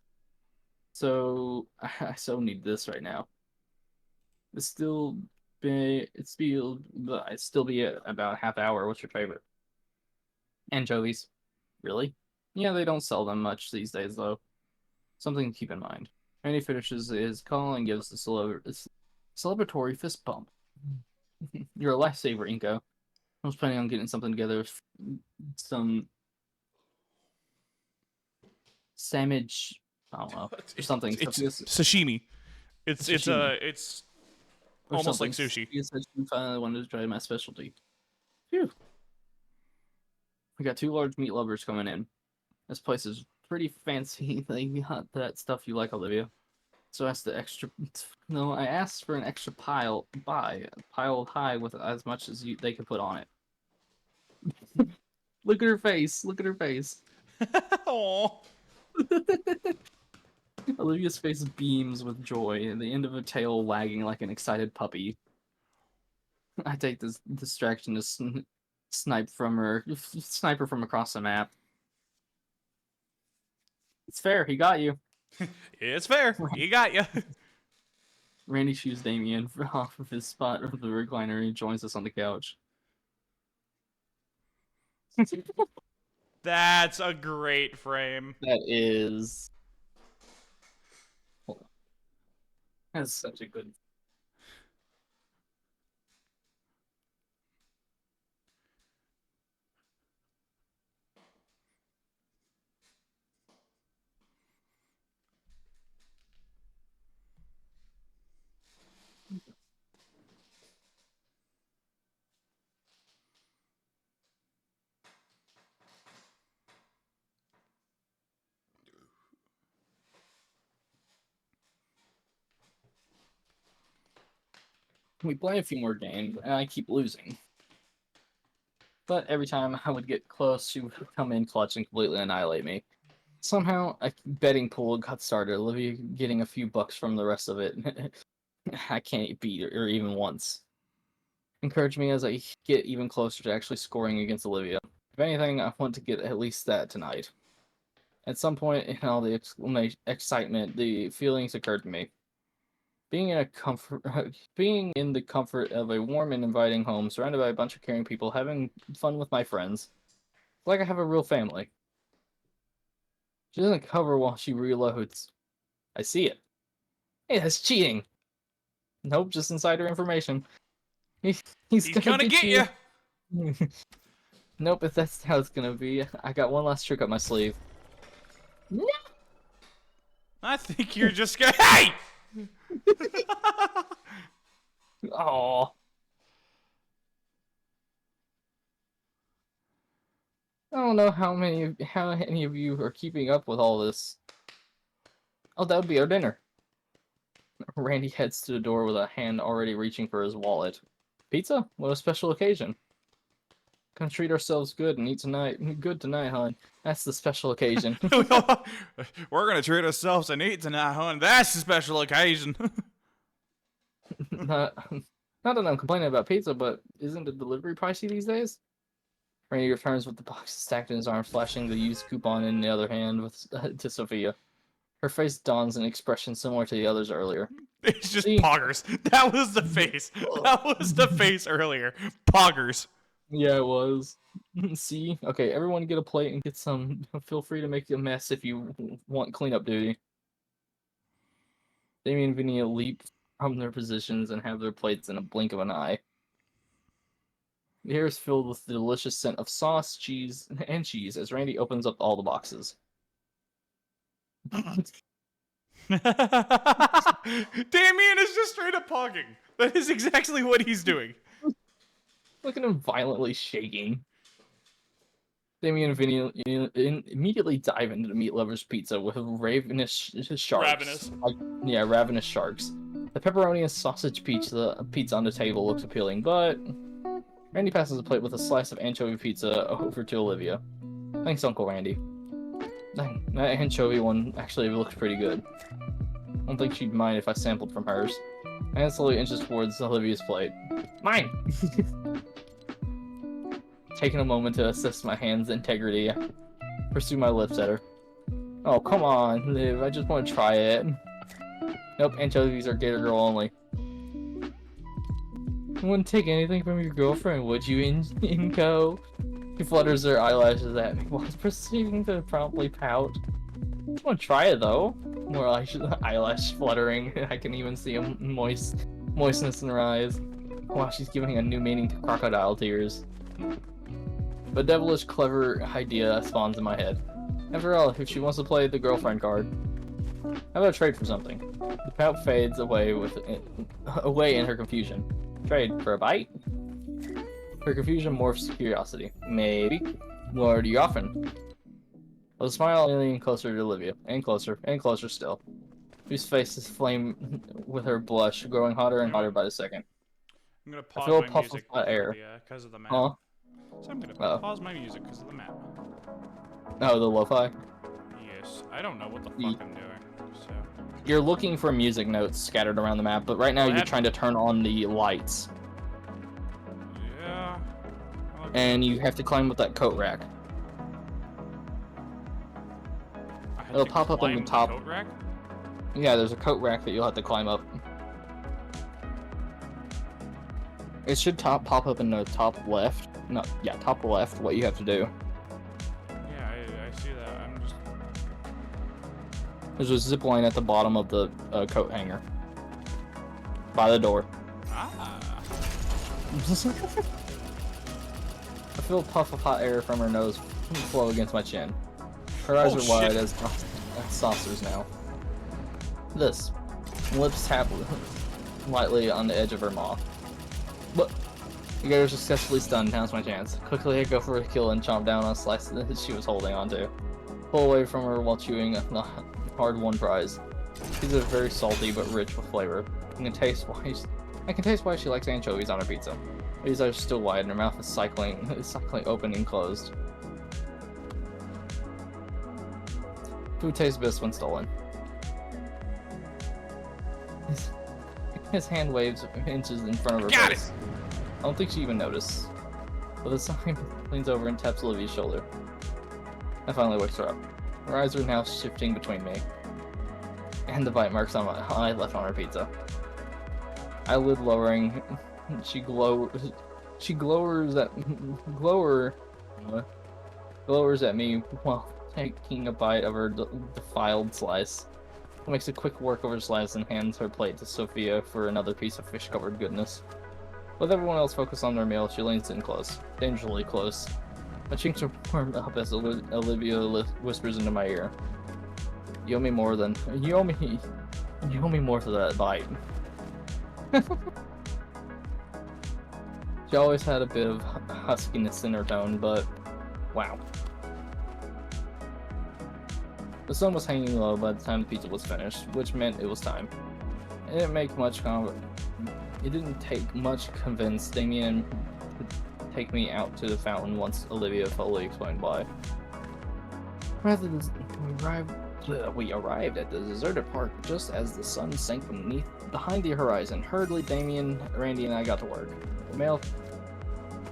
So, I so need this right now. It'd still be about a half hour. What's your favorite? Anchovies. Really? Yeah, they don't sell them much these days, though. Something to keep in mind. Randy finishes his call and gives the celebratory fist bump. You're a lifesaver, Inko. I was planning on getting something together. Some sandwich, I don't know, or something. it's sashimi. It's almost like sushi. She said she finally wanted to try my specialty. Phew. We got 2 large meat lovers coming in. This place is pretty fancy. They got that stuff you like, Olivia. So I asked for an extra pile high with as much as they could put on it. Look at her face. Look at her face. Aww. Olivia's face beams with joy, and the end of her tail wagging like an excited puppy. I take this distraction to sniper from across the map. It's fair, he got you. It's fair, he got you. Randy shoos Damien off of his spot of the recliner and he joins us on the couch. That's a great frame. That is. Hold on. That's such a good. We play a few more games, and I keep losing. But every time I would get close, she would come in clutch and completely annihilate me. Somehow, a betting pool got started, Olivia getting a few bucks from the rest of it. I can't beat her even once. Encourage me as I get even closer to actually scoring against Olivia. If anything, I want to get at least that tonight. At some point in all the excitement, the feelings occurred to me. Being in the comfort of a warm and inviting home, surrounded by a bunch of caring people, having fun with my friends, it's like I have a real family. She doesn't cover while she reloads. I see it. Hey, that's cheating. Nope, just insider information. He's gonna get you. Nope, if that's how it's gonna be, I got one last trick up my sleeve. No! I think you're just gonna. Hey! Aww. I don't know how many of you are keeping up with all this. Oh, that would be our dinner. Randy heads to the door with a hand already reaching for his wallet. Pizza? What a special occasion. Gonna treat ourselves good and eat tonight. Good tonight, hon. That's the special occasion. We're gonna treat ourselves and eat tonight, hon. That's the special occasion. Not that I'm complaining about pizza, but isn't the delivery pricey these days? Randy returns with the box stacked in his arm, flashing the used coupon in the other hand to Sophia. Her face dons an expression similar to the others earlier. It's just See? poggers. That was the face. That was the face earlier. Poggers. Yeah, it was. See? Okay, everyone get a plate and get some. Feel free to make a mess if you want cleanup duty. Damien and Vinny leap from their positions and have their plates in a blink of an eye. The air is filled with the delicious scent of sauce, cheese, and cheese as Randy opens up all the boxes. Damien is just straight up pogging. That is exactly what he's doing. Look at him violently shaking. Damien and Vinny immediately dive into the Meat Lover's pizza with ravenous sharks. Ravenous. Ravenous sharks. The pepperoni and sausage pizza on the table looks appealing, but Randy passes a plate with a slice of anchovy pizza over to Olivia. Thanks, Uncle Randy. That anchovy one actually looks pretty good. I don't think she'd mind if I sampled from hers. And slowly inches towards Olivia's plate. Mine! Taking a moment to assess my hand's integrity, I pursue my lips at her. Oh, come on, Liv, I just want to try it. Nope, anchovies are Gator Girl only. You wouldn't take anything from your girlfriend, would you, Inko? She flutters her eyelashes at me while proceeding to promptly pout. I just want to try it, though. More eyelash fluttering. I can even see a moistness in her eyes. Wow, she's giving a new meaning to crocodile tears. A devilish clever idea spawns in my head. After all, if she wants to play the girlfriend card, how about trade for something? The pout fades away in her confusion. Trade for a bite? Her confusion morphs to curiosity. Maybe. What are you offering? With a smile, leaning closer to Olivia, and closer still. Whose face is flame with her blush, growing hotter and hotter by the second. I'm gonna I pause feel a my puff music of hot air. because of the map. Huh? So I'm gonna Oh. pause my music because of the map. Oh, the lo-fi? Yes, I don't know what the fuck I'm doing. So You're looking for music notes scattered around the map, but right now Well, you're trying to turn on the lights. yeah. And you have to climb up that coat rack. I had It'll to pop up on climb the top. coat rack? Yeah, there's a coat rack that you'll have to climb up. It should pop up in the top left. No, yeah, top left, what you have to do. Yeah, I see that. I'm just. There's a zip line at the bottom of the coat hanger. By the door. Ah. I feel a puff of hot air from her nose flow against my chin. Her eyes are wide as saucers now. This. Lips tap lightly on the edge of her maw. But the gator successfully stunned. Now's my chance. Quickly I go for a kill and chomp down on a slice that she was holding onto. Pull away from her while chewing the hard-won prize. These are very salty but rich with flavor. I can taste why she likes anchovies on her pizza. These are still wide and her mouth is cycling open and closed. Food tastes best when stolen. His hand waves inches in front of her Got face. I don't think she even noticed. With a sigh, leans over and taps Olivia's shoulder. I finally wakes her up. Her eyes are now shifting between me and the bite marks on I left on her pizza. Eyelid lowering, she glowers at me while taking a bite of her defiled slice. Makes a quick work of her slice and hands her plate to Sophia for another piece of fish-covered goodness. With everyone else focused on their meal, she leans in close, dangerously close. My cheeks are warmed up as Olivia whispers into my ear. You owe me more for that bite. She always had a bit of huskiness in her tone, but wow. The sun was hanging low by the time the pizza was finished, which meant it was time. It didn't take much to convince Damien to take me out to the fountain once Olivia fully explained why. We arrived at the deserted park just as the sun sank behind the horizon. Hurriedly, Damien, Randy, and I got to work. The male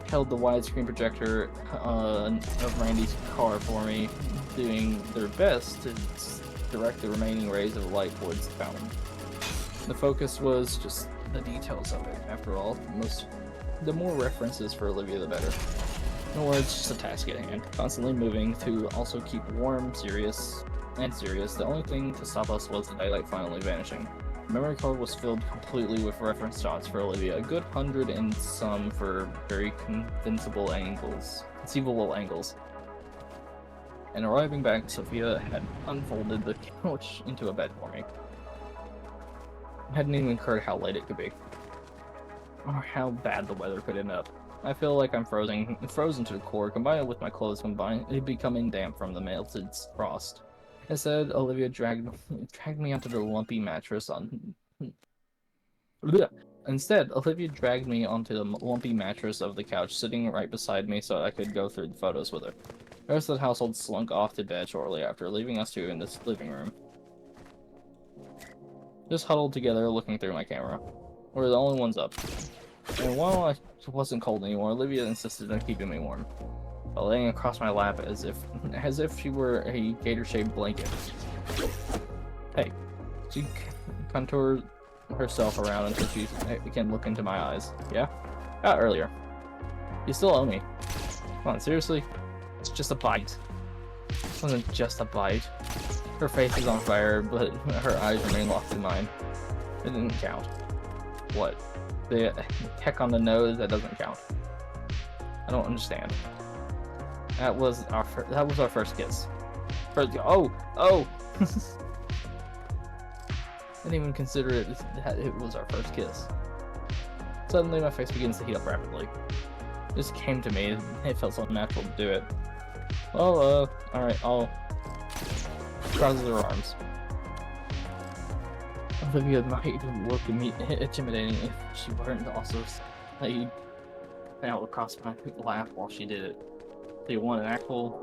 held the widescreen projector of Randy's car for me, doing their best to direct the remaining rays of light towards the fountain. The focus was just the details of it. After all, the more references for Olivia, the better. In other words, just a task at hand. Constantly moving to also keep warm, serious. The only thing to stop us was the daylight finally vanishing. The memory card was filled completely with reference dots for Olivia, a good 100 and some for very conceivable angles. And arriving back, Sophia had unfolded the couch into a bed for me. I hadn't even occurred how late it could be, or how bad the weather could end up. I feel like I'm frozen to the core, combined with my clothes becoming damp from the melted frost. Instead, Olivia dragged me onto the lumpy mattress Instead, Olivia dragged me onto the lumpy mattress of the couch, sitting right beside me so I could go through the photos with her. The rest of the household slunk off to bed shortly after, leaving us two in this living room. Just huddled together, looking through my camera. We're the only ones up. And while I wasn't cold anymore, Olivia insisted on keeping me warm, by laying across my lap as if she were a gator-shaped blanket. Hey, she contoured herself around until she can look into my eyes. Yeah? Earlier. You still owe me. Come on, seriously? It's just a bite. It wasn't just a bite. Her face is on fire, but her eyes remain locked in mine. It didn't count. What? The peck on the nose? That doesn't count. I don't understand. That was our first kiss. Oh! I didn't even consider it that it was our first kiss. Suddenly, my face begins to heat up rapidly. It just came to me. It felt so natural to do it. Well, alright, I'll crosses her arms. Olivia might look intimidating if she weren't also laid out across my lap while she did it. Do you want an actual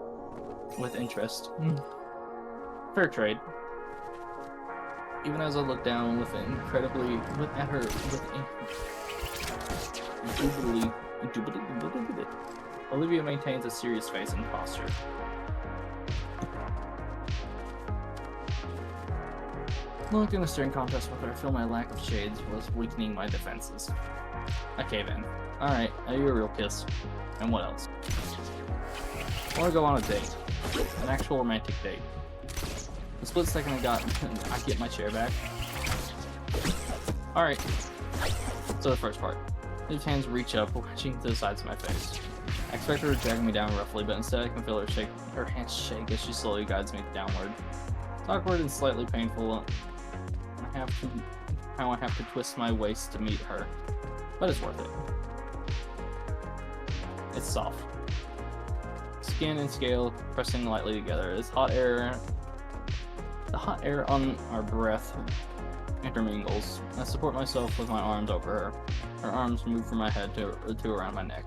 with interest? Fair trade. Even as I look down with at her indubitably, Olivia maintains a serious face and posture. Looking at the staring contest with her, I feel my lack of shades was weakening my defenses. I cave in. Alright, I owe you a real kiss. And what else? I want to go on a date. An actual romantic date. The split second I get my chair back. Alright. So the first part. His hands reach up, reaching to the sides of my face. I expect her to drag me down roughly, but instead I can feel her hands shake as she slowly guides me downward. It's awkward and slightly painful. How I have to twist my waist to meet her, but it's worth it. It's soft. Skin and scale pressing lightly together. The hot air on our breath intermingles. I support myself with my arms over her. Her arms move from my head to around my neck.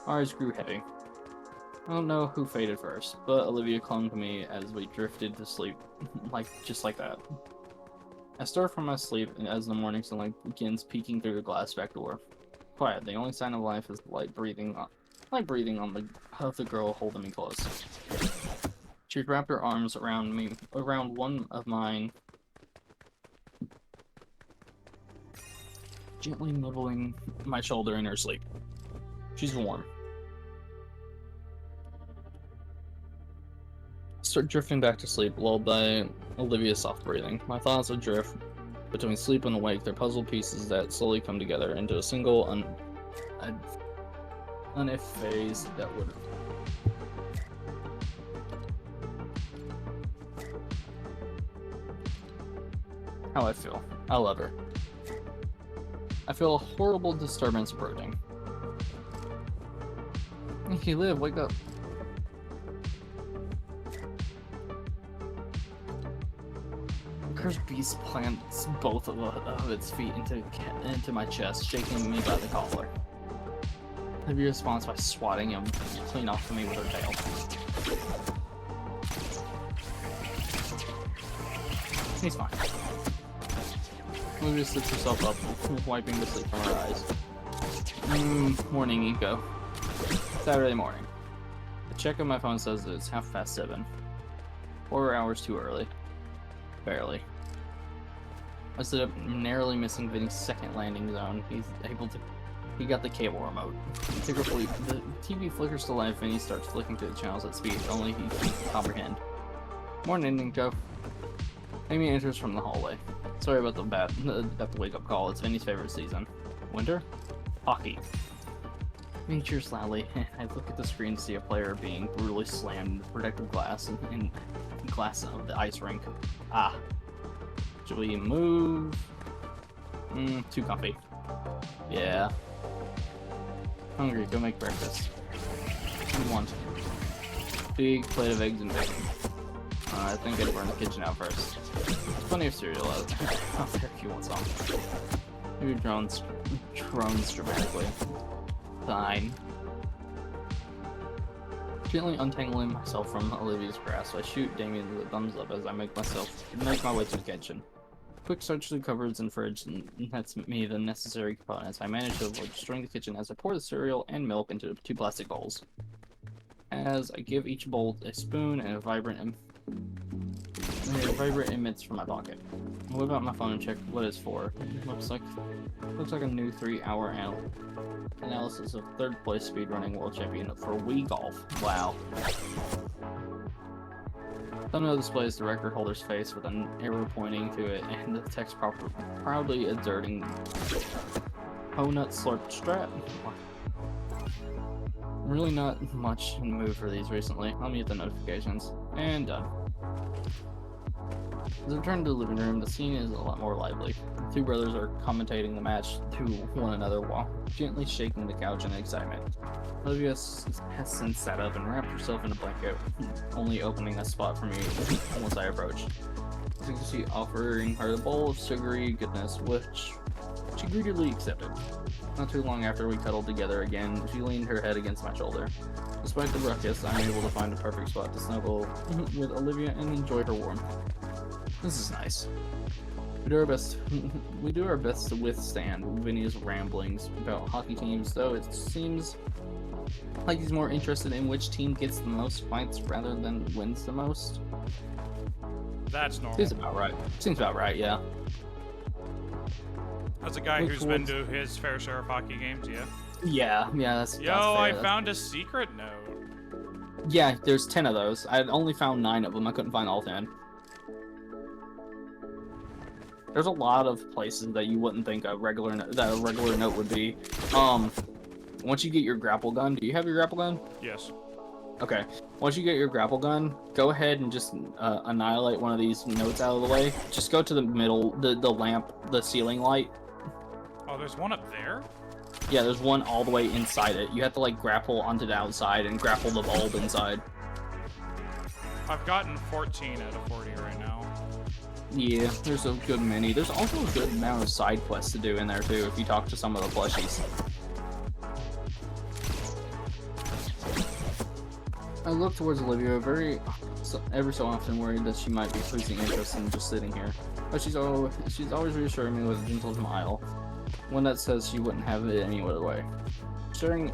Our eyes grew heavy. I don't know who faded first, but Olivia clung to me as we drifted to sleep, just like that. I stir from my sleep as the morning sunlight begins peeking through the glass back door. Quiet. The only sign of life is light breathing on the girl holding me close. She wrapped her arms around one of mine, gently nibbling my shoulder in her sleep. She's warm. Start drifting back to sleep, lulled by Olivia's soft breathing. My thoughts adrift between sleep and awake, they're puzzle pieces that slowly come together into a single unif phase that would. How I feel. I love her. I feel a horrible disturbance approaching. Hey, Liv, wake up. Cursed beast plants both of its feet into my chest, shaking me by the collar. Olivia responds by swatting him clean off of me with her tail. He's fine. Olivia slips herself up, wiping the sleep from her eyes. Morning, Eco. Saturday morning. The check on my phone says that it's 7:30. 4 hours too early. Barely. I stood up, narrowly missing Vinny's second landing zone. He got the cable remote. Secretly, the TV flickers to life and he starts flicking through the channels at speed only he can comprehend. Morning, Joe. Amy enters from the hallway. Sorry about the wake-up call. It's Vinny's favorite season. Winter? Hockey. Vinny cheers loudly. I look at the screen to see a player being brutally slammed in the protective glass in glass of the ice rink. Ah. Should we move? Too comfy. Yeah. Hungry, go make breakfast. What do you want? Big plate of eggs and bacon. I think I'd burn the kitchen out first. There's plenty of cereal out there if you want some. Maybe drones dramatically. Fine. Gently untangling myself from Olivia's grasp, I shoot Damien with a thumbs up as I make my way to the kitchen. Quick search through cupboards and fridge and nets me the necessary components. I manage to avoid destroying the kitchen as I pour the cereal and milk into 2 plastic bowls. As I give each bowl a spoon and a vibrant emits from my pocket. I whip out my phone and check what it's for. It looks like a new 3-hour analysis of 3rd place speedrunning world champion for Wii Golf. Wow. Thumbnail displays the record holder's face with an arrow pointing to it and the text proudly exerting Nut Slurp Strap. I'm really not much in the mood for these recently. I'll mute the notifications. And done. As I return to the living room, the scene is a lot more lively. The 2 brothers are commentating the match to one another while gently shaking the couch in excitement. Olivia has since sat up and wrapped herself in a blanket, only opening a spot for me once I approach. As you can see, offering her a bowl of sugary goodness, which she greedily accepted. Not too long after we cuddled together again, she leaned her head against my shoulder. Despite the ruckus, I'm able to find a perfect spot to snuggle with Olivia and enjoy her warmth. This is nice. We do our best to withstand Vinny's ramblings about hockey teams, though it seems like he's more interested in which team gets the most fights rather than wins the most. That's normal. Seems about right. Seems about right, yeah. As a guy who's been to his fair share of hockey games, yeah. Yeah, that's Yo, I found a secret note. Yeah, there's 10 of those. I only found 9 of them. I couldn't find all 10. There's a lot of places that you wouldn't think a regular note would be. Once you get your grapple gun, do you have your grapple gun? Yes. Okay. Once you get your grapple gun, go ahead and just annihilate one of these notes out of the way. Just go to the middle, the lamp, the ceiling light. Oh, there's one up there? Yeah, there's one all the way inside it. You have to like grapple onto the outside and grapple the bulb inside. I've gotten 14 out of 40 right now. Yeah, there's a good many. There's also a good amount of side quests to do in there too if you talk to some of the plushies. I look towards Olivia, every so often worried that she might be losing interest in just sitting here. But she's always reassuring me with a gentle smile, one that says she wouldn't have it any other way. Sharing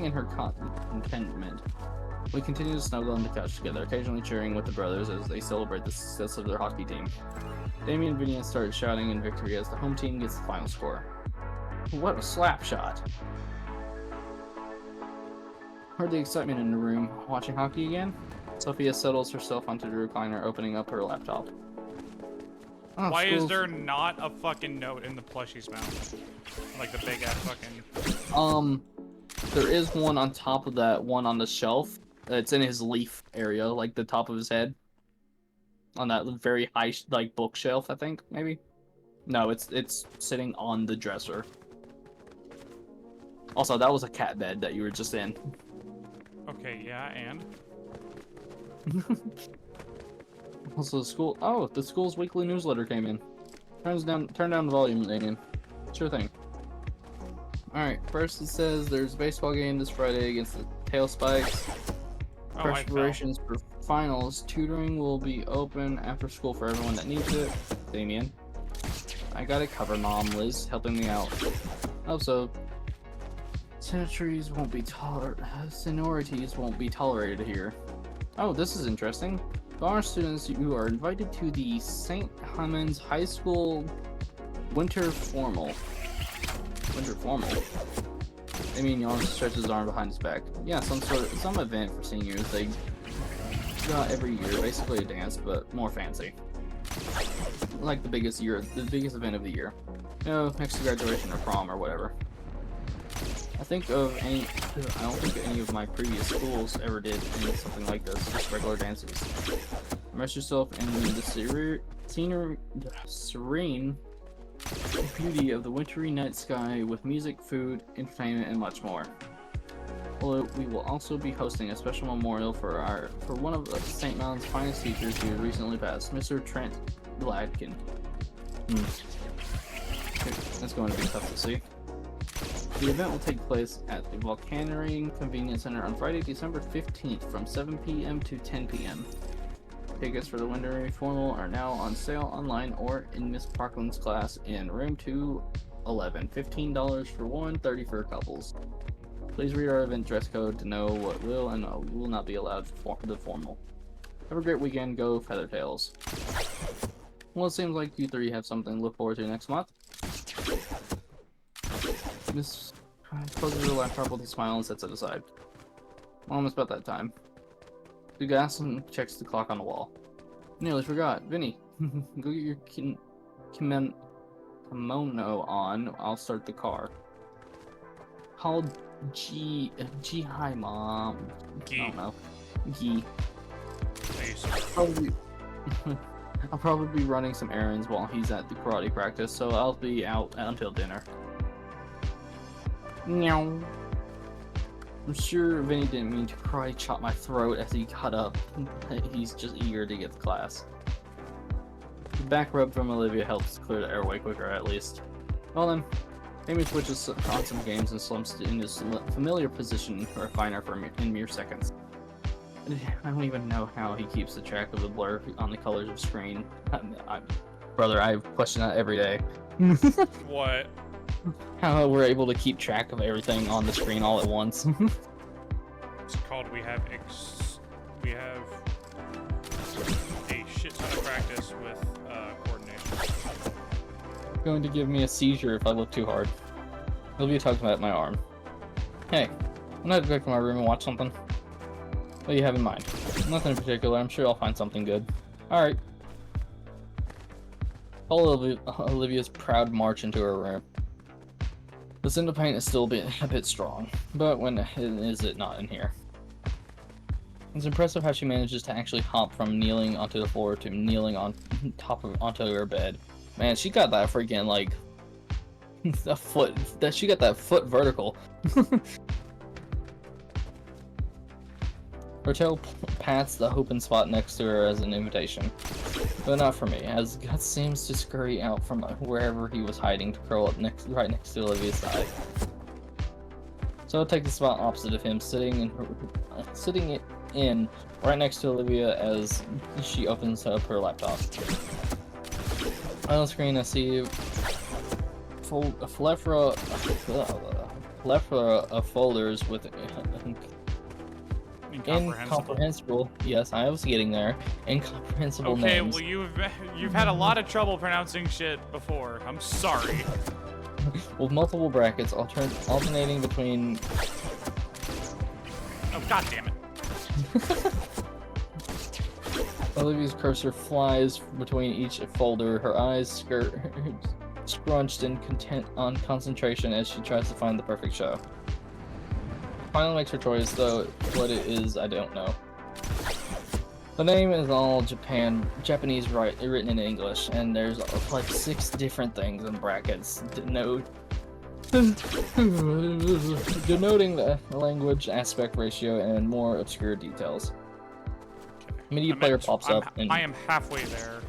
in her contentment, we continue to snuggle on the couch together, occasionally cheering with the brothers as they celebrate the success of their hockey team. Damien and Vinny start shouting in victory as the home team gets the final score. What a slap shot! Heard the excitement in the room. Watching hockey again? Sophia settles herself onto the recliner, opening up her laptop. Oh, why is there not a fucking note in the plushie's mouth? Like the big ass fucking... There is one on top of that one on the shelf. It's in his leaf area, like the top of his head. On that very high, like, bookshelf, I think, maybe? No, it's sitting on the dresser. Also, that was a cat bed that you were just in. Okay, yeah, and? Also, the school's weekly newsletter came in. Turn down the volume, Damien. Sure thing. Alright, first it says there's a baseball game this Friday against the Tail Spikes. Preparations for finals. Tutoring will be open after school for everyone that needs it. Damien. I got it covered, Mom. Liz helping me out. Also, seniorities won't be tolerated here. Oh, this is interesting. For our students, you are invited to the St. Hyman's High School Winter formal. Winter formal. I mean, Jan stretches his arm behind his back. Yeah, some event for seniors. They got every year, basically a dance, but more fancy. Like the biggest event of the year. You know, next to graduation or prom or whatever. I don't think any of my previous schools ever did something like this, just regular dances. Immerse yourself in the serene beauty of the wintry night sky with music, food, entertainment, and much more. We will also be hosting a special memorial for one of St. Mountain's finest teachers who recently passed, Mr. Trent Gladkin. That's going to be tough to see. The event will take place at the Volcanoring Convenience Center on Friday, December 15th from 7 p.m. to 10 p.m. Tickets for the Winter Formal are now on sale online or in Miss Parkland's class in room 211. $15 for one, $30 for couples. Please read our event dress code to know what will and will not be allowed for the formal. Have a great weekend. Go Feathertails. Well, it seems like you three have something to look forward to next month. Miss closes her laptop with a smile and sets it aside. Almost about that time. Dugasson checks the clock on the wall. Nearly forgot. Vinny, go get your kimono on. I'll start the car. Call hi, Mom. Gee. I don't know. Gee. Please. I'll probably be running some errands while he's at the karate practice, so I'll be out until dinner. Meow. I'm sure Vinny didn't mean to karate chop my throat as he got up. He's just eager to get to class. The back rub from Olivia helps clear the airway quicker, at least. Well then, Amy switches on some games and slumps into his familiar position for a finer in mere seconds. I don't even know how he keeps the track of the blur on the colors of screen. Brother, I question that every day. What? How we're able to keep track of everything on the screen all at once. It's called we have a shit ton of practice with coordination. Going to give me a seizure if I look too hard. He'll be talking about my arm. Hey, I'm not going to my room and watch something. What do you have in mind? Nothing in particular. I'm sure I'll find something good. Alright. Follow Olivia's proud march into her room. The scent of paint is still a bit strong, but when is it not in here? It's impressive how she manages to actually hop from kneeling onto the floor to kneeling onto her bed. Man, she got that freaking like a foot. She got that foot vertical. Rotel pats the open spot next to her as an invitation. But not for me, as Guts seems to scurry out from wherever he was hiding to curl up right next to Olivia's side. So I'll take the spot opposite of him, sitting in right next to Olivia as she opens up her laptop. On the screen I see a plethora of folders with incomprehensible. Yes, I was getting there. Incomprehensible names. Okay, well you've had a lot of trouble pronouncing shit before. I'm sorry. With multiple brackets alternating between. Oh, god damn it. Olivia's cursor flies between each folder, her eyes scrunched in concentration as she tries to find the perfect show. Finally makes her choice, though what it is, I don't know. The name is all Japanese written in English, and there's like 6 different things in brackets denoting the language aspect ratio and more obscure details. Media player pops up. I am halfway there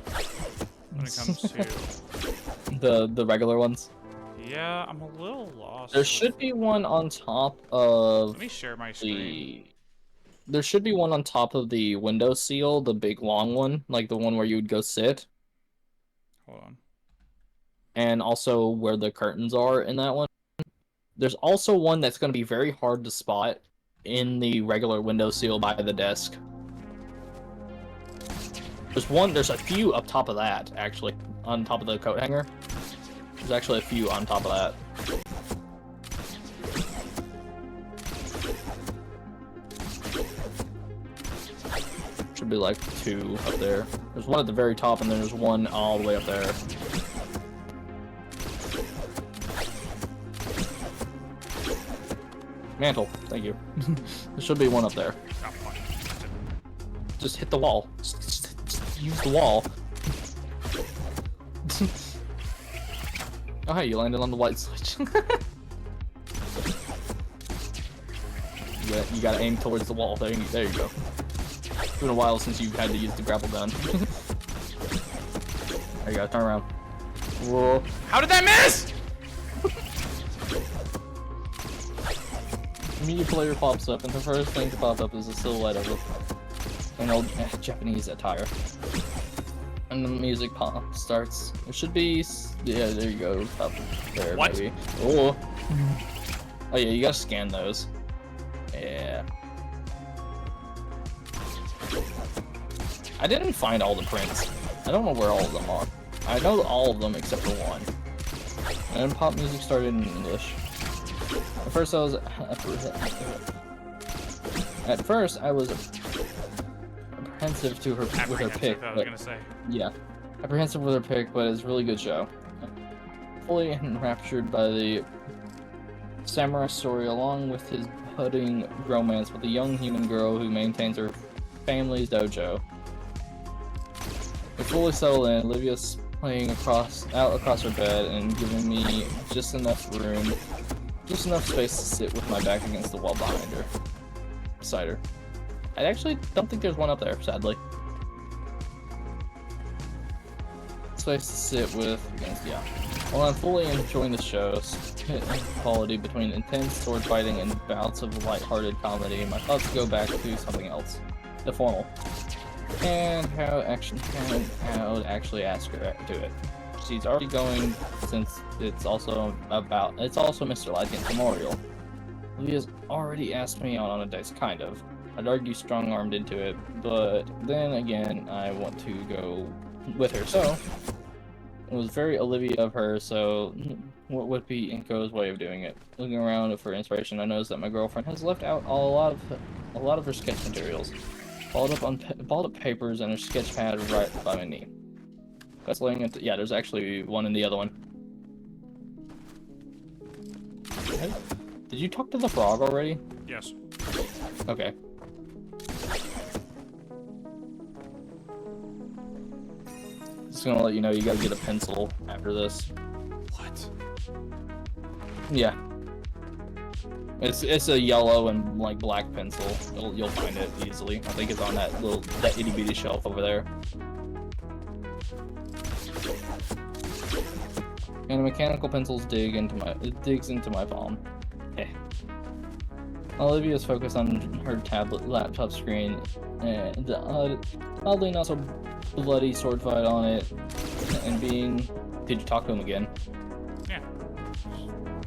when it comes to the regular ones. Yeah, I'm a little lost. There should be one on top of. Let me share my screen. There should be one on top of the window seal, the big long one, like the one where you would go sit. Hold on. And also where the curtains are in that one. There's also one that's going to be very hard to spot in the regular window seal by the desk. There's a few up top of that, actually, on top of the coat hanger. There's actually a few on top of that. Should be like 2 up there. There's one at the very top, and then there's one all the way up there. Mantle, thank you. There should be one up there. Just hit the wall. Just use the wall. Oh hey, you landed on the white switch. You gotta aim towards the wall. There you go. It's been a while since you've had to use the grapple gun. There you go, turn around. Whoa. How did that miss? Media player pops up, and the first thing to pop up is a silhouette of an old Japanese attire. And the music starts. It should be, yeah, there you go, up there, what? Maybe. Oh. Oh yeah, you gotta scan those. Yeah. I didn't find all the prints. I don't know where all of them are. I know all of them except for one. And then pop music started in English. At first I was apprehensive to her with her pick. I was gonna say. Yeah, apprehensive with her pick, but it's a really good show. Fully enraptured by the samurai story, along with his budding romance with a young human girl who maintains her family's dojo. We fully settled in. Olivia's playing out across her bed and giving me just enough room, just enough space to sit with my back against the wall behind her, beside her. I actually don't think there's one up there, sadly. Space to sit with against, yeah. While I'm fully enjoying the show's quality between intense sword fighting and bouts of light-hearted comedy, my thoughts go back to something else. The formal. And how to actually ask her to do it. She's already going, since it's also Mr. Lycan's memorial. Leah's already asked me out on a date, kind of. I'd argue strong-armed into it, but then again, I want to go with her, so it was very Olivia of her, so what would be Inko's way of doing it? Looking around for inspiration, I noticed that my girlfriend has left out a lot of her sketch materials. Balled up papers and her sketch pad right by my knee. That's laying into, yeah, there's actually one in the other one. Hey, did you talk to the frog already? Yes. Okay. Just gonna let you know you gotta get a pencil after this. What? Yeah. It's a yellow and like black pencil. You'll find it easily. I think it's on that itty bitty shelf over there. And a mechanical pencil's digs into my palm. Eh. Olivia's focused on her laptop screen, and oddly not so bloody sword fight on it, and being. Did you talk to him again? Yeah.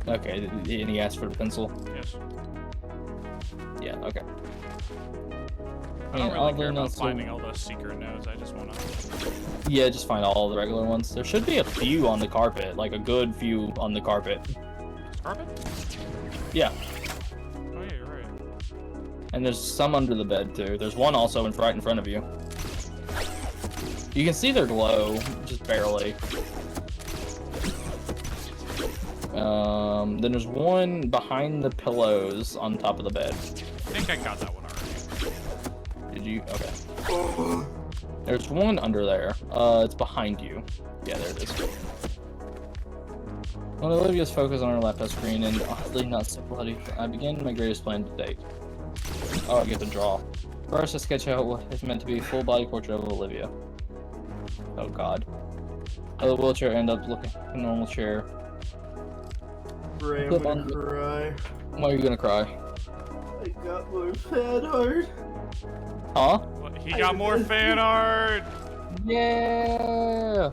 Okay, and he asked for the pencil? Yes. Yeah, okay. I don't really care about finding all those secret nodes, I just wanna... Yeah, just find all the regular ones. There should be a few on the carpet, like a good few on the carpet. Carpet? Yeah. Oh yeah, you're right. And there's some under the bed too. There's one also right in front of you. You can see their glow, just barely. Then there's one behind the pillows on top of the bed. I think I got that one already. Did you? Okay. There's one under there. It's behind you. Yeah, there it is. When Olivia's focused on her laptop screen and oddly not so bloody, I begin my greatest plan to date. Oh, I get to draw. First, I sketch out what is meant to be a full body portrait of Olivia. Oh god. The wheelchair ends up looking like a normal chair. Ray, I'm gonna cry. Why are you gonna cry? I got more fan art. Huh? He got more fan art! Yeah!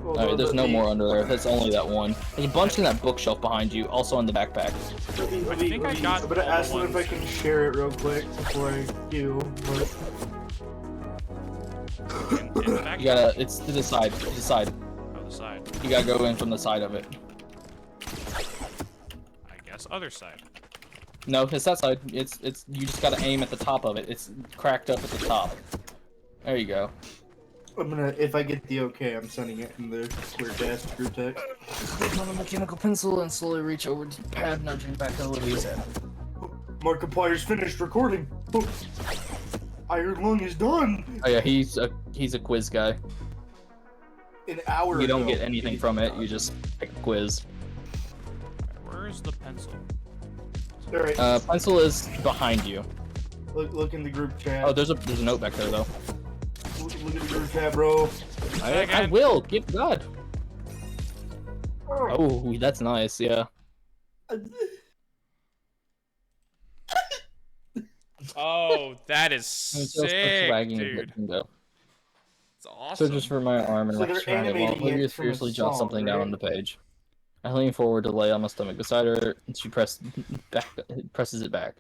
Alright, there's no more under there. That's only that one. There's a bunch in that bookshelf behind you, also in the backpack. I think I got I'm gonna ask them if I can share it real quick before I do, but... You gotta, it's to the side, to the side. Oh, the side? You gotta go in from the side of it. I guess other side. No, it's that side. It's you just gotta aim at the top of it. It's cracked up at the top. There you go. I'm gonna, if I get the okay, I'm sending it in the Square Dash group text. Click on the mechanical pencil and slowly reach over to the pad, nudging back to Olivia's head. Markiplier's finished recording. Oh, Iron Lung is done. Oh yeah, he's a quiz guy. An hour You don't ago. get anything from it. You just pick a quiz. Where's the pencil? Alright, Pencil is behind you. look in the group chat. Oh, there's a note back there though. Look at the group chat, bro. I will. Give God. Oh, that's nice. Yeah. Oh, that is sick, dude. It's awesome. Searches for my arm and So they're wraps around it while animating Olivia it from a fiercely jots song, something down right? on the page. I lean forward to lay on my stomach beside her, and she presses it back.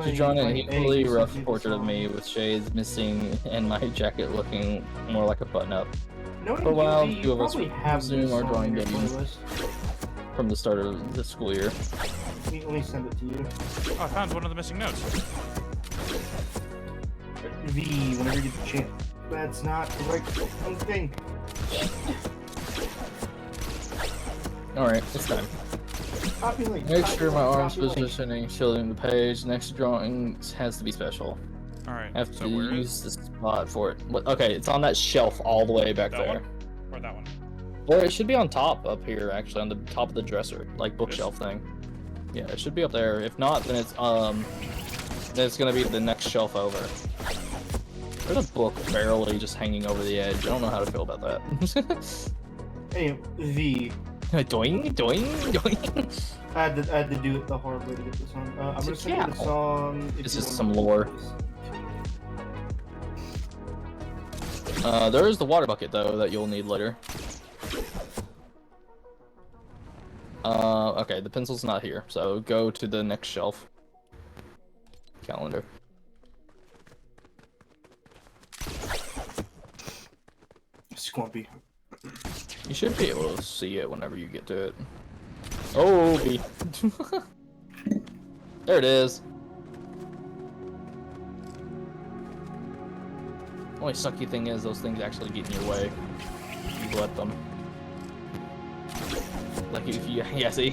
She's drawn an equally rough portrait of me with shades missing and my jacket looking more like a button-up. For a while, the two of us resume our drawing games from the start of the school year. Let me send it to you. Oh, I found one of the missing notes. V, whenever you get the chance. That's not the right thing. Alright, it's time. Make sure my arm's positioning, shielding the page. Next drawing has to be special. Alright, I have so to where use the spot for it. Okay, it's on that shelf all the way back that there. one? Or that one? Or it should be on top up here, actually, on the top of the dresser, like bookshelf thing. Yeah, it should be up there. If not, then it's gonna be the next shelf over. There's a book barely just hanging over the edge. I don't know how to feel about that. Anyway, V. Doing, doing, doing. I had to do it the hard way to get this song. I'm gonna send you the song. This is some lore. There is the water bucket though that you'll need later. Okay, the pencil's not here, so go to the next shelf. Calendar. Squumpy. You should be able to see it whenever you get to it. Oh, B. There it is. Only sucky thing is those things actually get in your way. You let them. Like if you, yeah, see.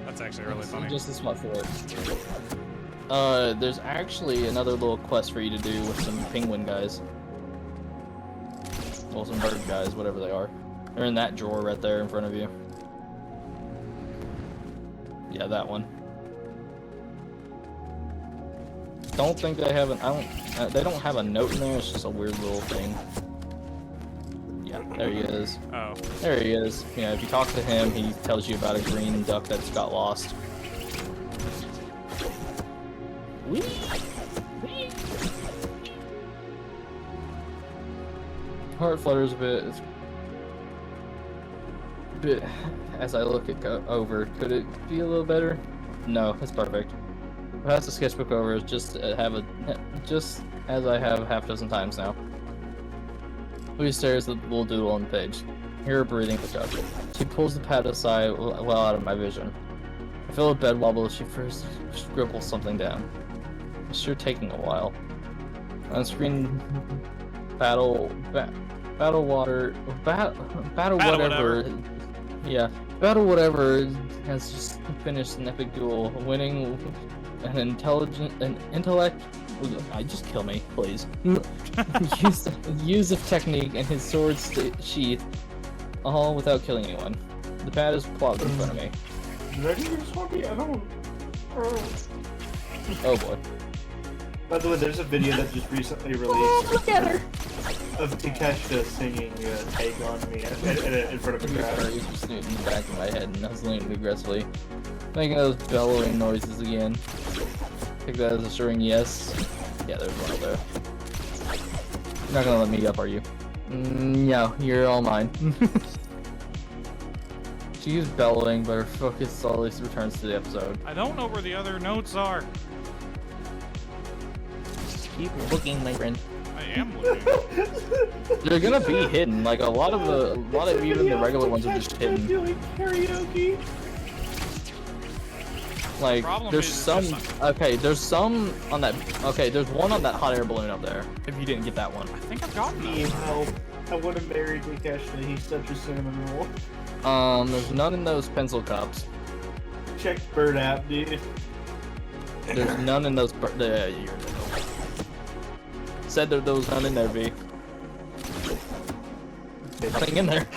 That's actually really funny. Just a spot for it. There's actually another little quest for you to do with some penguin guys. Well, some bird guys, whatever they are. They're in that drawer right there in front of you. Yeah, that one. Don't think they have an. They don't have a note in there. It's just a weird little thing. Yeah, there he is. Oh. There he is. Yeah, if you talk to him, he tells you about a green duck that's got lost. Whee! Whee! Heart flutters a bit. It's a bit as I look it over. Could it be a little better? No, it's perfect. Pass the sketchbook over just as I have half a dozen times now. Louis stares at the little doodle on the page. Hear her breathing pick up. She pulls the pad aside well out of my vision. I feel a bed wobble as she first scribbles something down. It's sure taking a while. On screen, battle whatever. Yeah, battle whatever has just finished an epic duel, winning an intellect. Just kill me, please. use of technique and his sword sheath, all without killing anyone. The pad is plopped in front of me. Oh boy. By the way, there's a video that just recently released of Takeshita singing Take On Me in front of a crowd. He was just in the back of my head and I was leaning aggressively, making those bellowing noises again. Take that as a assuring yes. Yeah, there's one up there. You're not gonna let me up, are you? No, you're all mine. She's bellowing, but her focus slowly returns to the episode. I don't know where the other notes are. Just keep looking, my friend. I am looting. They're gonna be hidden. Like a lot of even the regular ones are just hidden. Doing karaoke. Like Problem there's is some. just Okay, there's some on that. Okay, there's one on that hot air balloon up there. If you didn't get that one. I think I've gotten Need that. help. I would have married Takeshita. He's such a cinnamon roll. There's none in those pencil cups. Check Bird app, dude. There's none in those. Said that there was none in there, V. Nothing in there.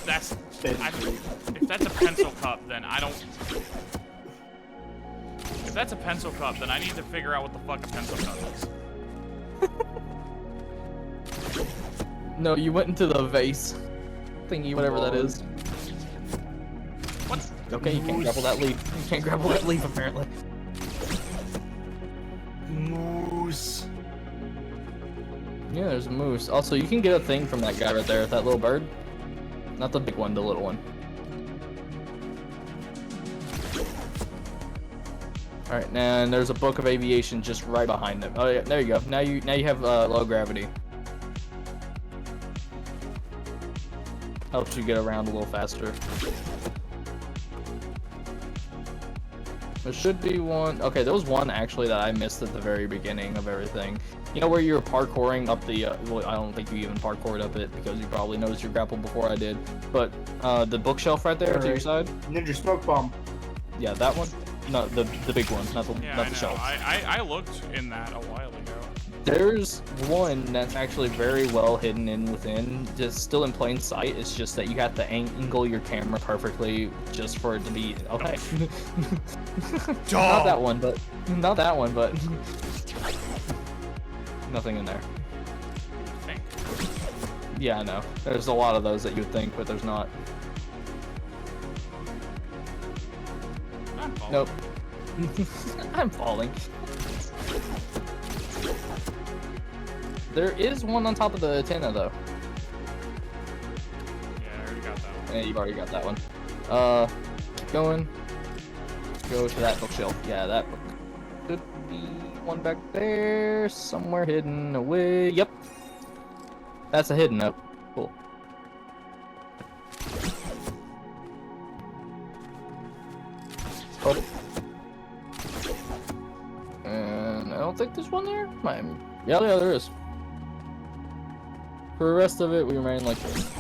That's if that's a pencil cup, then I don't. If that's a pencil cup, then I need to figure out what the fuck a pencil cup is. No, you went into the vase thingy, whatever that is. What? Okay, you can't grapple that leaf. You can't grapple that leaf, apparently. Moose. Yeah, there's a moose. Also, you can get a thing from that guy right there, that little bird. Not the big one, the little one. Alright, and there's a book of aviation just right behind him. Oh yeah, there you go. Now you have low gravity. Helps you get around a little faster. There should be one. Okay, there was one actually that I missed at the very beginning of everything. You know where you were parkouring up the, well, I don't think you even parkoured up it because you probably noticed your grapple before I did. But, the bookshelf right there to your side? Ninja smoke bomb. Yeah, that one? No, the big one, not the, Yeah, not I the know. shelf. I looked in that a while ago. There's one that's actually very well hidden in within, just still in plain sight. It's just that you have to angle your camera perfectly just for it to be okay. Not that one, but nothing in there. I think. Yeah, I know. There's a lot of those that you'd think, but there's not. I'm falling. Nope. I'm falling. There is one on top of the antenna, though. Yeah, I already got that one. Yeah, you've already got that one. Keep going. Go to that bookshelf. Yeah, that book. Could be one back there, somewhere hidden away. Yep. That's a hidden note. Cool. Oh. And I don't think there's one there. Yeah, there is. For the rest of it, we remain like this.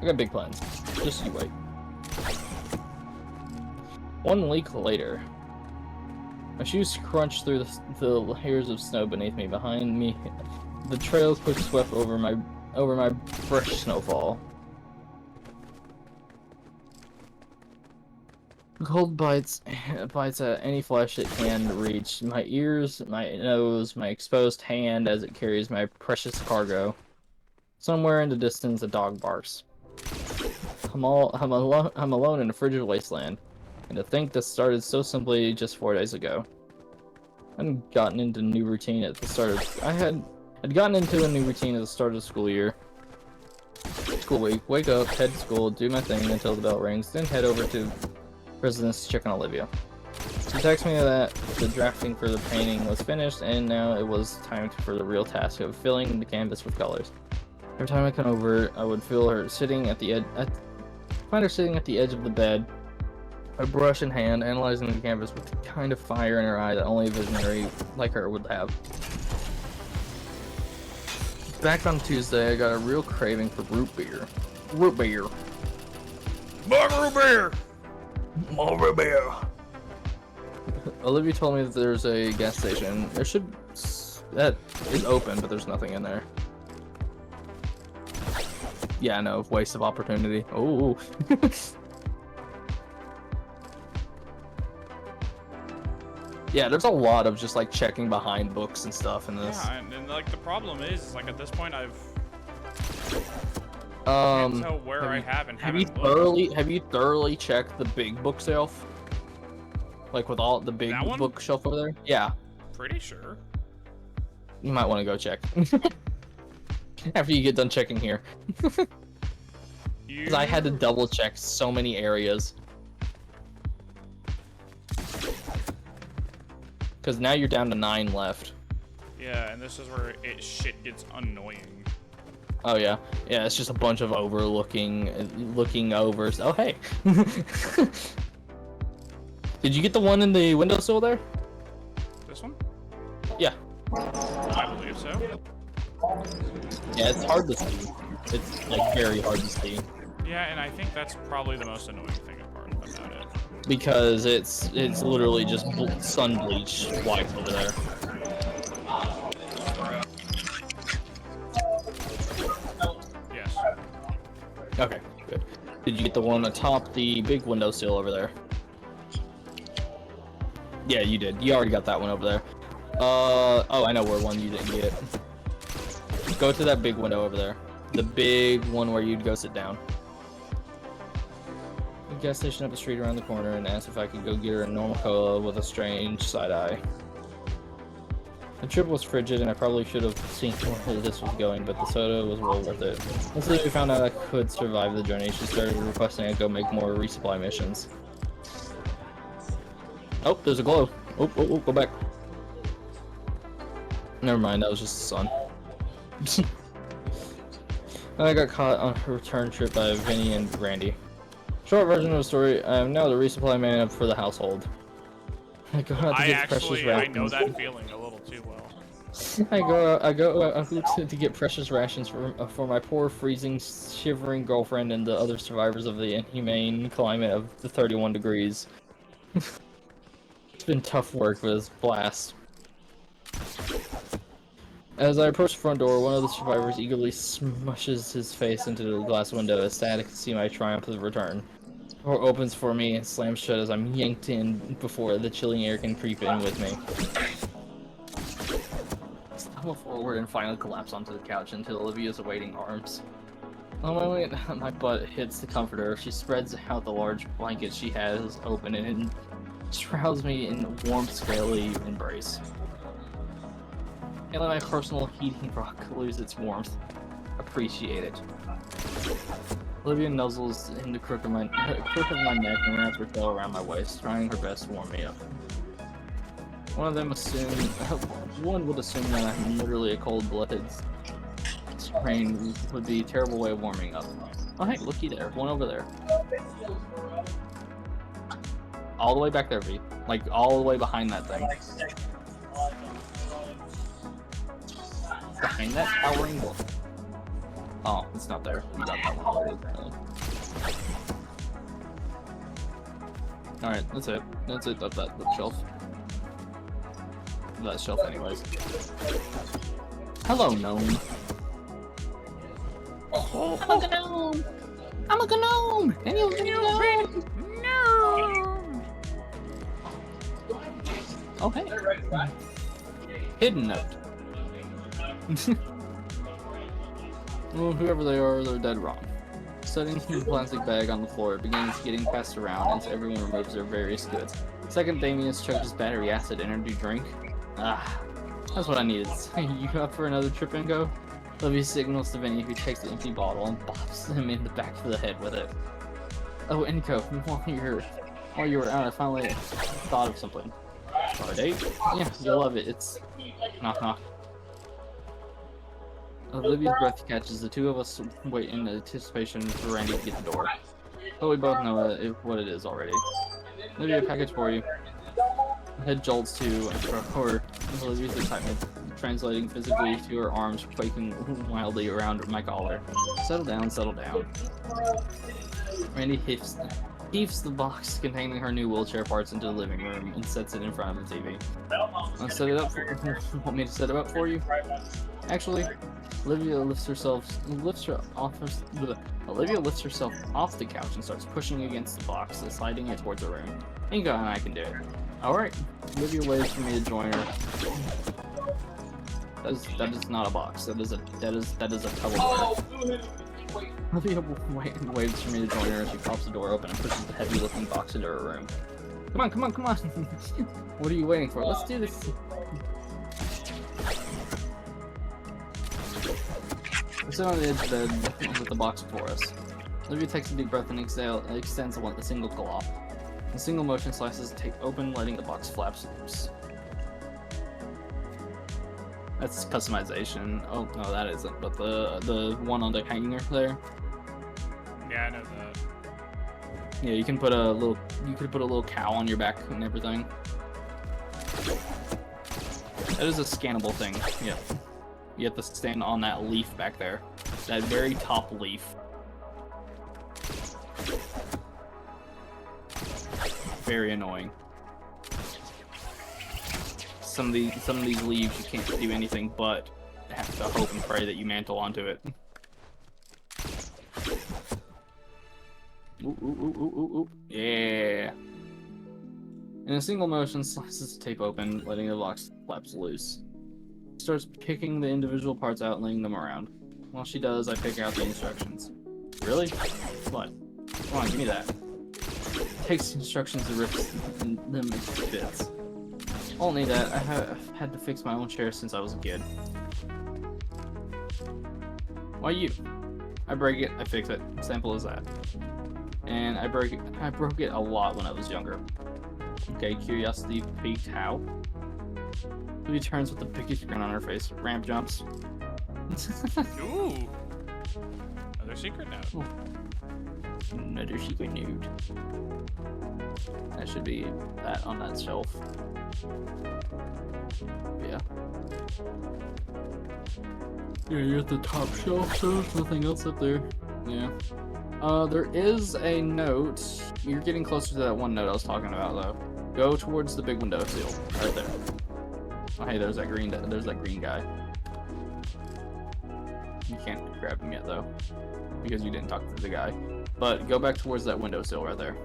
I got big plans. Just you wait. 1 week later. My shoes crunch through the layers of snow beneath me. Behind me, the trail quick swept over my fresh snowfall. Cold bites at any flesh it can reach. My ears, my nose, my exposed hand as it carries my precious cargo. Somewhere in the distance, a dog barks. I'm alone in a frigid wasteland, and to think this started so simply just 4 days ago. I'd gotten into a new routine at the start of. I'd gotten into a new routine at the start of the school year. School week. Wake up, head to school, do my thing until the bell rings, then head over to residence to check on Olivia. She texted me that the drafting for the painting was finished, and now it was time for the real task of filling the canvas with colors. Every time I come over, I would feel her sitting at the edge. Find her sitting at the edge of the bed, a brush in hand, analyzing the canvas with the kind of fire in her eye that only a visionary like her would have. Back on Tuesday, I got a real craving for root beer. Root beer. More root beer! More root beer. Olivia told me that there's a gas station. That is open, but there's nothing in there. Yeah, no, waste of opportunity. Oh. Yeah, there's a lot of just like checking behind books and stuff in this. Yeah, and like the problem is like at this point I've Can't tell where I have and have you thoroughly checked the big bookshelf? Like with all the big That one? bookshelf over there? Yeah. Pretty sure. You might want to go check. After you get done checking here. Because I had to double check so many areas. Because now you're down to 9 left. Yeah, and this is where shit gets annoying. Oh yeah, yeah. It's just a bunch of looking overs. Oh hey. Did you get the one in the windowsill there? This one? Yeah. I believe so. Yeah, it's hard to see. It's like very hard to see. Yeah, and I think that's probably the most annoying thing about it. Because it's literally just sun bleach white over there. Yes. Okay, good. Did you get the one atop the big windowsill over there? Yeah, you did. You already got that one over there. Oh, I know where one you didn't get. Go to that big window over there. The big one where you'd go sit down. The gas station up the street around the corner and asked if I could go get her a normal cola with a strange side eye. The trip was frigid and I probably should have seen where this was going, but the soda was well worth it. Once we found out I could survive the journey, she started requesting I go make more resupply missions. Oh, there's a glow. Oh, go back. Never mind, that was just the sun. I got caught on a return trip by Vinny and Randy. Short version of the story, I am now the resupply man for the household. I go out to get precious rations. I know that feeling a little too well. I go out to get precious rations for my poor, freezing, shivering girlfriend and the other survivors of the inhumane climate of the 31 degrees. It's been tough work with this blast. As I approach the front door, one of the survivors eagerly smushes his face into the glass window, ecstatic to see my triumphant return. The door opens for me and slams shut as I'm yanked in before the chilling air can creep in with me. I stumble forward and finally collapse onto the couch until Olivia's awaiting arms. On my way, my butt hits the comforter. She spreads out the large blanket she has open and shrouds me in a warm, scaly embrace. And let my personal heating rock lose its warmth. Appreciate it. Olivia nuzzles in the crook of my neck and wraps her tail around my waist, trying her best to warm me up. One would assume that I'm literally a cold-blooded strain would be a terrible way of warming up. Oh hey, looky there, one over there. All the way back there, V. Like, all the way behind that thing. Behind that towering wall. Oh, it's not there. You got that one already. Alright, that's it. That's it. That shelf. That shelf, anyways. Hello, gnome. Oh, I'm a gnome! I'm a gnome! And you're a gnome! No! Oh, hey. Hidden note. Well, whoever they are, they're dead wrong. Setting the plastic bag on the floor, it begins getting passed around as everyone removes their various goods. Second, Damien's chugged his battery acid energy drink. Ah, that's what I needed. You up for another trip and go? Livy signals to Vinny, who takes the empty bottle and bops him in the back of the head with it. Oh, Enco, while you were out, I finally thought of something. Our date? Yeah, you'll love it. It's knock knock. Olivia's breath catches. The two of us wait in anticipation for Randy to get the door. But we both know what it is already. Olivia, a package for you. Head jolts to her. Olivia's excitement translating physically to her arms, quaking wildly around my collar. Settle down, settle down. Randy heaves the box containing her new wheelchair parts into the living room and sets it in front of the TV. I'll set it up want me to set it up for you? Actually, Olivia lifts herself off the couch and starts pushing against the box and sliding it towards her room. Inga and I can do it. Alright. Olivia waits for me to join her. That is not a box. That is a teleporter. Olivia waves for me to join her as she pops the door open and pushes the heavy-looking box into her room. Come on, come on, come on! What are you waiting for? Let's do this! We sit on the edge of the bed with the box before us. Olivia takes a deep breath and extends a single claw. A single motion slices the tape open, letting the box flaps loose. That's customization. Oh no, that isn't. But the one on the hanger there. Yeah, I know that. Yeah, you can put a little. You could put a little cow on your back and everything. That is a scannable thing. Yep. You have to stand on that leaf back there. That very top leaf. Very annoying. Some of these leaves you can't do anything but have to hope and pray that you mantle onto it. Ooh, ooh, ooh, ooh, ooh, ooh. Yeah. In a single motion, slices the tape open, letting the lock flaps loose. She starts picking the individual parts out and laying them around. While she does, I pick out the instructions. Really? What? Come on, give me that. Takes the instructions and rips them into bits. Only that I have had to fix my own chair since I was a kid. Why you? I break it, I fix it. Simple as that. And I broke it a lot when I was younger. Okay, curiosity peaked how? Who turns with the biggest grin on her face? Ramp jumps. Ooh. Another secret note. Another secret nude. That should be that on that shelf. Yeah. Yeah, you're at the top shelf, so there's nothing else up there. Yeah. There is a note. You're getting closer to that one note I was talking about, though. Go towards the big window seal, right there. Oh, hey, there's that green guy. You can't grab him yet, though, because you didn't talk to the guy. But go back towards that window sill right there.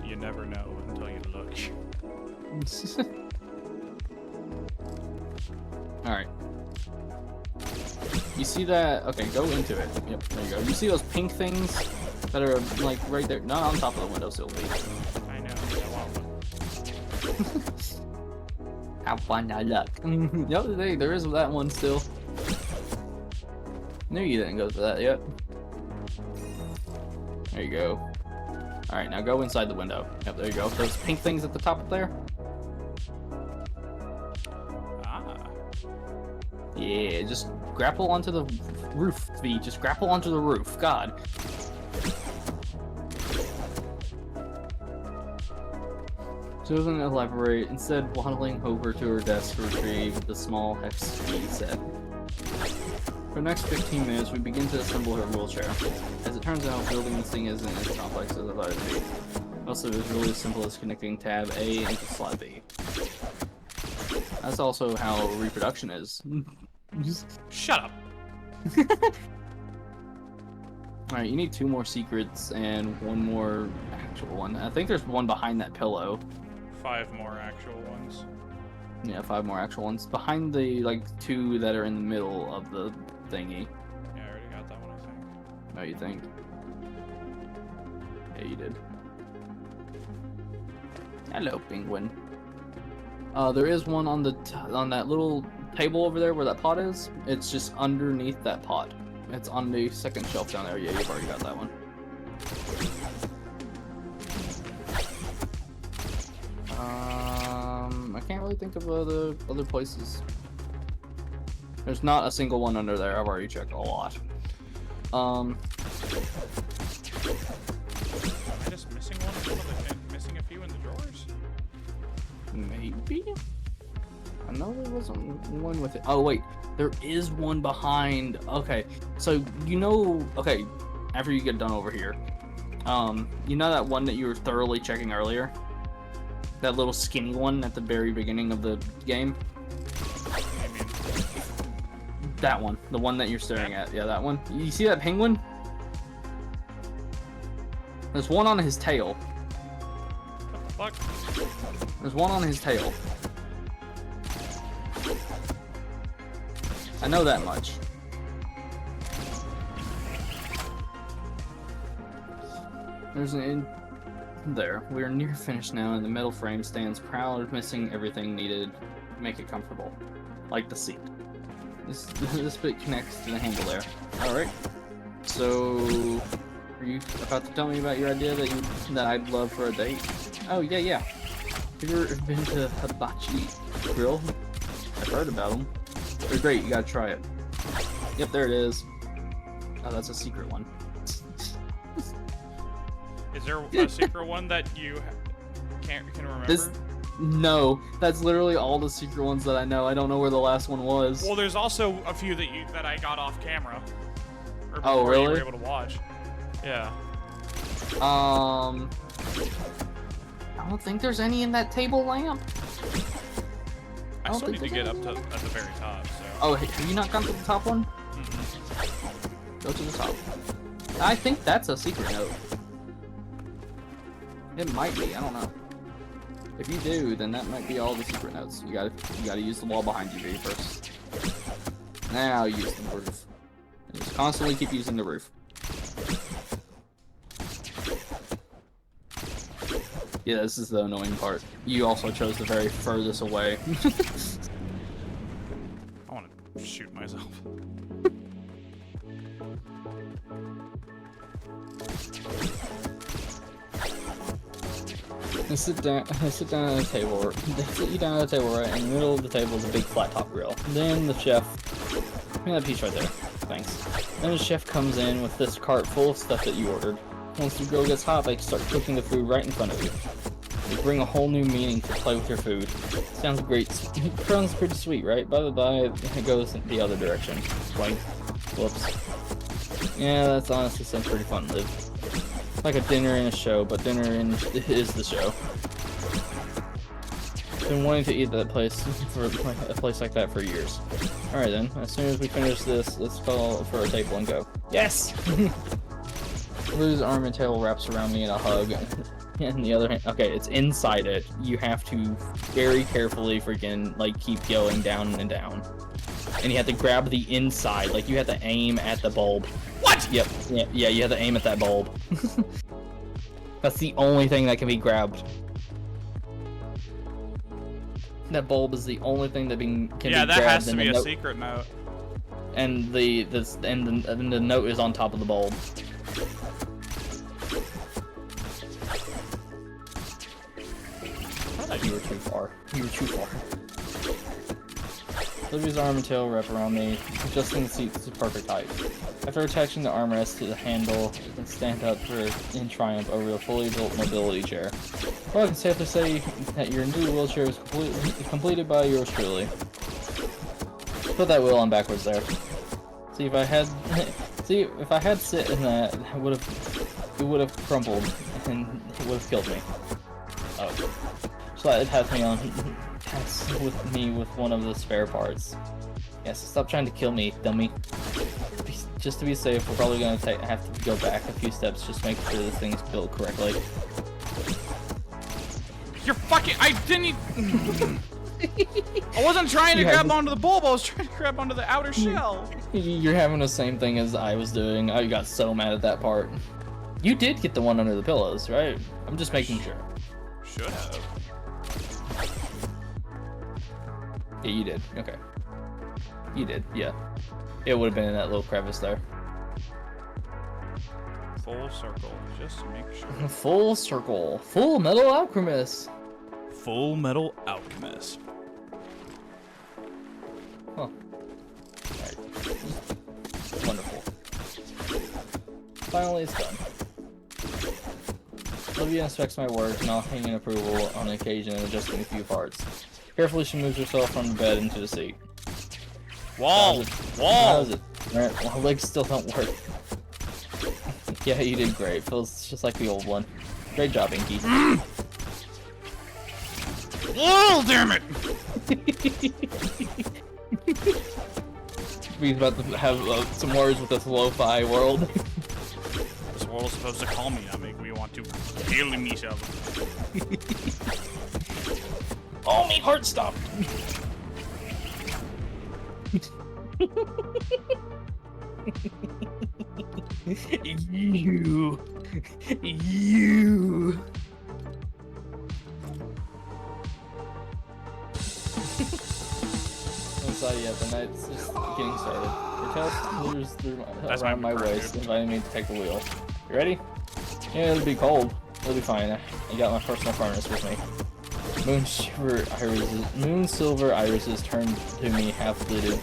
You never know until you look. Alright. You see that? Okay, go into it. Yep, there you go. You see those pink things that are like right there? Not on top of the windowsill, please. I know. I want one. Have fun, now luck. Yep, there is that one still. Knew you didn't go for that yet. There you go. Alright, now go inside the window. Yep, there you go. Those pink things at the top up there? Yeah, just grapple onto the roof, V. Just grapple onto the roof. God. She doesn't elaborate, instead waddling over to her desk to retrieve the small hex key set. For the next 15 minutes, we begin to assemble her wheelchair. As it turns out, building this thing isn't as complex as I thought it would be. Most of it is really as simple as connecting tab A into slot B. That's also how reproduction is. Shut up. Alright, you need 2 more secrets and 1 more actual one. I think there's one behind that pillow. 5 more actual ones. Yeah, 5 more actual ones. Behind the, like, 2 that are in the middle of the thingy. Yeah, I already got that one, I think. Oh, you think? Yeah, you did. Hello, penguin. There is one on the on that little table over there where that pot is. It's just underneath that pot. It's on the second shelf down there. Yeah, you've already got that one. I can't really think of other places. There's not a single one under there. I've already checked a lot. Am I just missing one and missing a few in the drawers? Maybe? I know there wasn't one with it. Oh, wait. There is one behind. Okay. So, you know... Okay. After you get done over here. You know that one that you were thoroughly checking earlier? That little skinny one at the very beginning of the game? That one. The one that you're staring at. Yeah, that one. You see that penguin? There's one on his tail. What the fuck? There's one on his tail. I know that much. There's an in there. We are near finished now, and the metal frame stands proud, missing everything needed to make it comfortable, like the seat. This bit connects to the handle there. All right. So Are you about to tell me about your idea that I'd love for a date? Oh, yeah. Have you ever been to Hibachi Grill? I've heard about them. They're great, you gotta try it. Yep, there it is. Oh, that's a secret one. Is there a secret one that you can remember? No, that's literally all the secret ones that I know. I don't know where the last one was. Well, there's also a few that I got off camera. Or Oh, before really? you were able to watch. Yeah. I don't think there's any in that table lamp. I still need to get up to at the very top. So. Oh, have you not gone to the top one? Mm-hmm. Go to the top. I think that's a secret note. It might be. I don't know. If you do, then that might be all the secret notes. You gotta use the wall behind you first. Now use the roof. And just constantly keep using the roof. Yeah, this is the annoying part. You also chose the very furthest away. I want to shoot myself. I sit down at a table. They sit you down at a table, right? In the middle of the table is a big flat top grill. Then the chef, give me that piece right there. Thanks. Then the chef comes in with this cart full of stuff that you ordered. Once the grill gets hot, they start cooking the food right in front of you. They bring a whole new meaning to play with your food. Sounds great. Sounds pretty sweet, right? By the by, it goes in the other direction. Like, whoops. Yeah, that's honestly sounds pretty fun to live. Like a dinner and a show, but dinner is the show. Been wanting to eat that place for a place like that for years. All right then. As soon as we finish this, let's call for a table and go. Yes. Lou's arm and tail wraps around me in a hug. And the other hand, okay, it's inside it. You have to very carefully freaking like keep going down and down. And you have to grab the inside, like you have to aim at the bulb. What? Yep. Yeah, you have to aim at that bulb. That's the only thing that can be grabbed. That bulb is the only thing that can be grabbed. Yeah, that has to be a secret note. And the note is on top of the bulb. I thought you were too far. You were too far. Livy's arm and tail wrap around me, adjusting the seat to perfect height. After attaching the armrest to the handle, you can stand up in triumph over a fully built mobility chair. Well, I can safely say that your new wheelchair is completed by yours truly. Put that wheel on backwards there. See if I had sit in that, it would have crumpled and it would have killed me. Oh. So it has me on with one of the spare parts. Yes, stop trying to kill me, dummy. Just to be safe, we're probably gonna have to go back a few steps just to make sure this thing's built correctly. You're fucking. I didn't. I wasn't trying to grab onto the bulb. I was trying to grab onto the outer shell. You're having the same thing as I was doing. I got so mad at that part. You did get the one under the pillows, right? I'm just making sure. Should have. Yeah, you did. Okay. You did, yeah. It would have been in that little crevice there. Full circle, just to make sure. Full circle. Full Metal Alchemist. Full Metal Alchemist. Huh. Alright. Wonderful. Finally, it's done. Olivia inspects my work, nodding in approval on occasion and adjusting a few parts. Carefully, she moves herself from the bed into the seat. Wall! How's it? Alright, well, her legs still don't work. Yeah, you did great. Feels just like the old one. Great job, Inky. Whoa, damn it! He's about to have some words with this lo-fi world. This world is supposed to call me, not make me want to kill myself. Oh, my heart stopped! You. Inside yet, the night's just getting started. Her tail slithers through around my waist, inviting me to take the wheel. You ready? Yeah, it'll be cold. It'll be fine. I got my personal furnace with me. Moon silver irises turned to me half-lidded,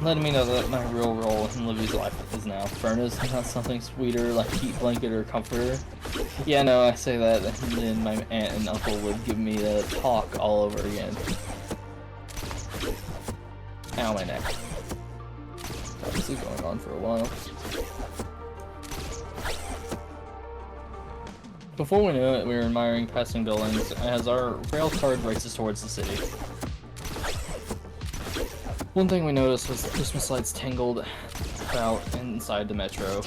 letting me know that my real role in Livy's life is now furnace, not something sweeter like heat blanket or comforter. Yeah, no, I say that, and then my aunt and uncle would give me the talk all over again. Ow, my neck. This is going on for a while. Before we knew it, we were admiring passing buildings as our rail car races towards the city. One thing we noticed was the Christmas lights tangled out inside the metro,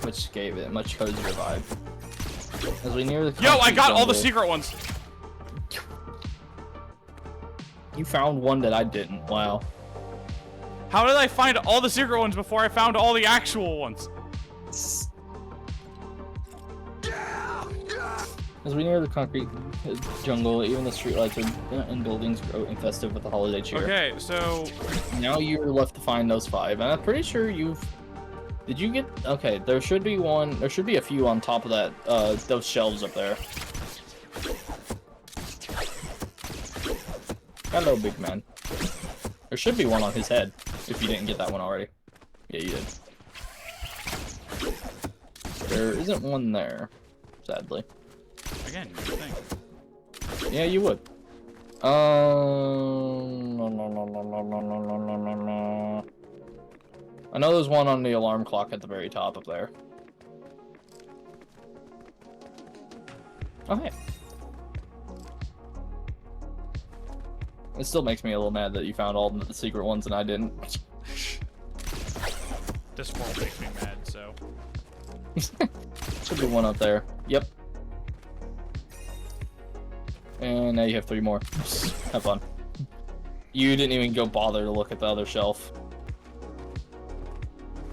which gave it a much cozier vibe. As we near the Yo, I got jungle, all the secret ones! You found one that I didn't, wow. How did I find all the secret ones before I found all the actual ones? As we near the concrete jungle, even the streetlights and buildings grow infested with the holiday cheer. Okay, so... Now you're left to find those 5, and I'm pretty sure you've... Did you get... Okay, there should be one... There should be a few on top of that, those shelves up there. Hello, big man. There should be one on his head, if you didn't get that one already. Yeah, you did. There isn't one there, sadly. Again, you would think. Yeah, you would. I know there's one on the alarm clock at the very top up there. Okay. It still makes me a little mad that you found all the secret ones and I didn't. This world makes me mad, so... Should be one up there. Yep. And now you have 3 more. Have fun. You didn't even go bother to look at the other shelf.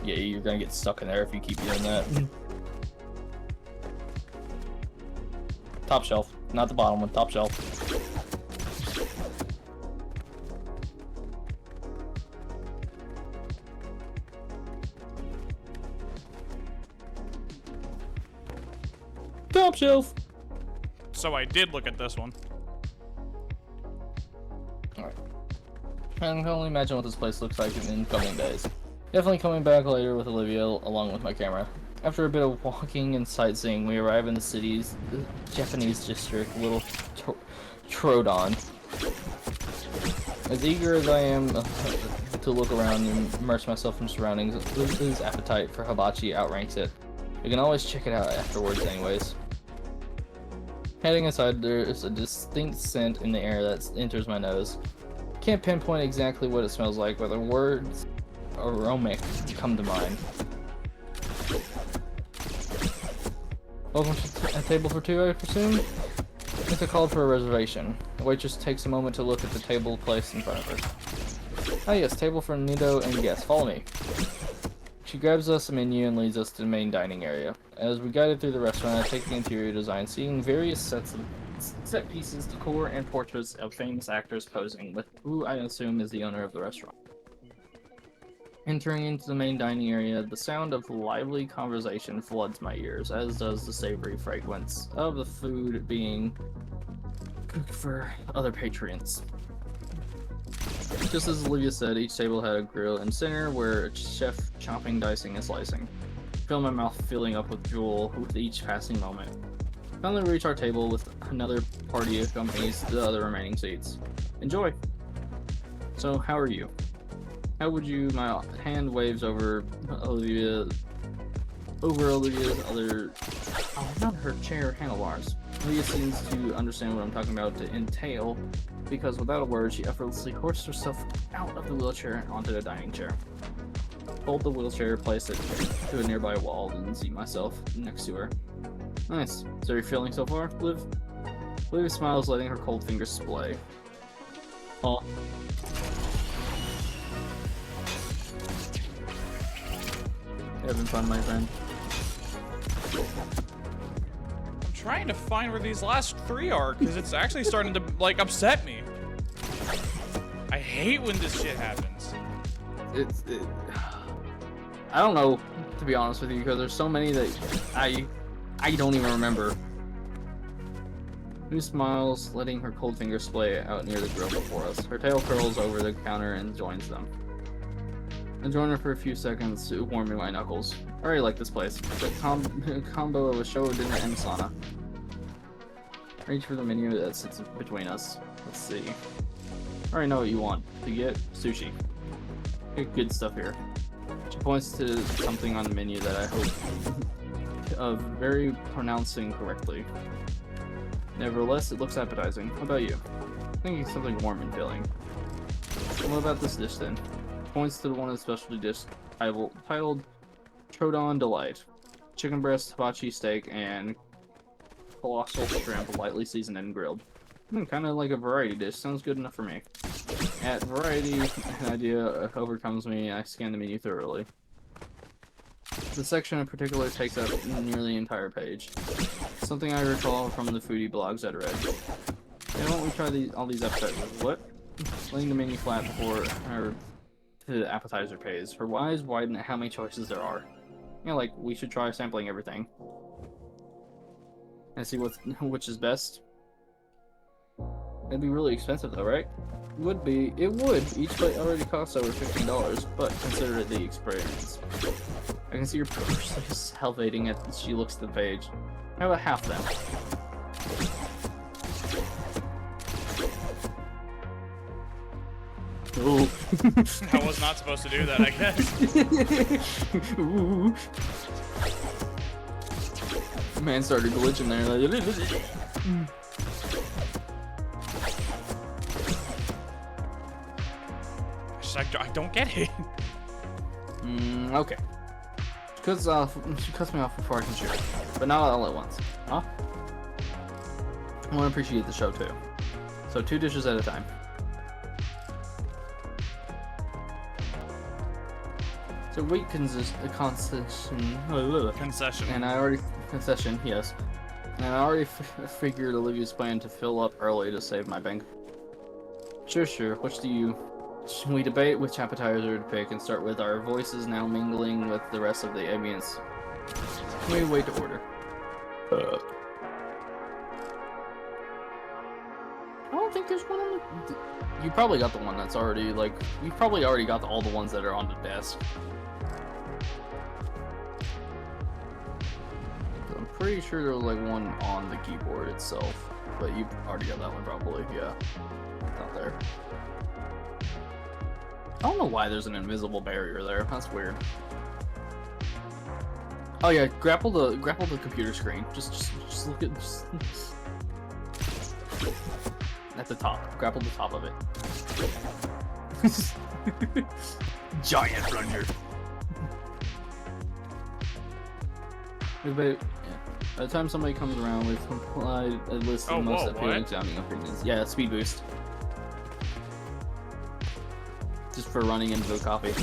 Yeah, you're gonna get stuck in there if you keep doing that. Top shelf, not the bottom one, top shelf. Top shelf! So I did look at this one. Alright. I can only imagine what this place looks like in coming days. Definitely coming back later with Olivia along with my camera. After a bit of walking and sightseeing, we arrive in the city's Japanese district, Little Trodon. As eager as I am to look around and immerse myself in surroundings, Livy's appetite for hibachi outranks it. We can always check it out afterwards anyways. Heading inside, there is a distinct scent in the air that enters my nose. Can't pinpoint exactly what it smells like, but the words aromatic come to mind. Welcome to a table for 2, I presume? It's a call for a reservation. The waitress takes a moment to look at the table placed in front of her. Ah yes, table for Nido and guests. Follow me. She grabs us a menu and leads us to the main dining area. As we guided through the restaurant, I take the interior design, seeing various sets of set pieces, decor, and portraits of famous actors posing with who I assume is the owner of the restaurant. Entering into the main dining area, the sound of lively conversation floods my ears, as does the savory fragrance of the food being cooked for other patrons. Just as Olivia said, each table had a grill in center where a chef chopping, dicing, and slicing. I feel my mouth filling up with drool with each passing moment. Finally we reach our table with another party accompanies the other remaining seats. Enjoy! So, how are you? How would you... My hand waves over Olivia's other... Oh, not her chair handlebars. Olivia seems to understand what I'm talking about to entail, because without a word, she effortlessly hoists herself out of the wheelchair and onto the dining chair. Hold the wheelchair, place it to a nearby wall, and seat myself next to her. Nice. So you're feeling so far, Liv? Liv smiles, letting her cold fingers splay. Oh. Having fun, my friend. I'm trying to find where these last 3 are, because it's actually starting to, like, upset me. I hate when this shit happens. I don't know, to be honest with you, because there's so many that I don't even remember. Who smiles, letting her cold fingers splay out near the grill before us. Her tail curls over the counter and joins them. I join her for a few seconds, warming my knuckles. I already like this place. It's a combo of a show dinner and sauna. Reach for the menu that sits between us. Let's see. I already know what you want. To get sushi. Get good stuff here. She points to something on the menu that I hope of very pronouncing correctly. Nevertheless, it looks appetizing. How about you? Thinking something warm and filling. What about this dish then? Points to one of the specialty dishes titled Trodon Delight. Chicken breast, hibachi steak, and colossal shrimp lightly seasoned and grilled. Kind of like a variety dish. Sounds good enough for me. At variety, an idea overcomes me. I scan the menu thoroughly. The section in particular takes up nearly the entire page. Something I recall from the foodie blogs I'd read. Hey, why don't we try all these appetizers? What? Laying the menu flat before the appetizer pays. Her eyes widen at how many choices there are. You know, like, we should try sampling everything. And see which is best. It'd be really expensive though, right? Would be. It would. Each plate already costs over $15, but consider it the experience. I can see her purse salivating as she looks at the page. How about half then? Ooh. I was not supposed to do that, I guess. Ooh. Man started glitching there. I don't get it. Okay. She cuts me off before I can shoot her, but not all at once. Huh? I want to appreciate the show too. So 2 dishes at a time. So weight concession. Concession. And I already concession, yes. And I already figured Olivia's plan to fill up early to save my bank. Sure. Which do you? We debate which appetizer to pick and start with our voices now mingling with the rest of the ambience. We wait to order. I don't think there's one on the... You probably got the one that's already, like... You probably already got all the ones that are on the desk. I'm pretty sure there was like one on the keyboard itself. But you already got that one probably, yeah. Out there. I don't know why there's an invisible barrier there. That's weird. Oh yeah, grapple the computer screen. Just look at at the top. Grapple the top of it. Giant plunger. By the time somebody comes around with a list of the most appealing sounding opinions. Yeah, speed boost. Just for running into the coffee.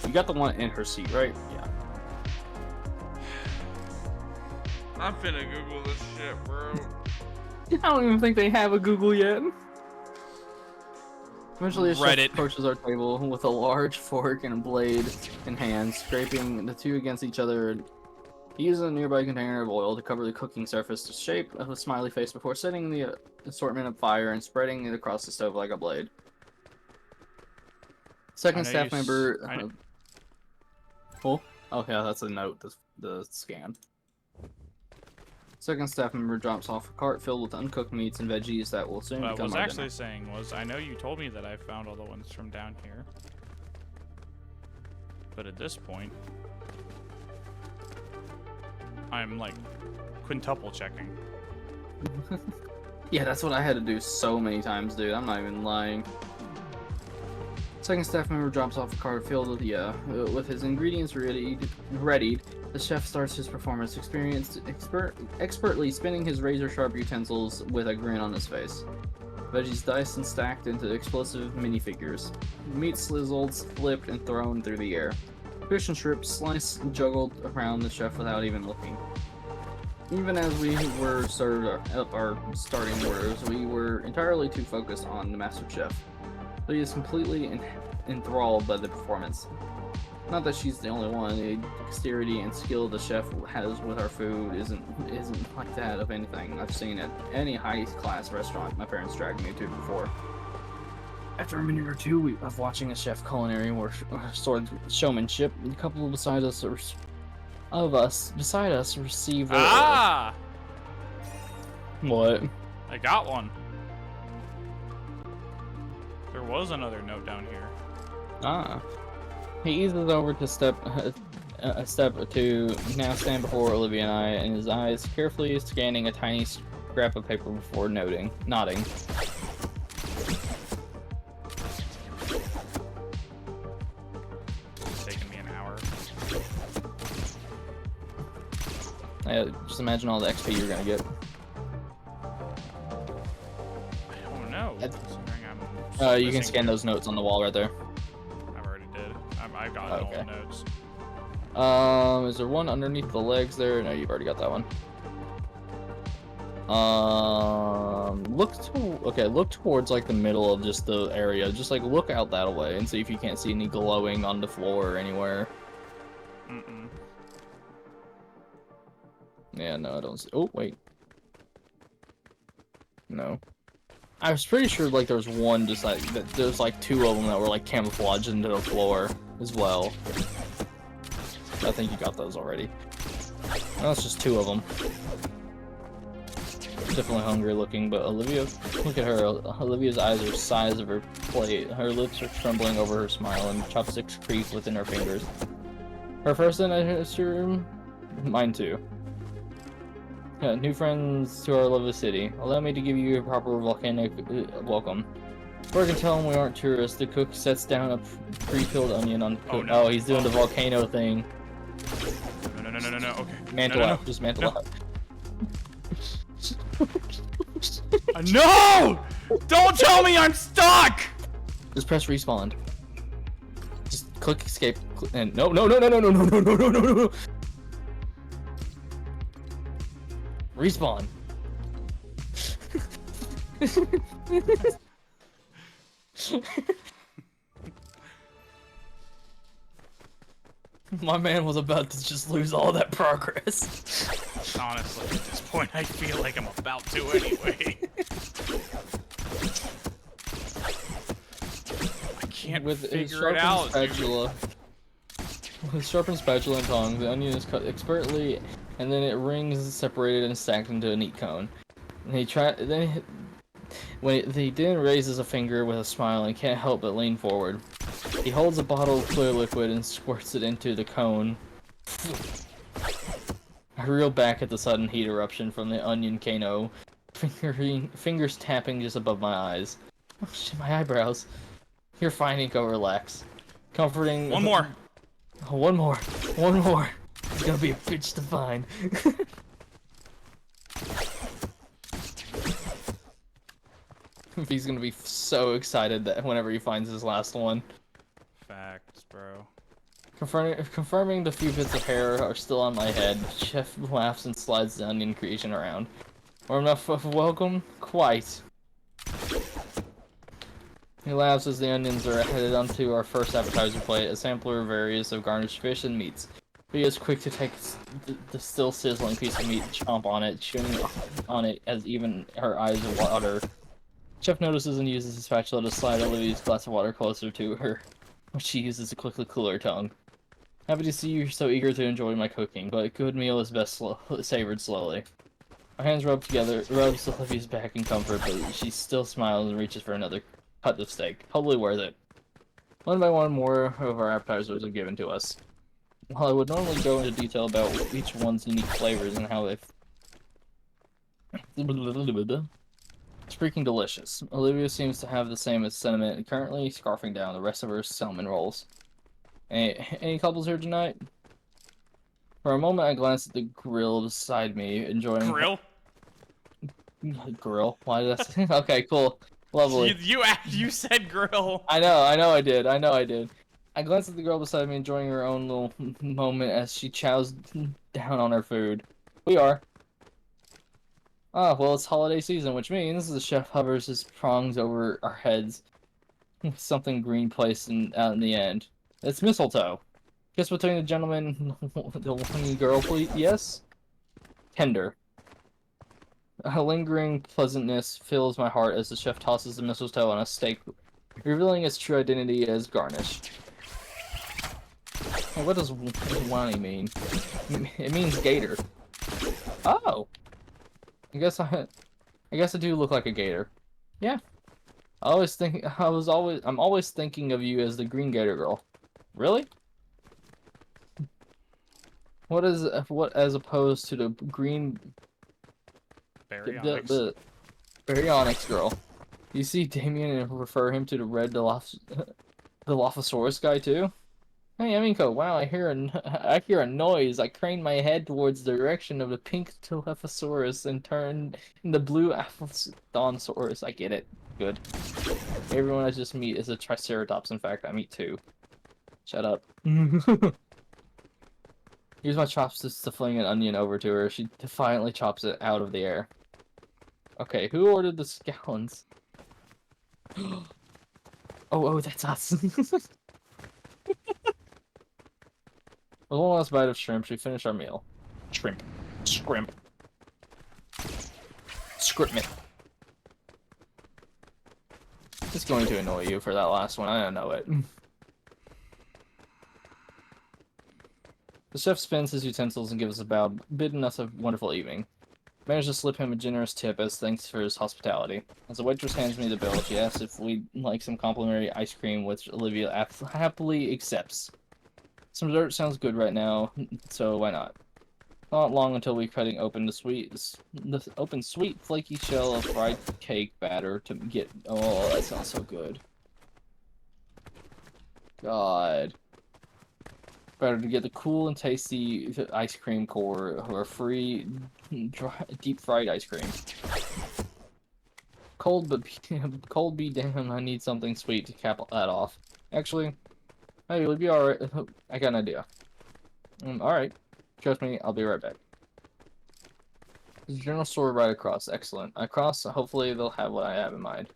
You got the one in her seat, right? Yeah. I'm finna Google this shit, bro. I don't even think they have a Google yet. Eventually, a chef Reddit approaches our table with a large fork and a blade in hand, scraping the two against each other. He uses a nearby container of oil to cover the cooking surface to shape of a smiley face before setting the assortment of fire and spreading it across the stove like a blade. Second staff member. Oh yeah, that's a note. The scan. Second staff member drops off a cart filled with uncooked meats and veggies that will soon become what I was our actually dinner. saying was, I know you told me that I found all the ones from down here, but at this point, I'm like quintuple checking. Yeah, that's what I had to do so many times, dude. I'm not even lying. Second staff member drops off a cart filled with his ingredients readied. The chef starts his performance, expertly spinning his razor-sharp utensils with a grin on his face. Veggies diced and stacked into explosive minifigures. Meat slizzled, flipped, and thrown through the air. Fish and shrimp sliced and juggled around the chef without even looking. Even as we were served up our starting orders, we were entirely too focused on the master chef. He is completely enthralled by the performance. Not that she's the only one. The dexterity and skill the chef has with our food isn't like that of anything I've seen at any high-class restaurant my parents dragged me to before. After a minute or two of watching the chef culinary or sword showmanship, a couple beside us receive Ah! What? I got one. There was another note down here. Ah. He eases over to a step or two, now stand before Olivia and I, and his eyes carefully scanning a tiny scrap of paper before nodding. It's taking me an hour. Just imagine all the XP you're gonna get. I don't know. Considering I'm You can scan those notes on the wall right there. I already did. I've got all the notes. Is there one underneath the legs there? No, you've already got that one. Look towards like the middle of just the area. Just like look out that way and see if you can't see any glowing on the floor or anywhere. Yeah, no, I don't see. Oh, wait. No. I was pretty sure like there was one just like there's like two of them that were like camouflaged into the floor as well. I think you got those already. No, it's just two of them. Definitely hungry looking, but Olivia, look at her. Olivia's eyes are the size of her plate. Her lips are trembling over her smile, and chopsticks creep within her fingers. Her first in this room? Mine too. Yeah, new friends to our lovely city. Allow me to give you a proper volcanic welcome. Before I can tell him we aren't tourists, the cook sets down a pre-peeled onion on the cook. no. Oh, he's doing the volcano thing. No. Okay. Mantle out. Just mantle out. No! Don't tell me I'm stuck! Just press respawn. Just click escape and no. Respawn. My man was about to just lose all that progress. Honestly, at this point, I feel like I'm about to anyway. I can't figure it out. With sharpened spatula and tongs, the onion is cut expertly, and then it rings separated and stacked into a neat cone. And he then raises a finger with a smile and can't help but lean forward. He holds a bottle of clear liquid and squirts it into the cone. I reel back at the sudden heat eruption from the onion cano, fingers tapping just above my eyes. Oh shit, my eyebrows. You're fine, Nico, relax. Comforting. One more. One more. It's gonna be a bitch to find. He's gonna be so excited that whenever he finds his last one. Facts, bro. Confirming the few bits of hair are still on my head, Chef laughs and slides the onion creation around. Warm enough of welcome? Quite. He laughs as the onions are headed onto our first appetizer plate, a sampler of various of garnished fish and meats. He is quick to take the still sizzling piece of meat, chomp on it, chewing on it as even her eyes water. Chef notices and uses his spatula to slide Olivia's glass of water closer to her, which she uses to quickly cool her tongue. Happy to see you so eager to enjoy my cooking, but a good meal is best savored slowly. Our hands rub together, rubs Olivia's back in comfort, but she still smiles and reaches for another cut of steak. Totally worth it. One by one, more of our appetizers are given to us. While I would normally go into detail about each one's unique flavors and how they've... It's freaking delicious. Olivia seems to have the same sentiment, currently scarfing down the rest of her salmon rolls. Any couples here tonight? For a moment, I glanced at the grill beside me, enjoying... Grill? Grill? Why did I say... Okay, cool. Lovely. You said grill. I know I did. I glanced at the girl beside me, enjoying her own little moment as she chows down on her food. We are. Ah, well, it's holiday season, which means the chef hovers his prongs over our heads with something green placed out in the end. It's mistletoe. Kiss between the gentleman, the one girl, please. Yes. Tender. A lingering pleasantness fills my heart as the chef tosses the mistletoe on a steak, revealing its true identity as garnish. Hey, what does Wani mean? It means gator. Oh. I guess I do look like a gator. Yeah. I'm always thinking of you as the green gator girl. Really? What as opposed to the green Baryonyx. the Baryonyx girl? You see Damien and refer him to the red Dilophosaurus guy too? Hey, Aminko, wow, I hear a noise. I crane my head towards the direction of the pink Dilophosaurus and turn in the blue Aphtodonsaurus. I get it. Good. Everyone I just meet is a Triceratops. In fact, I meet two. Shut up. Use my chopsticks to fling an onion over to her. She defiantly chops it out of the air. Okay, who ordered the scallions? Oh, that's us. With one last bite of shrimp, we finish our meal. Shrimp. Scrimp. Scriptment. It's going to annoy you for that last one, I don't know it. The chef spins his utensils and gives us a bow, bidding us a wonderful evening. Managed to slip him a generous tip as thanks for his hospitality. As the waitress hands me the bill, she asks if we'd like some complimentary ice cream, which Olivia happily accepts. Some dessert sounds good right now, so why not? Not long until we cutting open the sweet, flaky shell of fried cake batter to get. Oh, that sounds so good. God. Better to get the cool and tasty ice cream core or free deep fried ice cream. Cold be damn, I need something sweet to cap that off. Actually, hey, you'll be alright. I got an idea. Alright. Trust me, I'll be right back. There's a general store right across. Excellent. Across, hopefully they'll have what I have in mind.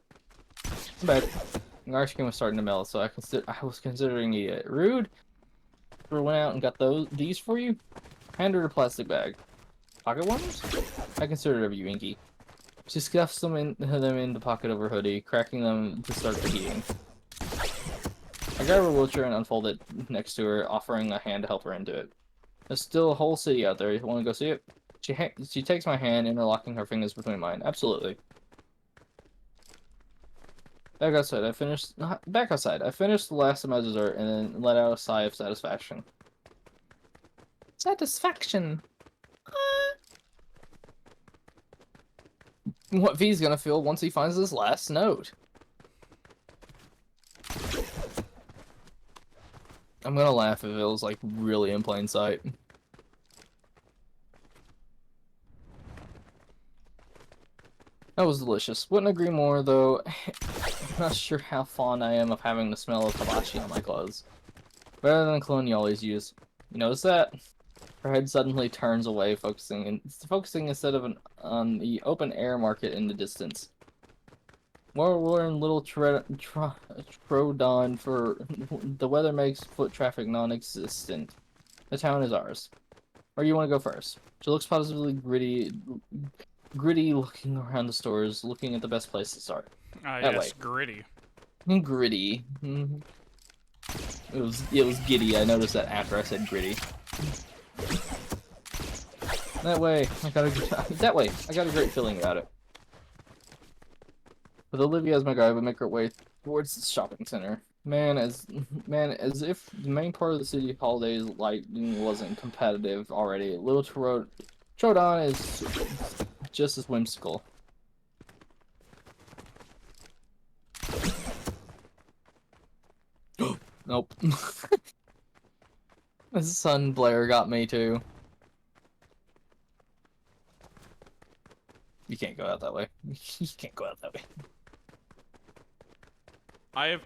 But the ice cream was starting to melt, so I was considering it rude. Went out and got these for you. Hand her a plastic bag. Pocket warmers? I consider it of you, Inky. She scuffs them in the pocket of her hoodie, cracking them to start the heating. I grab her wheelchair and unfold it next to her, offering a hand to help her into it. There's still a whole city out there. You want to go see it? She takes my hand, interlocking her fingers between mine. Absolutely. Back outside. I finished the last of my dessert and then let out a sigh of satisfaction. Satisfaction. What V's gonna feel once he finds this last note. I'm gonna laugh if it was like really in plain sight. That was delicious. Wouldn't agree more, though. I'm not sure how fond I am of having the smell of hibachi on my clothes. Better than the cologne you always use. You notice that? Her head suddenly turns away, focusing instead of on the open air market in the distance. We're in Little Trodon for the weather makes foot traffic non-existent. The town is ours. Where do you want to go first? She looks positively gritty looking around the stores, looking at the best place to start. That way. Gritty. Gritty. It was giddy. I noticed that after I said gritty. That way. I got a great feeling about it. With Olivia as my guide, we make our way towards the shopping center. Man, as if the main part of the city holidays lighting wasn't competitive already. Little Trodon is just as whimsical. Nope. The sun Blair got me too. You can't go out that way. You can't go out that way. I've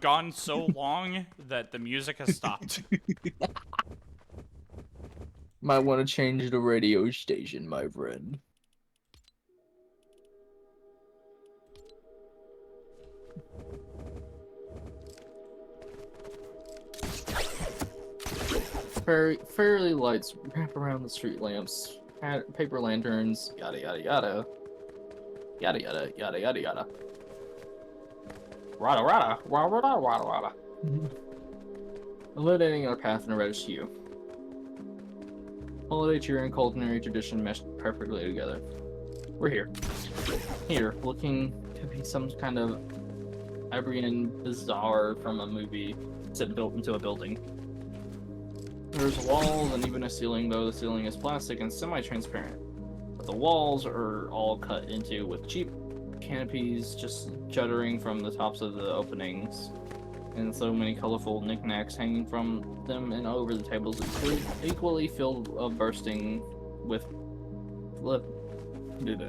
gone so long that the music has stopped. Might want to change the radio station, my friend. Fairly lights wrap around the street lamps, paper lanterns, yada yada yada. Yada yada yada yada yada. Rada rada rada rada rada rada. Illuminating our path in a reddish hue. Holiday cheer and culinary tradition meshed perfectly together. We're here. Here, looking to be some kind of Iberian bazaar from a movie set built into a building. There's walls and even a ceiling, though the ceiling is plastic and semi-transparent. But the walls are all cut into with cheap canopies just juddering from the tops of the openings, and so many colorful knickknacks hanging from them and over the tables, equally filled bursting with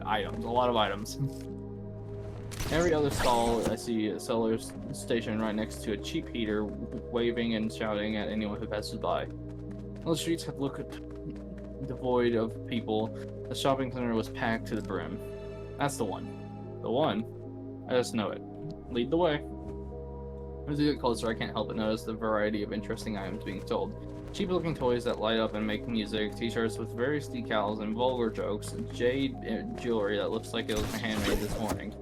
items, a lot of items. Every other stall, I see a seller's station right next to a cheap heater, waving and shouting at anyone who passes by. The streets have looked devoid of people. The shopping center was packed to the brim. That's the one. The one. I just know it. Lead the way. As you get closer, I can't help but notice the variety of interesting items being sold. Cheap-looking toys that light up and make music, t-shirts with various decals and vulgar jokes, jade jewelry that looks like it was handmade this morning.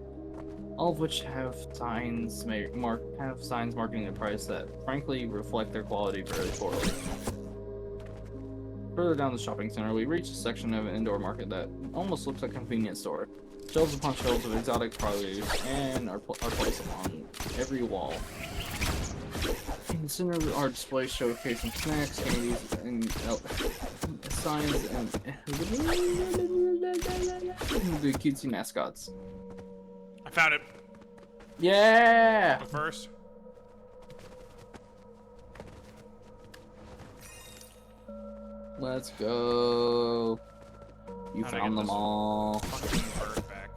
All of which have signs marking the price that, frankly, reflect their quality very poorly. Further down the shopping center, we reach a section of an indoor market that almost looks like a convenience store. Shelves upon shelves of exotic produce and are placed along every wall. In the center of our display showcasing snacks, candies, and signs, and the cutesy mascots. I found it. Yeah! But first, Let's go. You found them all. fucking bird back.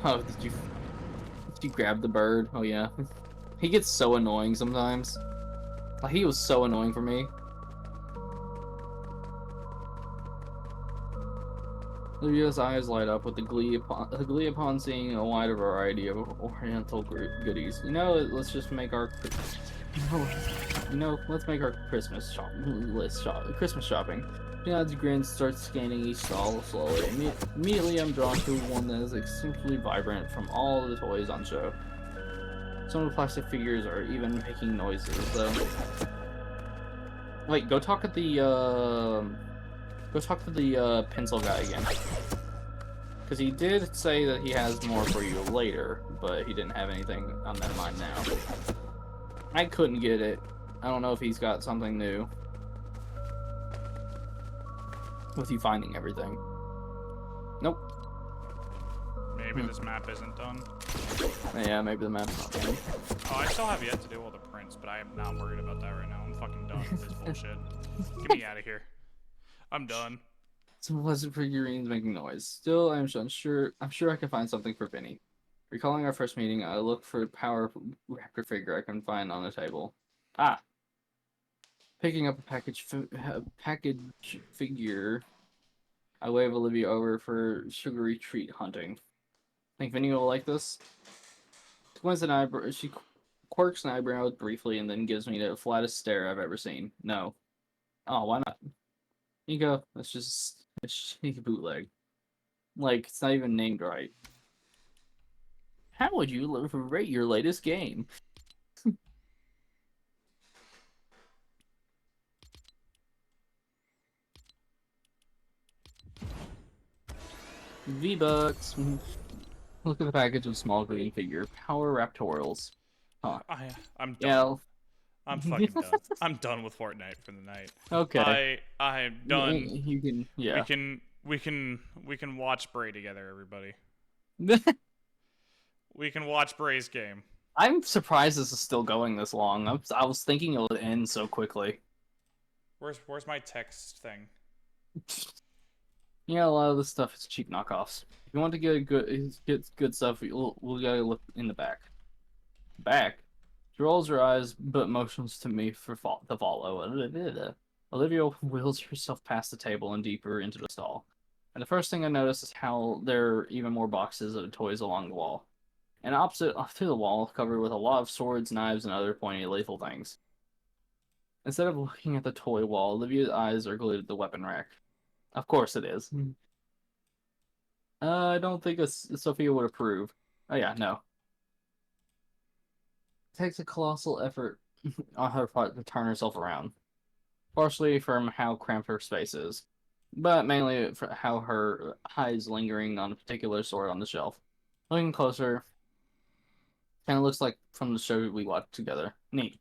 Oh, did you grab the bird? Oh yeah. He gets so annoying sometimes. Like, he was so annoying for me. Olivia's eyes light up with the glee upon seeing a wider variety of oriental goodies. You know, let's just make our let's make our Christmas shopping. Beyond's grin starts scanning each stall slowly. Immediately, I'm drawn to one that is simply vibrant from all of the toys on show. Some of the plastic figures are even making noises, though. Wait, go talk to the pencil guy again. Because he did say that he has more for you later, but he didn't have anything on that mind now. I couldn't get it. I don't know if he's got something new. With you finding everything. Nope. Maybe this map isn't done. Yeah, maybe the map's not done. Oh, I still have yet to do all the prints, but I am not worried about that right now. I'm fucking done with this bullshit. Get me out of here. I'm done. Some pleasant figurines making noise. Still, I'm sure I can find something for Vinny. Recalling our first meeting, I look for a power raptor figure I can find on the table. Ah! Picking up a package figure, I wave Olivia over for sugary treat hunting. Think Vinny will like this? She quirks an eyebrow briefly and then gives me the flattest stare I've ever seen. No. Oh, why not? Nico, that's just a shitty bootleg. Like, it's not even named right. How would you rate your latest game? V-Bucks. Look at the package of small green figure. Power Raptorials. Huh. I'm done. Yeah. I'm fucking done. I'm done with Fortnite for the night. Okay. I'm done. You can, yeah. We can watch Bray together, everybody. We can watch Bray's game. I'm surprised this is still going this long. I was thinking it would end so quickly. Where's my text thing? Yeah, a lot of this stuff is cheap knockoffs. If you want to get good stuff, we gotta look in the back. Back. She rolls her eyes, but motions to me to follow. Olivia wheels herself past the table and deeper into the stall. And the first thing I notice is how there are even more boxes of toys along the wall. And opposite to the wall, covered with a lot of swords, knives, and other pointy, lethal things. Instead of looking at the toy wall, Olivia's eyes are glued to the weapon rack. Of course it is. I don't think Sophia would approve. Oh yeah, no. It takes a colossal effort on her part to turn herself around. Partially from how cramped her space is, but mainly for how her eye is lingering on a particular sword on the shelf. Looking closer, kind of looks like from the show we watched together. Neat.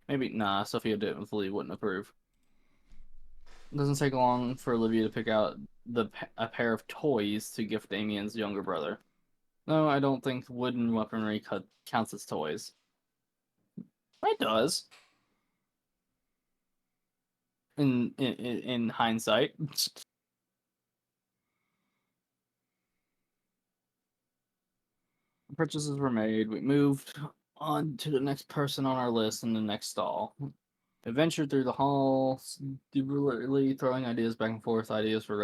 Maybe, nah, Sophia definitely wouldn't approve. It doesn't take long for Olivia to pick out a pair of toys to gift Damien's younger brother. No, I don't think wooden weaponry counts as toys. It does. In hindsight. Purchases were made. We moved on to the next person on our list in the next stall. We ventured through the halls, deliberately throwing ideas back and forth, ideas for the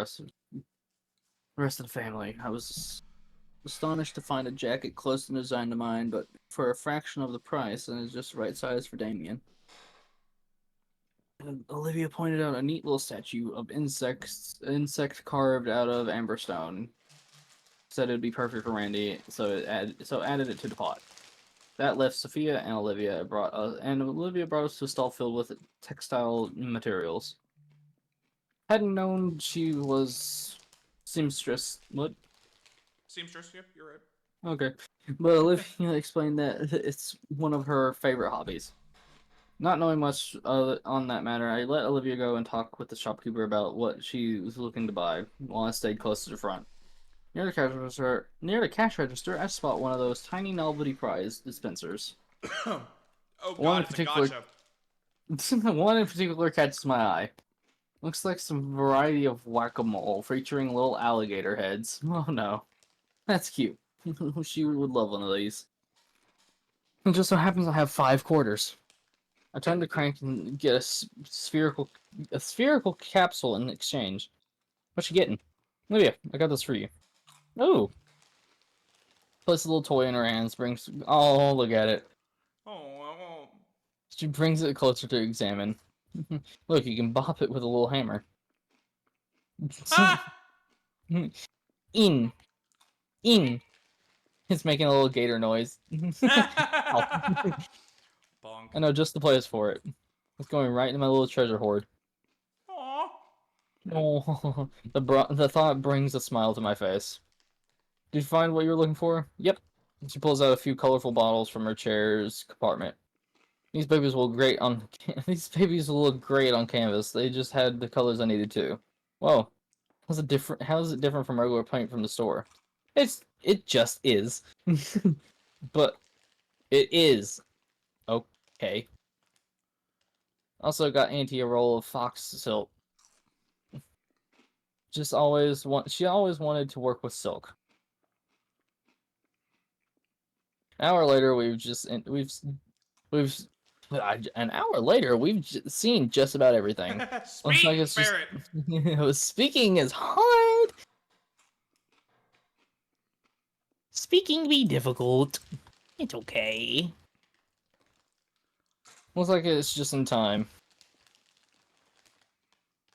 rest of the family. I was astonished to find a jacket close in design to mine, but for a fraction of the price, and it's just the right size for Damien. And Olivia pointed out a neat little statue of insect carved out of amberstone. Said it'd be perfect for Randy, so added it to the pot. That left Sophia and Olivia brought us to a stall filled with textile materials. Hadn't known she was seamstress. What? Seamstress, yep, you're right. Okay, but Olivia explained that it's one of her favorite hobbies. Not knowing much on that matter, I let Olivia go and talk with the shopkeeper about what she was looking to buy, while I stayed close to the front. Near the cash register, I spot one of those tiny novelty prize dispensers. Oh god, it's a gotcha. One in particular catches my eye. Looks like some variety of whack-a-mole featuring little alligator heads. Oh no. That's cute. She would love one of these. It just so happens I have 5 quarters. I turn the crank and get a spherical capsule in exchange. What you getting? Olivia, I got this for you. Ooh. Places a little toy in her hands, brings... Oh, look at it. Oh. She brings it closer to examine. Look, you can bop it with a little hammer. Ah! In. It's making a little gator noise. Bonk. I know just the place for it. It's going right into my little treasure hoard. Aww. Oh, the thought brings a smile to my face. Did you find what you were looking for? Yep. She pulls out a few colorful bottles from her chair's compartment. These babies will look great on canvas. They just had the colors I needed too. Whoa. How is it different from regular paint from the store? It just is. But it is. Okay. Also got Auntie a roll of fox silk. She always wanted to work with silk. An hour later, we've seen just about everything. Speak, like it's ferret. Speaking is hard. Speaking be difficult. It's okay. Looks like it's just in time.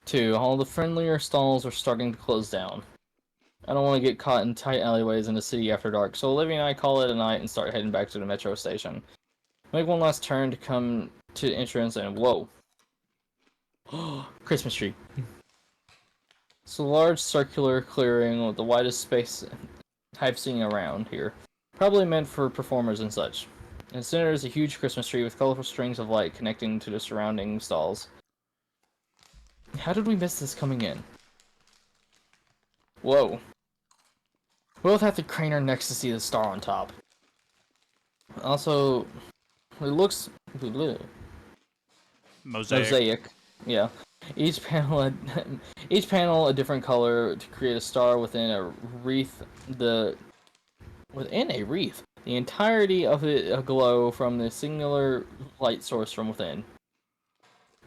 2. All the friendlier stalls are starting to close down. I don't want to get caught in tight alleyways in the city after dark, so Olivia and I call it a night and start heading back to the metro station. Make one last turn to come to the entrance and whoa. Christmas tree. It's a large circular clearing with the widest space I've seen around here. Probably meant for performers and such. In the center is a huge Christmas tree with colorful strings of light connecting to the surrounding stalls. How did we miss this coming in? Whoa. We both have to crane our necks to see the star on top. Also, it looks... Mosaic. Yeah. Each panel a different color to create a star within a wreath. Within a wreath. The entirety of it aglow from the singular light source from within.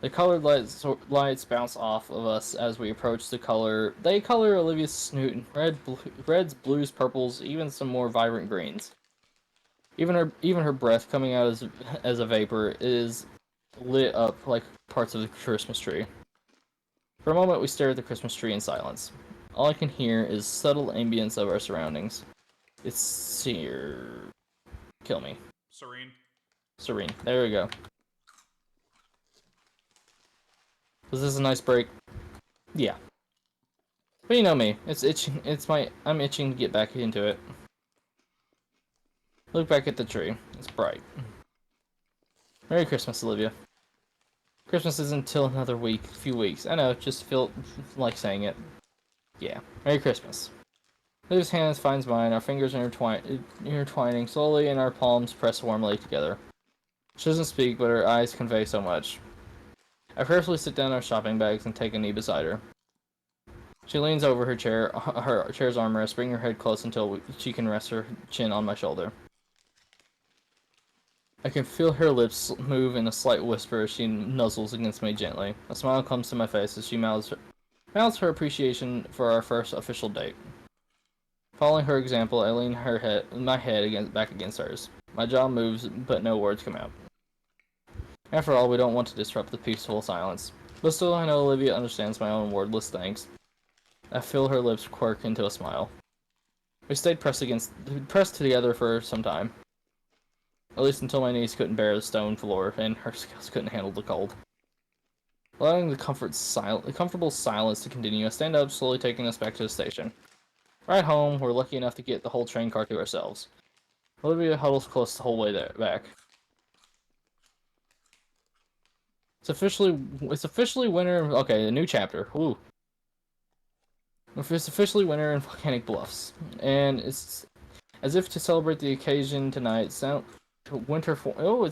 The colored lights bounce off of us as we approach the color. They color Olivia's snoot in reds, blues, purples, even some more vibrant greens. Even her breath coming out as a vapor is lit up like parts of the Christmas tree. For a moment, we stare at the Christmas tree in silence. All I can hear is subtle ambience of our surroundings. It's sear. Kill me. Serene. Serene. There we go. Was this a nice break? Yeah. But you know me. It's itching. I'm itching to get back into it. Look back at the tree. It's bright. Merry Christmas, Olivia. Christmas isn't until another few weeks. I know, just feel like saying it. Yeah. Merry Christmas. Olivia's hand finds mine, our fingers intertwining slowly, and our palms press warmly together. She doesn't speak, but her eyes convey so much. I carefully sit down our shopping bags and take a knee beside her. She leans over her chair's armrest, bringing her head close until she can rest her chin on my shoulder. I can feel her lips move in a slight whisper as she nuzzles against me gently. A smile comes to my face as she mouths her appreciation for our first official date. Following her example, I lean my head back against hers. My jaw moves, but no words come out. After all, we don't want to disrupt the peaceful silence. But still, I know Olivia understands my own wordless thanks. I feel her lips quirk into a smile. We stayed pressed together for some time. At least until my knees couldn't bear the stone floor, and her skills couldn't handle the cold. Allowing the comfortable silence to continue, I stand up, slowly taking us back to the station. Right home, we're lucky enough to get the whole train car to ourselves. Olivia huddles close the whole way back. It's officially winter. Okay, a new chapter. Ooh. It's officially winter in Volcanic Bluffs, and it's as if to celebrate the occasion tonight. It's the winter formal.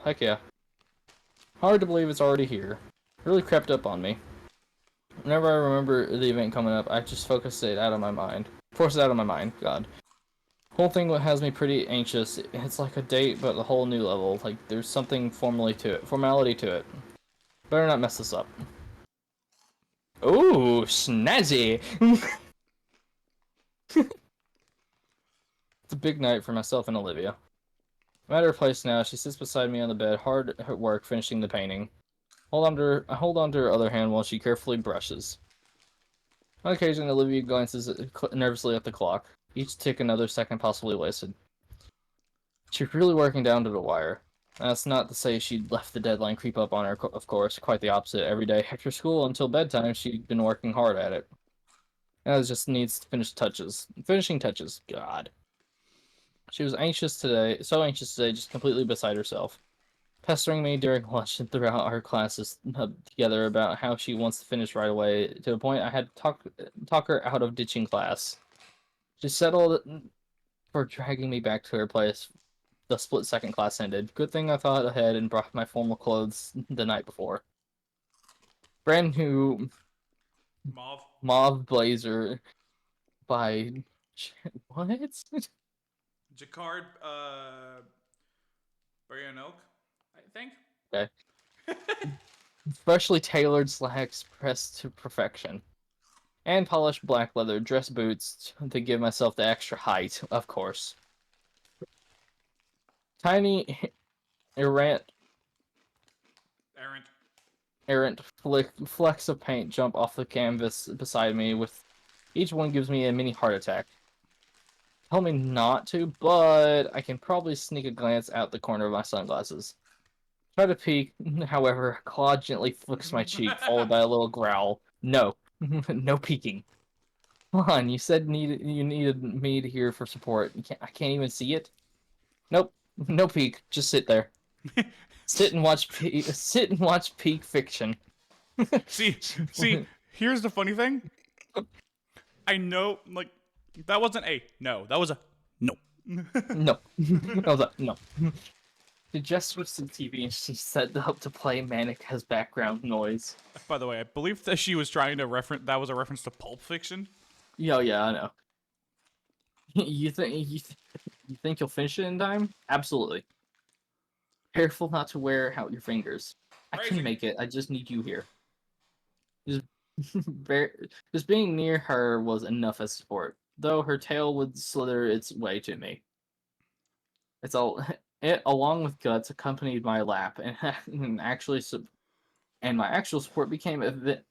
Heck yeah. Hard to believe it's already here. Really crept up on me. Whenever I remember the event coming up, I just force it out of my mind. God. Whole thing has me pretty anxious. It's like a date, but a whole new level. Like there's something formality to it. Better not mess this up. Ooh, snazzy! It's a big night for myself and Olivia. I'm at her place now. She sits beside me on the bed, hard at work finishing the painting. I hold on to her other hand while she carefully brushes. On occasion, Olivia glances nervously at the clock. Each tick another second possibly wasted. She's really working down to the wire. That's not to say she'd left the deadline creep up on her, of course. Quite the opposite. Every day after school until bedtime, she'd been working hard at it. Now it just needs to finishing touches. God. She was so anxious today, just completely beside herself. Pestering me during lunch and throughout our classes together about how she wants to finish right away, to the point I had to talk her out of ditching class. She settled for dragging me back to her place the split second class ended. Good thing I thought ahead and brought my formal clothes the night before. Brand new mauve blazer by what? Jacquard Brianoke, I think. Okay. Freshly tailored slacks pressed to perfection. And polished black leather dress boots to give myself the extra height, of course. Tiny errant flecks of paint jump off the canvas beside me, with each one gives me a mini heart attack. Tell me not to, but I can probably sneak a glance out the corner of my sunglasses. Try to peek, however, Claude gently flicks my cheek, followed by a little growl. No. No peeking. Come on, you said you needed me to hear for support. I can't even see it? Nope. No peek. Just sit there. Sit and watch peak fiction. See, here's the funny thing. I know, like, that wasn't a no. That was a no. No. That was a no. She just switched to the TV and she set up to play Manic as background noise. By the way, I believe that she was trying to that was a reference to Pulp Fiction. Yeah, I know. You think you'll finish it in time? Absolutely. Careful not to wear out your fingers. I can make it. I just need you here. Just being near her was enough as support, though her tail would slither its way to me. It's all It, along with guts, accompanied my lap, and, and my actual support became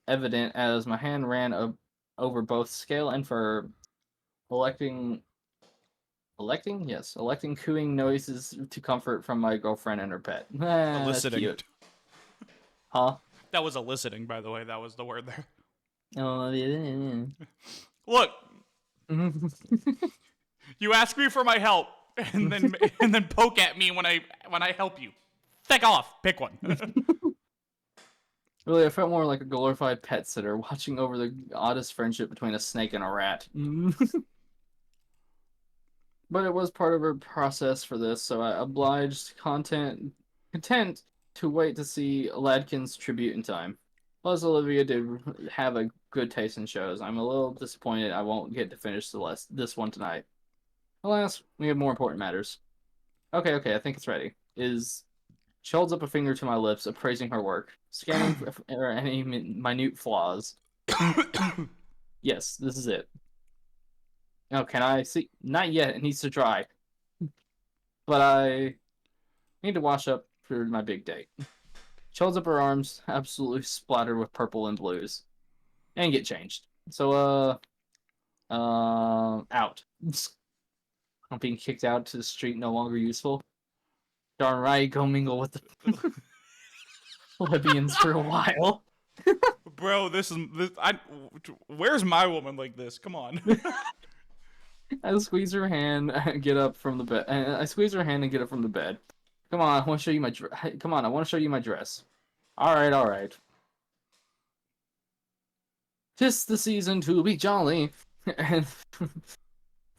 evident as my hand ran over both scale and fur, electing cooing noises to comfort from my girlfriend and her pet. That's Eliciting. cute. Huh? That was eliciting, by the way. That was the word there. Oh, yeah. Look, you ask me for my help, and then poke at me when I help you. Feck off. Pick one. Really, I felt more like a glorified pet sitter watching over the oddest friendship between a snake and a rat. But it was part of her process for this, so I obliged content content to wait to see Ladkin's tribute in time. Plus, Olivia did have a good taste in shows. I'm a little disappointed I won't get to finish this one tonight. Alas, we have more important matters. Okay, I think it's ready. She holds up a finger to my lips, appraising her work, scanning for any minute flaws. Yes, this is it. Oh, can I see? Not yet. It needs to dry. But I need to wash up for my big date. She holds up her arms, absolutely splattered with purple and blues, and get changed. So, out. I'm being kicked out to the street, no longer useful. Darn right, go mingle with the Libyans for a while. Bro, where's my woman like this? Come on. I squeeze her hand, get up from the bed. I squeeze her hand and get up from the bed. Come on, I want to show you my Come on, I want to show you my dress. All right. 'Tis the season to be jolly, and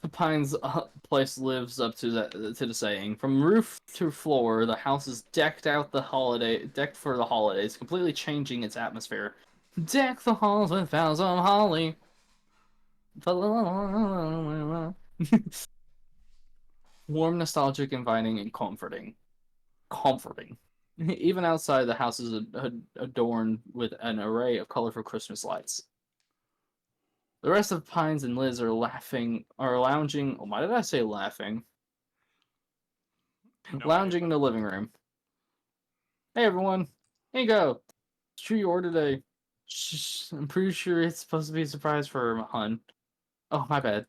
the Pines place lives up to the saying. From roof to floor, the house is decked for the holidays, completely changing its atmosphere. Deck the halls with boughs of holly. Warm, nostalgic, inviting, and comforting. Even outside, the house is adorned with an array of colorful Christmas lights. The rest of Pines and Liz are lounging. Oh, why did I say laughing? No Lounging in the living room. Hey everyone, here you go. It's true you ordered today. Shh, I'm pretty sure it's supposed to be a surprise for her, hun. Oh, my bad.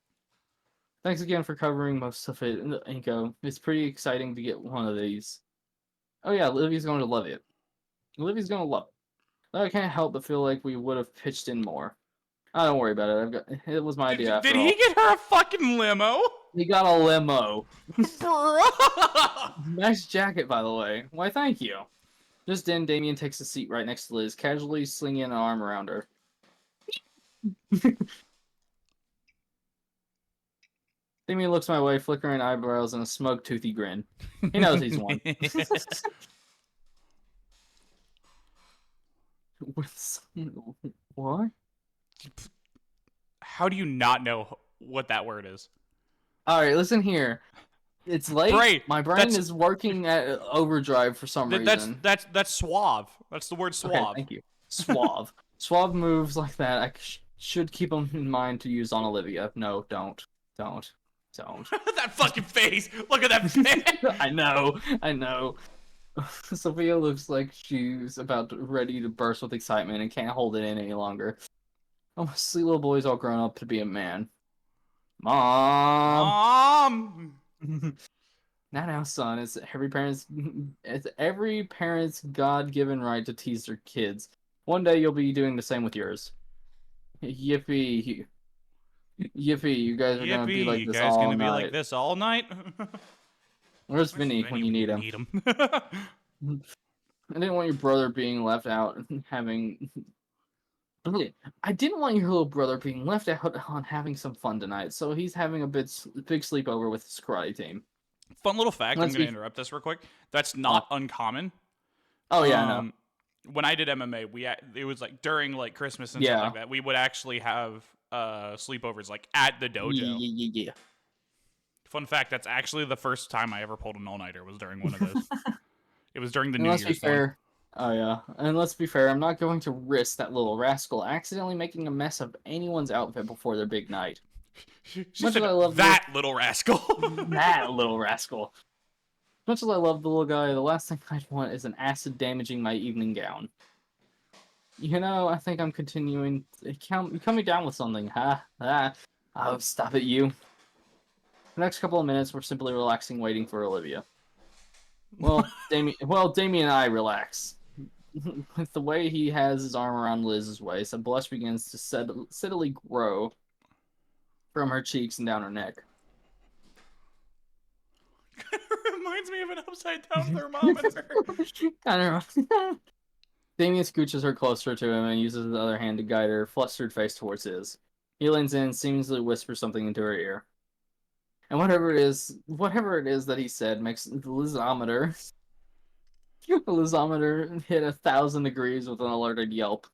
Thanks again for covering most of it, Inko. It's pretty exciting to get one of these. Oh yeah, Livy's going to love it. Livy's going to love it. Though I can't help but feel like we would have pitched in more. Oh, don't worry about it. It was my idea after Did all. he get her a fucking limo? He got a limo. Bro! Nice jacket, by the way. Why, thank you. Just then, Damien takes a seat right next to Liz, casually slinging an arm around her. Damien looks my way, flickering eyebrows and a smug, toothy grin. He knows he's won. What? How do you not know what that word is? Alright, listen here. It's late. My brain is working at overdrive for some reason. That's suave. That's the word suave. Okay, thank you. Suave. Suave moves like that. I should keep them in mind to use on Olivia. No, don't. That fucking face! Look at that face! I know. Sophia looks like she's ready to burst with excitement and can't hold it in any longer. Oh, my sweet little boy's all grown up to be a man. Mom! Now, son, it's every parent's God-given right to tease their kids. One day you'll be doing the same with yours. Yippee! You guys are gonna be like this all night. You guys gonna be like this all night? Where's Vinny when you need him? I didn't want your brother being left out and having. I didn't want your little brother being left out on having some fun tonight, so he's having a big sleepover with his karate team. Fun little fact. I'm gonna interrupt this real quick. That's not uncommon. Oh yeah, I know. When I did MMA, it was like during like Christmas and stuff like that. We would actually have sleepovers like at the dojo. Yeah. Fun fact, that's actually the first time I ever pulled an all-nighter was during one of those. It was during the New Year's one. Oh yeah, and let's be fair, I'm not going to risk that little rascal accidentally making a mess of anyone's outfit before their big night. Much as I love that little rascal. That little rascal. Much as I love the little guy, the last thing I'd want is an acid damaging my evening gown. You know, I think I'm continuing. You coming down with something, huh? Oh, stop it, you. The next couple of minutes, we're simply relaxing, waiting for Olivia. Well, Damien and I relax. With the way he has his arm around Liz's waist, a blush begins to steadily grow from her cheeks and down her neck. Reminds me of an upside down thermometer. Damien scooches her closer to him and uses the other hand to guide her flustered face towards his. He leans in and seemingly whispers something into her ear. And whatever it is that he said makes the Lizometer hit 1,000 degrees with an alerted yelp.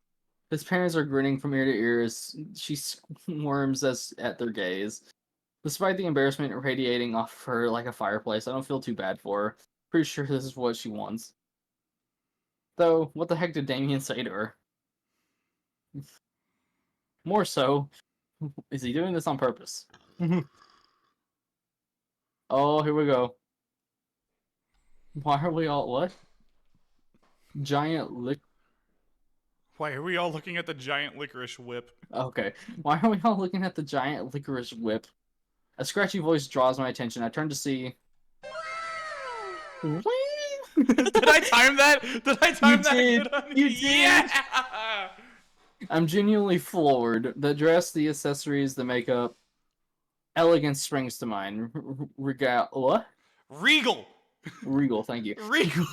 His parents are grinning from ear to ear as she squirms at their gaze. Despite the embarrassment radiating off her like a fireplace, I don't feel too bad for her. Pretty sure this is what she wants. Though, what the heck did Damien say to her? More so, is he doing this on purpose? Oh, here we go. Why are we all what? Giant lick. Why are we all looking at the giant licorice whip? Okay. Why are we all looking at the giant licorice whip? A scratchy voice draws my attention. I turn to see. Did I time that? Did I time that? Did. You did. Yeah! I'm genuinely floored. The dress, the accessories, the makeup. Elegance springs to mind. What? Regal! Regal, thank you. Regal!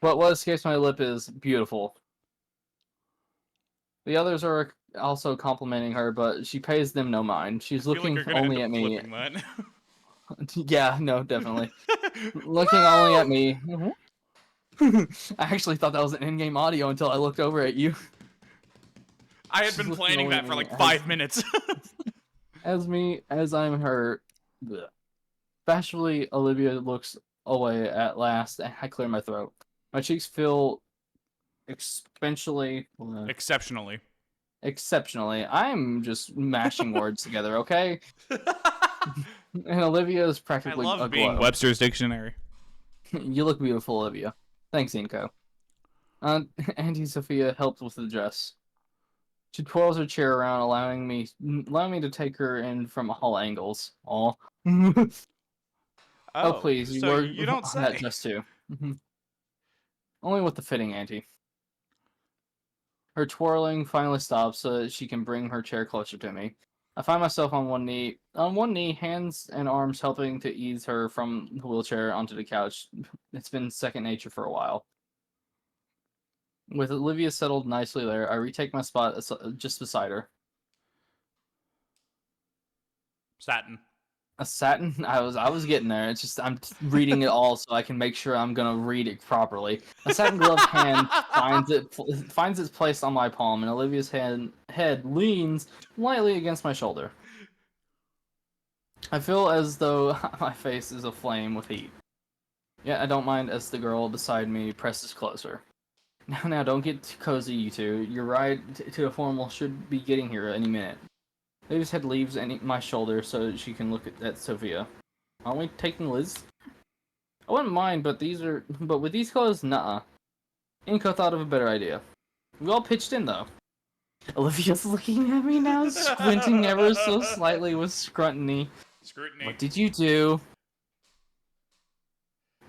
But what escapes my lip is beautiful. The others are also complimenting her, but she pays them no mind. She's looking only at me. Yeah, no, definitely. Looking only at me. I actually thought that was an in-game audio until I looked over at you. I had been planning that for like 5 minutes. as I'm her. Bleh. Bashfully, Olivia looks away at last, and I clear my throat. My cheeks feel exceptionally. I'm just mashing words together, okay? And Olivia is practically I love aglow. being Webster's Dictionary. You look beautiful, Olivia. Thanks, Inko. Auntie Sophia helped with the dress. She twirls her chair around, allowing me to take her in from all angles. Aw. Oh, please, you were you don't on say. that dress too. Only with the fitting, Auntie. Her twirling finally stops so that she can bring her chair closer to me. I find myself on one knee, hands and arms helping to ease her from the wheelchair onto the couch. It's been second nature for a while. With Olivia settled nicely there, I retake my spot just beside her. Satin. A satin? I was getting there. It's just I'm reading it all so I can make sure I'm gonna read it properly. A satin gloved hand finds its place on my palm, and Olivia's head leans lightly against my shoulder. I feel as though my face is aflame with heat. Yet I don't mind as the girl beside me presses closer. Now, don't get too cozy, you two. Your ride to a formal should be getting here any minute. Livy's head leaves my shoulder so she can look at Sophia. Aren't we taking Liz? I wouldn't mind, but with these clothes, nuh-uh. Inko thought of a better idea. We all pitched in, though. Olivia's looking at me now, squinting ever so slightly with scrutiny. What did you do?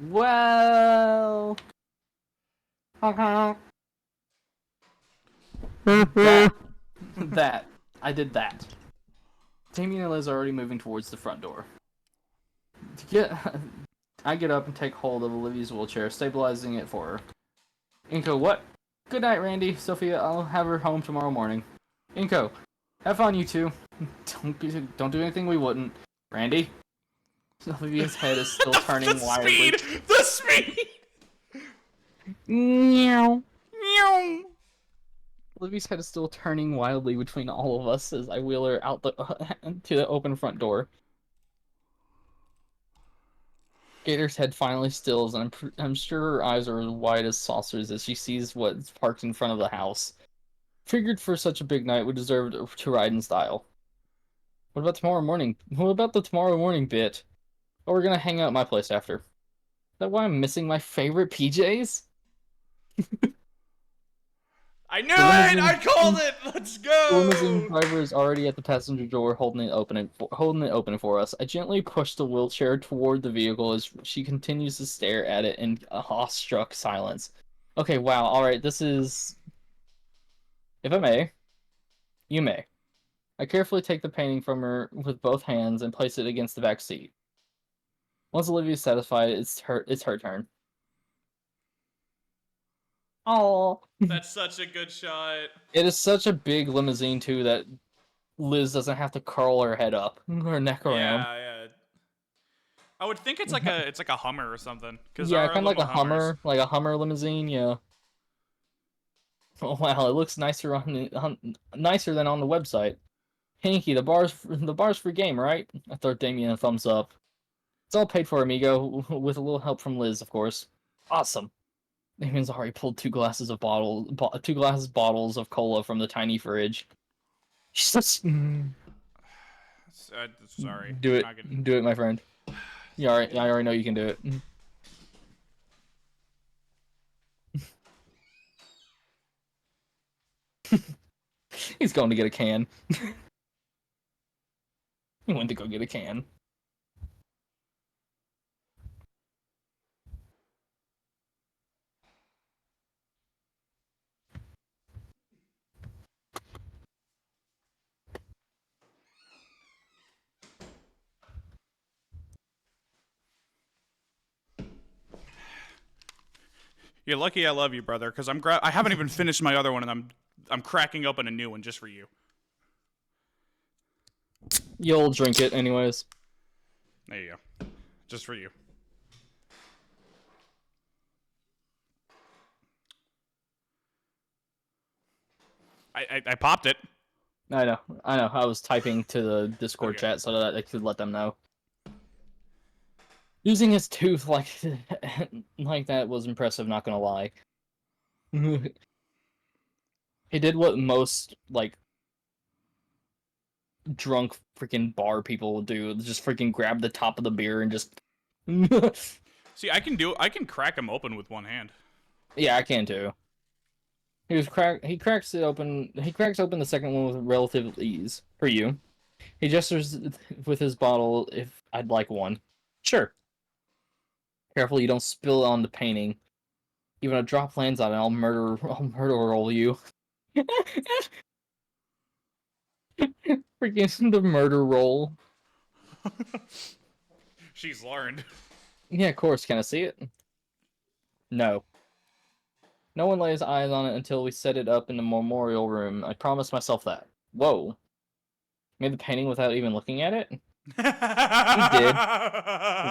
Well... that. I did that. Damien and Liz are already moving towards the front door. I get up and take hold of Olivia's wheelchair, stabilizing it for her. Inko, what? Good night, Randy. Sophia, I'll have her home tomorrow morning. Inko, have fun, you two. Don't do anything we wouldn't. Randy? Olivia's head is still turning wildly. The speed! Meow. Meow. Olivia's head is still turning wildly between all of us as I wheel her out to the open front door. Gator's head finally stills, and I'm sure her eyes are as wide as saucers as she sees what's parked in front of the house. Figured for such a big night would deserve to ride in style. What about tomorrow morning? What about the tomorrow morning bit? Or we're gonna hang out at my place after. that why I'm missing my favorite PJs? I knew it! I called it! Let's The limousine go! driver is already at the passenger door, holding it open for us. I gently push the wheelchair toward the vehicle as she continues to stare at it in awestruck silence. Okay, wow. All right, this is. If I may, you may. I carefully take the painting from her with both hands and place it against the back seat. Once Olivia is satisfied, it's her turn. Oh, That's such a good shot. it is such a big limousine too that Liz doesn't have to curl her head up, her neck around. Yeah, yeah. I would think it's like a Hummer or something. Cause Yeah, there are kind of like little a Hummers. Hummer, like a Hummer limousine. Yeah. Oh wow, it looks nicer nicer than on the website. Hanky, the bar's free game, right? I throw Damien a thumbs up. It's all paid for, amigo, with a little help from Liz, of course. Awesome. Damien's already pulled two glasses bottles of cola from the tiny fridge. She's just, Sorry. do I'm it, not gonna... do it, my friend. I already know you can do it. He's going to get a can. He went to go get a can. You're lucky I love you, brother, because I haven't even finished my other one, and I'm cracking open a new one just for you. You'll drink it anyways. There you go. Just for you. I popped it. I know. I was typing to the Discord Okay. chat so that I could let them know. Using his tooth like that was impressive, not gonna lie. He did what most, like, drunk freaking bar people would do. Just freaking grab the top of the beer and just... See, I can crack them open with one hand. Yeah, I can too. He cracks open the second one with relative ease. For you. He gestures with his bottle if I'd like one. Sure. Careful you don't spill it on the painting. Even a drop lands on it, I'll murder roll you. Freaking the murder roll. She's learned. Yeah, of course. Can I see it? No. No one lays eyes on it until we set it up in the memorial room. I promised myself that. Whoa. Made the painting without even looking at it? He did.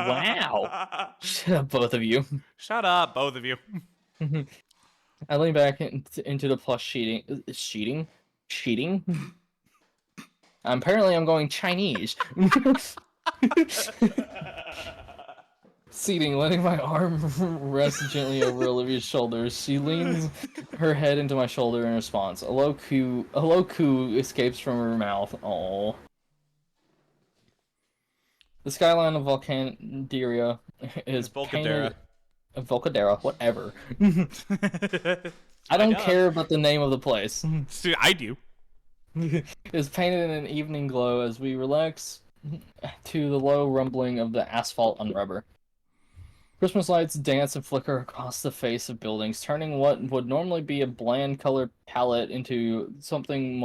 Wow. Shut up, both of you. Shut up, both of you. I lean back into the plush sheeting. Apparently I'm going Chinese. Seating, letting my arm rest gently over Olivia's shoulders. She leans her head into my shoulder in response. A low coo escapes from her mouth. Aww. The skyline of Volcandaria is painted... Volcadera, whatever. I don't care about the name of the place. See, I do. Is painted in an evening glow as we relax to the low rumbling of the asphalt on rubber. Christmas lights dance and flicker across the face of buildings, turning what would normally be a bland color palette into something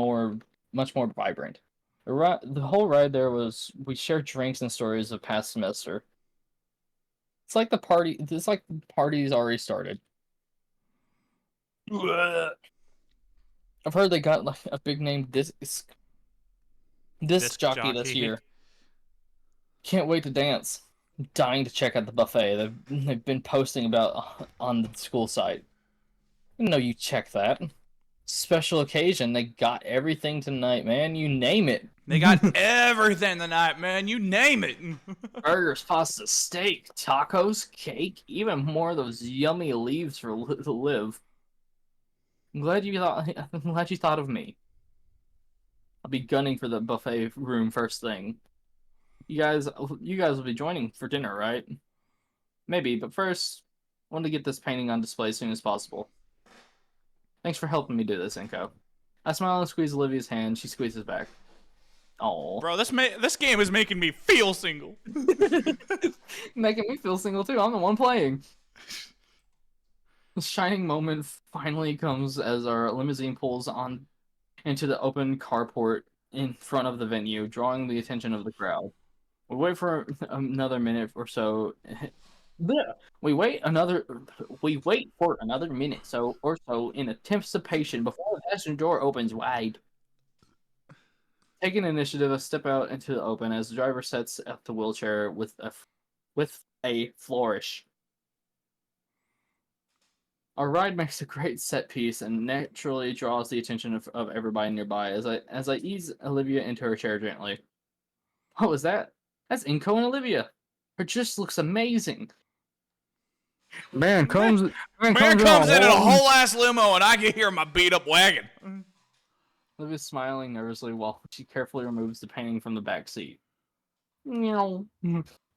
much more vibrant. The whole ride there we shared drinks and stories of past semester. It's like the party's already started. I've heard they got like a big name disc jockey this year. Can't wait to dance. I'm dying to check out the buffet. They've been posting about on the school site. I know you check that. Special occasion. They got everything tonight, man. You name it. They got everything tonight, man. You name it. Burgers, pasta, steak, tacos, cake, even more of those yummy leaves to live. I'm glad you thought of me. I'll be gunning for the buffet room first thing. You guys will be joining for dinner, right? Maybe, but first, I want to get this painting on display as soon as possible. Thanks for helping me do this, Inko. I smile and squeeze Olivia's hand. She squeezes back. Oh, Bro, this game is making me feel single. making me feel single too. I'm the one playing. The shining moment finally comes as our limousine pulls on into the open carport in front of the venue, drawing the attention of the crowd. We wait for another minute or so. Bleh. We wait for another minute or so in anticipation before the passenger door opens wide. Taking initiative, I step out into the open as the driver sets up the wheelchair with a flourish. Our ride makes a great set piece and naturally draws the attention of everybody nearby as I ease Olivia into her chair gently. What was that? That's Inko and Olivia. Her dress looks amazing. Man comes in in a whole ass limo and I get here in my beat up wagon. Olivia's smiling nervously while she carefully removes the painting from the back seat. I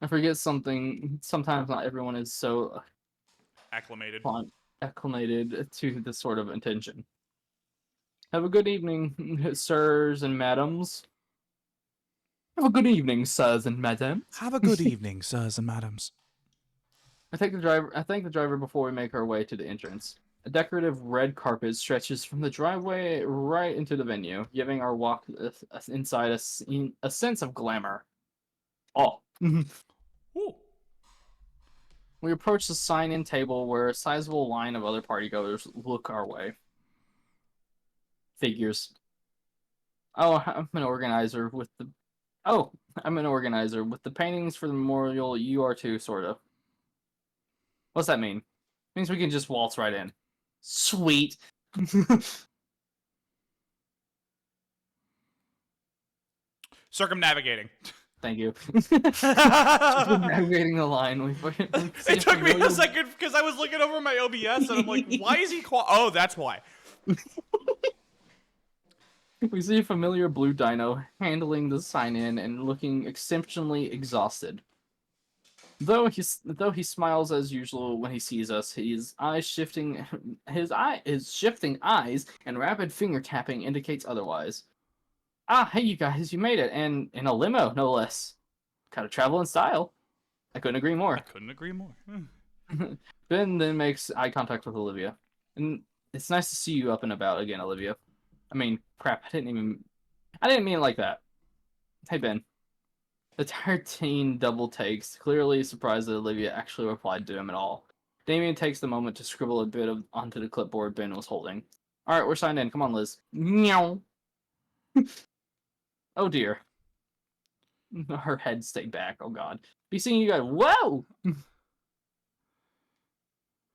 forget something. Sometimes not everyone is so Acclimated. acclimated to this sort of attention. Have a good evening, sirs and madams. Have a good evening, sirs and madams. Have a good evening, sirs and madams. I thank the driver before we make our way to the entrance. A decorative red carpet stretches from the driveway right into the venue, giving our walk inside a sense of glamour. Oh. Ooh. We approach the sign-in table where a sizable line of other partygoers look our way. Figures. I'm an organizer with the paintings for the memorial. You are too, sort of. What's that mean? Means we can just waltz right in. Sweet. Circumnavigating. Thank you. Navigating the line. It took me a second because I was looking over my OBS and I'm like, why is he oh, that's why. We see a familiar blue dino handling the sign-in and looking exceptionally exhausted. Though he smiles as usual when he sees us, his shifting eyes and rapid finger tapping indicates otherwise. Ah, hey you guys, you made it, and in a limo, no less. Gotta travel in style. I couldn't agree more. Ben then makes eye contact with Olivia. And it's nice to see you up and about again, Olivia. I mean, crap, I didn't mean it like that. Hey, Ben. The tired teen double takes, clearly surprised that Olivia actually replied to him at all. Damien takes the moment to scribble a bit onto the clipboard Ben was holding. Alright, we're signed in. Come on, Liz. Meow. Oh, dear. Her head stayed back. Oh, God. Be seeing you guys. Whoa!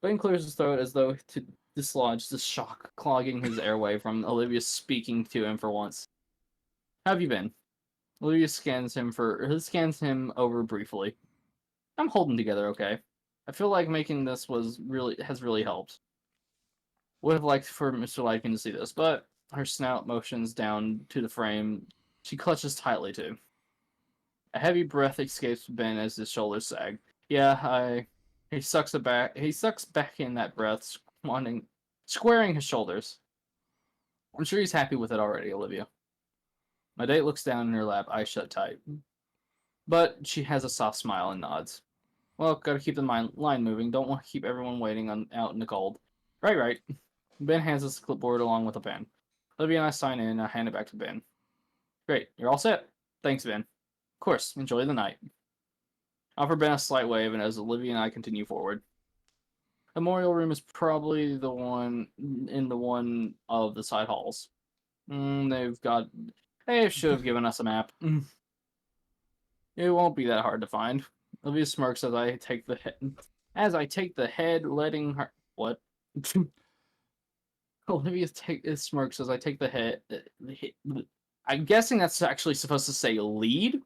Ben clears his throat as though to dislodge the shock clogging his airway from Olivia speaking to him for once. How have you been? Olivia scans him over briefly. I'm holding together okay. I feel like making this has really helped. Would have liked for Mr. Lycan to see this, but her snout motions down to the frame. She clutches tightly too. A heavy breath escapes Ben as his shoulders sag. Yeah, he sucks back in that breath, squaring his shoulders. I'm sure he's happy with it already, Olivia. My date looks down in her lap, eyes shut tight. But she has a soft smile and nods. Well, gotta keep the line moving. Don't want to keep everyone waiting out in the cold. Right. Ben hands us the clipboard along with a pen. Olivia and I sign in, and I hand it back to Ben. Great, you're all set. Thanks, Ben. Of course, enjoy the night. I offer Ben a slight wave, and as Olivia and I continue forward. The memorial room is probably the one of the side halls. They should have given us a map. It won't be that hard to find. Olivia smirks as I take the head, letting her what? Olivia smirks as I take the head. I'm guessing that's actually supposed to say lead.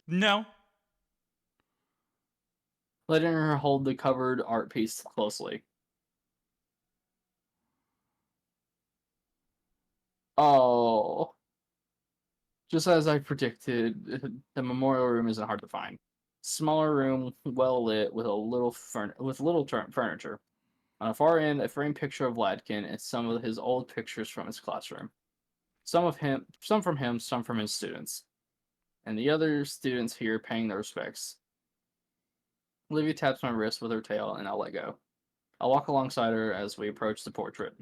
No. Letting her hold the covered art piece closely. Oh. Just as I predicted, the memorial room isn't hard to find. Smaller room, well lit, with little furniture. On the far end, a framed picture of Ladkin and some of his old pictures from his classroom. Some from him, some from his students. And the other students here paying their respects. Olivia taps my wrist with her tail, and I'll let go. I'll walk alongside her as we approach the portrait.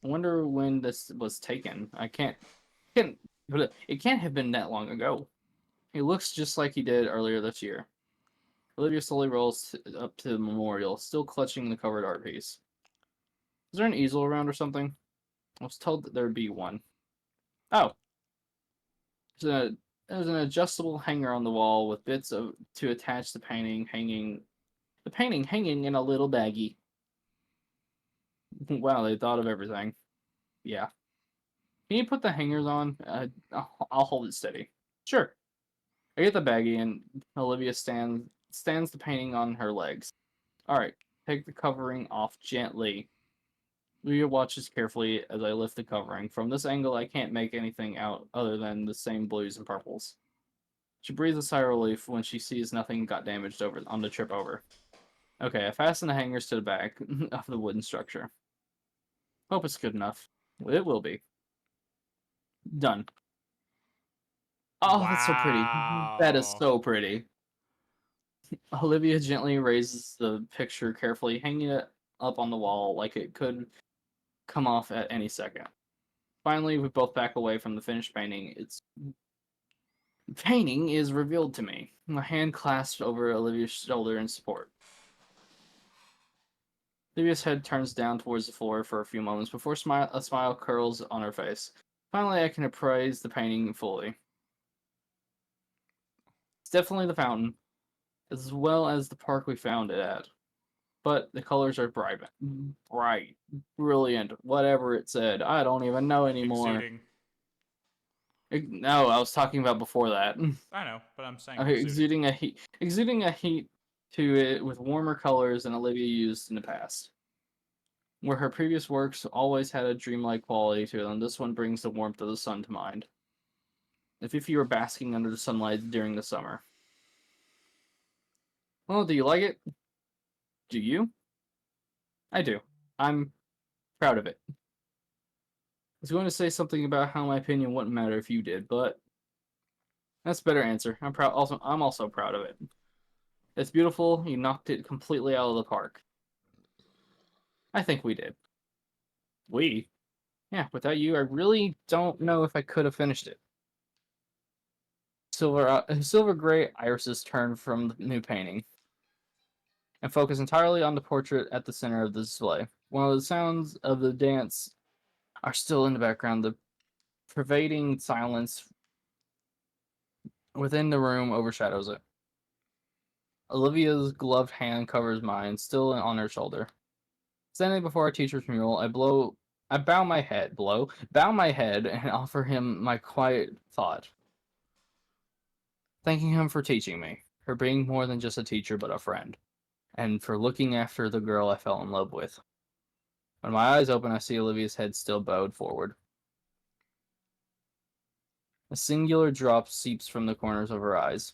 I wonder when this was taken. It can't have been that long ago. He looks just like he did earlier this year. Olivia slowly rolls up to the memorial, still clutching the covered art piece. Is there an easel around or something? I was told that there'd be one. Oh. There's an adjustable hanger on the wall with bits to attach the painting hanging in a little baggie. Wow, they thought of everything. Yeah. Can you put the hangers on? I'll hold it steady. Sure. I get the baggie and Olivia stands the painting on her legs. Alright, take the covering off gently. Olivia watches carefully as I lift the covering. From this angle, I can't make anything out other than the same blues and purples. She breathes a sigh of relief when she sees nothing got damaged on the trip over. Okay, I fasten the hangers to the back of the wooden structure. Hope it's good enough. It will be. Done. Oh, that's so pretty. That is Wow. so pretty. Olivia gently raises the picture carefully, hanging it up on the wall like it could come off at any second. Finally, we both back away from the finished painting. Its painting is revealed to me. My hand clasped over Olivia's shoulder in support. Olivia's head turns down towards the floor for a few moments before a smile curls on her face. Finally, I can appraise the painting fully. It's definitely the fountain, as well as the park we found it at. But the colors are bright, brilliant, whatever it said. I don't even know anymore. Exuding. No, I was talking about before that. I know, but I'm saying Exuding a heat to it with warmer colors than Olivia used in the past. Where her previous works always had a dreamlike quality to them, this one brings the warmth of the sun to mind. As if you were basking under the sunlight during the summer. Well, do you like it? Do you? I do. I'm proud of it. I was going to say something about how my opinion wouldn't matter if you did, but that's a better answer. I'm also proud of it. It's beautiful. You knocked it completely out of the park. I think we did. We? Yeah, without you, I really don't know if I could have finished it. Silver gray irises turn from the new painting and focus entirely on the portrait at the center of the display. While the sounds of the dance are still in the background, the pervading silence within the room overshadows it. Olivia's gloved hand covers mine, still on her shoulder. Standing before our teacher's mural, I bow my head, and offer him my quiet thought. Thanking him for teaching me, for being more than just a teacher but a friend, and for looking after the girl I fell in love with. When my eyes open, I see Olivia's head still bowed forward. A singular drop seeps from the corners of her eyes.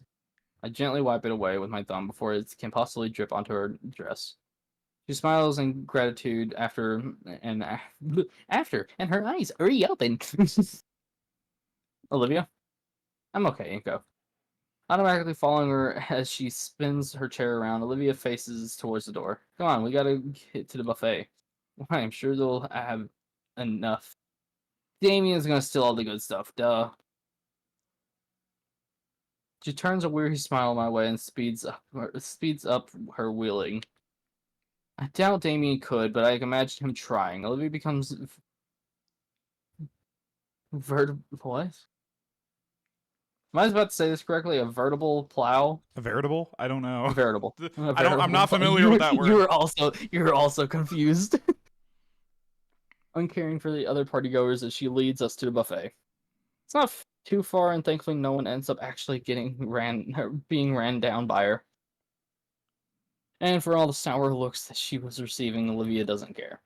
I gently wipe it away with my thumb before it can possibly drip onto her dress. She smiles in gratitude and her eyes reopen. Olivia? I'm okay, Inko. Automatically following her as she spins her chair around, Olivia faces towards the door. Come on, we gotta get to the buffet. I'm sure they'll have enough. Damien's gonna steal all the good stuff, duh. She turns a weary smile my way and speeds up her wheeling. I doubt Damien could, but I can imagine him trying. Olivia becomes what? Am I about to say this correctly? A vertable plow? A veritable? I don't know. Veritable. I'm not familiar with that word. You're also confused. Uncaring for the other partygoers as she leads us to the buffet. It's not too far, and thankfully no one ends up actually being ran down by her. And for all the sour looks that she was receiving, Olivia doesn't care.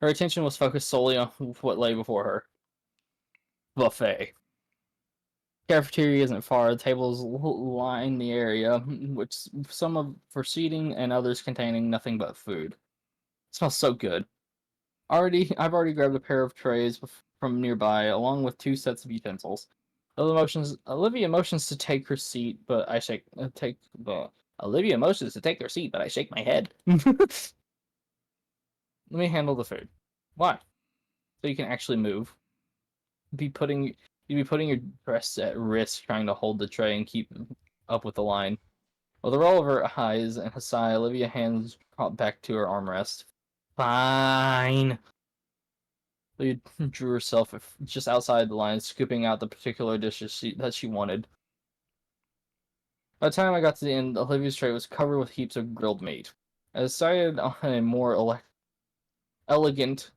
Her attention was focused solely on what lay before her. Buffet. Cafeteria isn't far. Tables line the area, which some of for seating and others containing nothing but food. It smells so good. I've already grabbed a pair of trays from nearby, along with 2 sets of utensils. Olivia motions to take her seat, but I shake take the. Olivia motions to take her seat, but I shake my head. Let me handle the food. Why? So you can actually move. You'd be putting your breasts at risk trying to hold the tray and keep up with the line. With a roll of her eyes and a sigh, Olivia hands back to her armrest. Fine. Olivia drew herself just outside the line, scooping out the particular dishes that she wanted. By the time I got to the end, Olivia's tray was covered with heaps of grilled meat. I decided on a more elegant,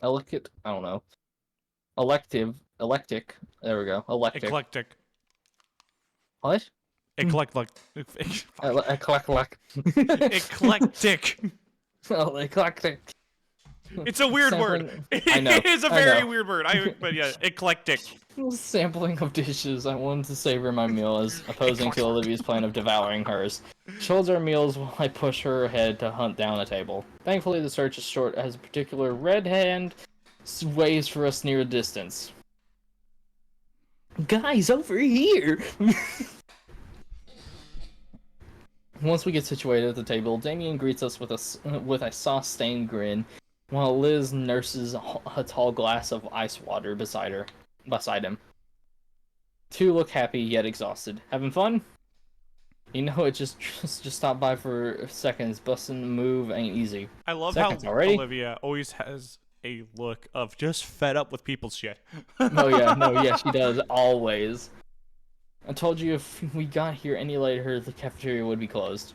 I don't know, eclectic, there we go, Eclectic. What? Eclectic. Eclectic. Eclectic. Oh, eclectic. It's a weird word. I know. It is a very weird word. But yeah, eclectic. Sampling of dishes. I wanted to savor my meal as opposing to Olivia's plan of devouring hers. She holds our meals while I push her ahead to hunt down a table. Thankfully, the search is short as a particular red hand waves for us near a distance. Guys, over here! Once we get situated at the table, Damien greets us with a sauce-stained grin, while Liz nurses a tall glass of ice water beside him. 2 look happy yet exhausted. Having fun? You know it just stop by for seconds. Busting the move ain't easy. I love seconds how already? Olivia always has a look of just fed up with people's shit. Oh yeah, she does, always. I told you if we got here any later, the cafeteria would be closed.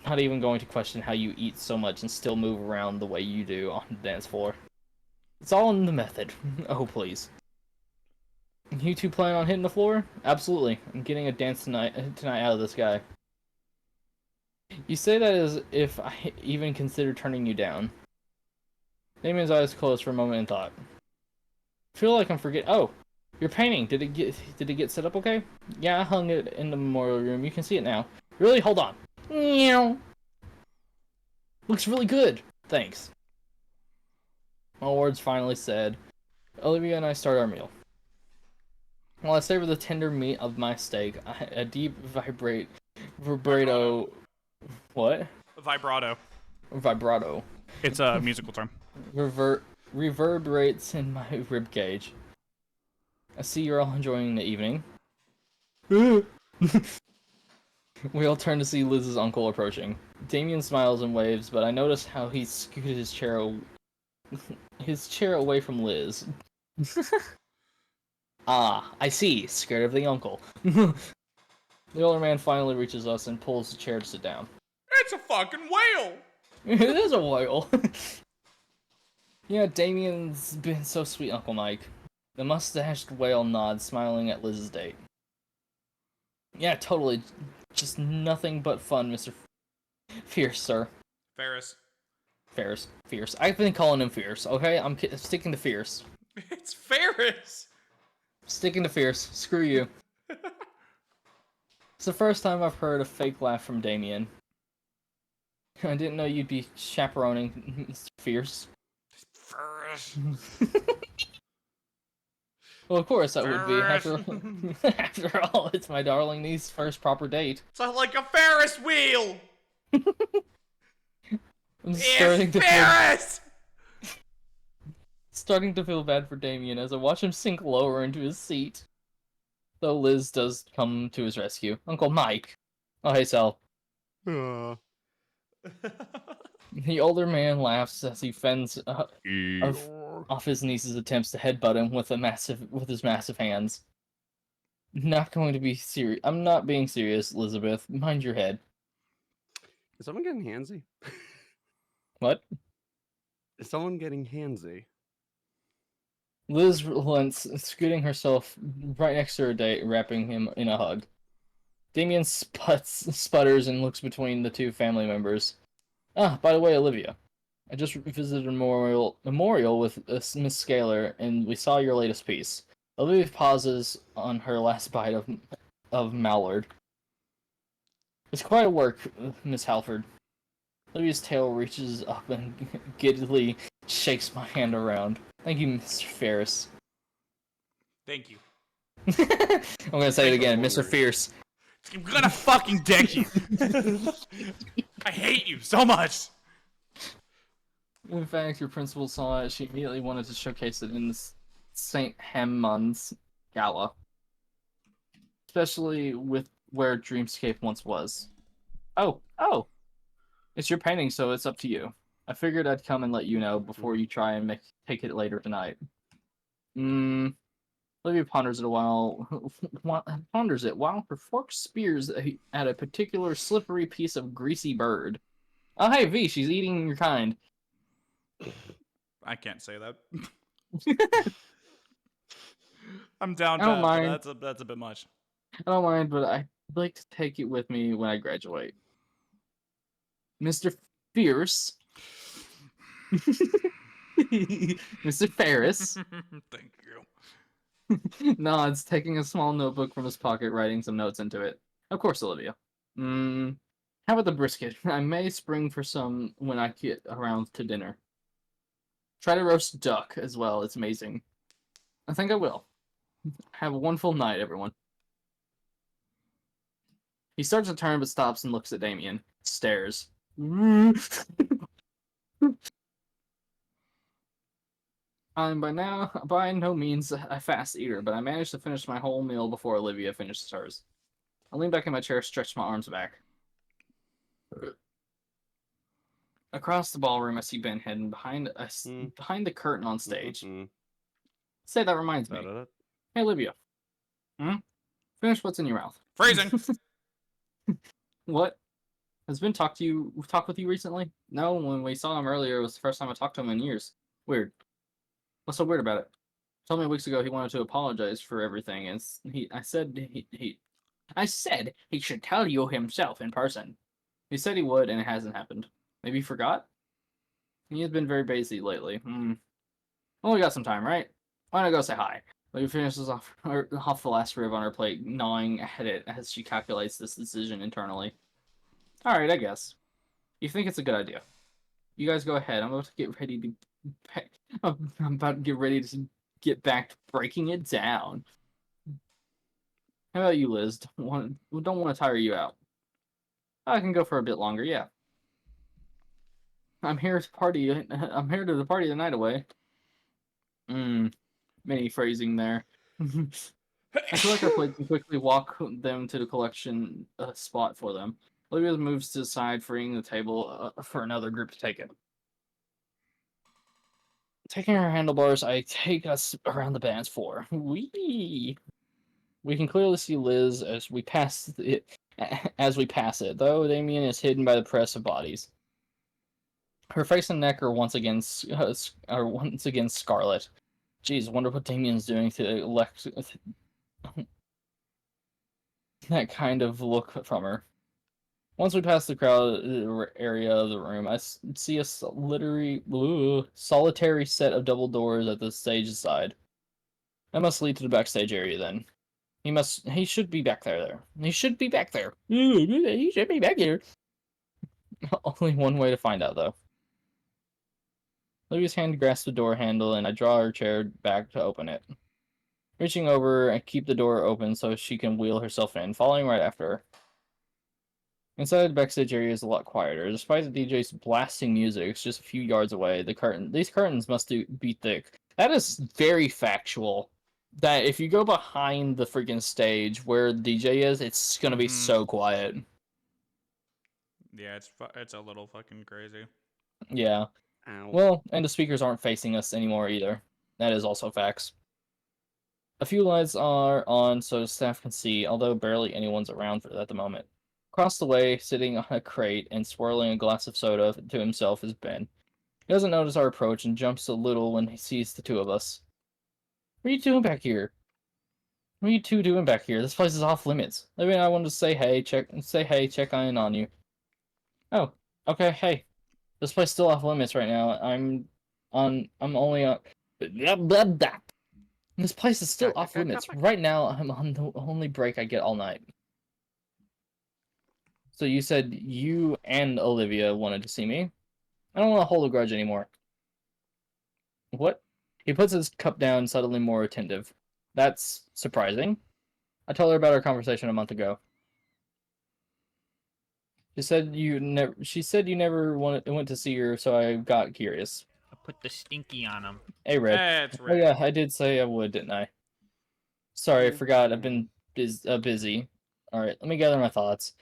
Not even going to question how you eat so much and still move around the way you do on the dance floor. It's all in the method. Oh, please. You 2 plan on hitting the floor? Absolutely. I'm getting a dance tonight out of this guy. You say that as if I even considered turning you down. Damien's eyes closed for a moment in thought. I feel like I'm forgetting. Oh, your painting. Did it get set up okay? Yeah, I hung it in the memorial room. You can see it now. Really? Hold on. Meow. Looks really good. Thanks. My words finally said. Olivia and I start our meal. While I savor the tender meat of my steak, a deep vibrato. What? Vibrato. Vibrato. It's a musical term. Reverberates in my rib cage. I see you're all enjoying the evening. We all turn to see Liz's uncle approaching. Damien smiles and waves, but I notice how he scooted his chair away from Liz. Ah, I see. Scared of the uncle. The older man finally reaches us and pulls the chair to sit down. It's a fucking whale! It is a whale! Yeah, Damien's been so sweet, Uncle Mike. The mustached whale nods, smiling at Liz's date. Yeah, totally. Just nothing but fun, Mr. Fierce, sir. Ferris. Fierce. I've been calling him Fierce, okay? I'm sticking to Fierce. It's Ferris! Sticking to Fierce. Screw you. It's the first time I've heard a fake laugh from Damien. I didn't know you'd be chaperoning Mr. Fierce. Ferris. Well, of course that would be. After all, it's my darling niece's first proper date. It's like a Ferris wheel! I'm starting to feel bad for Damien as I watch him sink lower into his seat. Though Liz does come to his rescue. Uncle Mike. Oh, hey, Sal. The older man laughs as he fends off his niece's attempts to headbutt him with his massive hands. Not going to be serious. I'm not being serious, Elizabeth. Mind your head. Is someone getting handsy? What? Is someone getting handsy? Liz relents, scooting herself right next to her date, wrapping him in a hug. Damien sputters and looks between the 2 family members. Ah, by the way, Olivia. I just visited a memorial with Miss Scalar, and we saw your latest piece. Olivia pauses on her last bite of mallard. It's quite a work, Miss Halford. Olivia's tail reaches up and giddily shakes my hand around. Thank you, Mr. Ferris. Thank you. I'm gonna say it again, Mr. Fierce. I'm gonna fucking deck you. I hate you so much. In fact, your principal saw it. She immediately wanted to showcase it in the St. Hammond's Gala. Especially with where Dreamscape once was. Oh. It's your painting, so it's up to you. I figured I'd come and let you know before you try and take it later tonight. Olivia ponders it while her fork spears at a particular slippery piece of greasy bird. Oh, hey, V, she's eating your kind. I can't say that. I'm down I don't bad, mind. but that's a bit much. I don't mind, but I'd like to take it with me when I graduate. Mr. Fierce. Mr. Ferris. Thank you. Nods, taking a small notebook from his pocket, writing some notes into it. Of course, Olivia. How about the brisket? I may spring for some when I get around to dinner. Try to roast duck as well. It's amazing. I think I will. Have a wonderful night, everyone. He starts to turn but stops and looks at Damien. Stares. I'm by no means a fast eater, but I managed to finish my whole meal before Olivia finished hers. I lean back in my chair, stretch my arms back. Across the ballroom, I see Ben hidden behind the curtain on stage. Say, that reminds me. Hey, Olivia. Finish what's in your mouth. Phrasing. What? Has Ben talked with you recently? No, when we saw him earlier, it was the first time I talked to him in years. Weird. What's so weird about it? Told me weeks ago he wanted to apologize for everything, and I said he should tell you himself in person. He said he would, and it hasn't happened. Maybe he forgot? He has been very busy lately. Only got some time, right? Why don't I go say hi? Lily finishes off the last rib on her plate, gnawing at it as she calculates this decision internally. Alright, I guess. You think it's a good idea. You guys go ahead. I'm about to get ready to... I'm about to get ready to get back to breaking it down. How about you, Liz? Don't want to tire you out. I can go for a bit longer, yeah. I'm here to the party the night away. Mini phrasing there. I collect our plates and quickly walk them to the collection spot for them. Olivia moves to the side, freeing the table for another group to take it. Taking our handlebars, I take us around the dance floor. We can clearly see Liz as we pass it, though Damien is hidden by the press of bodies. Her face and neck are once again scarlet. Jeez, wonder what Damien's doing to elect that kind of look from her. Once we pass the crowd area of the room, I see a solitary set of double doors at the stage side. That must lead to the backstage area then. He should be back there. He should be back there. He should be back here. Only one way to find out, though. Olivia's hand grasps the door handle, and I draw her chair back to open it. Reaching over, I keep the door open so she can wheel herself in, following right after her. Inside the backstage area is a lot quieter. Despite the DJ's blasting music, it's just a few yards away. These curtains must be thick. That is very factual. That if you go behind the freaking stage where the DJ is, it's gonna be so quiet. Yeah, it's a little fucking crazy. Yeah. Ow. Well, and the speakers aren't facing us anymore either. That is also facts. A few lights are on so staff can see, although barely anyone's around at the moment. Across the way, sitting on a crate and swirling a glass of soda to himself, is Ben. He doesn't notice our approach and jumps a little when he sees the two of us. What are you doing back here? What are you two doing back here? This place is off limits. Maybe I wanted to say hey, check in on you. Oh, okay, hey. This place is still off limits right now. I'm only on... This place is still off limits. Right now, I'm on the only break I get all night. So you said you and Olivia wanted to see me? I don't want to hold a grudge anymore. What? He puts his cup down, suddenly more attentive. That's surprising. I told her about our conversation a month ago. She said you never. She said you never went to see her, so I got curious. I put the stinky on him. Hey, Red. That's Oh Red. yeah, I did say I would, didn't I? Sorry, I forgot. I've been busy. All right, let me gather my thoughts.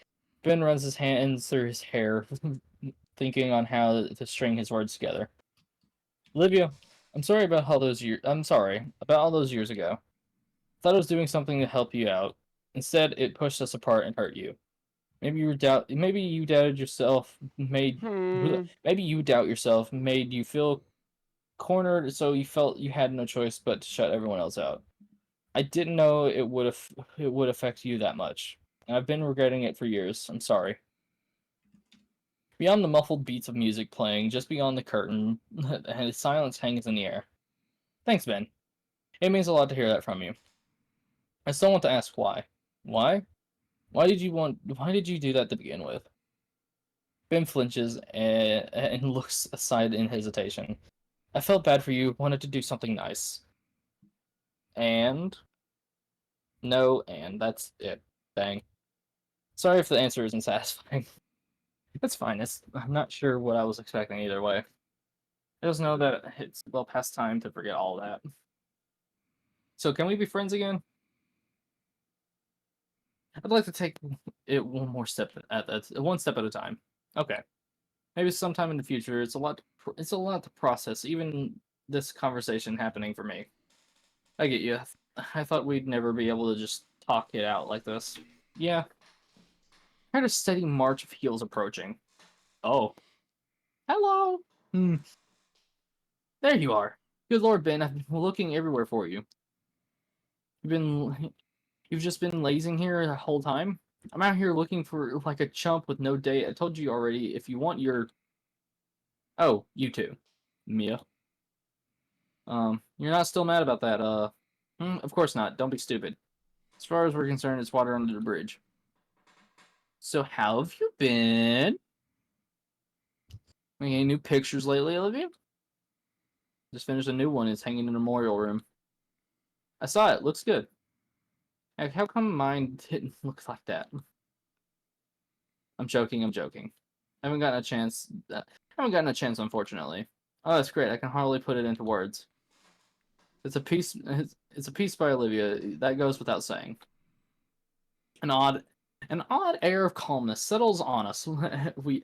Ben runs his hands through his hair, thinking on how to string his words together. Olivia, I'm sorry about all those years. I'm sorry about all those years ago. Thought I was doing something to help you out. Instead, it pushed us apart and hurt you. Maybe you doubted yourself, maybe you doubt yourself, made you feel cornered, so you felt you had no choice but to shut everyone else out. I didn't know it would affect you that much. And I've been regretting it for years. I'm sorry. Beyond the muffled beats of music playing, just beyond the curtain, and silence hangs in the air. Thanks, Ben. It means a lot to hear that from you. I still want to ask why. Why? Why did you do that to begin with? Ben flinches and looks aside in hesitation. I felt bad for you, wanted to do something nice. And? No, and that's it. Bang. Sorry if the answer isn't satisfying. It's fine. I'm not sure what I was expecting either way. I just know that it's well past time to forget all that. So can we be friends again? I'd like to take it one step at a time. Okay. Maybe sometime in the future. It's a lot to process, even this conversation happening for me. I get you. I thought we'd never be able to just talk it out like this. Yeah. I heard a steady march of heels approaching. Oh. Hello! There you are. Good Lord, Ben, I've been looking everywhere for you. You've just been lazing here the whole time? I'm out here looking for like a chump with no date. I told you already, if you want your... Oh, you too. Mia. You're not still mad about that, of course not. Don't be stupid. As far as we're concerned, it's water under the bridge. So how have you been? Any new pictures lately, Olivia? Just finished a new one. It's hanging in the memorial room. I saw it. Looks good. Heck, how come mine didn't look like that? I'm joking. I haven't gotten a chance. Unfortunately. Oh, that's great. I can hardly put it into words. It's a piece. It's a piece by Olivia. That goes without saying. An odd air of calmness settles on us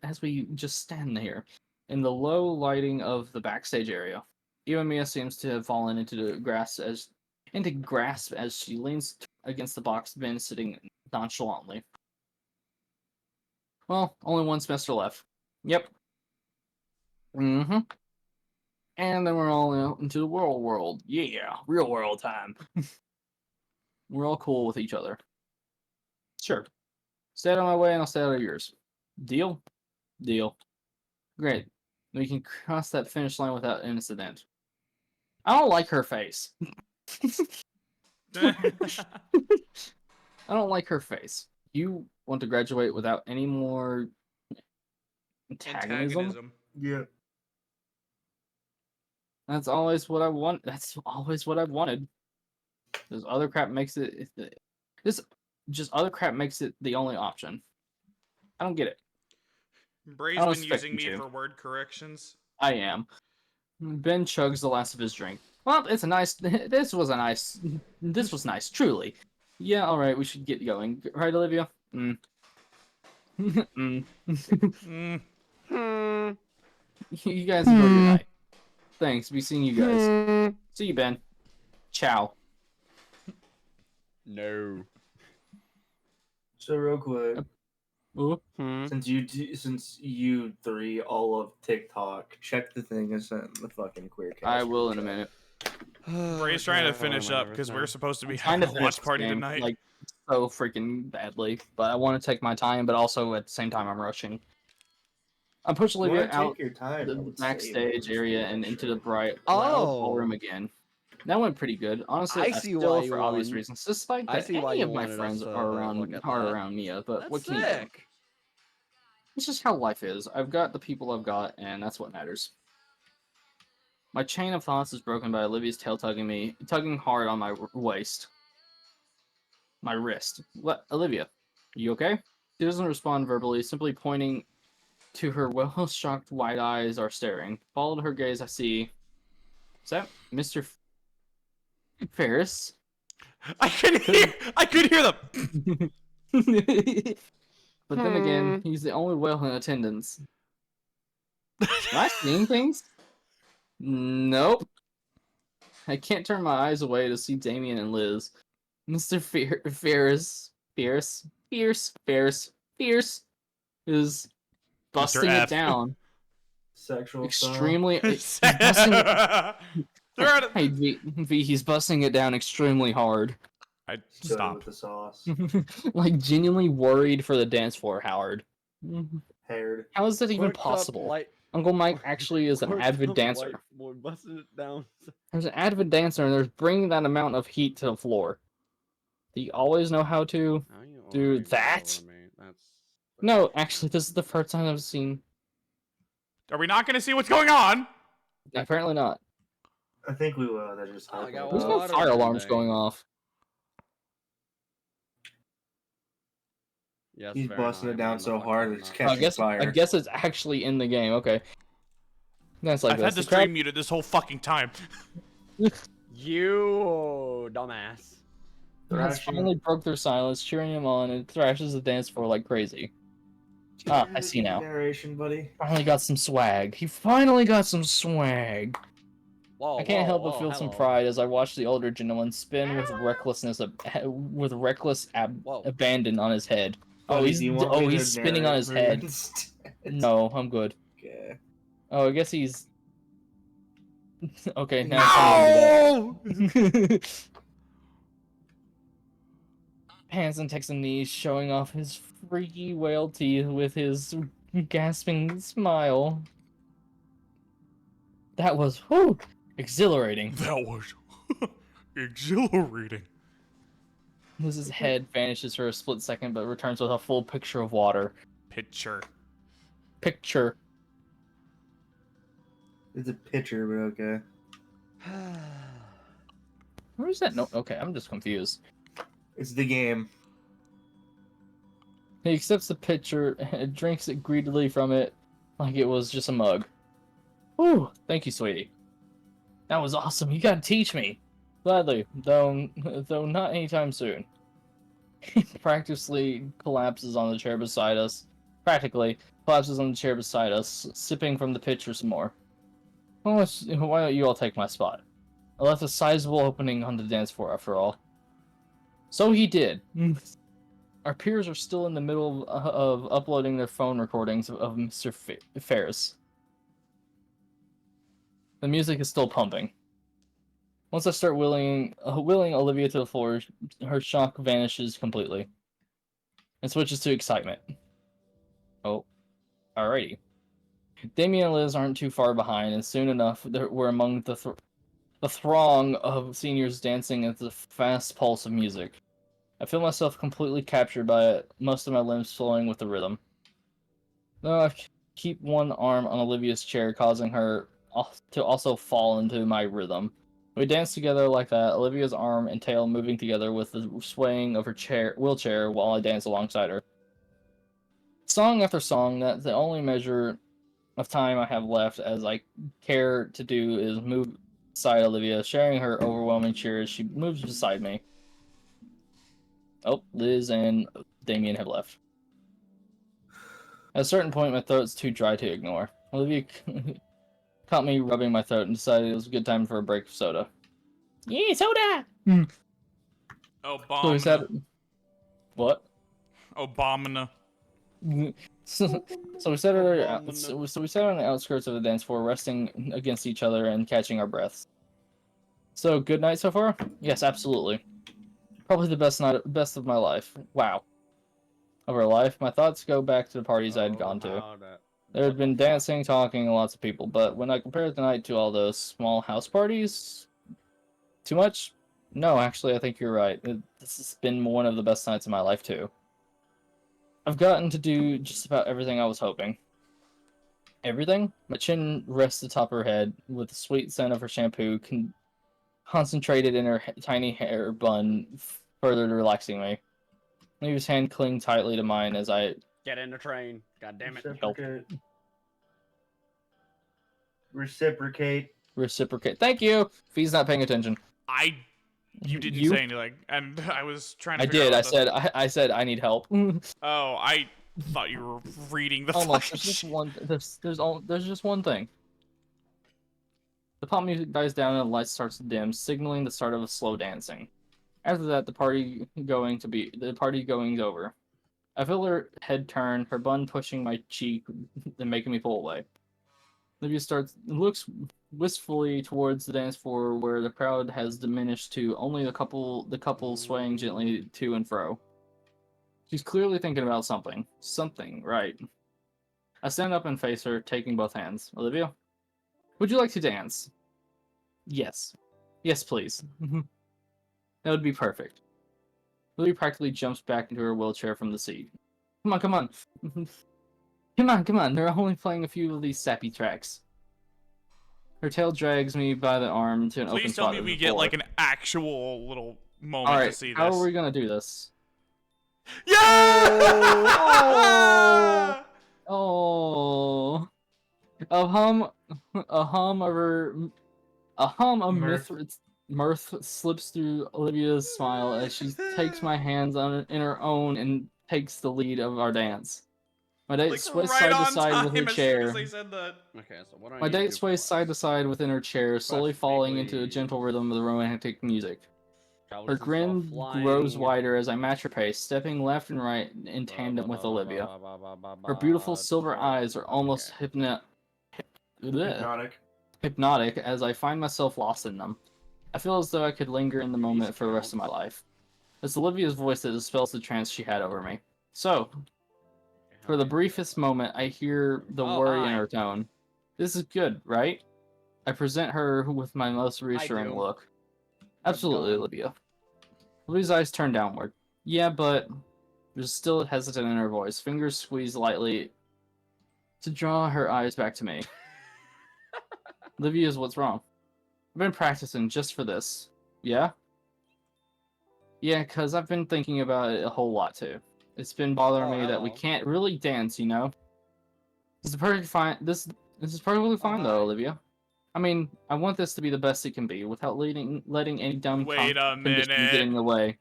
as we just stand here in the low lighting of the backstage area. Even Mia seems to have fallen into grasp as she leans against the box bin, sitting nonchalantly. Well, only one semester left. Yep. Mm-hmm. And then we're all out into the world. Yeah, real world time. We're all cool with each other. Sure. Stay out of my way and I'll stay out of yours. Deal? Deal. Great. We can cross that finish line without incident. I don't like her face. I don't like her face. You want to graduate without any more antagonism? Yeah. That's always what I want. That's always what I've wanted. This other crap makes it. Other crap makes it the only option. I don't get it. Bray's been using me for word corrections. I am. Ben chugs the last of his drink. Well, it's a nice. This was nice, truly. Yeah, all right, we should get going, right, Olivia? You guys enjoy your night. Thanks. Be seeing you guys. See you, Ben. Ciao. No. So real quick, Ooh. since you three all of TikTok, check the thing I sent in the fucking queer cast. I will in a minute. Bray's trying to finish up because we're supposed to be having a watch party tonight. Like so freaking badly, but I want to take my time, but also at the same time I'm rushing. I'm pushing Olivia out the backstage area and into the bright loud ballroom again. That went pretty good. Honestly, I I see still, why for you obvious won. reasons, despite I that see why any you of my wanted us friends to are look at are that. around Mia, but That's what can you do? sick. It's just how life is. I've got the people I've got, and that's what matters. My chain of thoughts is broken by Olivia's tail tugging hard on my waist. My wrist. What? Olivia, you okay? She doesn't respond verbally, simply pointing to her well-shocked wide eyes are staring. Followed her gaze, I see... Is that Mr. Ferris? I could hear them. But then again, he's the only whale in attendance. Am I seeing things? Nope. I can't turn my eyes away to see Damien and Liz. Mr. Fierce is busting it F. down. Sexual Extremely. He's They're busting it. out of- Hey, V, he's busting it down extremely hard. I Stop stop. with the sauce. Like, genuinely worried for the dance floor, Howard. Haired. How is that even Pork chop possible? light. Uncle Mike actually is an Pork avid chop dancer. light boy busting it down. There's an avid dancer, and there's bringing that amount of heat to the floor. Do you always know how to Now you do ordering that? over me. That's No, actually, this is the first time I've seen. Are we not going to see what's going on? Apparently not. I think we will. That just Oh, I happened. got There's one. no Water fire alarms bending. going off. Yes, He's very busting it nice. down I'm so not hard fucking it's not. catching fire. I guess it's actually in the game. Okay. That's like I've had the this. The crowd- stream muted this whole fucking time. You dumbass. Has finally broke their silence, cheering him on, and thrashes the dance floor like crazy. Ah, I see now. Narration, buddy. Finally got some swag. He finally got some swag. Whoa, I can't help but whoa, feel some hello. pride as I watch the older gentleman spin with reckless Whoa. abandon on his head. Buddy, He's do you want me to he's spinning on narrate his for you head. instead? No, I'm good. Okay. Oh, I guess he's okay. Now I'm trying to do that. Hands and takes a knee, showing off his freaky whale teeth with his gasping smile. That was exhilarating. That was exhilarating. Liz's head vanishes for a split second, but returns with a full picture of water. Picture. It's a picture, but okay. Where is that? No, okay, I'm just confused. It's the game. He accepts the pitcher and drinks it greedily from it like it was just a mug. Ooh, thank you, sweetie. That was awesome. You gotta teach me. Gladly, though not anytime soon. He practically collapses on the chair beside us. Sipping from the pitcher some more. Why don't you all take my spot? I left a sizable opening on the dance floor, after all. So he did. Our peers are still in the middle of uploading their phone recordings of Mr. Ferris. The music is still pumping. Once I start willing Olivia to the floor, her shock vanishes completely. And switches to excitement. Oh, alrighty. Damien and Liz aren't too far behind, and soon enough we're among the throng of seniors dancing at the fast pulse of music. I feel myself completely captured by it, most of my limbs flowing with the rhythm. I keep one arm on Olivia's chair, causing her to also fall into my rhythm. We dance together like that, Olivia's arm and tail moving together with the swaying of her wheelchair while I dance alongside her. Song after song, that's the only measure of time I have left as I care to do is move beside Olivia, sharing her overwhelming cheer as she moves beside me. Oh, Liz and Damien have left. At a certain point, my throat's too dry to ignore. Olivia caught me rubbing my throat and decided it was a good time for a break of soda. Yeah, soda! Obama. So we said... What? Obama. So we sat on the outskirts of the dance floor, resting against each other and catching our breaths. So, good night so far? Yes, absolutely. Probably the best of my life. Wow. Of our life, my thoughts go back to the parties I'd gone to. There had been dancing, talking, and lots of people, but when I compared the night to all those small house parties, Too much? No, actually, I think you're right. This has been one of the best nights of my life, too. I've gotten to do just about everything I was hoping. Everything? My chin rests atop her head, with the sweet scent of her shampoo concentrated in her tiny hair bun, further relaxing me. Olivia's hand cling tightly to mine as I Get in the train. God damn it. help Reciprocate. Thank you! If he's not paying attention. You didn't say anything, and I was trying to I figure did. out I said I need help. Oh, I thought you were reading the Almost. fucking There's just shit. one. There's just one thing. The pop music dies down and the light starts to dim, signaling the start of a slow dancing. After that, the party going's over. I feel her head turn, her bun pushing my cheek and making me pull away. Olivia looks wistfully towards the dance floor where the crowd has diminished to only the couple swaying gently to and fro. She's clearly thinking about something. Something, right. I stand up and face her, taking both hands. Olivia? Would you like to dance? Yes. Yes, please. That would be perfect. Olivia practically jumps back into her wheelchair from the seat. Come on, come on. Come on. They're only playing a few of these sappy tracks. Her tail drags me by the arm to an open Please spot. tell me we get like an actual little moment All right, to see this. how are we gonna do this? Yeah! Oh. A hum of mirth slips through Olivia's smile as she takes my hands in her own and takes the lead of our dance. My date sways right side to on side with her time as chair. soon as they said that. Okay, so what do I My need to date do sways for side to side within her chair, slowly falling into a gentle rhythm of the romantic music. Her grin grows wider as I match her pace, stepping left and right in tandem with Olivia. Her beautiful silver eyes are almost hypnotic as I find myself lost in them. I feel as though I could linger in the moment for the rest of my life. It's Olivia's voice that dispels the trance she had over me. So, for the briefest moment, I hear the worry in her tone. This is good, right? I present her with my most reassuring look. Absolutely, Olivia. Olivia's eyes turn downward. Yeah, but there's still hesitant in her voice. Fingers squeeze lightly to draw her eyes back to me. Olivia's what's wrong? I've been practicing just for this. Yeah? Yeah, because I've been thinking about it a whole lot too. It's been bothering me that we can't really dance, you know? This is perfectly fine. This is perfectly fine though, Olivia. I mean, I want this to be the best it can be without letting any dumb condition get in the way.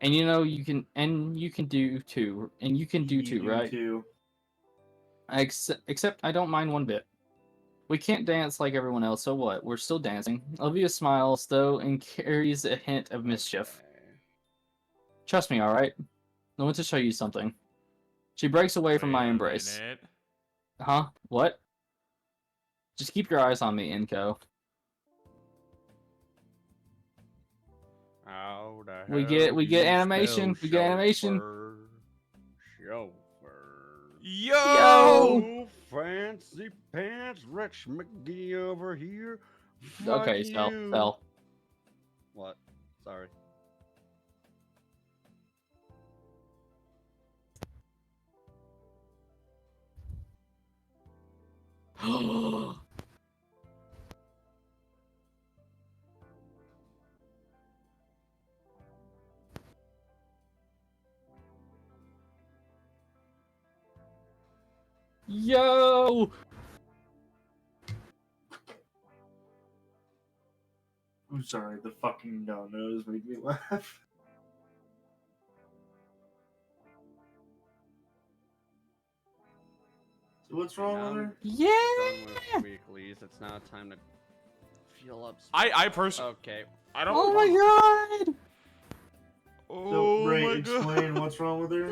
And you know you can do too, right? Except I don't mind one bit. We can't dance like everyone else, so what? We're still dancing. Olivia smiles though and carries a hint of mischief. Trust me, alright? I want to show you something. She breaks away from my embrace. Huh? What? Just keep your eyes on me, Inko. We get animation. We get animation. Yo! Fancy pants, Rex McGee over here. Okay, Sal. What? Sorry. Yo! I'm sorry, the fucking no-nos made me laugh. So what's wrong with her? Yeah! Done with weeklies. It's now time to feel up. I personally... Okay. I don't... Oh my god! So, Ray, explain what's wrong with her.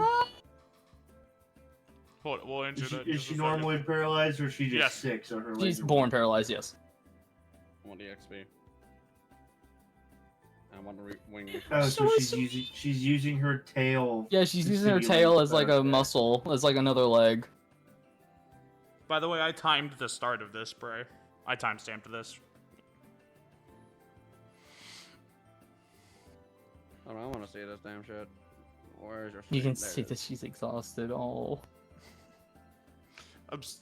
We'll answer that. Is she normally paralyzed or is she just sick? So her legs She's are born weak? paralyzed, yes. 1DXP. I want to wing. Oh, so she's using her tail. Yeah, she's using her tail as like a muscle, as like another leg. By the way, I timed the start of this spray. I timestamped this. I don't want to see this damn shit. Where's your You can street? see There it that is. she's exhausted. Oh.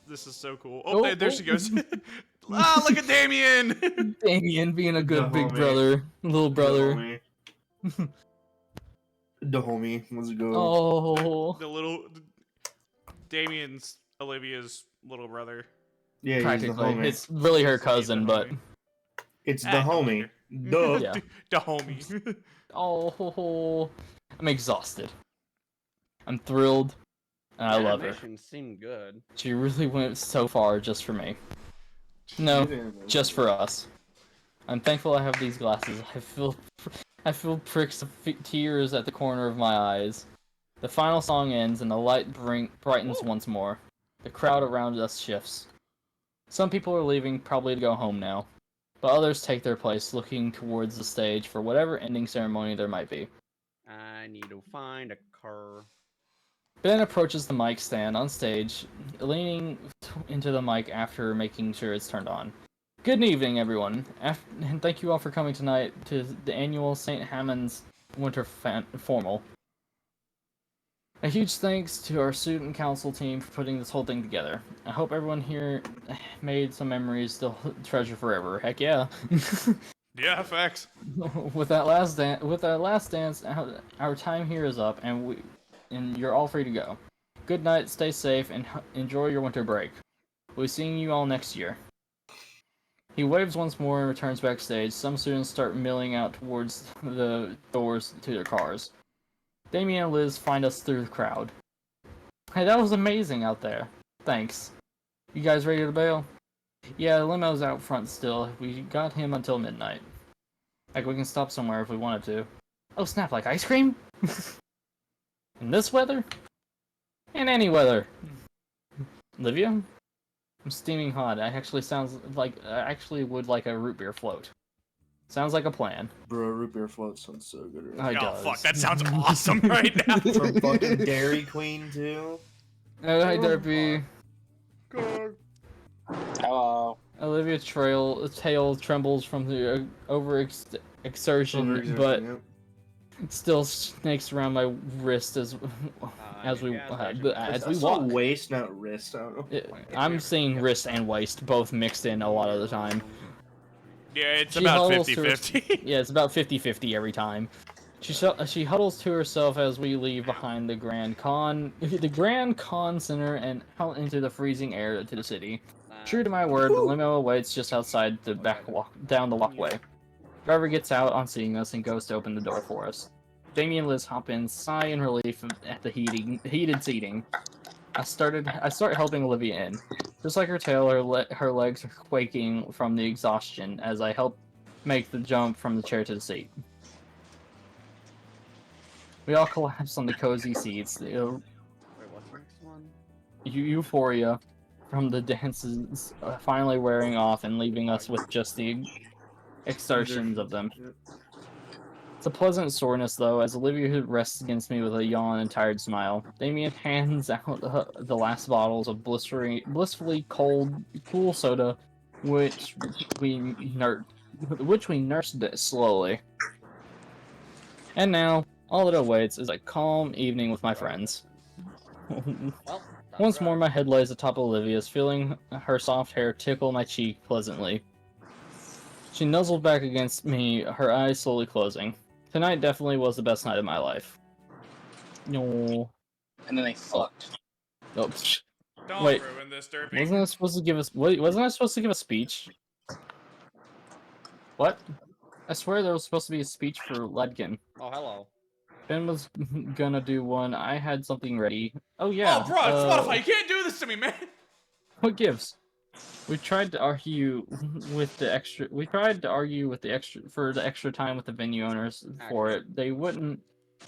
This is so cool. Oh, there she goes. oh. Ah, look at Damien! Damien being a good The big homie. brother, little brother. The homie. Let's go. Oh. The little Damien's Olivia's little brother. Yeah, he's the Practically, homie. it's really her He's the cousin, but homie. It's the Ah, no homie. wonder. Duh. The homie. oh, I'm exhausted. I'm thrilled, and I love her. Animation seemed good. She really went so far just for me. No, just for us. I'm thankful I have these glasses. I feel pricks of tears at the corner of my eyes. The final song ends and the light brightens once more. The crowd around us shifts. Some people are leaving, probably to go home now, but others take their place, looking towards the stage for whatever ending ceremony there might be. I need to find a car. Ben approaches the mic stand on stage, leaning into the mic after making sure it's turned on. Good evening, everyone, and thank you all for coming tonight to the annual St. Hammond's Winter Formal. A huge thanks to our student council team for putting this whole thing together. I hope everyone here made some memories they'll treasure forever. Heck yeah! Yeah, facts. With that last dance, our time here is up, and you're all free to go. Good night, stay safe, and enjoy your winter break. We'll be seeing you all next year. He waves once more and returns backstage. Some students start milling out towards the doors to their cars. Damien and Liz find us through the crowd. Hey, that was amazing out there. Thanks. You guys ready to bail? Yeah, the limo's out front still. We got him until midnight. Like, we can stop somewhere if we wanted to. Oh snap, like ice cream? In this weather? In any weather. Olivia? I'm steaming hot. I actually would like a root beer float. Sounds like a plan. Bro, root beer float sounds so good. It Oh, does. fuck, that sounds awesome right now. From fucking Dairy Queen, too. Oh, hi, Derpy. Hello. Olivia tail trembles from the overexertion, but it still snakes around my wrist as we walk. Waist, not wrist. I don't know. I'm seeing wrist and waist both mixed in a lot of the time. Yeah, it's She about huddles to 50-50. Yeah, it's about 50-50 every time. She huddles to herself as we leave behind the Grand Con Center and out into the freezing air to the city. True to my word, the limo awaits just outside the down the walkway. Driver gets out on seeing us and goes to open the door for us. Jamie and Liz hop in, sigh in relief at the heated seating. I start helping Olivia in. Just like her tail, her legs are quaking from the exhaustion as I help make the jump from the chair to the seat. We all collapse on the cozy seats. Wait, what's the next one? Euphoria from the dances finally wearing off and leaving us with just the exertions of them. It's a pleasant soreness, though, as Olivia rests against me with a yawn and tired smile. Damien hands out the last bottles of blissfully cool soda, which we nursed slowly. And now, all that awaits is a calm evening with my friends. Once more, my head lays atop Olivia's, feeling her soft hair tickle my cheek pleasantly. She nuzzled back against me, her eyes slowly closing. Tonight definitely was the best night of my life. No. And then they fucked. Oh, Don't wait. ruin this, Derpy. Wasn't I supposed to give us? Wasn't I supposed to give a speech? What? I swear there was supposed to be a speech for Ledkin. Oh, hello. Ben was gonna do one. I had something ready. Oh yeah. Oh, bro, Spotify, you can't do this to me, man. What gives? We tried to argue with the extra. For the extra time with the venue owners for it. They wouldn't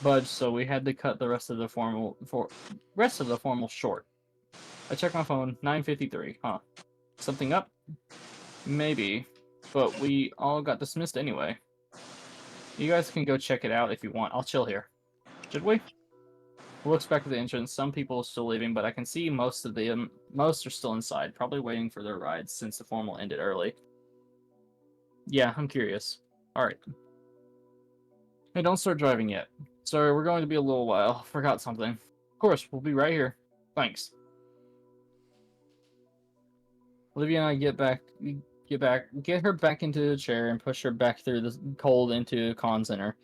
budge, so we had to cut the rest of the formal short. I checked my phone. 9:53. Huh? Something up? Maybe, but we all got dismissed anyway. You guys can go check it out if you want. I'll chill here. Should we? Looks back at the entrance. Some people are still leaving, but I can see most are still inside, probably waiting for their rides since the formal ended early. Yeah, I'm curious. Alright. Hey, don't start driving yet. Sorry, we're going to be a little while. Forgot something. Of course, we'll be right here. Thanks. Olivia and I get her back into the chair and push her back through the cold into Con Center.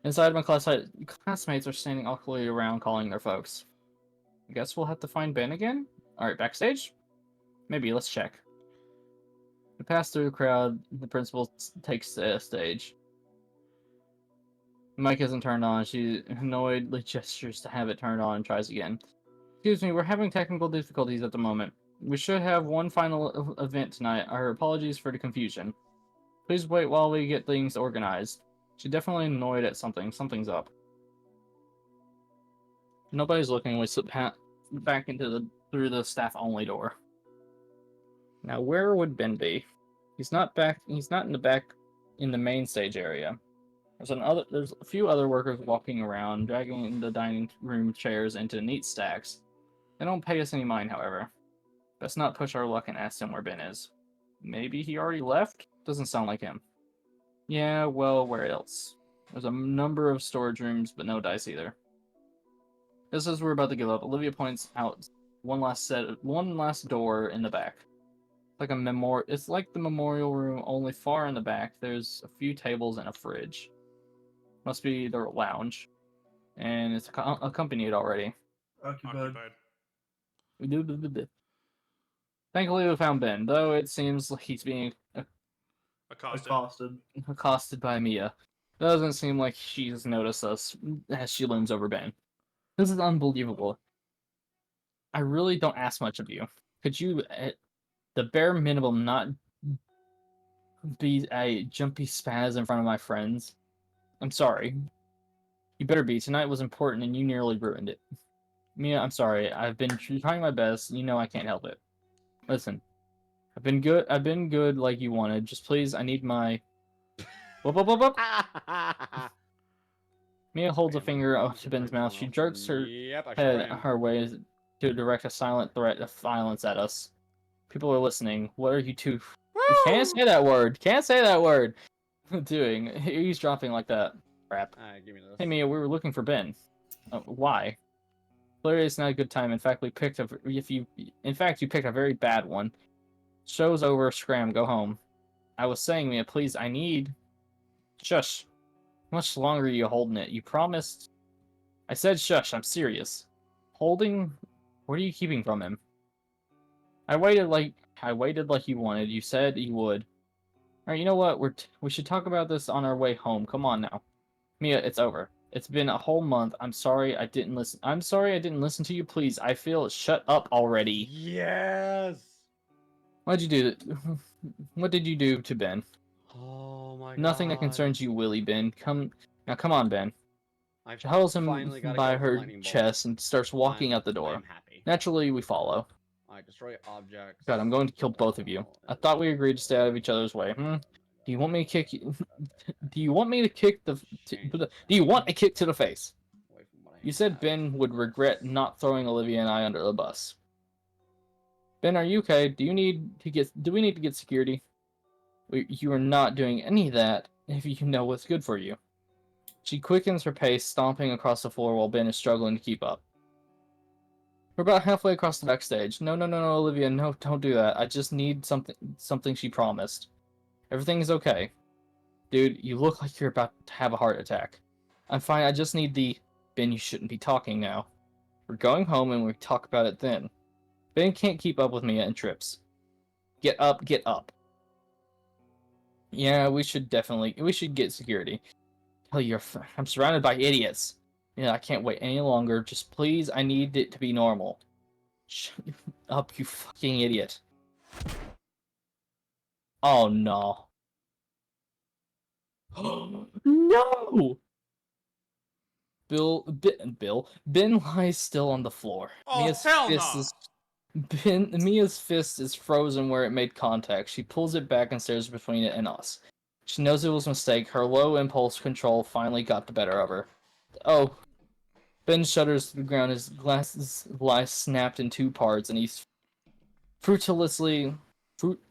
Inside, my classmates are standing awkwardly around calling their folks. I guess we'll have to find Ben again? Alright, backstage? Maybe, let's check. We pass through the crowd, the principal takes the stage. The mic isn't turned on, she annoyedly gestures to have it turned on and tries again. Excuse me, we're having technical difficulties at the moment. We should have one final event tonight. Our apologies for the confusion. Please wait while we get things organized. She's definitely annoyed at something. Something's up. Nobody's looking. We slip back through the staff-only door. Now, where would Ben be? He's not in the back in the main stage area. There's a few other workers walking around, dragging the dining room chairs into neat stacks. They don't pay us any mind, however. Let's not push our luck and ask him where Ben is. Maybe he already left? Doesn't sound like him. Yeah, well, where else? There's a number of storage rooms, but no dice either. Just as we're about to give up, Olivia points out one last door in the back. It's like the memorial room, only far in the back. There's a few tables and a fridge. Must be the lounge. And it's accompanied already. Occupied. Thankfully, we found Ben, though it seems like he's being accosted by Mia. Doesn't seem like she's noticed us as she leans over Ben. This is unbelievable. I really don't ask much of you. Could you, at the bare minimum, not be a jumpy spaz in front of my friends? I'm sorry. You better be. Tonight was important and you nearly ruined it. Mia, I'm sorry. I've been trying my best. You know I can't help it. Listen. I've been good like you wanted. Just please, I need my... Whoop. Mia holds a finger up to Ben's mouth. She jerks her head her way to direct a silent threat of violence at us. People are listening. What are you two... You can't say that word! Can't say that word! Doing? Eavesdropping like that. Crap. Give me this. Hey Mia, we were looking for Ben. Why? Clearly it's not a good time. In fact, you picked a very bad one. Show's over. Scram. Go home. I was saying, Mia, please, I need... Shush. How much longer are you holding it? You promised... I said shush. I'm serious. Holding... What are you keeping from him? I waited like you wanted. You said you would. Alright, you know what? We should talk about this on our way home. Come on now. Mia, it's over. It's been a whole month. I'm sorry I didn't listen. I'm sorry I didn't listen to you. Please, I feel... Shut up already. Yes! What did you do to Ben? Oh my god. Nothing that concerns you, Willie, Ben. Come on, Ben. She holds him by her chest and starts walking out the door. Naturally, we follow. I destroy objects. God, I'm going to kill both of you. I thought we agreed to stay out of each other's way. Do you want me to kick you? Do you want a kick to the face? You said Ben would regret not throwing Olivia and I under the bus. Ben, are you okay? Do we need to get security? You are not doing any of that if you know what's good for you. She quickens her pace, stomping across the floor while Ben is struggling to keep up. We're about halfway across the backstage. No, Olivia, no, don't do that. I just need something she promised. Everything's okay. Dude, you look like you're about to have a heart attack. I'm fine, I just need the... Ben, you shouldn't be talking now. We're going home and we talk about it then. Ben can't keep up with me and trips. Get up. Yeah, we should get security. Tell you, I'm surrounded by idiots. Yeah, I can't wait any longer. Just please, I need it to be normal. Shut up, you fucking idiot. Oh no. No! Ben lies still on the floor. Oh, hell no! Mia's fist is frozen where it made contact. She pulls it back and stares between it and us. She knows it was a mistake. Her low impulse control finally got the better of her. Oh. Ben shudders to the ground. His glasses lie snapped in two parts, and he's fruitlessly...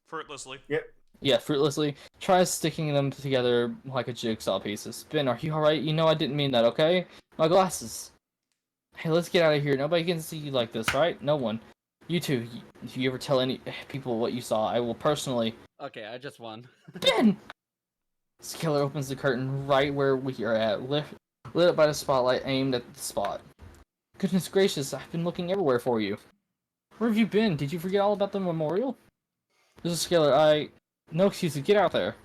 Fruitlessly. Yep. Yeah, fruitlessly. Tries sticking them together like a jigsaw pieces. Ben, are you alright? You know I didn't mean that, okay? My glasses. Hey, let's get out of here. Nobody can see you like this, right? No one. You two, if you ever tell any people what you saw, I will personally... Okay, I just won. Ben! Skeller opens the curtain right where we are at, lit up by the spotlight aimed at the spot. Goodness gracious, I've been looking everywhere for you. Where have you been? Did you forget all about the memorial? This is Skeller. No excuses, get out there.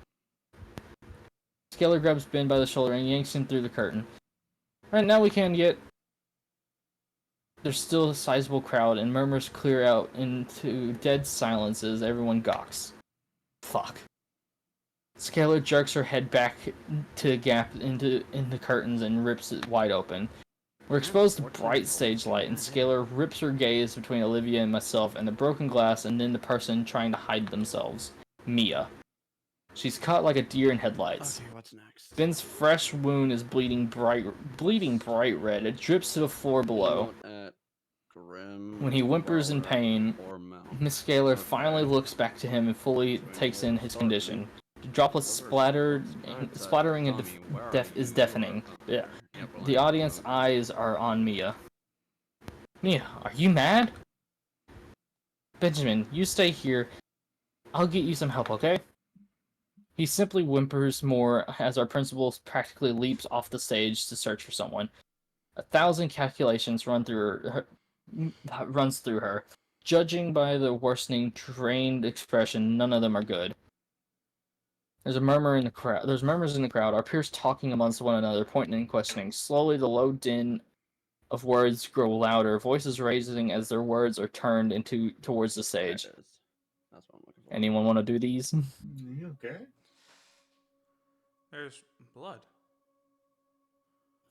Skeller grabs Ben by the shoulder and yanks him through the curtain. Right now we can get... There's still a sizable crowd, and murmurs clear out into dead silence as everyone gawks. Fuck. Scalar jerks her head back to a gap in the curtains and rips it wide open. We're exposed to bright stage light, and Scalar rips her gaze between Olivia and myself and the broken glass and then the person trying to hide themselves. Mia. She's caught like a deer in headlights. Okay, what's next? Ben's fresh wound is bleeding bright red. It drips to the floor below. When he whimpers in pain, Miss Scalar finally looks back to him and fully takes in his condition. The droplets splattering is deafening. Yeah. The audience eyes are on Mia. Mia, are you mad? Benjamin, you stay here. I'll get you some help, okay? He simply whimpers more as our principal practically leaps off the stage to search for someone. 1,000 calculations runs through her. Judging by the worsening, drained expression, none of them are good. There's murmurs in the crowd. Our peers talking amongst one another, pointing and questioning. Slowly, the low din of words grow louder, voices raising as their words are turned towards the stage. That's what I'm looking for. Anyone want to do these? You okay? There's blood.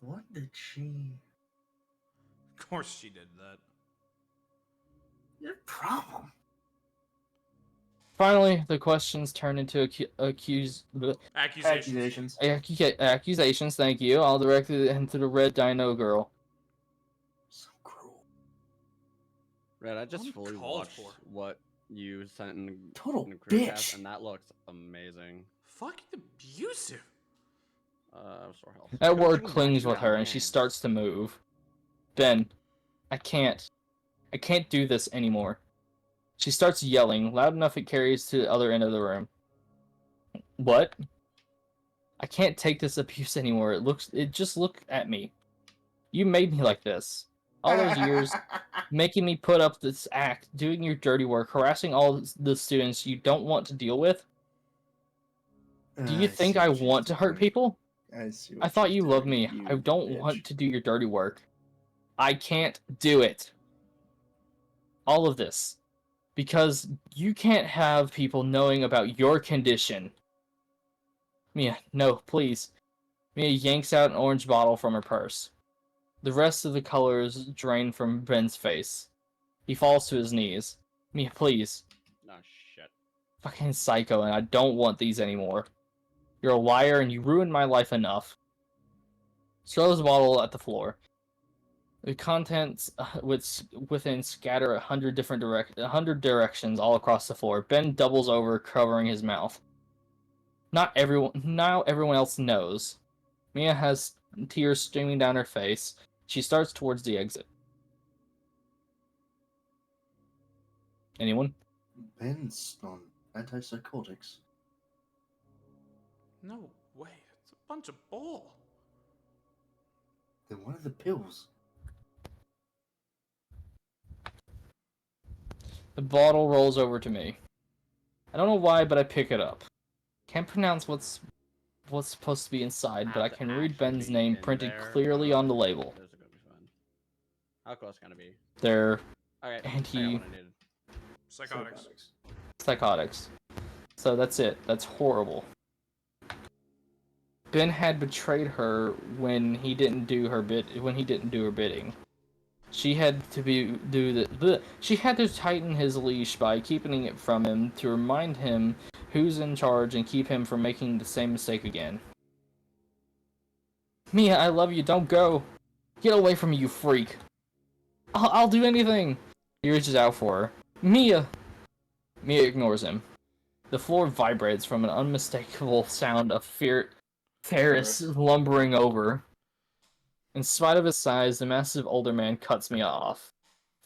What did she... Of course she did that. Your problem. Finally, the questions turn into Accusations. Accusations, thank you. I'll direct it into the red dino girl. So cruel. Red, I just What fully called watched for? what you sent in Total the crew bitch. cast, and that looks amazing. Fucking abusive. Restore health. Edward clings with her, and she starts to move. Ben, I can't do this anymore. She starts yelling, loud enough it carries to the other end of the room. What? I can't take this abuse anymore. Just look at me. You made me like this. All those years, making me put up this act, doing your dirty work, harassing all the students you don't want to deal with. Do you think I want to hurt people? I thought you loved me. I don't want to do your dirty work. I can't do it. All of this. Because you can't have people knowing about your condition. Mia, no, please. Mia yanks out an orange bottle from her purse. The rest of the colors drain from Ben's face. He falls to his knees. Mia, please. No shit. Fucking psycho, and I don't want these anymore. You're a liar, and you ruined my life enough. Throws the bottle at the floor. The contents within scatter 100 directions all across the floor. Ben doubles over, covering his mouth. Now everyone else knows. Mia has tears streaming down her face. She starts towards the exit. Anyone? Ben's on antipsychotics. No way. It's a bunch of bull. Then what are the pills? The bottle rolls over to me. I don't know why, but I pick it up. Can't pronounce what's supposed to be inside, but I can read Ben's name printed clearly on the label. This is gonna be fun. How close can it be? They're Okay. I got what I needed. Psychotics. So that's it. That's horrible. Ben had betrayed her when he didn't do her bidding. She had to tighten his leash by keeping it from him to remind him who's in charge and keep him from making the same mistake again. Mia, I love you. Don't go. Get away from me, you freak. I'll do anything. He reaches out for her. Mia. Mia ignores him. The floor vibrates from an unmistakable sound of Ferris lumbering over. In spite of his size, the massive older man cuts me off.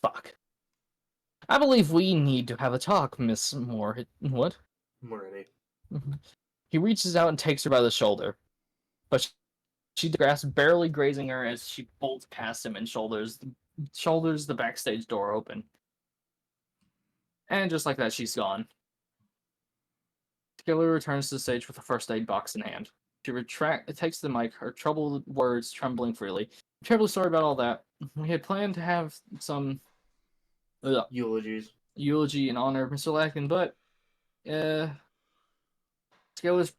Fuck. I believe we need to have a talk, Miss Moore. What? Moretti. He reaches out and takes her by the shoulder, but she grasps, barely grazing her as she bolts past him and shoulders the backstage door open. And just like that, she's gone. Taylor returns to the stage with a first aid box in hand. She takes the mic, her troubled words trembling freely. I'm terribly sorry about all that. We had planned to have some eulogy in honor of Mr. Larkin, but Scalar's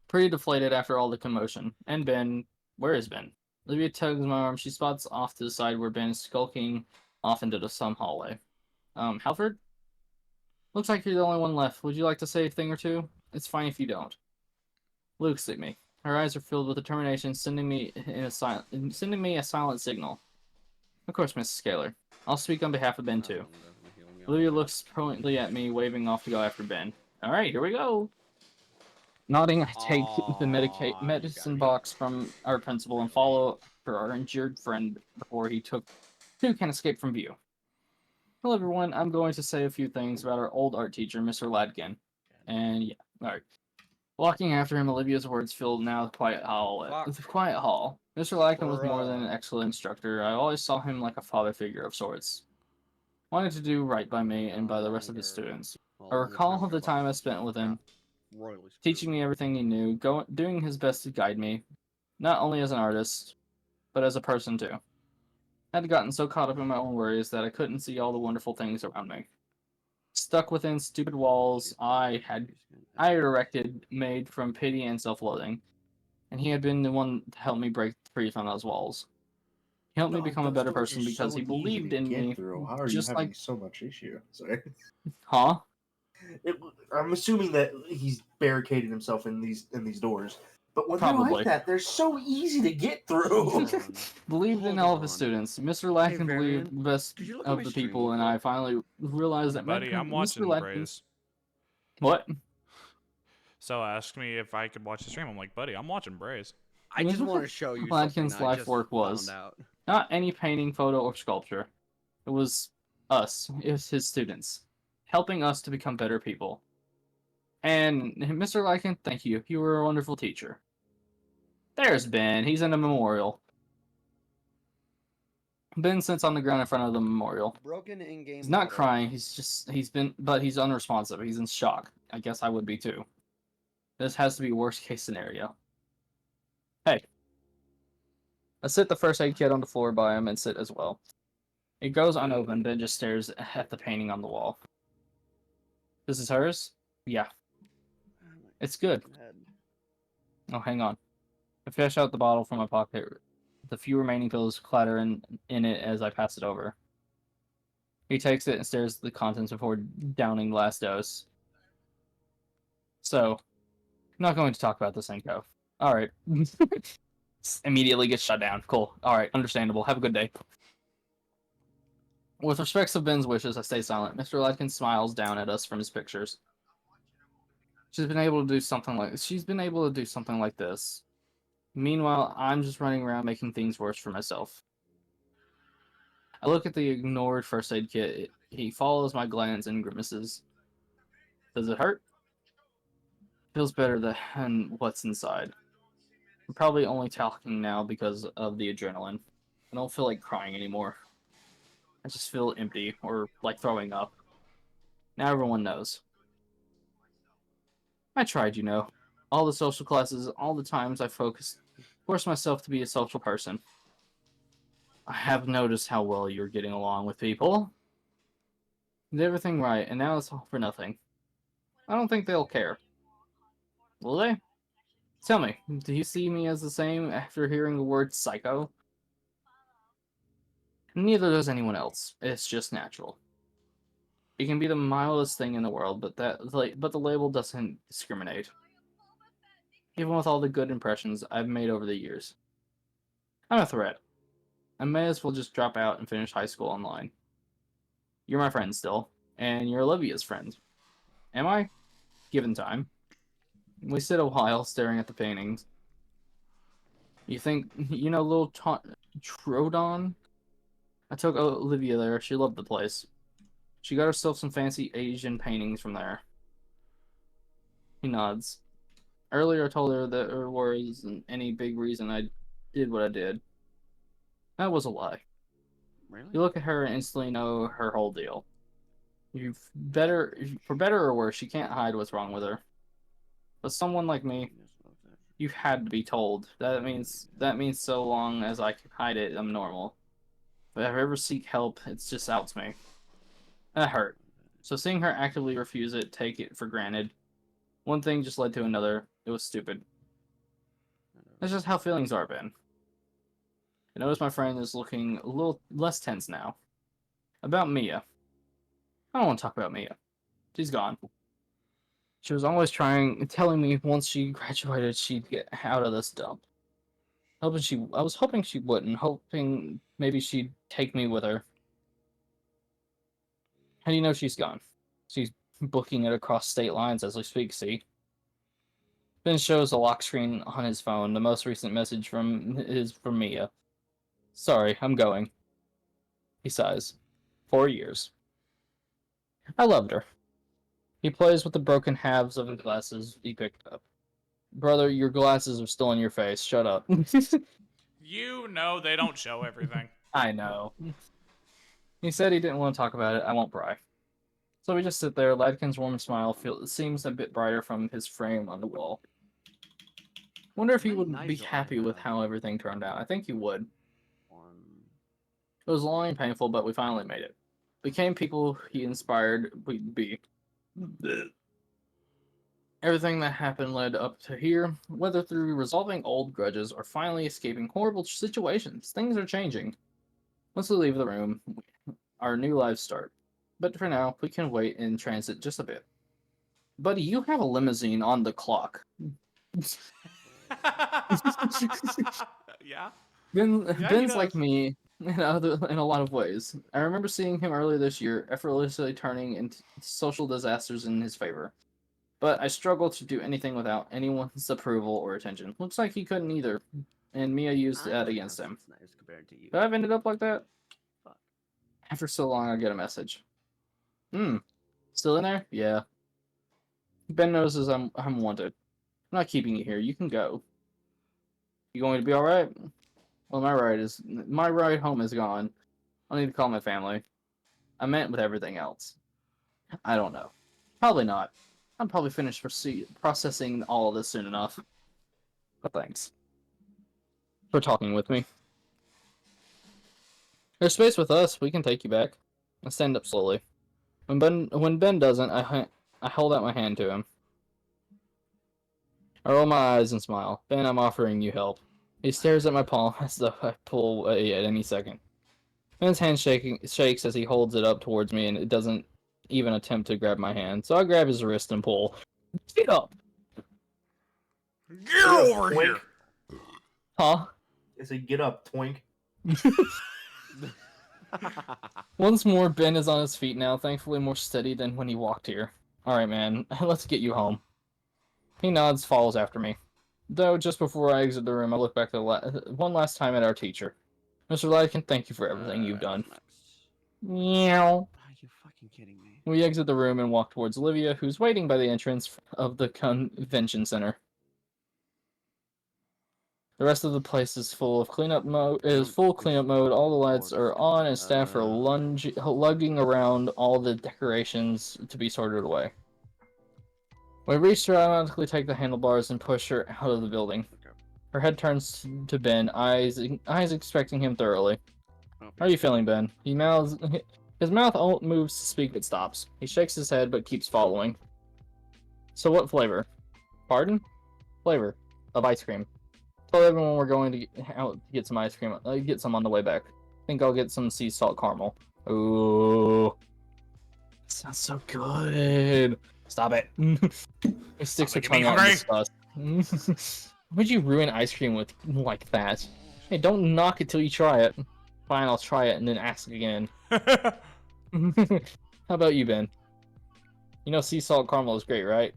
pretty deflated after all the commotion. And Ben, where is Ben? Olivia tugs my arm. She spots off to the side where Ben is skulking off into some hallway. Halford? Looks like you're the only one left. Would you like to say a thing or two? It's fine if you don't. Looks at me. Her eyes are filled with determination, sending me a silent signal. Of course, Mrs. Scalar. I'll speak on behalf of Ben, too. Olivia looks pointedly at me, waving off to go after Ben. Alright, here we go. Nodding, I take the medicine box from our principal and follow for our injured friend before he too can escape from view. Hello, everyone. I'm going to say a few things about our old art teacher, Mr. Ladkin. And yeah, alright. Walking after him, Olivia's words filled now the quiet hall. Mr. Ladkin was more than an excellent instructor. I always saw him like a father figure of sorts. Wanted to do right by me and by the rest of his students. I recall the time I spent with him, teaching me everything he knew, doing his best to guide me, not only as an artist, but as a person too. I had gotten so caught up in my own worries that I couldn't see all the wonderful things around me. Stuck within stupid walls I had erected, made from pity and self-loathing, and he had been the one to help me break free from those walls. He helped me become a better person because he believed in me. How are you having so much issue? Sorry. Huh? I'm assuming that he's barricaded himself in these doors. But when they're Probably. like that, they're so easy to get through. Believed in all of his students. Mr. Ladkin believed the best of the people, and I finally realized that Buddy, I'm watching Mr. Ladkin... Braze. What? So asked me if I could watch the stream. I'm like, buddy, I'm watching Braze. I just want to show you something Ladkin's life work was not any painting, photo, or sculpture. It was us. It was his students, helping us to become better people. And Mr. Ladkin, thank you. You were a wonderful teacher. There's Ben. He's in a memorial. Ben sits on the ground in front of the memorial. Broken in-game. He's not crying. But he's unresponsive. He's in shock. I guess I would be too. This has to be worst case scenario. Hey. I sit the first aid kit on the floor by him and sit as well. It goes unopened. Ben just stares at the painting on the wall. This is hers? Yeah. It's good. Oh, hang on. I fish out the bottle from my pocket. The few remaining pills clatter in it as I pass it over. He takes it and stares at the contents before downing the last dose. So, I'm not going to talk about the Senko. Alright. Immediately gets shut down. Cool. Alright, understandable. Have a good day. With respects of Ben's wishes, I stay silent. Mr. Ladkin smiles down at us from his pictures. She's been able to do something like this. Meanwhile, I'm just running around making things worse for myself. I look at the ignored first aid kit. He follows my glance and grimaces. Does it hurt? Feels better than what's inside. I'm probably only talking now because of the adrenaline. I don't feel like crying anymore. I just feel empty, or like throwing up. Now everyone knows. I tried, you know. All the social classes, all the times I forced myself to be a social person. I have noticed how well you're getting along with people. You did everything right, and now it's all for nothing. I don't think they'll care. Will they? Tell me, do you see me as the same after hearing the word psycho? Neither does anyone else. It's just natural. It can be the mildest thing in the world, but the label doesn't discriminate. Even with all the good impressions I've made over the years. I'm a threat. I may as well just drop out and finish high school online. You're my friend still, and you're Olivia's friend. Am I? Given time. We sit a while staring at the paintings. You think, you know, little Trodon? I took Olivia there. She loved the place. She got herself some fancy Asian paintings from there. He nods. Earlier I told her that there wasn't any big reason I did what I did. That was a lie. Really? You look at her and instantly know her whole deal. For better or worse, she can't hide what's wrong with her. But someone like me, you had to be told. That means so long as I can hide it, I'm normal. If I ever seek help, it's just out to me. That hurt. So seeing her actively refuse it, take it for granted. One thing just led to another. It was stupid. That's just how feelings are, Ben. I notice my friend is looking a little less tense now. About Mia. I don't want to talk about Mia. She's gone. She was always telling me once she graduated she'd get out of this dump. I was hoping she wouldn't, hoping maybe she'd take me with her. How do you know she's gone? She's booking it across state lines as we speak, see? Ben shows a lock screen on his phone. The most recent message is from Mia. Sorry, I'm going. He sighs. 4 years. I loved her. He plays with the broken halves of his glasses he picked up. Brother, your glasses are still in your face. Shut up. You know they don't show everything. I know. He said he didn't want to talk about it. I won't pry. So we just sit there. Ladkin's warm smile seems a bit brighter from his frame on the wall. Wonder if he would be happy with how everything turned out. I think he would. It was long and painful, but we finally made it. Became people he inspired we'd be. Everything that happened led up to here, whether through resolving old grudges or finally escaping horrible situations. Things are changing. Once we leave the room, our new lives start. But for now, we can wait in transit just a bit. Buddy, you have a limousine on the clock. Yeah? Ben's like me in a lot of ways. I remember seeing him earlier this year, effortlessly turning into social disasters in his favor. But I struggled to do anything without anyone's approval or attention. Looks like he couldn't either, and Mia used that against him. But I've ended up like that? Fuck. After so long, I get a message. Still in there? Yeah. Ben notices I'm wanted. I'm not keeping you here. You can go. You going to be alright? Well, my ride home is gone. I'll need to call my family. I meant with everything else. I don't know. Probably not. I'll probably finish processing all of this soon enough. But thanks for talking with me. There's space with us. We can take you back. I stand up slowly. When Ben doesn't, I hold out my hand to him. I roll my eyes and smile. Ben, I'm offering you help. He stares at my palm as though I pull away at any second. Ben's hand shakes as he holds it up towards me, and it doesn't even attempt to grab my hand. So I grab his wrist and pull. Get up! Get over here! Huh? I said, get up, twink. Once more, Ben is on his feet now, thankfully more steady than when he walked here. Alright, man, let's get you home. He nods, follows after me. Though, just before I exit the room, I look back one last time at our teacher. Mr. Lycan, thank you for everything you've done. Meow. Are you fucking kidding me? We exit the room and walk towards Olivia, who's waiting by the entrance of the convention center. The rest of the place is full cleanup mode. All the lights are on, and staff are lugging around all the decorations to be sorted away. When we reach her, I automatically take the handlebars and push her out of the building. Her head turns to Ben, eyes expecting him thoroughly. How are you feeling, Ben? His mouth moves to speak but stops. He shakes his head but keeps following. So what flavor? Pardon? Flavor of ice cream. Told everyone we're going to get some ice cream. Get some on the way back. Think I'll get some sea salt caramel. Ooh. Sounds so good. Stop it. It sticks her tongue out in disgust. Would you ruin ice cream with like that? Hey, don't knock it till you try it. Fine, I'll try it and then ask again. How about you, Ben? You know sea salt caramel is great, right?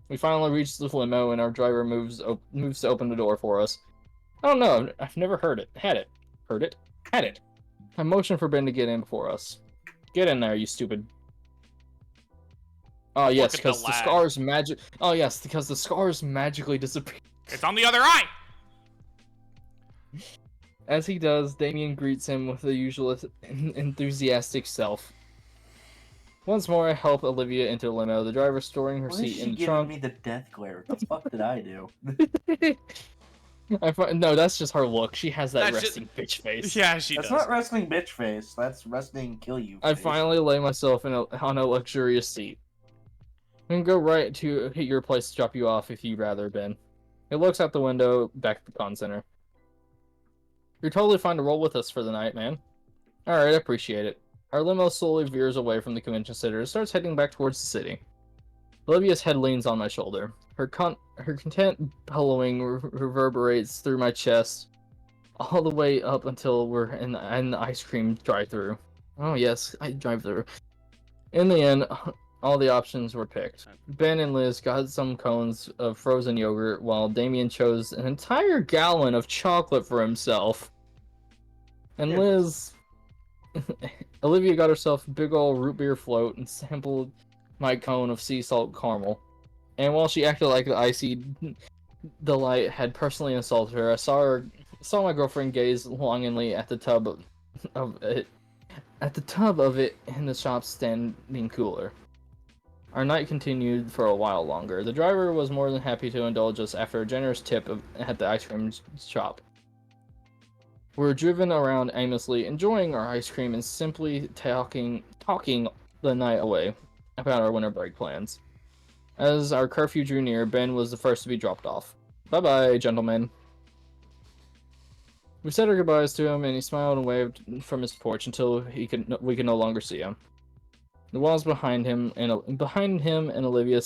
We finally reached the limo and our driver moves to open the door for us. I don't know, I've never heard it. Had it. I motioned for Ben to get in before us. Get in there, you stupid. Oh yes, because the scars because the scars magically disappear. It's on the other eye! As he does, Damien greets him with the usual enthusiastic self. Once more, I help Olivia into the limo, the driver storing her seat in the trunk. Why is she giving me the death glare? What the fuck did I do? No, that's just her look. She has that That's resting bitch face. Yeah, she That's does. not resting bitch face. That's resting kill you face. I finally lay myself on a luxurious seat. I can go right to hit your place to drop you off if you'd rather, Ben. It looks out the window back at the con center. You're totally fine to roll with us for the night, man. Alright, I appreciate it. Our limo slowly veers away from the convention center and starts heading back towards the city. Olivia's head leans on my shoulder. Her content bellowing reverberates through my chest, all the way up until we're in the ice cream drive-thru. Oh yes, drive-thru. In the end, all the options were picked. Ben and Liz got some cones of frozen yogurt, while Damien chose an entire gallon of chocolate for himself. And Liz... Olivia got herself a big ol' root beer float and sampled my cone of sea salt caramel. And while she acted like the icy delight had personally insulted her, I saw my girlfriend gaze longingly at the tub of it in the shop's standing cooler. Our night continued for a while longer. The driver was more than happy to indulge us after a generous tip at the ice cream shop. We were driven around aimlessly, enjoying our ice cream and simply talking the night away about our winter break plans. As our curfew drew near, Ben was the first to be dropped off. Bye-bye, gentlemen. We said our goodbyes to him, and he smiled and waved from his porch until we could no longer see him. The walls behind him and Olivia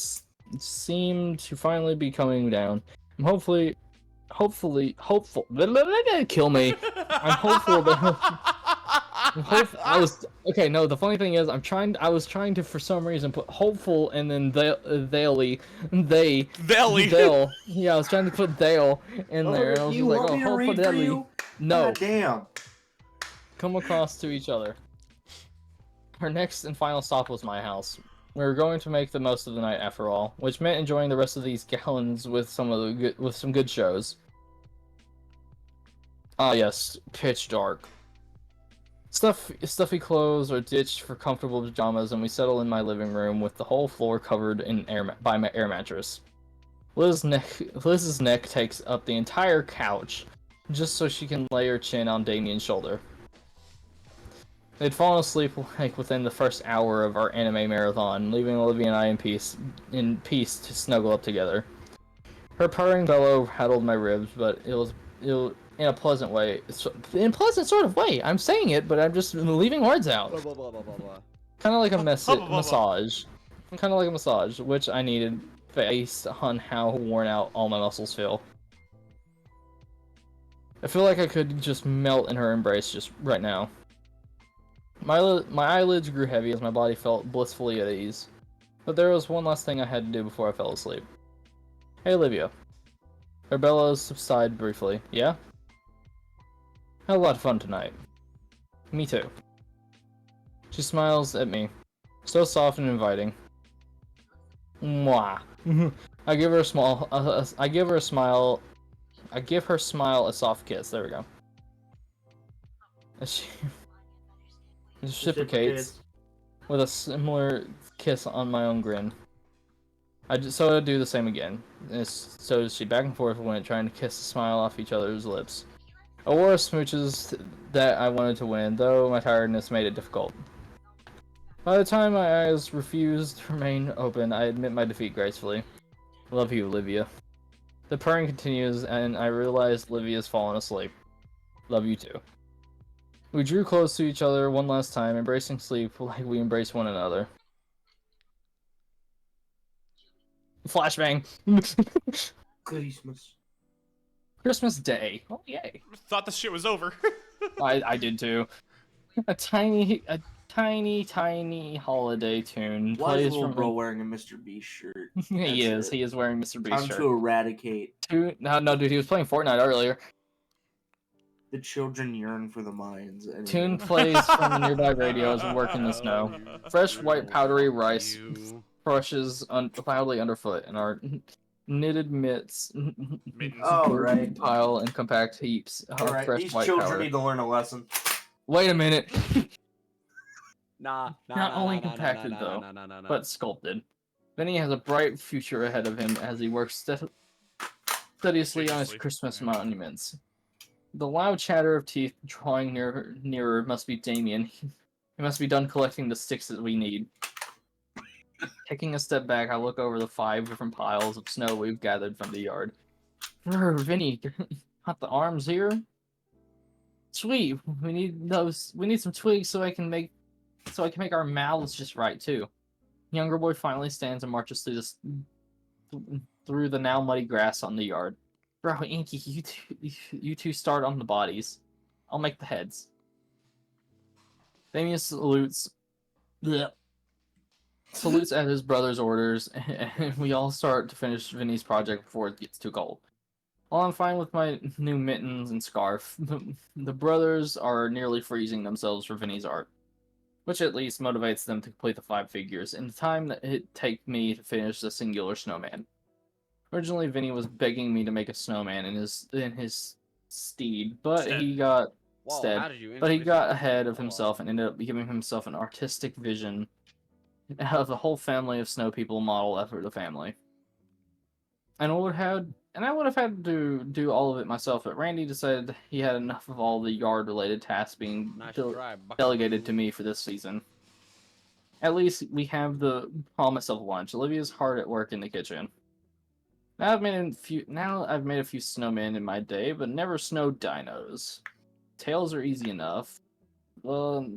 seemed to finally be coming down. I'm hopeful. Kill me. I'm hopeful that. Okay. No, the funny thing is, I was trying to, for some reason, put hopeful and then they'll. Yeah, I was trying to put they'll in there. And I was you like, want me to read for you? No. God damn. Come across to each other. Our next and final stop was my house. We were going to make the most of the night after all, which meant enjoying the rest of these gallons with some good shows. Ah yes, pitch dark. Stuffy clothes are ditched for comfortable pajamas, and we settle in my living room with the whole floor covered in by my air mattress. Liz's neck takes up the entire couch, just so she can lay her chin on Damien's shoulder. They'd fallen asleep like within the first hour of our anime marathon, leaving Olivia and I in peace to snuggle up together. Her purring bellow rattled my ribs, but it was in a pleasant way. In a pleasant sort of way. I'm saying it, but I'm just leaving words out. Blah, blah, blah, blah, blah, blah. Kind of like a massage. Kind of like a massage, which I needed based on how worn out all my muscles feel. I feel like I could just melt in her embrace just right now. My eyelids grew heavy as my body felt blissfully at ease. But there was one last thing I had to do before I fell asleep. Hey, Olivia. Her bellows subsided briefly. Yeah? Had a lot of fun tonight. Me too. She smiles at me. So soft and inviting. Mwah. I give her smile a soft kiss. There we go. As she reciprocates with a similar kiss on my own grin. So I do the same again. So does she, back and forth went, trying to kiss a smile off each other's lips. A war of smooches that I wanted to win, though my tiredness made it difficult. By the time my eyes refused to remain open, I admit my defeat gracefully. Love you, Olivia. The purring continues, and I realize Olivia's fallen asleep. Love you too. We drew close to each other one last time, embracing sleep like we embrace one another. Flashbang! Christmas Day. Oh, yay. Thought this shit was over. I did too. A tiny tiny, tiny holiday tune Why is plays little from bro wearing a Mr. Beast shirt? he is. That's it. He is wearing Mr. Beast Time shirt. to eradicate. No, dude, he was playing Fortnite earlier. The children yearn for the mines. Anyway. Tune plays from a nearby radio as we work in the snow. Fresh white powdery rice crushes loudly underfoot, and our knitted mitts Oh, right. pile in compact heaps of All right, fresh these white children powder. need to learn a lesson. Wait a minute. Nah, Not only compacted though, but sculpted. Vinny has a bright future ahead of him as he works studiously on his Christmas monuments. The loud chatter of teeth drawing nearer must be Damien. He must be done collecting the sticks that we need. Taking a step back, I look over the 5 different piles of snow we've gathered from the yard. Vinny, got the arms here? Sweet. We need those. We need some twigs so I can make our mouths just right too. Younger boy finally stands and marches through the now muddy grass on the yard. Bro, Inky, you two start on the bodies. I'll make the heads. Damien salutes at his brother's orders, and we all start to finish Vinny's project before it gets too cold. While I'm fine with my new mittens and scarf, the brothers are nearly freezing themselves for Vinny's art, which at least motivates them to complete the 5 figures in the time that it take me to finish the singular snowman. Originally, Vinny was begging me to make a snowman in his steed, but he got ahead of himself and ended up giving himself an artistic vision of the whole family of snow people model after the family. And I would have had to do all of it myself, but Randy decided he had enough of all the yard-related tasks being delegated to me for this season. At least we have the promise of lunch. Olivia's hard at work in the kitchen. Now I've made a few snowmen in my day, but never snow dinos. Tails are easy enough. Well,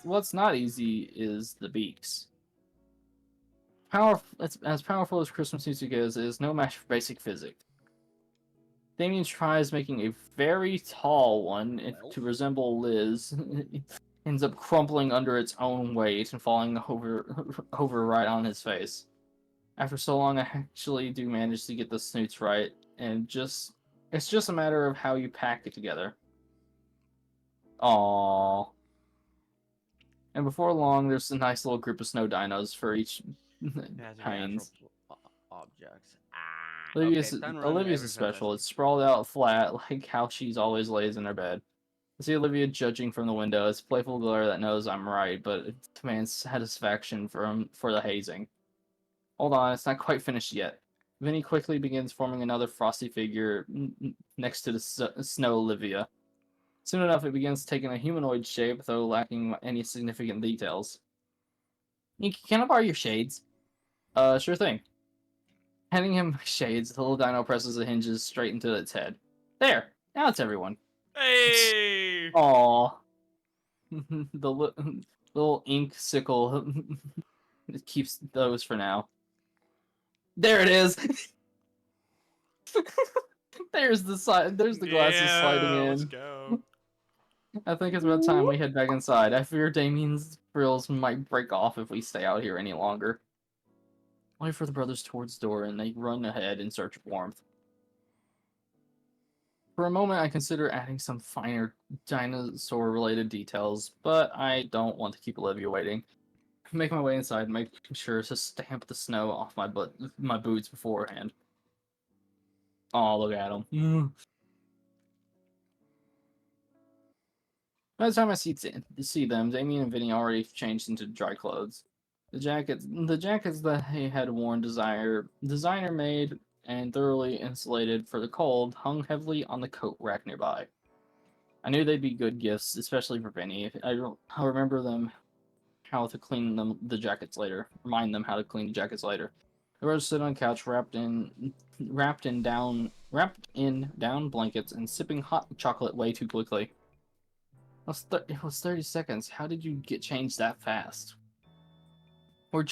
what's not easy is the beaks. As powerful as Christmas music is, it is no match for basic physics. Damien tries making a very tall one to resemble Liz. Ends up crumpling under its own weight and falling over right on his face. After so long, I actually do manage to get the snoots right, and it's just a matter of how you pack it together. Aww. And before long, there's a nice little group of snow dinos for each kinds. Objects. Olivia's is special. It's sprawled out flat, like how she's always lays in her bed. I see Olivia judging from the window. It's a playful glare that knows I'm right, but it demands satisfaction for the hazing. Hold on, it's not quite finished yet. Vinny quickly begins forming another frosty figure next to the snow Olivia. Soon enough, it begins taking a humanoid shape, though lacking any significant details. Can I borrow your shades? Sure thing. Handing him my shades, the little dino presses the hinges straight into its head. There! Now it's everyone. Hey! Aww. The little ink sickle it keeps those for now. There it is! There's the glasses sliding in. Let's go. I think it's about time we head back inside. I fear Damien's frills might break off if we stay out here any longer. I wait for the brothers towards the door and they run ahead in search of warmth. For a moment, I consider adding some finer dinosaur-related details, but I don't want to keep Olivia waiting. I make my way inside, making sure to stamp the snow off my boots beforehand. Oh, look at them. By the time I see them, Damien and Vinny already changed into dry clothes. The jackets that he had worn designer made and thoroughly insulated for the cold hung heavily on the coat rack nearby. I knew they'd be good gifts, especially for Vinny. I'll remember them how to clean the jackets later. Remind them how to clean the jackets later. The brothers sit on the couch, wrapped in down blankets and sipping hot chocolate way too quickly. It was 30 seconds. How did you get changed that fast? We're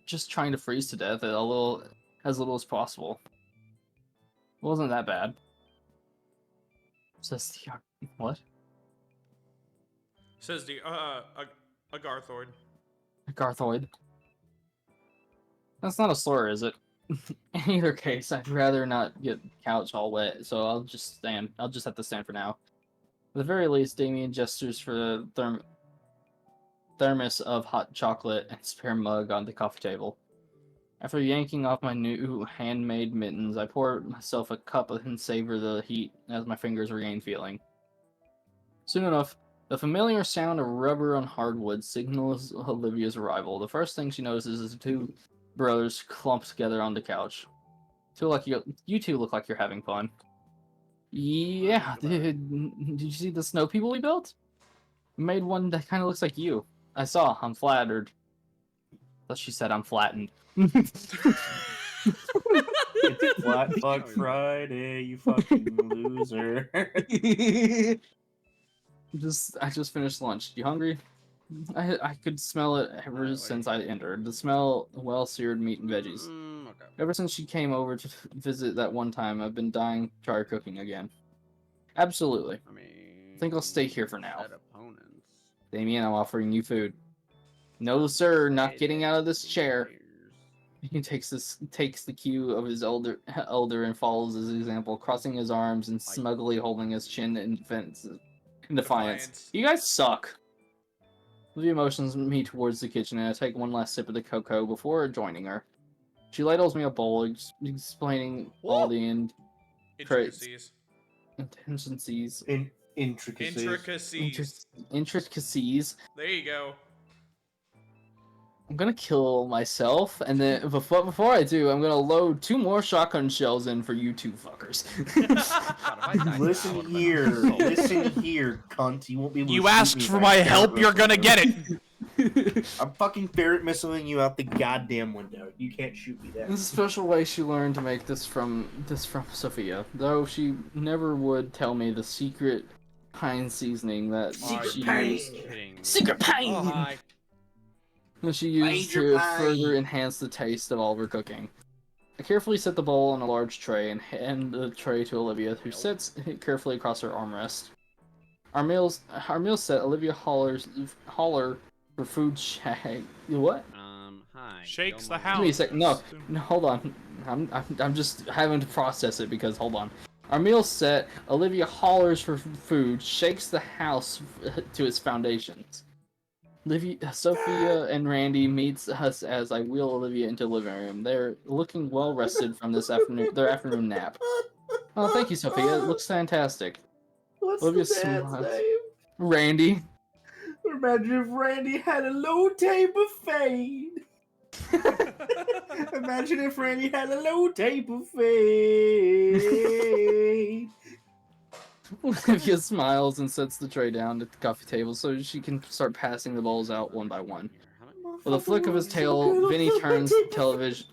just trying to freeze to death as little as possible. It wasn't that bad. Says the what? Says the A Garthord. Garthoid. That's not a slur, is it? In either case, I'd rather not get the couch all wet, so I'll just stand. I'll just have to stand for now. At the very least, Damien gestures for the thermos of hot chocolate and spare mug on the coffee table. After yanking off my new handmade mittens, I pour myself a cup and savor the heat as my fingers regain feeling. Soon enough, the familiar sound of rubber on hardwood signals Olivia's arrival. The first thing she notices is the two brothers clumped together on the couch. You two look like you're having fun. Yeah, did you see the snow people we built? We made one that kind of looks like you. I saw. I'm flattered. But she said I'm flattened. It's Flat Fuck Friday, you fucking loser. I just finished lunch. You hungry? I could smell it ever since I entered. The smell of well-seared meat and veggies. Okay. Ever since she came over to visit that one time, I've been dying to try her cooking again. Absolutely. I think I'll stay here for now. Damien, I'm offering you food. No, sir, not getting out of this chair. He takes the cue of his elder and follows his example, crossing his arms and smugly holding his chin in defiance. You guys suck. Olivia motions me towards the kitchen, and I take one last sip of the cocoa before joining her. She ladles me a bowl, explaining all the Intricacies. Intricacies. There you go. I'm gonna kill myself, and then before I do, I'm gonna load 2 more shotgun shells in for you two fuckers. Listen here, cunt. You won't be able to You shoot asked me for if my I help, ferret you're gonna missile get you. it. I'm fucking ferret missiling you out the goddamn window. You can't shoot me there. There's a special way she learned to make this from Sophia, though she never would tell me the secret pine seasoning that she used. Secret pine. Oh, hi. That she used to further enhance the taste of all of her cooking. I carefully set the bowl on a large tray and hand the tray to Olivia, who sets it carefully across her armrest. Our meal set. Olivia holler for food shag. What? Hi. Shakes the Give me a house. sec. No, hold on. I'm just having to process it because hold on. Our meal set. Olivia hollers for food, shakes the house to its foundations. Sophia and Randy meets us as I wheel Olivia into the living room. They're looking well rested from their afternoon nap. Oh, thank you, Sophia. It looks fantastic. What's Olivia the dad's smiles. name? Randy. Imagine if Randy had a low table fade. Imagine if Randy had a low table fade. Olivia smiles and sets the tray down at the coffee table so she can start passing the bowls out one by one. With a flick of his tail, Vinny turns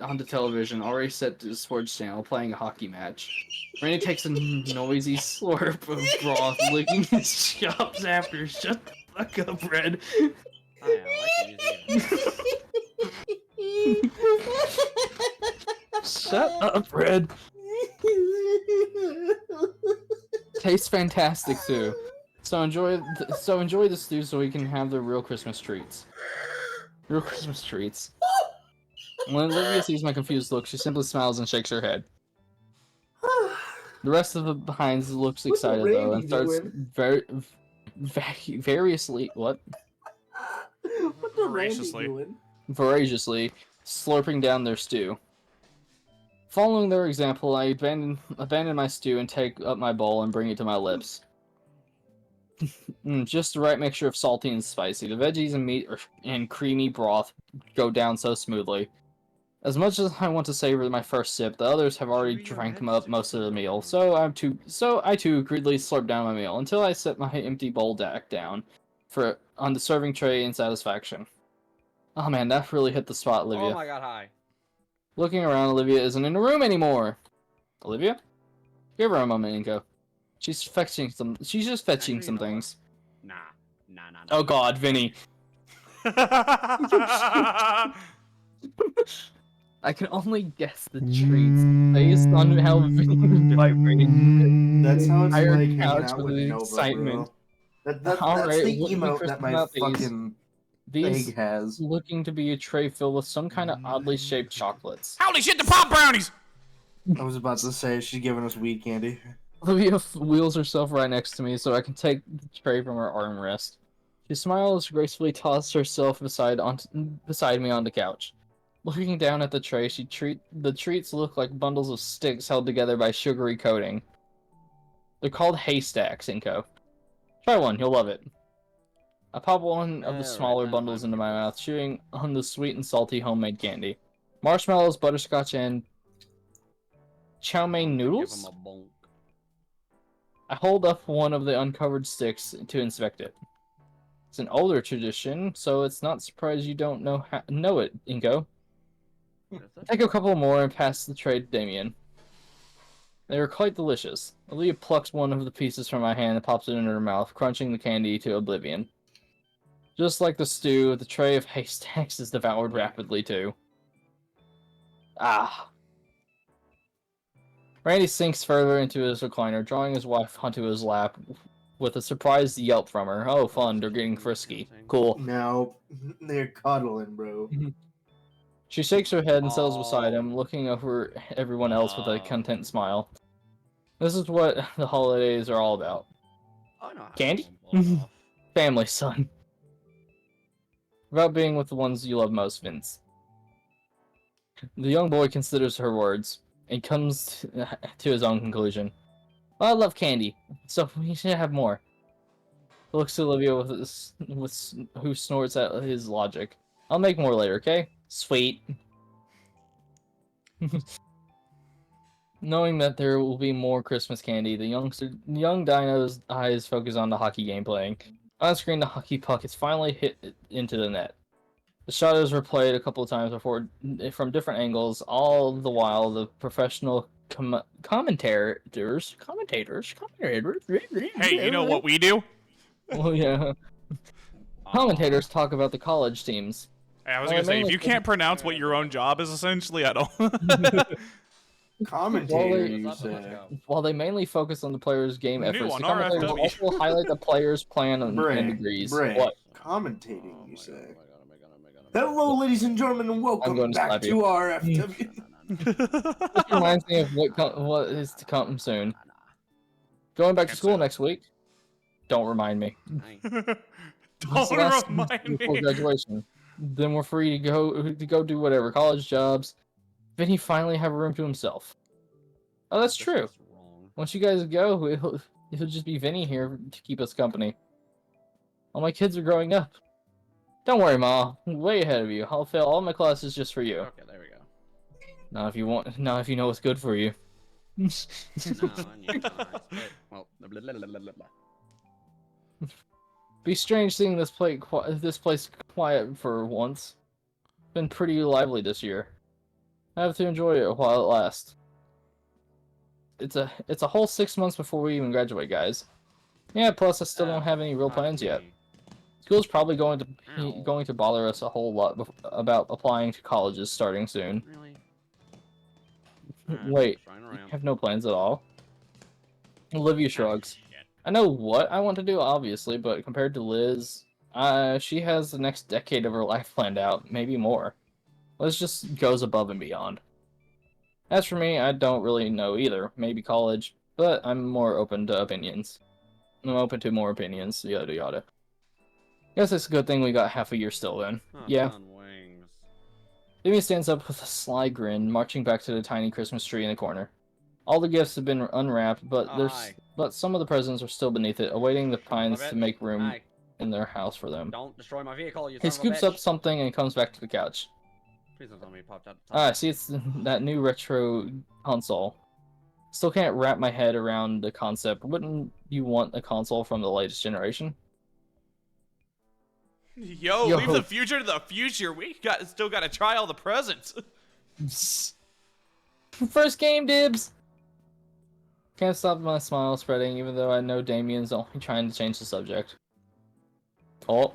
onto television, already set to the sports channel, playing a hockey match. Randy takes a noisy slurp of broth, licking his chops after. Shut the fuck up, Red. Shut up, Red. Tastes fantastic too. So enjoy the stew so we can have the real Christmas treats. Real Christmas treats. When Olivia sees my confused look, she simply smiles and shakes her head. The rest of the behinds looks excited though and starts variously what? What the Randy doing? Voraciously slurping down their stew. Following their example, I abandon my stew and take up my bowl and bring it to my lips. Just the right mixture of salty and spicy. The veggies and meat and creamy broth go down so smoothly. As much as I want to savor my first sip, the others have already drank up most of the meal, so I too greedily slurp down my meal until I set my empty bowl back down on the serving tray in satisfaction. Oh man, that really hit the spot, Olivia. Oh my god, hi. Looking around, Olivia isn't in the room anymore. Olivia? Give her a moment, Inko. She's just fetching some things. Nah. Oh god, Vinny. I can only guess the treats based on how Vinny vibrating. That's how it's like hanging couch out with with the Nova, excitement. bro. That's Alright, the what do you emote Christmas that my about these? fucking These Egg has. looking to be a tray filled with some kind of oddly shaped chocolates. Holy shit, the pop brownies! I was about to say she's giving us weed candy. Olivia wheels herself right next to me so I can take the tray from her armrest. She smiles, gracefully tosses herself beside me on the couch. Looking down at the tray, the treats look like bundles of sticks held together by sugary coating. They're called haystacks, Inko. Try one, you'll love it. I pop one of the smaller bundles into my mouth, chewing on the sweet and salty homemade candy. Marshmallows, butterscotch, and chow mein noodles? I hold up one of the uncovered sticks to inspect it. It's an older tradition, so it's not surprised you don't know it, Inko. Take a couple more and pass the tray to Damien. They were quite delicious. Aaliyah plucks one of the pieces from my hand and pops it into her mouth, crunching the candy to oblivion. Just like the stew, the tray of haystacks is devoured rapidly too. Ah. Randy sinks further into his recliner, drawing his wife onto his lap with a surprised yelp from her. Oh, fun, they're getting frisky. Cool. No, they're cuddling, bro. She shakes her head and settles beside him, looking over everyone else with a content smile. This is what the holidays are all about. Candy? Family, son. About being with the ones you love most, Vince. The young boy considers her words and comes to his own conclusion. Well, I love candy, so we should have more. Looks to Olivia who snorts at his logic. I'll make more later, okay? Sweet. Knowing that there will be more Christmas candy, the young Dino's eyes focus on the hockey game playing. On screen, the hockey puck has finally hit into the net. The shot is replayed a couple of times before from different angles, all the while the professional commentators. Hey, you know what we do? Oh yeah. Commentators talk about the college teams. I was gonna say, if you can't pronounce what your own job is, essentially, I don't. Commentator, you say. While they mainly focus on the players' game efforts, on the commentators RFW. also highlight the players' plan and degrees. What? Commentating, you say. Hello, ladies and gentlemen, and I'm welcome going to back slap to you. RFW. This reminds me of what is to come soon. Going back to school next week. Don't remind me. Don't remind Before me. graduation. Then we're free to go do whatever, college jobs. Vinny finally have a room to himself. Oh, that's true. Once you guys go, it'll just be Vinny here to keep us company. All my kids are growing up. Don't worry, Ma. I'm way ahead of you. I'll fail all my classes just for you. Okay, there we go. Now, if you know what's good for you. No, well, blah, blah, blah, blah, blah. Be strange seeing this place quiet for once. Been pretty lively this year. I have to enjoy it while it lasts. It's a whole 6 months before we even graduate, guys. Yeah, plus I still don't have any real plans yet. School's probably going to bother us a whole lot about applying to colleges starting soon. Really? Wait, you have no plans at all? Olivia shrugs. I know what I want to do, obviously, but compared to Liz, she has the next decade of her life planned out, maybe more. Liz just goes above and beyond. As for me, I don't really know either. Maybe college, but I'm more open to opinions. I'm open to more opinions, yada yada. Guess it's a good thing we got half a year still then. Yeah. Jimmy stands up with a sly grin, marching back to the tiny Christmas tree in the corner. All the gifts have been unwrapped, but some of the presents are still beneath it, awaiting the Pines to make room in their house for them. Don't destroy my vehicle, you He son of a scoops bitch. up something and comes back to the couch. Please don't tell me it popped out. See, it's that new retro console. Still can't wrap my head around the concept. Wouldn't you want a console from the latest generation? Yo, leave the future to the future. We still got to try all the presents. First game, dibs! Can't stop my smile spreading, even though I know Damien's only trying to change the subject. Oh.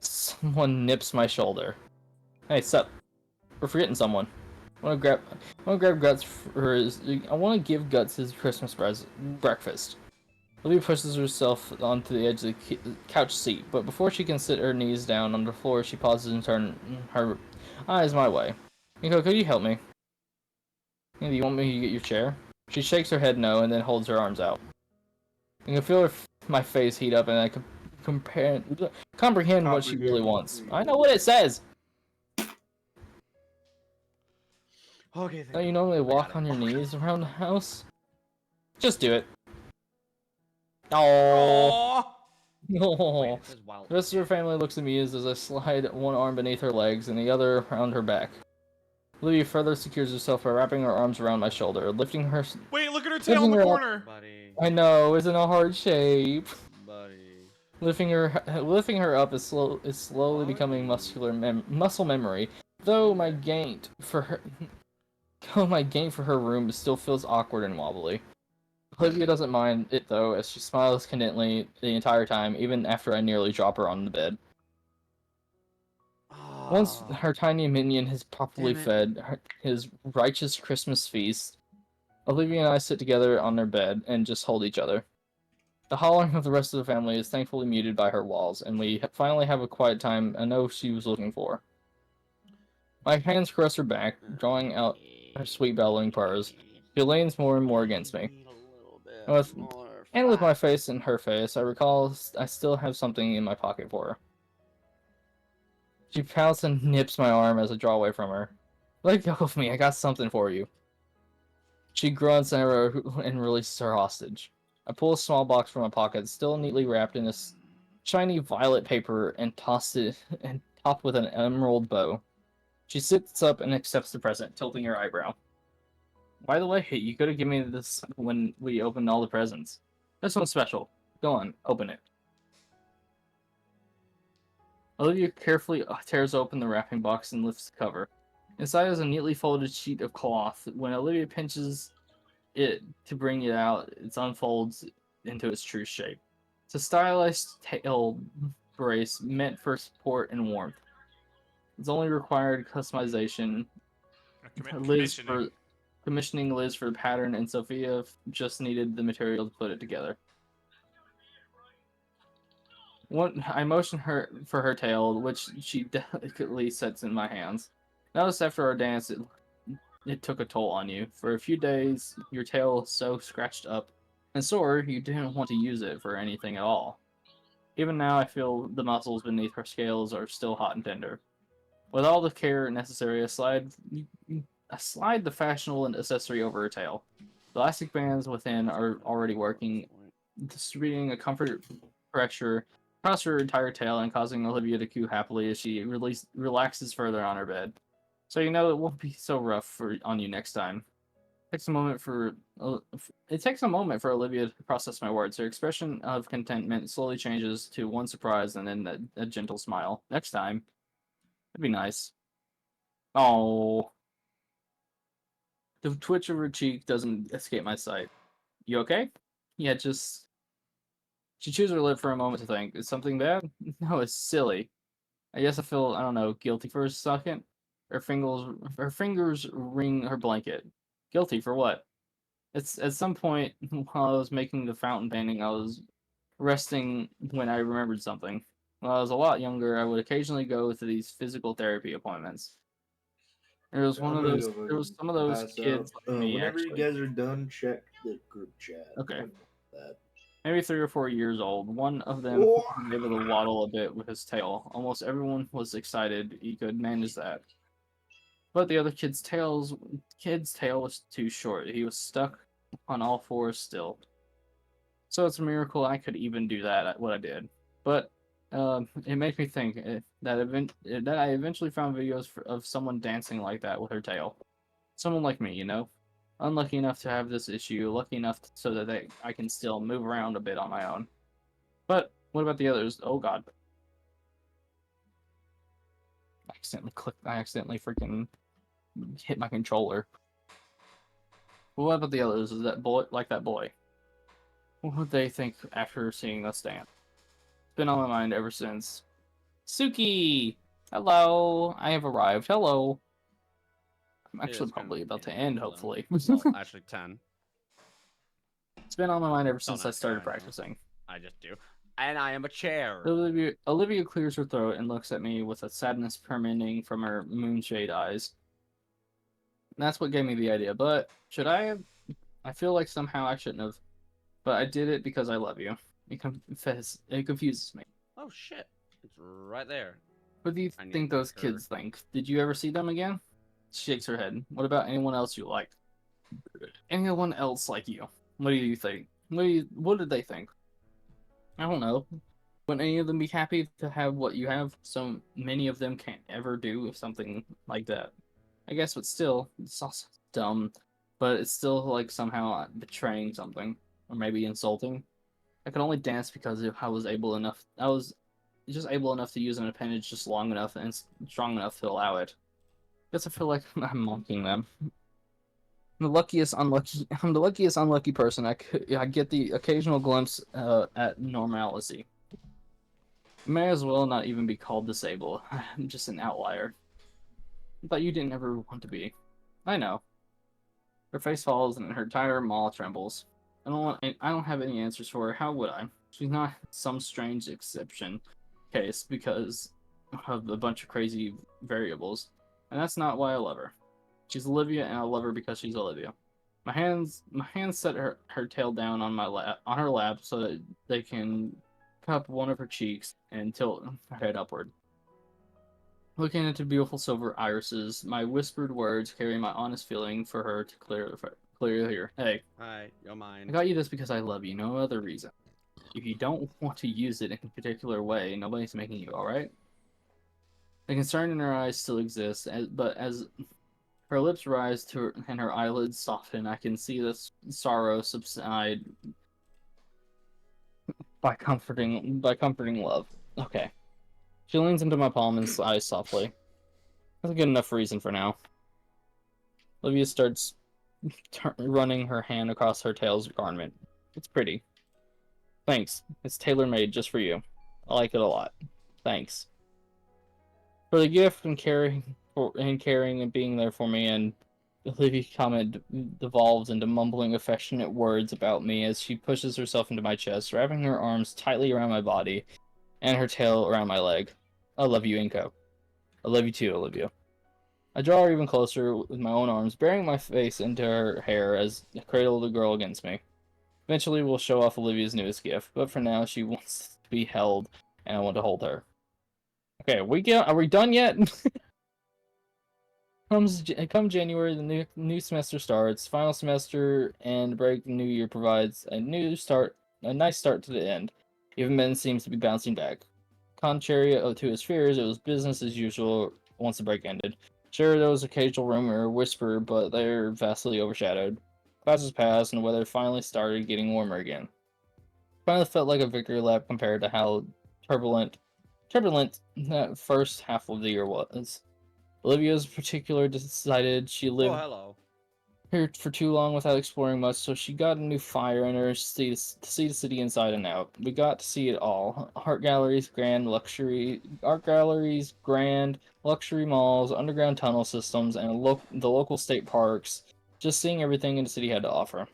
Someone nips my shoulder. Hey, sup? We're forgetting someone. I want to grab Guts for his. I want to give Guts his Christmas breakfast. Olivia pushes herself onto the edge of the couch seat, but before she can sit her knees down on the floor, she pauses and turns her eyes my way. Nico, could you help me? Do you want me to get your chair? She shakes her head no and then holds her arms out. You can feel my face heat up and I can comprehend what she really wants. I know what it says! Okay, Don't you normally walk on your knees around the house? Just do it. Oh. No. The rest of her family looks amused as I slide one arm beneath her legs and the other around her back. Olivia further secures herself by wrapping her arms around my shoulder, lifting her. Wait, look at her tail in the corner. Buddy. I know, it's in a heart shape. Buddy. Lifting her up is slowly becoming muscle memory. Though my gait for her room still feels awkward and wobbly. Olivia doesn't mind it though, as she smiles contentedly the entire time, even after I nearly drop her on the bed. Once her tiny minion has properly fed his righteous Christmas feast, Olivia and I sit together on their bed and just hold each other. The hollering of the rest of the family is thankfully muted by her walls, and we finally have a quiet time I know she was looking for. My hands caress her back, drawing out her sweet bellowing purrs. She leans more and more against me. And with my face in her face, I recall I still have something in my pocket for her. She pouts and nips my arm as I draw away from her. Let go of me, I got something for you. She grunts and releases her hostage. I pull a small box from my pocket, still neatly wrapped in a shiny violet paper, and tossed it and topped with an emerald bow. She sits up and accepts the present, tilting her eyebrow. By the way, you could have given me this when we opened all the presents. This one's special. Go on, open it. Olivia carefully tears open the wrapping box and lifts the cover. Inside is a neatly folded sheet of cloth. When Olivia pinches it to bring it out, it unfolds into its true shape. It's a stylized tail brace meant for support and warmth. It's only required customization. Commissioning Liz for the pattern, and Sophia just needed the material to put it together. I motion her for her tail, which she delicately sets in my hands. Notice after our dance, it took a toll on you. For a few days, your tail was so scratched up and sore, you didn't want to use it for anything at all. Even now, I feel the muscles beneath her scales are still hot and tender. With all the care necessary, I slide the fashionable accessory over her tail. The elastic bands within are already working, distributing a comfort pressure across her entire tail and causing Olivia to coo happily as she relaxes further on her bed. So you know it won't be so rough on you next time. It takes a moment for Olivia to process my words. Her expression of contentment slowly changes to one surprise and then a gentle smile. Next time. That'd be nice. Oh. The twitch of her cheek doesn't escape my sight. You okay? Yeah, just... She chews her lip for a moment to think. Is something bad? No, it's silly. I guess I feel, I don't know, guilty for a second. Her fingers ring her blanket. Guilty for what? It's at some point while I was making the fountain painting, I was resting when I remembered something. When I was a lot younger, I would occasionally go to these physical therapy appointments. There was some of those kids like me, whenever actually. you guys are done, check the group chat. Okay. That. Maybe 3 or 4 years old. One of them was able to waddle a bit with his tail. Almost everyone was excited he could manage that. But the other kid's tail was too short. He was stuck on all fours still. So it's a miracle I could even do that, what I did. But it makes me think that I eventually found videos of someone dancing like that with her tail. Someone like me, you know? Unlucky enough to have this issue, lucky enough so that I can still move around a bit on my own. But what about the others? Oh god. I accidentally freaking hit my controller. What about the others? Is that boy like that boy? What would they think after seeing us dance? It's been on my mind ever since. Suki! Hello! I have arrived. Hello! I'm actually probably about to end, hopefully. Well, actually 10. It's been on my mind ever Don't since I ask started her, I know. practicing. I just do. And I am a chair. Olivia clears her throat and looks at me with a sadness permeating from her moonshade eyes. And that's what gave me the idea. But should I have? I feel like somehow I shouldn't have. But I did it because I love you. It confuses me. Oh shit! It's right there. What do you I need think to those make her- kids think? Did you ever see them again? Shakes her head. What about anyone else you liked? Anyone else like you? What do you think? What did they think? I don't know. Wouldn't any of them be happy to have what you have? So many of them can't ever do something like that. I guess, but still, it's also dumb. But it's still like somehow betraying something, or maybe insulting. I could only dance because I was able enough. I was just able enough to use an appendage just long enough and strong enough to allow it. Guess I feel like I'm mocking them. I'm the luckiest unlucky person. I get the occasional glimpse at normalcy. May as well not even be called disabled. I'm just an outlier. But you didn't ever want to be. I know. Her face falls and her entire maw trembles. I don't have any answers for her. How would I? She's not some strange exception case because of a bunch of crazy variables. And that's not why I love her. She's Olivia, and I love her because she's Olivia. My hands set her tail down on her lap so that they can cup one of her cheeks and tilt her head upward. Looking into beautiful silver irises, my whispered words carry my honest feeling for her to clearly hear. Hey, Hi, you're mine. I got you this because I love you, no other reason. If you don't want to use it in a particular way, nobody's making you, alright? The concern in her eyes still exists, but as her lips rise and her eyelids soften, I can see the sorrow subside by comforting love. Okay. She leans into my palm and sighs softly. That's a good enough reason for now. Olivia starts running her hand across her tail's garment. It's pretty. Thanks. It's tailor-made just for you. I like it a lot. Thanks. For the gift and caring and being there for me, and Olivia's comment devolves into mumbling affectionate words about me as she pushes herself into my chest, wrapping her arms tightly around my body and her tail around my leg. I love you, Inko. I love you too, Olivia. I draw her even closer with my own arms, burying my face into her hair as I cradle the girl against me. Eventually, we'll show off Olivia's newest gift, but for now, she wants to be held, and I want to hold her. Okay, are we done yet? Come January, the new semester starts. Final semester and break the new year provides a nice start to the end. Even Ben seems to be bouncing back. Contrary to his fears, it was business as usual once the break ended. Sure, there was occasional rumor or whisper, but they're vastly overshadowed. Classes passed, and the weather finally started getting warmer again. Finally felt like a victory lap compared to how turbulent that first half of the year was. Olivia's particular decided she lived here for too long without exploring much, so she got a new fire in her to see the city inside and out. We got to see it all. Art galleries, grand luxury malls, underground tunnel systems, and the local state parks. Just seeing everything the city had to offer.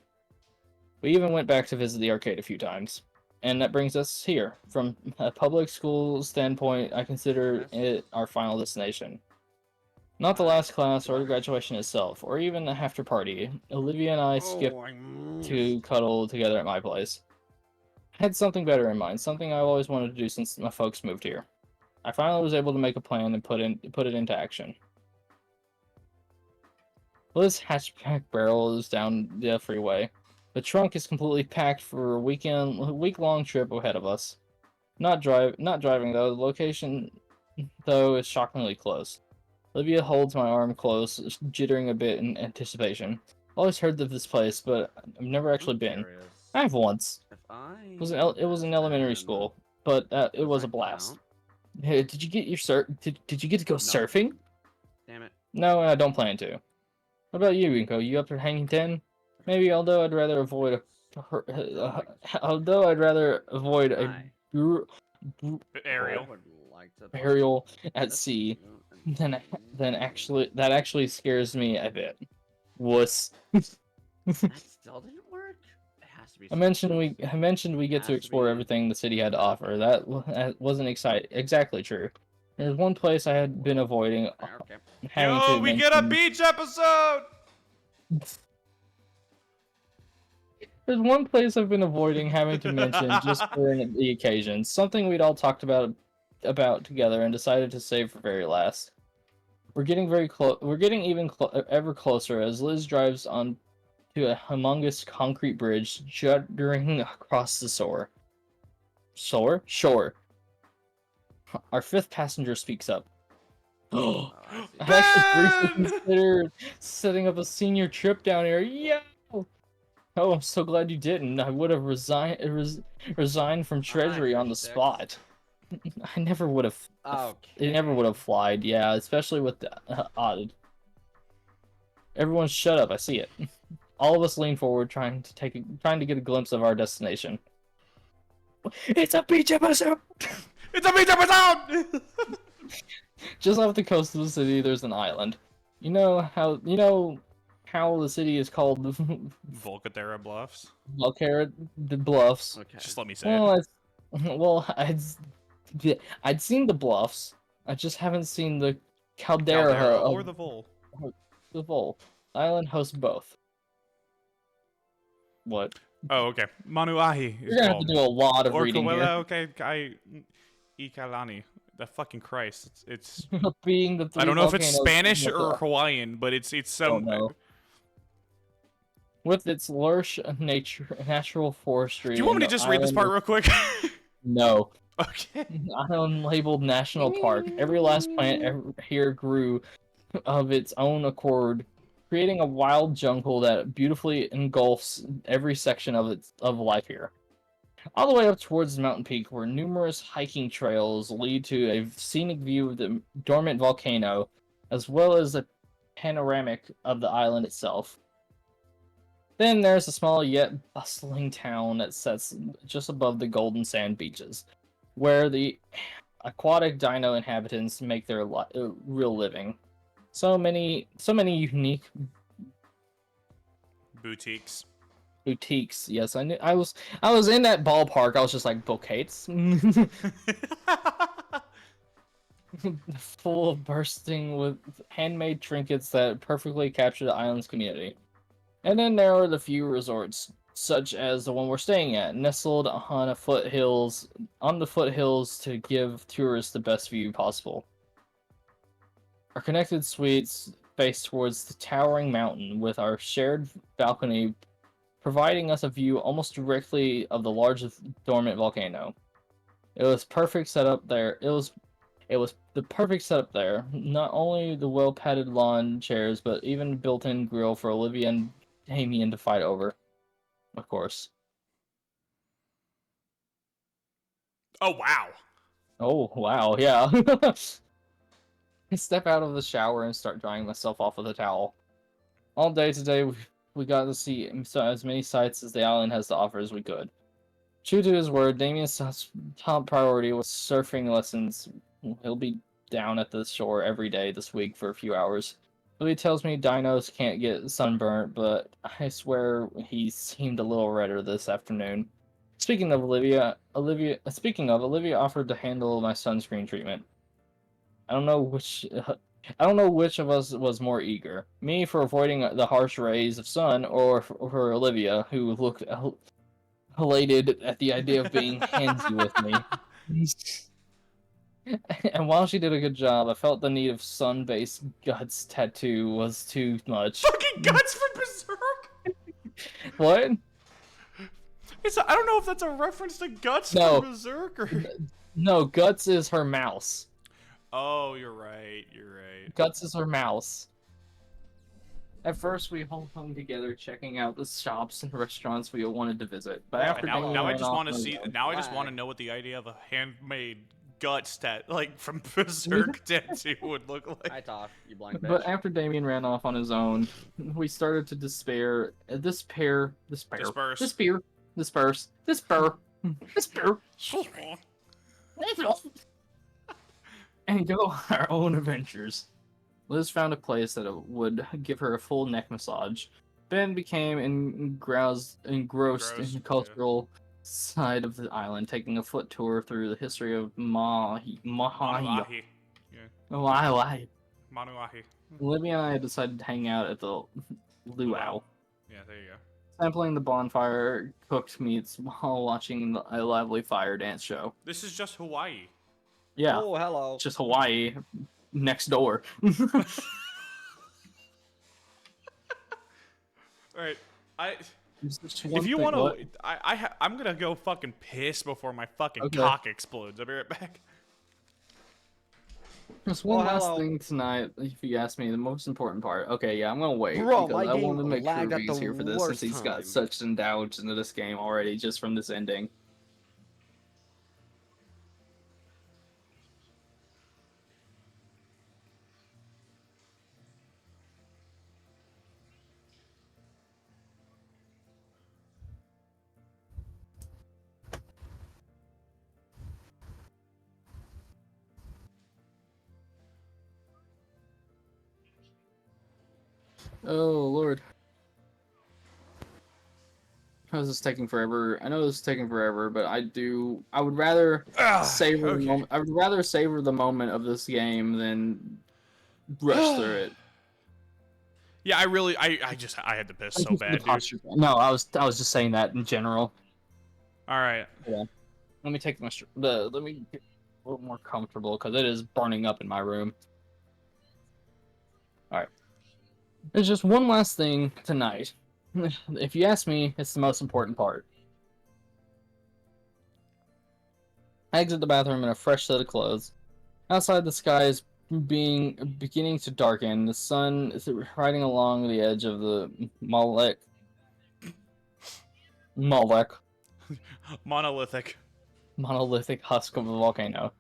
We even went back to visit the arcade a few times. And that brings us here. From a public school standpoint, I consider it our final destination. Not the last class or the graduation itself, or even the after party. Olivia and I skipped to cuddle together at my place. I had something better in mind, something I've always wanted to do since my folks moved here. I finally was able to make a plan and put it into action. Liz's hatchback barrel is down the freeway. The trunk is completely packed for a week-long trip ahead of us. Not driving though. The location though is shockingly close. Olivia holds my arm close, jittering a bit in anticipation. Always heard of this place, but I've never actually been. I have once. It was an elementary school, but it was a blast. Hey, did you get your Did you get to go surfing? Damn it. No, I don't plan to. What about you, Inko? You up for hanging 10? Maybe, although I'd rather avoid Ariel. burial at sea than actually scares me a bit. Wuss. That still didn't work? It has be. I mentioned we get to explore everything the city had to offer. That wasn't exactly true. There's one place I had been avoiding having to we mention. get a beach episode. There's one place I've been avoiding having to mention just for the occasion. Something we'd all talked about together and decided to save for very last. We're getting very close. We're getting ever closer as Liz drives on to a humongous concrete bridge juddering across the shore. Shore. Our fifth passenger speaks up. Oh, I've actually briefly considered setting up a senior trip down here. Yeah. Oh, I'm so glad you didn't. I would have resigned from Treasury on the spot. I never would have. It never would have flied. Yeah, especially with the odd. Everyone, shut up! I see it. All of us lean forward, trying to get a glimpse of our destination. It's a beach episode. It's a beach episode. Just off the coast of the city, there's an island. You know how the city is called Volcatera Bluffs. Volcatera the Bluffs. Okay. Just let me say it. I'd seen the bluffs. I just haven't seen the caldera or the Vol. The Vol. Island hosts both. What? Oh, okay. Manuahi is You're gonna have to do a lot of reading here. Okay, Ikalani. The fucking Christ. It's being the I don't know if it's Spanish or Hawaiian, but it's some. With its lush natural forestry. Do you want me to just read this part real quick? No. Okay. Island labeled National Park. Every last plant here grew of its own accord, creating a wild jungle that beautifully engulfs every section of life here. All the way up towards the mountain peak, where numerous hiking trails lead to a scenic view of the dormant volcano, as well as a panoramic of the island itself. Then there's a small yet bustling town that sits just above the golden sand beaches, where the aquatic dino inhabitants make their real living. So many unique boutiques. Yes, I knew. I was in that ballpark. I was just like, bouquets, full of bursting with handmade trinkets that perfectly capture the island's community. And then there are the few resorts, such as the one we're staying at, nestled on the foothills to give tourists the best view possible. Our connected suites face towards the towering mountain, with our shared balcony providing us a view almost directly of the largest dormant volcano. It was perfect setup there. It was the perfect setup there. Not only the well-padded lawn chairs, but even built-in grill for Olivia and Damien to fight over. Of course. Oh wow. Oh wow, yeah. I step out of the shower and start drying myself off with a towel. All day today, we got to see as many sights as the island has to offer as we could. True to his word, Damien's top priority was surfing lessons. He'll be down at the shore every day this week for a few hours. He tells me dinos can't get sunburnt, but I swear he seemed a little redder this afternoon. Speaking of Olivia offered to handle my sunscreen treatment. I don't know which of us was more eager. Me for avoiding the harsh rays of sun, or for Olivia, who looked elated at the idea of being handsy with me. And while she did a good job, I felt the need of sun-based guts tattoo was too much. Fucking guts from Berserk? What? I don't know if that's a reference to guts from Berserk or... No, guts is her mouse. Oh, you're right. Guts is her mouse. At first, we all hung together, checking out the shops and restaurants we wanted to visit. But after now I just want to see. Now I just want to know what the idea of a handmade guts from Berserk tattoo would look like. I talk, you blind bitch. But after Damien ran off on his own, we started to despair. Despair. And go on our own adventures. Liz found a place that would give her a full neck massage. Ben became engrossed in Engrossed, the yeah. cultural side of the island, taking a foot tour through the history of Manuahi. Yeah. Manuahi. Libby and I decided to hang out at the luau, Yeah, there you go. sampling the bonfire cooked meats while watching a lively fire dance show. This is just Hawaii. Yeah, Oh, hello. just Hawaii next door. Alright, If you want to, I'm gonna go fucking piss before my fucking cock explodes. I'll be right back. Just one last thing tonight, if you ask me, the most important part. Okay, yeah, I'm gonna wait Bro, because my I want to game make sure lagged at he's the here for this since worst he's got time. such indulged into this game already just from this ending. Oh Lord. How's this taking forever? I know this is taking forever, but I would rather savor the moment. I would rather savor the moment of this game than rush through it. Yeah, I had to piss so bad, dude. No, I was just saying that in general. All right. Yeah. Let me take let me get a little more comfortable because it is burning up in my room. All right. There's just one last thing tonight. If you ask me, it's the most important part. I exit the bathroom in a fresh set of clothes. Outside, the sky is beginning to darken. The sun is riding along the edge of the monolithic husk of the volcano.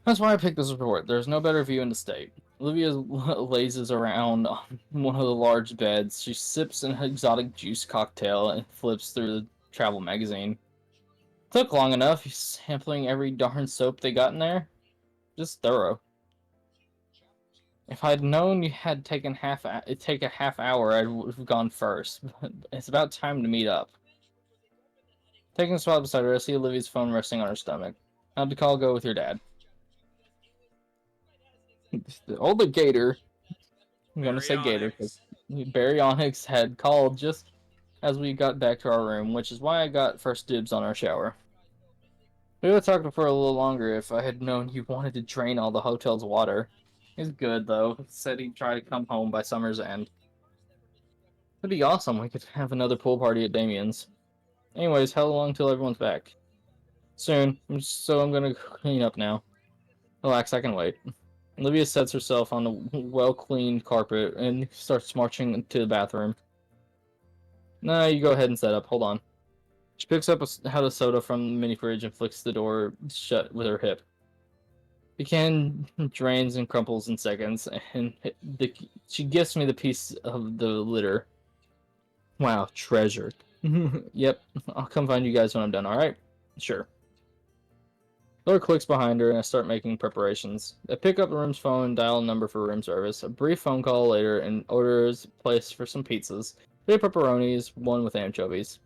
That's why I picked this report. There's no better view in the state. Olivia lazes around on one of the large beds. She sips an exotic juice cocktail and flips through the travel magazine. Took long enough, sampling every darn soap they got in there. Just thorough. If I'd known you had taken take a half hour, I would have gone first. But it's about time to meet up. Taking a spot beside her, I see Olivia's phone resting on her stomach. How'd the call go with your dad? The older Gator, I'm gonna say Gator, because Barry Onyx had called just as we got back to our room, which is why I got first dibs on our shower. We would have talked for a little longer if I had known you wanted to drain all the hotel's water. He's good, though. Said he'd try to come home by summer's end. It'd be awesome. We could have another pool party at Damien's. Anyways, how long till everyone's back? Soon. So I'm gonna clean up now. Relax, I can wait. Olivia sets herself on the well-cleaned carpet and starts marching to the bathroom. Nah, you go ahead and set up. Hold on. She picks up a hat of soda from the mini fridge and flicks the door shut with her hip. The can drains and crumples in seconds, and she gives me the piece of the litter. Wow, treasure. Yep, I'll come find you guys when I'm done, alright? Sure. Door clicks behind her, and I start making preparations. I pick up the room's phone and dial a number for room service. A brief phone call later, and orders placed for some pizzas. 3 pepperonis, 1 with anchovies.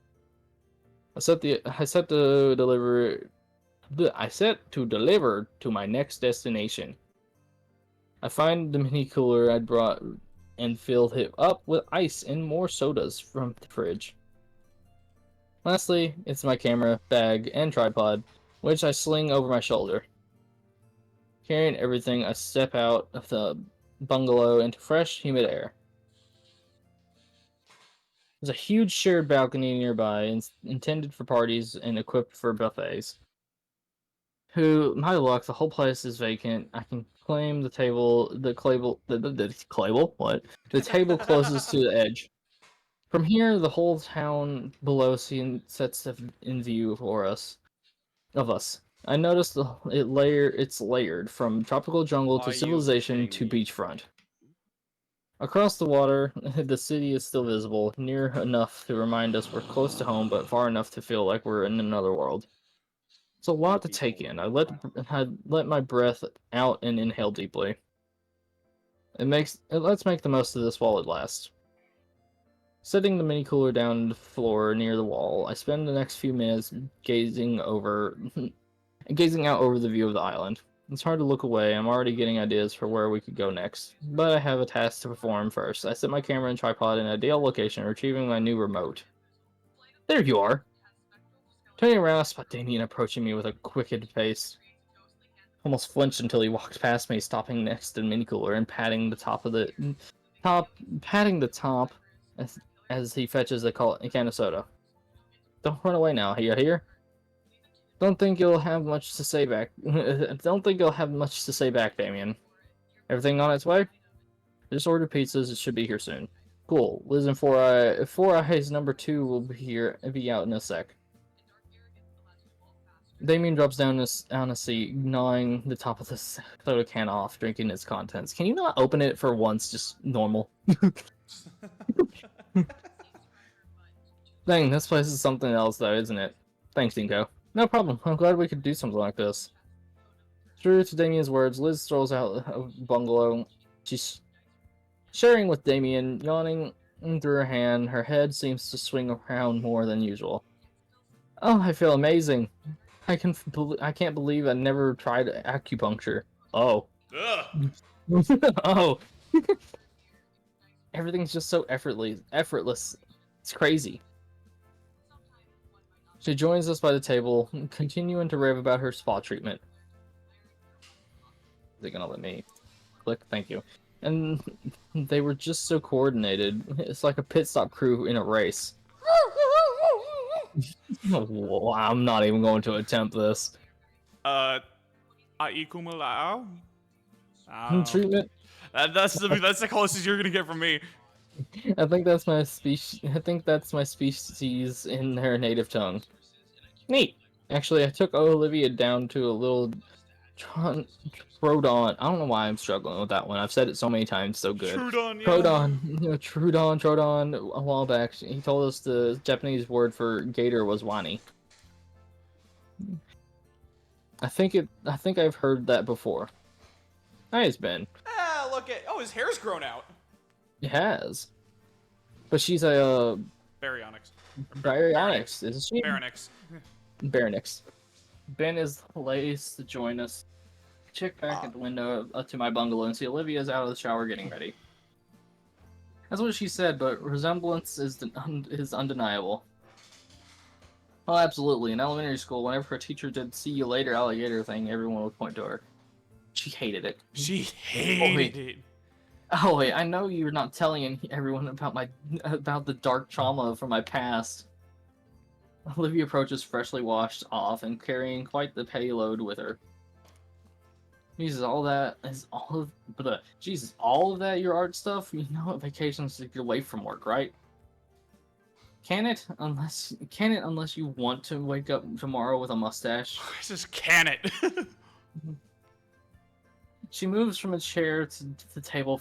I set to deliver to my next destination. I find the mini cooler I'd brought and filled it up with ice and more sodas from the fridge. Lastly, it's my camera, bag, and tripod, which I sling over my shoulder. Carrying everything, I step out of the bungalow into fresh, humid air. There's a huge shared balcony nearby, intended for parties and equipped for buffets. My luck, the whole place is vacant. I can claim the table, the table closest to the edge. From here, the whole town below sets in view of us. I noticed it's layered from tropical jungle to civilization to beachfront. Across the water, the city is still visible, near enough to remind us we're close to home, but far enough to feel like we're in another world. It's a lot to take in. I let my breath out and inhale deeply. Let's make the most of this while it lasts. Setting the mini cooler down on the floor near the wall, I spend the next few minutes gazing out over the view of the island. It's hard to look away. I'm already getting ideas for where we could go next, but I have a task to perform first. I set my camera and tripod in an ideal location, retrieving my new remote. There you are! Turning around, I spot Damien approaching me with a quickened pace. Almost flinched until he walked past me, stopping next to the mini cooler and patting the top as he fetches a can of soda. Don't run away now, you hear? Don't think you'll have much to say back. Don't think you'll have much to say back, Damien. Everything on its way? I just ordered pizzas. It should be here soon. Cool. Liz and Four Eyes number 2 will be out in a sec. Damien drops down on a seat, gnawing the top of the soda can off, drinking its contents. Can you not open it for once, just normal? Dang, this place is something else though, isn't it? Thanks, Dinko. No problem. I'm glad we could do something like this. True to Damien's words, Liz strolls out of the bungalow. She's sharing with Damien, yawning through her hand. Her head seems to swing around more than usual. Oh, I feel amazing. I can't believe I never tried acupuncture. Oh. Ugh. Oh. Everything's just so effortless. It's crazy. She joins us by the table, continuing to rave about her spa treatment. They're gonna let me click, thank you. And they were just so coordinated. It's like a pit stop crew in a race. Whoa, I'm not even going to attempt this. Aikumulao? Treatment? That's the closest you're gonna get from me. I think that's my species. I think that's my species in her native tongue. Neat. Actually, I took Olivia down to a little Troodon. I don't know why I'm struggling with that one. I've said it so many times, so good. Troodon, yeah. Troodon. A while back, he told us the Japanese word for gator was wani. I think I've heard that before. Nice, Ben. Ah, look at his hair's grown out. It has. But she's a Baryonyx, isn't she? Baryonyx. Ben is the latest to join us. Check back at the window to my bungalow and see Olivia's out of the shower getting ready. That's what she said, but resemblance is undeniable. Oh, absolutely. In elementary school, whenever her teacher did "see you later, alligator" thing, everyone would point to her. She hated it. She hated it. Oh wait, I know you're not telling everyone about the dark trauma from my past. Olivia approaches freshly washed off and carrying quite the payload with her. Jesus, all of that your art stuff? You know, vacations to get away from work, right? Can it? Unless you want to wake up tomorrow with a mustache. Just can it. She moves from a chair to the table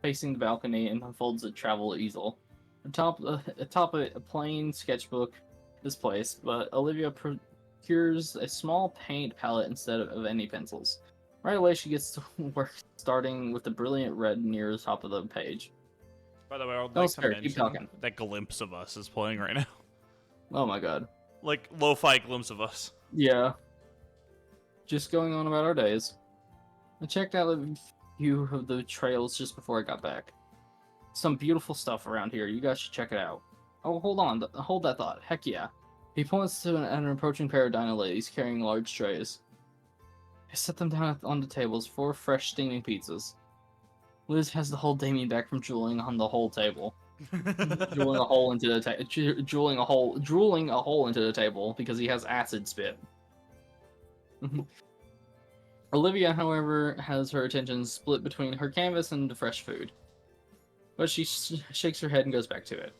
facing the balcony and unfolds a travel easel. Atop a plain sketchbook is placed, but Olivia procures a small paint palette instead of any pencils. Right away, she gets to work, starting with the brilliant red near the top of the page. By the way, I would like to mention that glimpse of us is playing right now. Oh my god. Like, lo-fi glimpse of us. Yeah. Just going on about our days. I checked out a few of the trails just before I got back. Some beautiful stuff around here. You guys should check it out. Oh, hold on. Hold that thought. Heck yeah. He points to an approaching pair of dino ladies carrying large trays. I set them down on the tables, 4 fresh steaming pizzas. Liz has to hold Damien back from drooling on the whole table. Drooling a hole into the table because he has acid spit. Olivia, however, has her attention split between her canvas and the fresh food. But she shakes her head and goes back to it.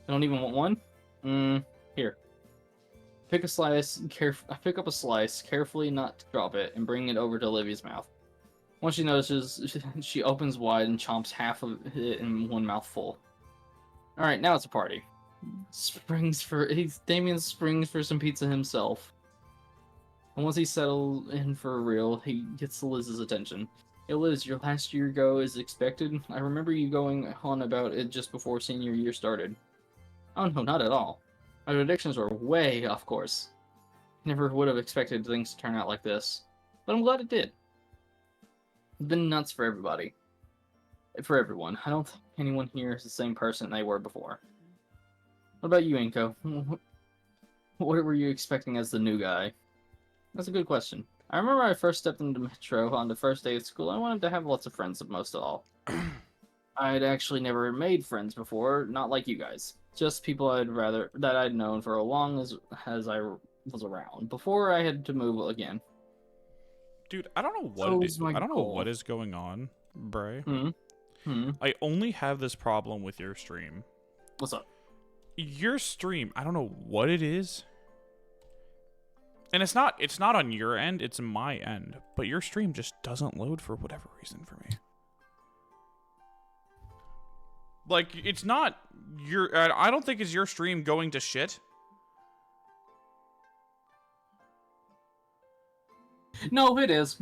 I don't even want one? Here. Pick up a slice, carefully not to drop it, and bring it over to Olivia's mouth. Once she notices, she opens wide and chomps half of it in one mouthful. Alright, now it's a party. Damien springs for some pizza himself. And once he's settled in for real, he gets Liz's attention. Hey Liz, your last year go is expected. I remember you going on about it just before senior year started. Oh no, not at all. My predictions were way off course. Never would have expected things to turn out like this. But I'm glad it did. It's been nuts for everybody. For everyone. I don't think anyone here is the same person they were before. What about you, Inko? What were you expecting as the new guy? That's a good question. I remember I first stepped into Metro on the first day of school. I wanted to have lots of friends, most of all. I'd actually never made friends before, not like you guys. Just people that I'd known for as long as I was around before I had to move again. Dude, I don't know I don't know what is going on, Bray. I only have this problem with your stream. What's up? Your stream, I don't know what it is. And it's not on your end, it's my end. But your stream just doesn't load for whatever reason for me. Like, it's not your... I don't think it's your stream going to shit. No, it is.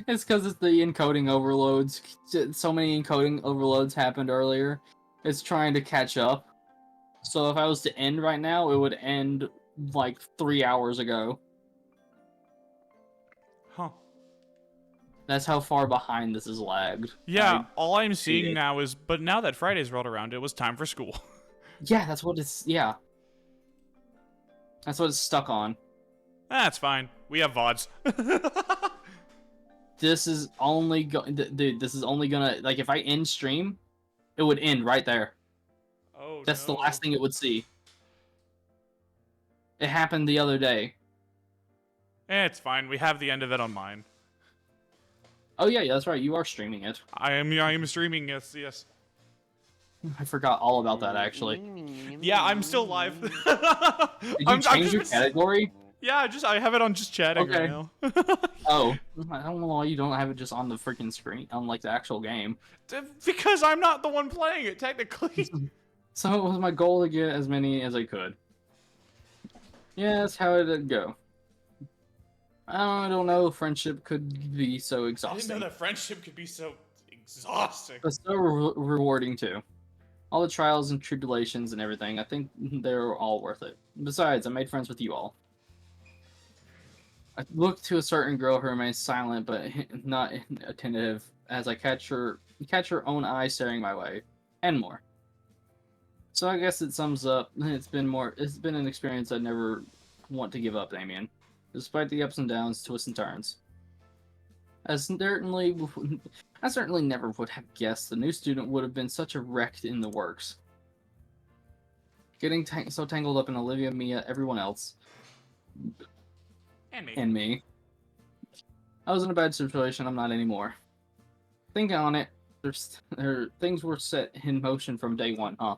It's because it's the encoding overloads. So many encoding overloads happened earlier. It's trying to catch up. So if I was to end right now, it would end like 3 hours ago. Huh. That's how far behind this is lagged. Yeah, all I'm seeing now is, but now that Friday's rolled around, it was time for school. Yeah, that's what it's, yeah. That's what it's stuck on. That's fine. We have VODs. This is only dude, this is only gonna, like, if I end stream, it would end right there. Oh, That's no. the last thing it would see. It happened the other day. It's fine. We have the end of it on mine. Oh yeah, that's right. You are streaming it. I am streaming. Yes. I forgot all about that actually. Yeah, I'm still live. Did you change your category? Yeah, I have it on just chatting right now. Oh, I don't know why you don't have it just on the freaking screen, on like the actual game. Because I'm not the one playing it technically. So it was my goal to get as many as I could. Yeah, that's how it did go. I don't know. Friendship could be so I exhausting. didn't know that friendship could be so exhausting. But so rewarding too. All the trials and tribulations and everything, I think they're all worth it. Besides, I made friends with you all. I look to a certain girl who remains silent but not attentive as I catch her own eye staring my way, and more. So I guess it sums up. It's been an experience I never want to give up, Damien, despite the ups and downs, twists and turns. I certainly never would have guessed the new student would have been such a wreck in the works. Getting so tangled up in Olivia, Mia, everyone else. And me. I was in a bad situation, I'm not anymore. Thinking on it, things were set in motion from day one, huh?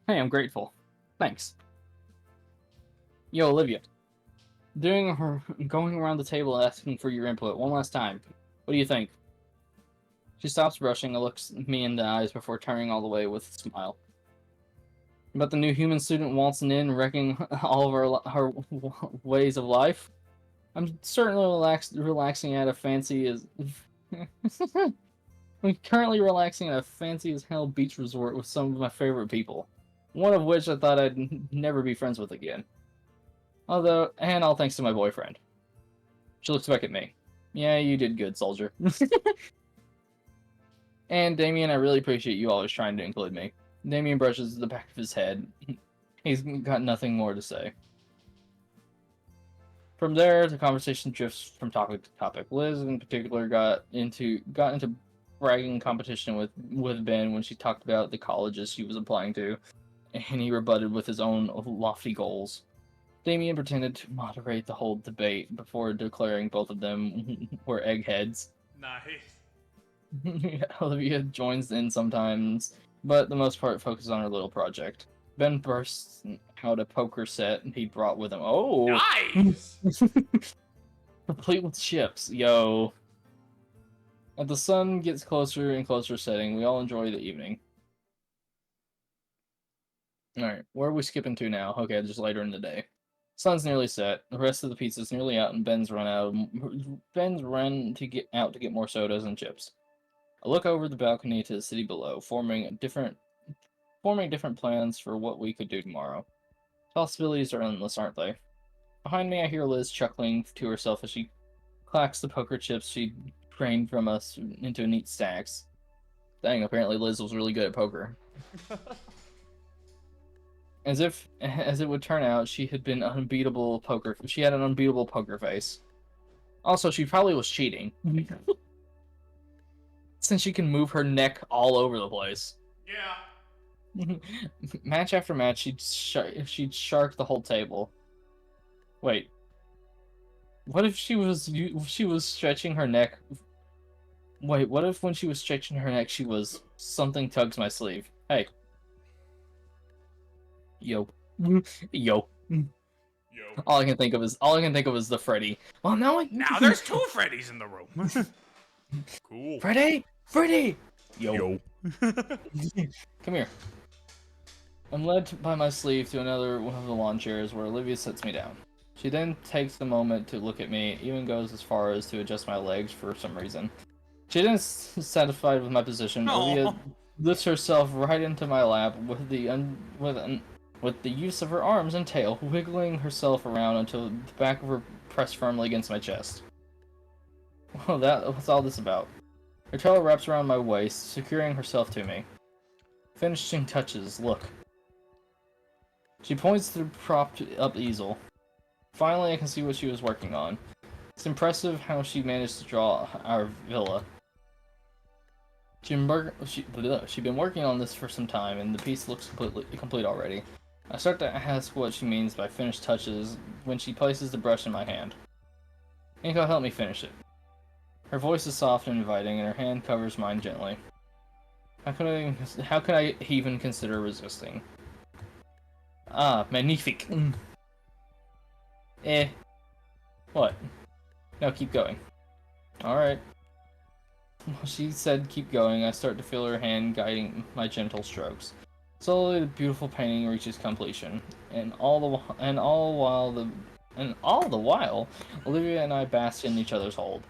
Hey, I'm grateful. Thanks. Yo, Olivia. Going around the table asking for your input one last time. What do you think? She stops brushing and looks me in the eyes before turning all the way with a smile. About the new human student waltzing in, wrecking all of her ways of life? I'm certainly relaxing at a fancy as... I'm currently relaxing at a fancy as hell beach resort with some of my favorite people. One of which I thought I'd never be friends with again. And all thanks to my boyfriend. She looks back at me. Yeah, you did good, soldier. And Damien, I really appreciate you always trying to include me. Damien brushes the back of his head. He's got nothing more to say. From there, the conversation drifts from topic to topic. Liz, in particular, got into bragging competition with Ben when she talked about the colleges she was applying to, and he rebutted with his own lofty goals. Damien pretended to moderate the whole debate before declaring both of them were eggheads. Nice. Olivia joins in sometimes, but the most part focuses on her little project. Ben bursts out a poker set he brought with him. Oh! Nice! Complete with chips, yo. As the sun gets closer and closer setting, we all enjoy the evening. Alright, where are we skipping to now? Okay, just later in the day. Sun's nearly set. The rest of the pizza's nearly out, and Ben's run to get out to get more sodas and chips. I look over the balcony to the city below, forming different plans for what we could do tomorrow. Possibilities are endless, aren't they? Behind me, I hear Liz chuckling to herself as she clacks the poker chips she drained from us into neat stacks. Dang, apparently Liz was really good at poker. As it would turn out, she had an unbeatable poker face. Also, she probably was cheating. Since she can move her neck all over the place. Yeah. Match after match, she'd shark the whole table. Wait. What if she was stretching her neck? Wait, what if when she was stretching her neck, she was something tugs my sleeve? Hey. Yo. Yo. Yo. All I can think of is the Freddy. Well, now there's 2 Freddys in the room. Cool. Freddy! Yo. Come here. I'm led by my sleeve to another one of the lawn chairs where Olivia sits me down. She then takes a moment to look at me, even goes as far as to adjust my legs for some reason. She isn't satisfied with my position. Olivia lifts herself right into my lap with the use of her arms and tail, wiggling herself around until the back of her pressed firmly against my chest. Well, what's all this about? Her tail wraps around my waist, securing herself to me. Finishing touches, look. She points to the propped up easel. Finally, I can see what she was working on. It's impressive how she managed to draw our villa. She'd been working on this for some time, and the piece looks complete already. I start to ask what she means by finished touches when she places the brush in my hand. Inko, help me finish it. Her voice is soft and inviting, and her hand covers mine gently. How could I even consider resisting? Ah, magnifique. What? No, keep going. Alright. She said keep going. I start to feel her hand guiding my gentle strokes. Slowly, the beautiful painting reaches completion, and all the while, Olivia and I bask in each other's hold.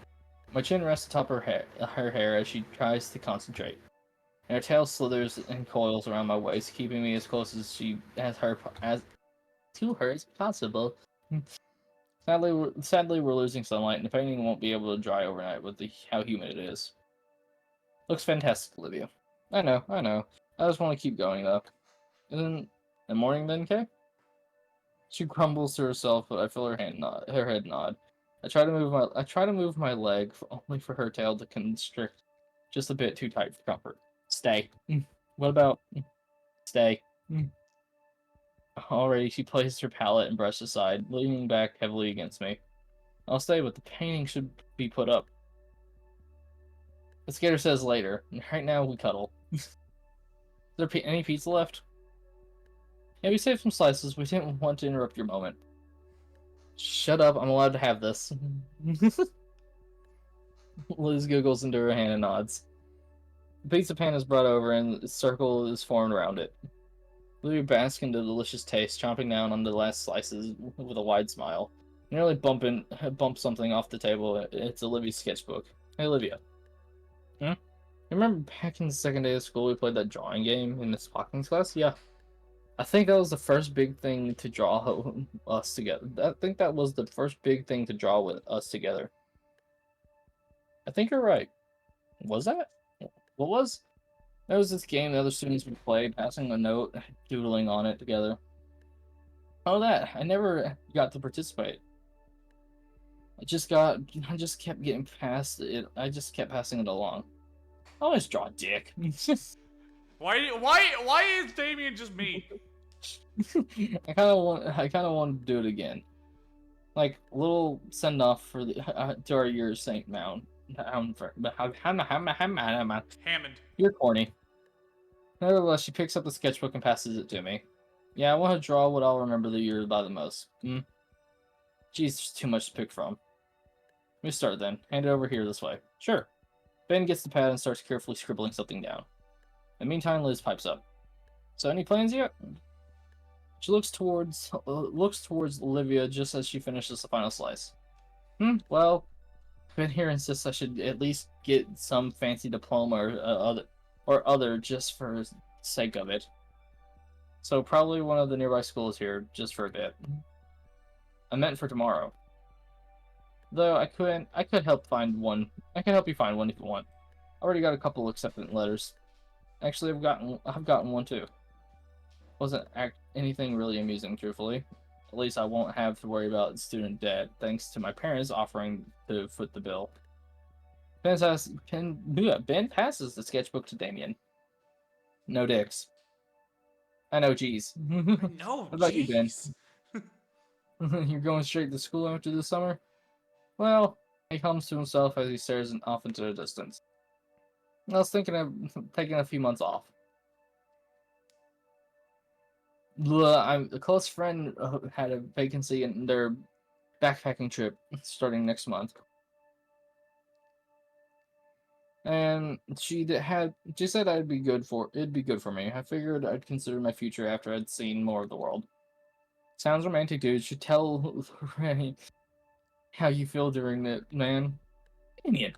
My chin rests atop her hair as she tries to concentrate, and her tail slithers and coils around my waist, keeping me as close to her as possible. Sadly, we're losing sunlight, and the painting won't be able to dry overnight with how humid it is. Looks fantastic, Olivia. I know. I just want to keep going, though. Isn't the morning then, Kay? She grumbles to herself, but I feel her head nod. I try to move my leg, only for her tail to constrict just a bit too tight for comfort. Stay. What about... Stay. Already, she places her palette and brush aside, leaning back heavily against me. I'll stay, but the painting should be put up. The skater says later. Right now, we cuddle. Is there any pizza left? Yeah, we saved some slices. We didn't want to interrupt your moment. Shut up, I'm allowed to have this. Liz giggles into her hand and nods. The pizza pan is brought over and a circle is formed around it. Olivia basks in the delicious taste, chomping down on the last slices with a wide smile. Nearly bump something off the table. It's Olivia's sketchbook. Hey, Olivia. Remember back in the second day of school we played that drawing game in this walking class? Yeah. I think that was the first big thing to draw us together. I think that was the first big thing to draw with us together. I think you're right. Was that? What was? There was this game the other students would play, passing a note, doodling on it together. Oh, that. I never got to participate. I just kept getting past it. I just kept passing it along. I always draw dick. Why is Damien just me? I kind of want to do it again, like a little send off for the to our year Saint Mount. Hammond. You're corny. Nevertheless, she picks up the sketchbook and passes it to me. Yeah, I want to draw what I'll remember the year by the most. Jeez, there's too much to pick from. Let me start then. Hand it over here this way. Sure. Ben gets the pad and starts carefully scribbling something down. In the meantime, Liz pipes up. So any plans yet? She looks towards Olivia just as she finishes the final slice. Well, Ben here insists I should at least get some fancy diploma or other just for the sake of it. So probably one of the nearby schools here, just for a bit. I meant for tomorrow. Though I could help find one. I can help you find one if you want. I already got a couple acceptance letters. Actually, I've gotten one too. Wasn't anything really amusing, truthfully. At least I won't have to worry about student debt, thanks to my parents offering to foot the bill. Ben passes the sketchbook to Damien. No dicks. I know, geez. No, What about you, Ben? jeez. You're going straight to school after the summer? Well, he comes to himself as he stares off into the distance. I was thinking of taking a few months off. A close friend had a vacancy in their backpacking trip starting next month. And she said it'd be good for me. I figured I'd consider my future after I'd seen more of the world. Sounds romantic, dude. Should tell Ray how you feel during it, man. Damien.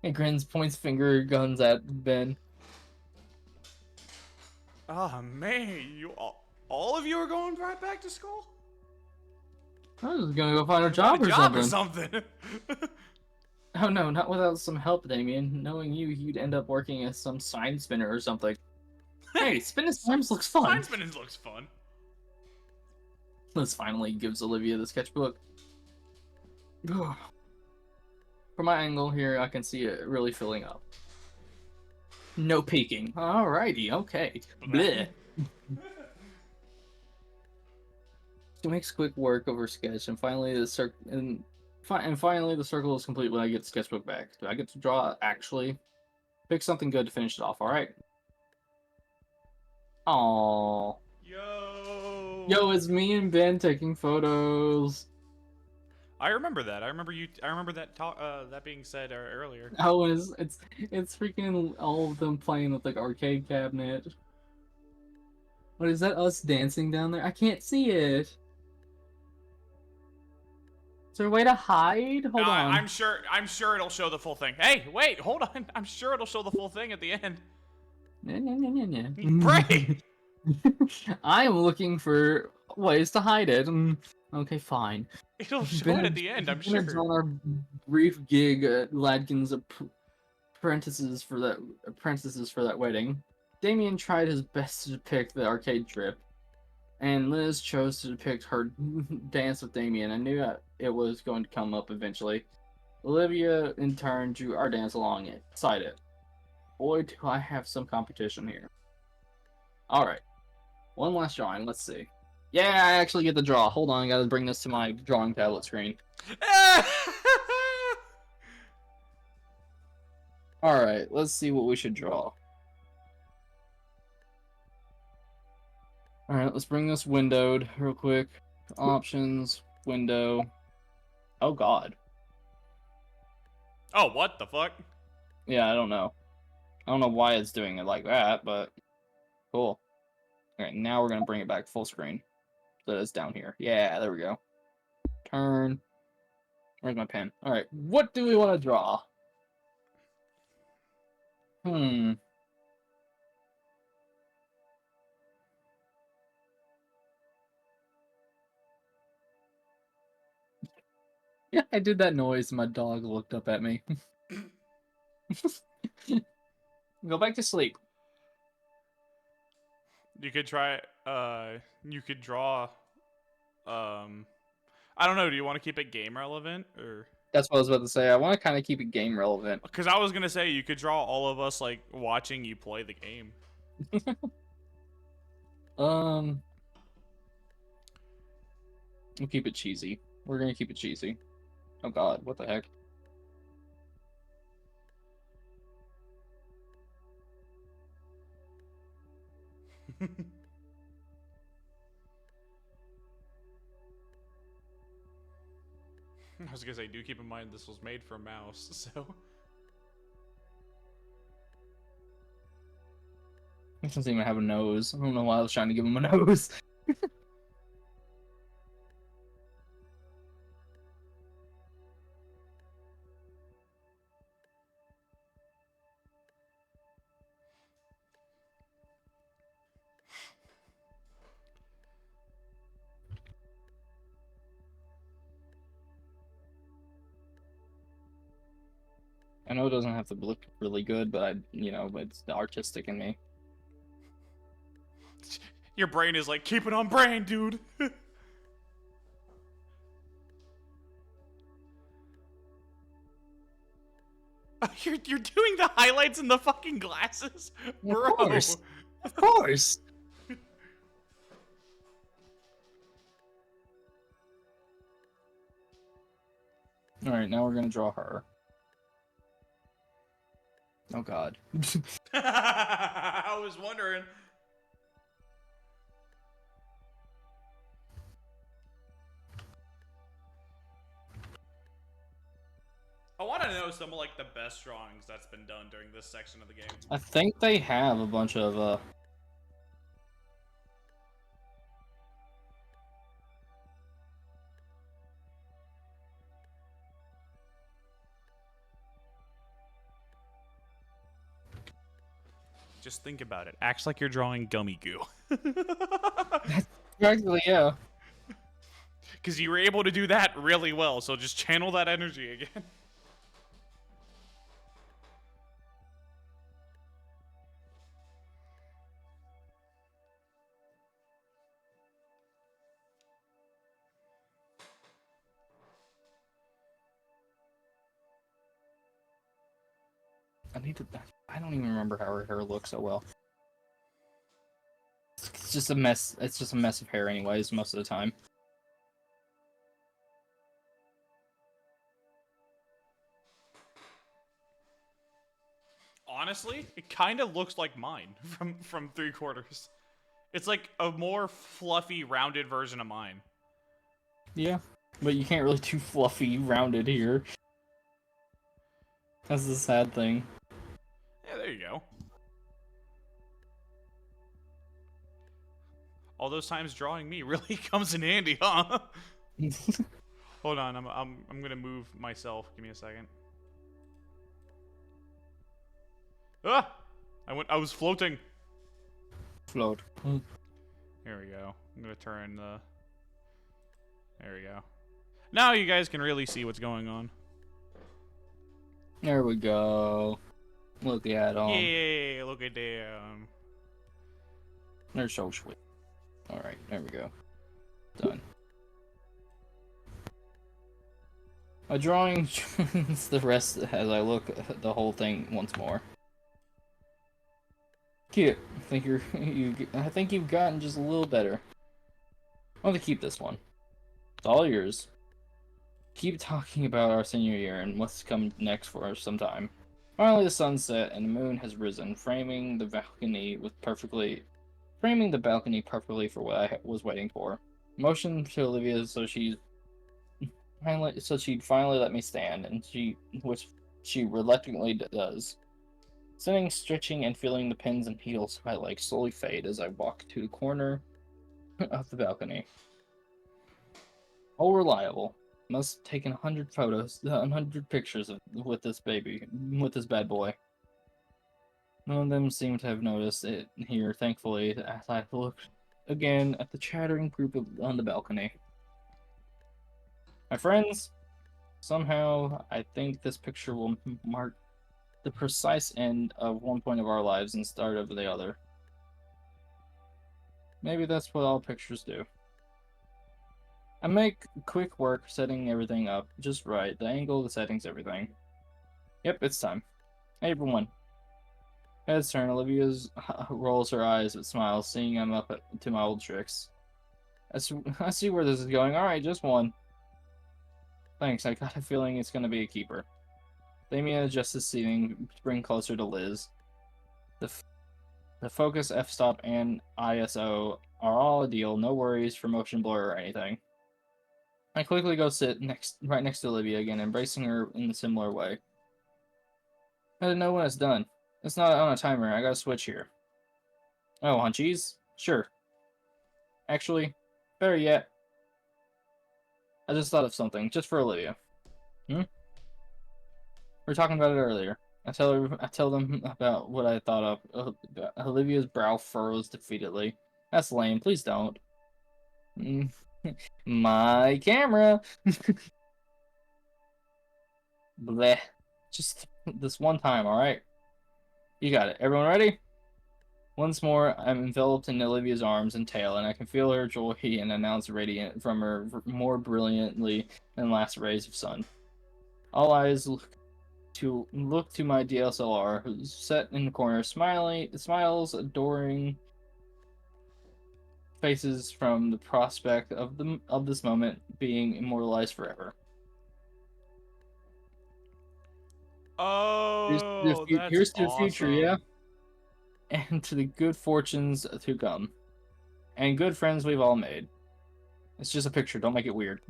He grins, points finger guns at Ben. Oh man, you all of you are going right back to school? I was gonna go find a job or something. Oh no, not without some help, Damien. Knowing you, you'd end up working as some sign spinner or something. Hey, spinning signs looks fun. Sign spinning looks fun. Liz finally gives Olivia the sketchbook. From my angle here, I can see it really filling up. No peeking. Alrighty, okay. Bleh. She makes quick work of her sketch, and finally the circle is complete when I get the sketchbook back. Do I get to draw, actually? Pick something good to finish it off, alright? Aww. Yo, it's me and Ben taking photos. I remember that. I remember that that being said earlier. Oh, it's freaking all of them playing with the arcade cabinet. What is that? Us dancing down there? I can't see it. Is there a way to hide? Hold on. I'm sure it'll show the full thing. Hey, wait, hold on. I'm sure it'll show the full thing at the end. Pray. I am looking for ways to hide it. Okay, fine. It'll show it at the end, I'm sure. On our brief gig at Ladkin's apprentices for that wedding, Damien tried his best to depict the arcade trip, and Liz chose to depict her dance with Damien. I knew it was going to come up eventually. Olivia, in turn, drew our dance beside it. Boy, do I have some competition here. Alright. One last drawing, let's see. Yeah, I actually get the draw. Hold on, I gotta bring this to my drawing tablet screen. Alright, let's see what we should draw. Alright, let's bring this windowed real quick. Options, window. Oh god. Oh, what the fuck? Yeah, I don't know. I don't know why it's doing it like that, but cool. Alright, now we're gonna bring it back full screen. So it's down here. Yeah, there we go. Turn. Where's my pen? Alright, what do we want to draw? Yeah, I did that noise and my dog looked up at me. Go back to sleep. You could try, you could draw, I don't know, do you want to keep it game relevant, or? That's what I was about to say, I want to kind of keep it game relevant. Because I was going to say, you could draw all of us, like, watching you play the game. We'll keep it cheesy. We're gonna keep it cheesy. Oh god, what the heck? I was gonna say, do keep in mind this was made for a mouse, so. He doesn't even have a nose. I don't know why I was trying to give him a nose. I know it doesn't have to look really good, but it's the artistic in me. Your brain is like, keep it on brain, dude. You're doing the highlights in the fucking glasses, bro. Of course. Of course. All right, now we're gonna draw her. Oh God. I was wondering. I want to know some of like the best drawings that's been done during this section of the game. I think they have a bunch of Just think about it. Acts like you're drawing gummy goo. Exactly, yeah. Because you were able to do that really well, so just channel that energy again. I don't even remember how her hair looks so well. It's just a mess. It's just a mess of hair, anyways, most of the time. Honestly, it kind of looks like mine from 3/4. It's like a more fluffy, rounded version of mine. Yeah, but you can't really do fluffy, rounded here. That's the sad thing. Yeah, there you go. All those times drawing me really comes in handy, huh? Hold on, I'm gonna move myself. Give me a second. Ah! I was floating. Float. Here we go. I'm gonna turn the... There we go. Now you guys can really see what's going on. There we go. Look at them. Yay, look at them. They're so sweet. Alright, there we go. Done. A drawing joins the rest as I look at the whole thing once more. Cute. I think you've gotten just a little better. I want to keep this one. It's all yours. Keep talking about our senior year and what's come next for us sometime. Finally, the sun set and the moon has risen, framing the balcony perfectly for what I was waiting for. Motioned to Olivia so she'd finally let me stand, which she reluctantly does. Sitting, stretching, and feeling the pins and needles of my legs slowly fade as I walk to the corner of the balcony. All reliable. Must have taken 100 photos, 100 pictures with this bad boy. None of them seem to have noticed it here, thankfully, as I looked again at the chattering group on the balcony. My friends, somehow I think this picture will mark the precise end of one point of our lives and start of the other. Maybe that's what all pictures do. I make quick work setting everything up just right. The angle, the settings, everything. Yep, it's time. Hey everyone. Heads turn. Olivia rolls her eyes but smiles, seeing I'm up to my old tricks. I see where this is going. Alright, just one. Thanks, I got a feeling it's gonna be a keeper. Damien adjusts his seating to bring closer to Liz. The focus, f-stop, and ISO are all a deal. No worries for motion blur or anything. I quickly go sit right next to Olivia again, embracing her in a similar way. I didn't know when it's done. It's not on a timer. I got a switch here. Oh, hunchies? Sure. Actually, better yet, I just thought of something, just for Olivia. We were talking about it earlier. I tell them about what I thought of. Olivia's brow furrows defeatedly. That's lame. Please don't. My camera. Bleh. Just this one time, alright? You got it. Everyone ready? Once more, I'm enveloped in Olivia's arms and tail, and I can feel her joy and announce radiant from her more brilliantly than last rays of sun. All eyes look to my DSLR, who's set in the corner, smiles, adoring faces from the prospect of this moment being immortalized forever. Oh, that's Here's to the future, awesome. yeah? And to the good fortunes to come. And good friends we've all made. It's just a picture, don't make it weird.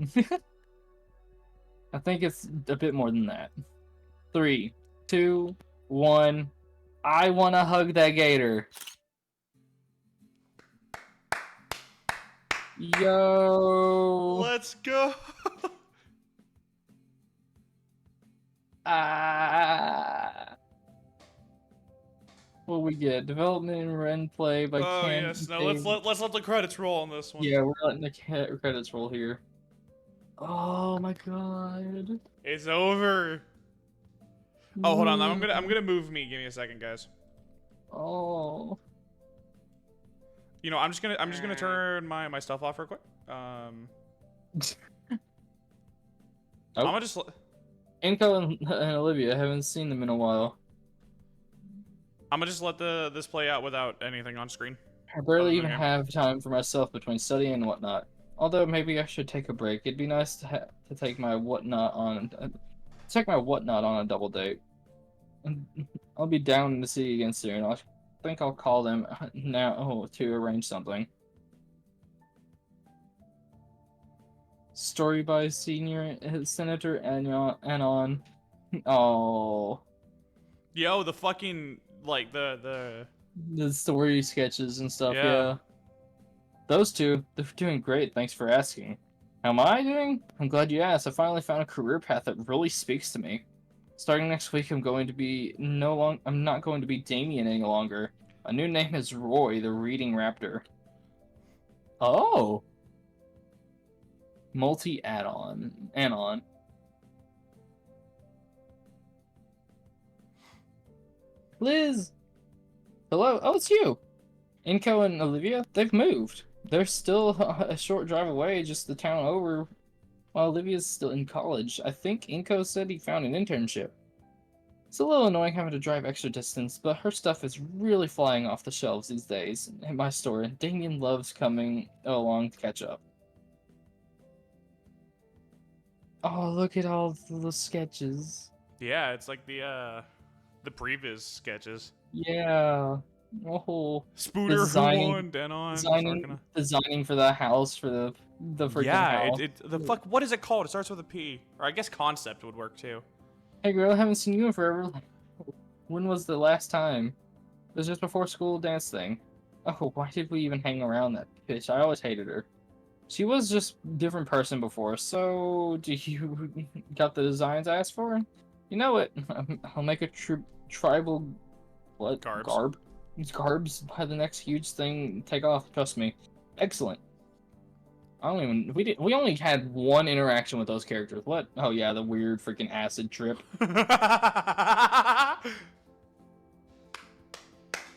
I think it's a bit more than that. 3, 2, 1. I wanna hug that gator. Yo! Let's go. What we get? Development and run play by Oh Ken. yes. No, let's let the credits roll on this one. Yeah, we're letting the credits roll here. Oh my god. It's over. Oh, hold on. I'm gonna move me. Give me a second, guys. Oh. You know, I'm just gonna turn my stuff off real quick. I'm gonna just. Inko and Olivia, I haven't seen them in a while. I'm gonna just let this play out without anything on screen. I barely even have time for myself between studying and whatnot. Although maybe I should take a break. It'd be nice to take my whatnot on a double date. I'll be down to see you again soon. I think I'll call them now to arrange something. Story by Senior Senator Anon. Oh. Yo, the fucking like the story sketches and stuff. Yeah. Yeah. Those two, they're doing great. Thanks for asking. How am I doing? I'm glad you asked. I finally found a career path that really speaks to me. Starting next week, I'm not going to be Damien any longer. My new name is Roy, the Reading Raptor. Oh. Anon. Liz! Hello? Oh, it's you! Inko and Olivia, they've moved. They're still a short drive away, just the town over, while Olivia's still in college. I think Inko said he found an internship. It's a little annoying having to drive extra distance, but her stuff is really flying off the shelves these days at my store, and Damien loves coming along to catch up. Oh, look at all the sketches. Yeah, it's like the previous sketches. Yeah. Oh. Spooter, who won? Denon. Designing for the house, for the freaking house. Yeah, the fuck. What is it called? It starts with a P. Or I guess concept would work too. Hey girl, I haven't seen you in forever. When was the last time? It was just before school dance thing. Oh, why did we even hang around that bitch? I always hated her. She was just a different person before, so do you got the designs I asked for? You know what? I'll make a tribal garbs by the next huge thing take off, trust me. Excellent. We only had one interaction with those characters. What? Oh yeah, the weird freaking acid trip.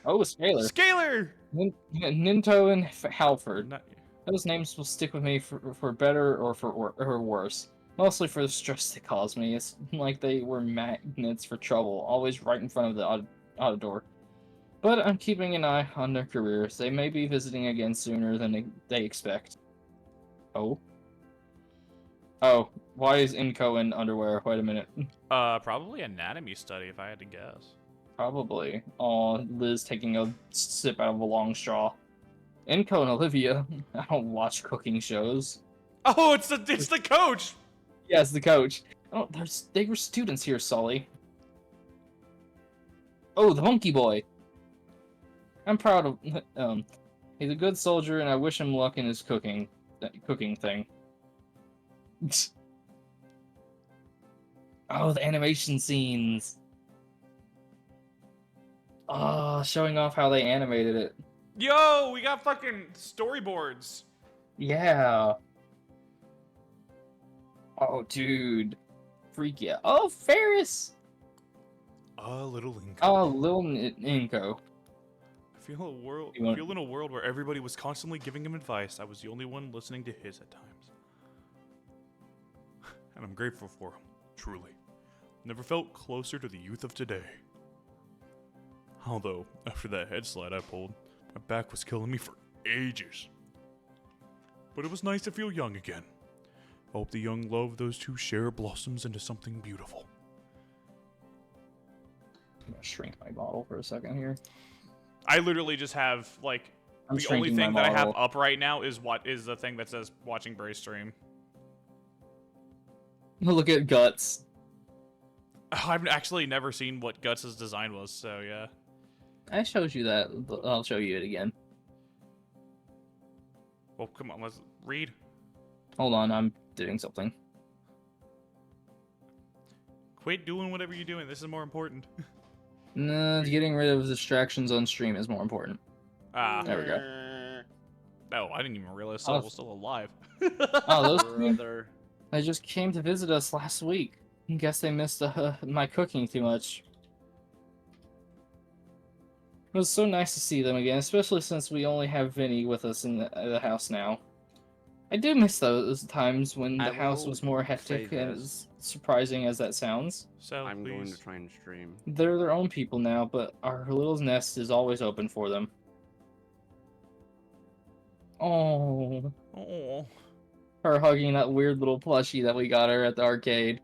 Oh, Scalar! Ninto and Halford. Those names will stick with me for better or for worse. Mostly for the stress they cause me. It's like they were magnets for trouble, always right in front of the auto door. But I'm keeping an eye on their careers. They may be visiting again sooner than they expect. Oh? Oh, why is Inko in underwear? Wait a minute. Probably anatomy study if I had to guess. Probably. Aw, Liz taking a sip out of a long straw. Inko and Olivia. I don't watch cooking shows. Oh, it's the coach! Yes, the coach. Oh, they were students here, Sully. Oh, the monkey boy. I'm proud of he's a good soldier and I wish him luck in his cooking thing. Oh, the animation scenes. Oh, showing off how they animated it. Yo, we got fucking storyboards. Yeah. Oh, dude. Freak yeah. Oh, Ferris! A little Inco. Oh, little Inko. I feel want- in a world where everybody was constantly giving him advice. I was the only one listening to his at times. And I'm grateful for him, truly. Never felt closer to the youth of today. Although, after that head slide I pulled, my back was killing me for ages. But it was nice to feel young again. I hope the young love of those two share blossoms into something beautiful. I'm gonna shrink my bottle for a second here. I literally just have, like, I'm the only shrinking thing my that I have model. up right now is the thing that says watching Bray stream. Look at Guts. I've actually never seen what Guts' design was, so yeah. I showed you that, but I'll show you it again. Well, come on, let's read. Hold on, I'm doing something. Quit doing whatever you're doing. This is more important. No, getting rid of distractions on stream is more important. Ah. There we go. Oh, I didn't even realize Soul was still alive. Oh, those two, Brother. they just came to visit us last week. Guess they missed my cooking too much. It was so nice to see them again, especially since we only have Vinny with us in the house now. I do miss those times when the house was more hectic, and as surprising as that sounds. So I'm going to try and stream. They're their own people now, but our little nest is always open for them. Oh. Oh. Her hugging that weird little plushie that we got her at the arcade.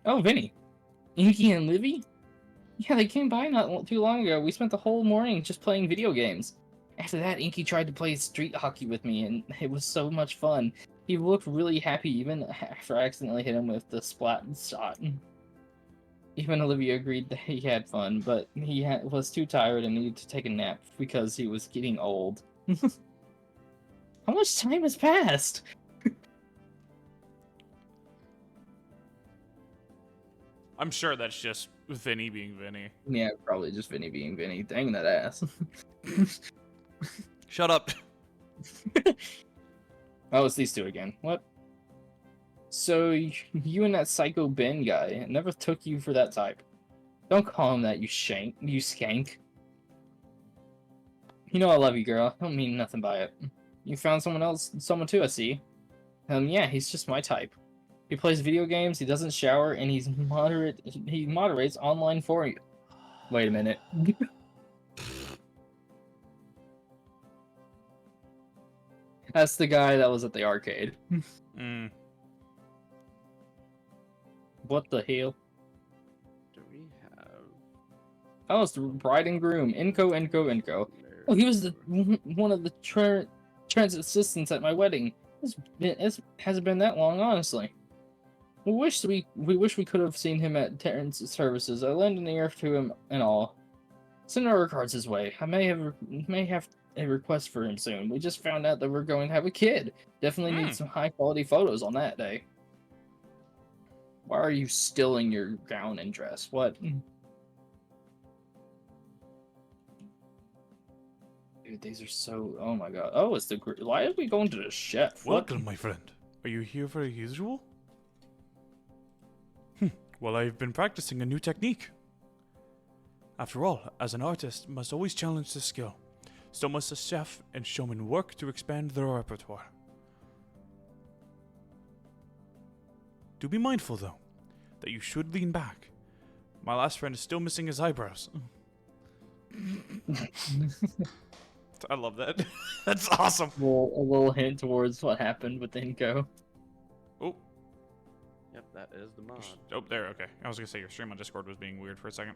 Oh, Vinny. Inky and Livy? Yeah, they came by not too long ago. We spent the whole morning just playing video games. After that, Inky tried to play street hockey with me, and it was so much fun. He looked really happy even after I accidentally hit him with the splat shot. Even Olivia agreed that he had fun, but he was too tired and needed to take a nap because he was getting old. How much time has passed? I'm sure that's just Vinny being Vinny. Yeah, probably just Vinny being Vinny. Dang that ass. Shut up. Oh, it's these two again. What? So, you and that psycho Ben guy never took you for that type. Don't call him that, you skank. You know I love you, girl. I don't mean nothing by it. You found someone too, I see. Yeah, he's just my type. He plays video games, he doesn't shower, and he moderates online for you. Wait a minute. That's the guy that was at the arcade. Mm. What the hell? Do we have... Oh, it's the bride and groom. Inko. Oh, he was one of the transit assistants at my wedding. It hasn't been that long, honestly. We wish we could have seen him at Terrence's services. I lend an ear to him and all. Send our regards his way. I may have a request for him soon. We just found out that we're going to have a kid. Definitely need some high quality photos on that day. Why are you still in your gown and dress? What? Dude, these are so... Oh my god. Oh, it's the... Why are we going to the chef? Welcome, my friend. Are you here for the usual? Well, I've been practicing a new technique. After all, as an artist, must always challenge the skill. So must a chef and showman work to expand their repertoire. Do be mindful, though, that you should lean back. My last friend is still missing his eyebrows. I love that. That's awesome. A little hint towards what happened with Inko. Oh. Yep, that is the mod. Oh, there, okay. I was gonna say your stream on Discord was being weird for a second.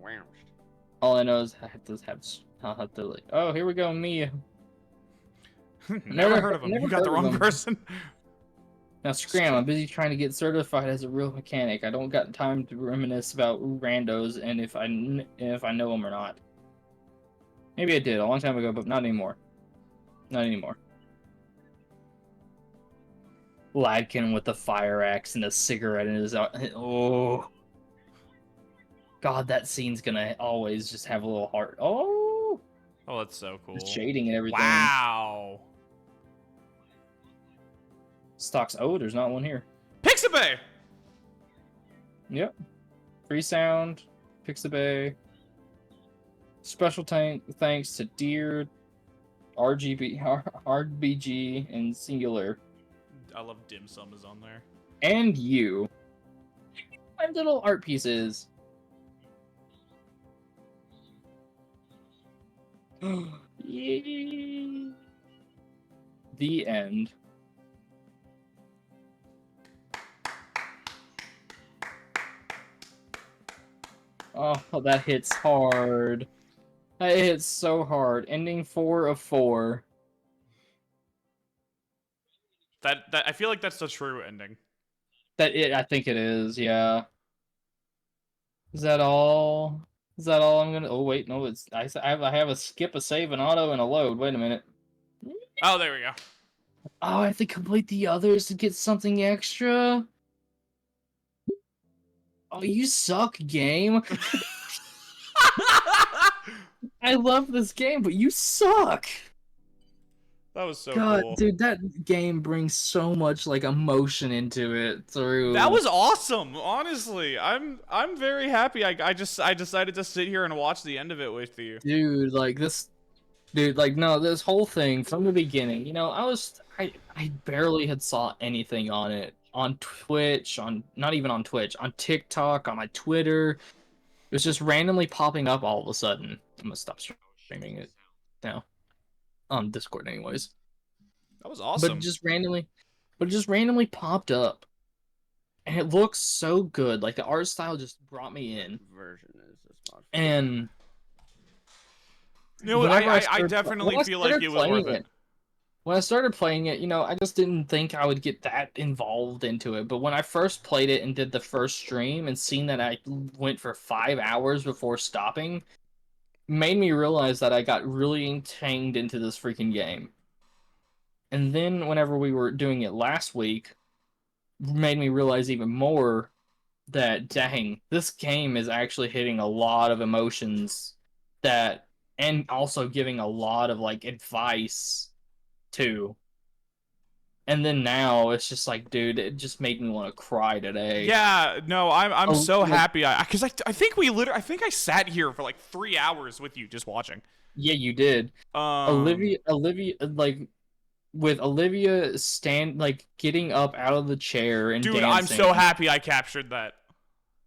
Wow. All I know is I'll have to like... Oh, here we go, Mia. Never heard of him. You got the wrong person. Now scram, I'm busy trying to get certified as a real mechanic. I don't got time to reminisce about randos and if I know them or not. Maybe I did a long time ago, but not anymore. Not anymore. Ladkin with the fire axe and a cigarette in his... Oh. God, that scene's gonna always just have a little heart. Oh! Oh, that's so cool. The shading and everything. Wow! Stocks. Oh, there's not one here. Pixabay! Yep. Free sound, Pixabay. Special thanks to Deer, RBG, and Singular. I love dim sum is on there. And you. My little art pieces. Yay. The end. Oh, that hits hard. That hits so hard. Ending 4 of 4. That I feel like that's the true ending. I think it is, yeah. Is that all? Is that all I'm gonna? Oh wait, no. I have a skip, a save, an auto, and a load. Wait a minute. Oh, there we go. Oh, I have to complete the others to get something extra. Oh, you suck, game. I love this game, but you suck. That was so God, cool. dude, that game brings so much like emotion into it through. That was awesome. Honestly, I'm very happy. I decided to sit here and watch the end of it with you. Dude, like this. Dude, like no, this whole thing from the beginning. You know, I barely had saw anything on it on Twitch, on not even on Twitch, on TikTok, on my Twitter. It was just randomly popping up all of a sudden. I'm gonna stop streaming it now on Discord, anyways. That was awesome. But it just randomly popped up, and it looks so good. Like the art style just brought me in. Version is this mod. And you know, I definitely feel like it was worth it. When I started playing it, you know, I just didn't think I would get that involved into it. But when I first played it and did the first stream and seen that I went for 5 hours before stopping, made me realize that I got really entangled into this freaking game. And then whenever we were doing it last week, made me realize even more that, dang, this game is actually hitting a lot of emotions that, and also giving a lot of like advice too. And then now it's just like, dude, it just made me want to cry today. Yeah, no, I'm so happy. Because I think I think I sat here for like 3 hours with you just watching. Yeah, you did. Olivia, like with Olivia getting up out of the chair and dude, dancing. I'm so happy I captured that.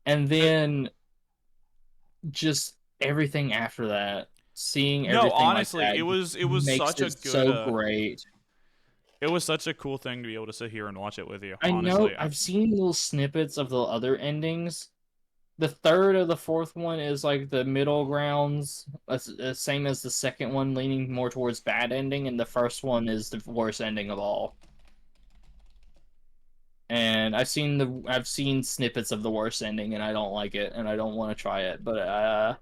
And then just everything after that, seeing everything. No, honestly, like that it was such a good, so great. It was such a cool thing to be able to sit here and watch it with you. I honestly. know I've seen little snippets of the other endings. The third or the fourth one is like the middle grounds, same as the second one, leaning more towards bad ending, and the first one is the worst ending of all. And I've seen snippets of the worst ending, and I don't like it, and I don't want to try it. But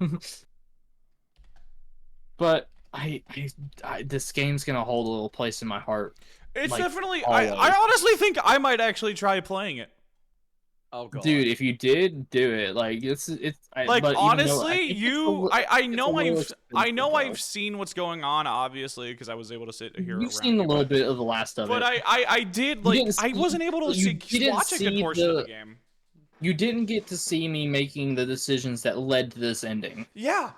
but I this game's gonna hold a little place in my heart. It's like, definitely. I honestly think I might actually try playing it. Oh god, dude! If you did, do it. Like like but honestly, I know though. I've seen what's going on, obviously, because I was able to sit here. You've seen a little bit of the last of it. But I did like I wasn't able to watch a good portion of the game. You didn't get to see me making the decisions that led to this ending. Yeah.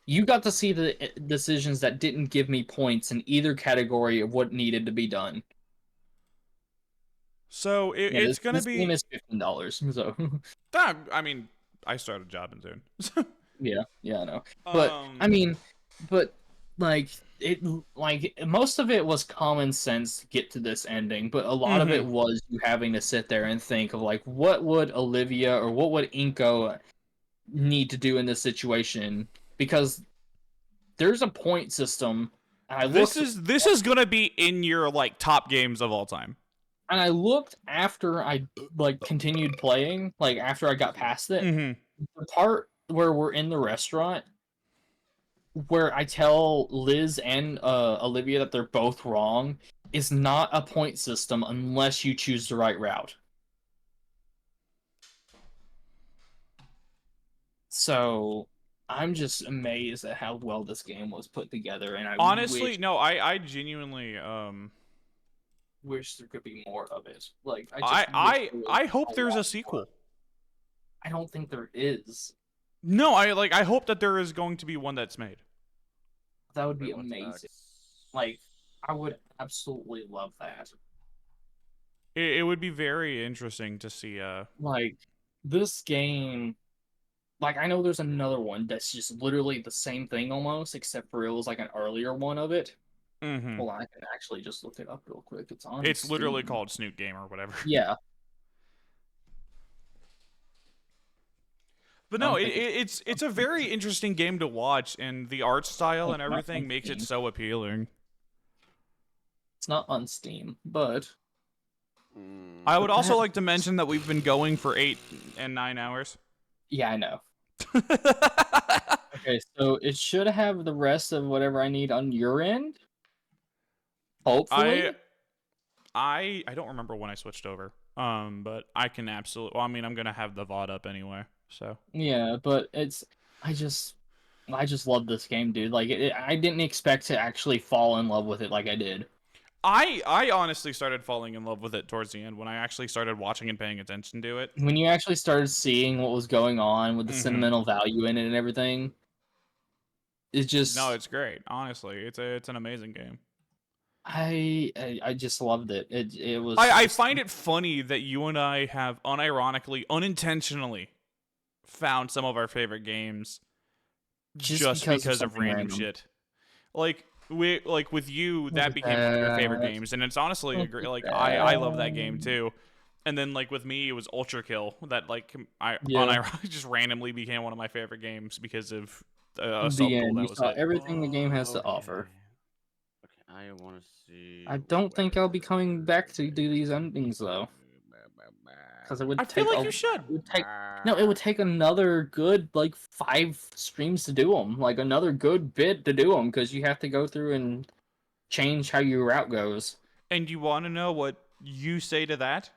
You got to see the decisions that didn't give me points in either category of what needed to be done. So it's gonna be. This game is $15. So. I mean, I started jobbing soon. yeah, I know. But I mean, like most of it was common sense to get to this ending, but a lot of it was you having to sit there and think of like, what would Olivia or what would Inko need to do in this situation, because there's a point system. This is gonna be in your like top games of all time. And I looked after I like continued playing, like after I got past it. The part where we're in the restaurant, where I tell Liz and Olivia that they're both wrong, is not a point system unless you choose the right route. So I'm just amazed at how well this game was put together, and I genuinely wish there could be more of it. Like I hope there's a sequel. I don't think there is. No, I hope that there is going to be one that's made. That would be amazing. Like, I would absolutely love that. It would be very interesting to see. Like, this game. Like, I know there's another one that's just literally the same thing almost, except for it was like an earlier one of it. Mm-hmm. Well, I can actually just look it up real quick. It's on. It's Steam. literally called Snoot Game or whatever. Yeah. But no, it's a very interesting game to watch, and the art style and everything makes it so appealing. It's not on Steam, but I would also like to mention that we've been going for 8 and 9 hours. Yeah, I know. Okay, so it should have the rest of whatever I need on your end. Hopefully. I don't remember when I switched over. But I can absolutely. Well, I mean, I'm gonna have the VOD up anyway. So. Yeah, but I just love this game, dude. Like, I didn't expect to actually fall in love with it like I did. I honestly started falling in love with it towards the end when I actually started watching and paying attention to it. When you actually started seeing what was going on with the sentimental value in it and everything, it just no, it's great. Honestly, it's an amazing game. I just loved it. It was. I find it funny that you and I have unironically, unintentionally, found some of our favorite games just because of random shit. Like with you, that became one of your favorite games, and it's honestly a great. Like I love that game too. And then like with me, it was Ultra Kill that unironically just randomly became one of my favorite games because of a the end. That You was saw it. everything the game has to offer. I want to see. I don't think I'll be coming back to do these endings though, because it would. I feel like you should. It would take another good like 5 streams to do them, like another good bit to do them, because you have to go through and change how your route goes. And you want to know what you say to that?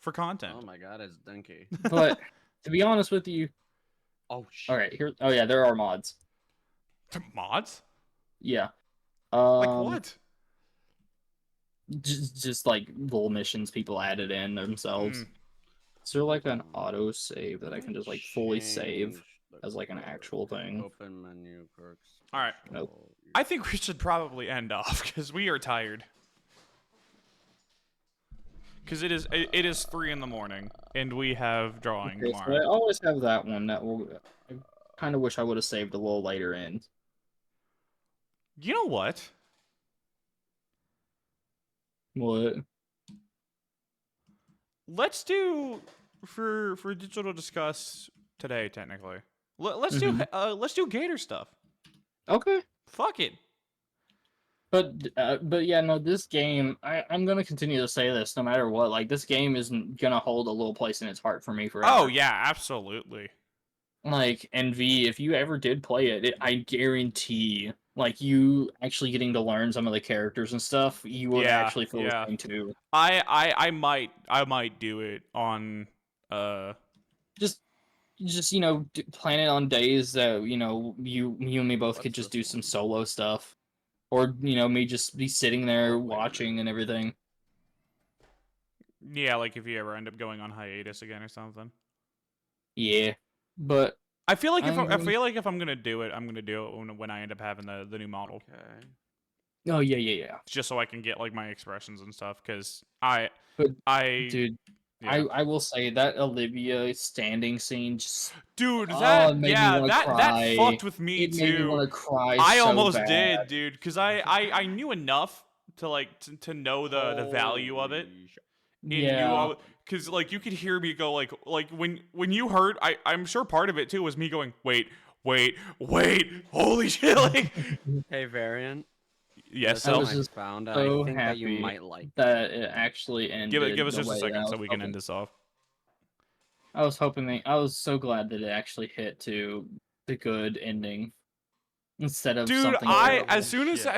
For content. Oh my god, it's dinky. But to be honest with you, oh shit. All right, here. Oh yeah, there are mods. Mods? Yeah. Like what? Just like little missions people added in themselves. Is there like an auto save that I can just like fully save as like an actual thing? Open menu perks. All right. Nope. I think we should probably end off because we are tired. Because it is 3 in the morning and we have drawing Okay, tomorrow. so I always have that one that will. I kind of wish I would have saved a little later in. You know what? What? Let's do for digital discuss today. Technically, let's do Gator stuff. Okay. Fuck it. But yeah, no, this game, I'm gonna continue to say this no matter what. Like, this game isn't gonna hold a little place in its heart for me forever. Oh yeah, absolutely. Like, and V, if you ever did play it, I guarantee, like, you actually getting to learn some of the characters and stuff, you would actually feel the same too. I might do it on just plan it on days that you and me both could just do some solo stuff, or me just be sitting there watching and everything. Yeah, like if you ever end up going on hiatus again or something. Yeah, but I feel like if I'm gonna do it, I'm gonna do it when I end up having the new model. Okay. Oh yeah. Just so I can get like my expressions and stuff, because dude. Yeah. I will say that Olivia standing scene just that fucked with me it too. Made me want to cry. I so almost bad. did, dude, because I knew enough to know the value of it. Yeah. Because like you could hear me go like when you heard, I'm sure part of it too was me going wait, holy shit, like. Hey, Variant. Yes, I was just found. So I think happy that you might like that it actually ended. Give us just a second so we can end this off. I was so glad that it actually hit to the good ending instead of something terrible. as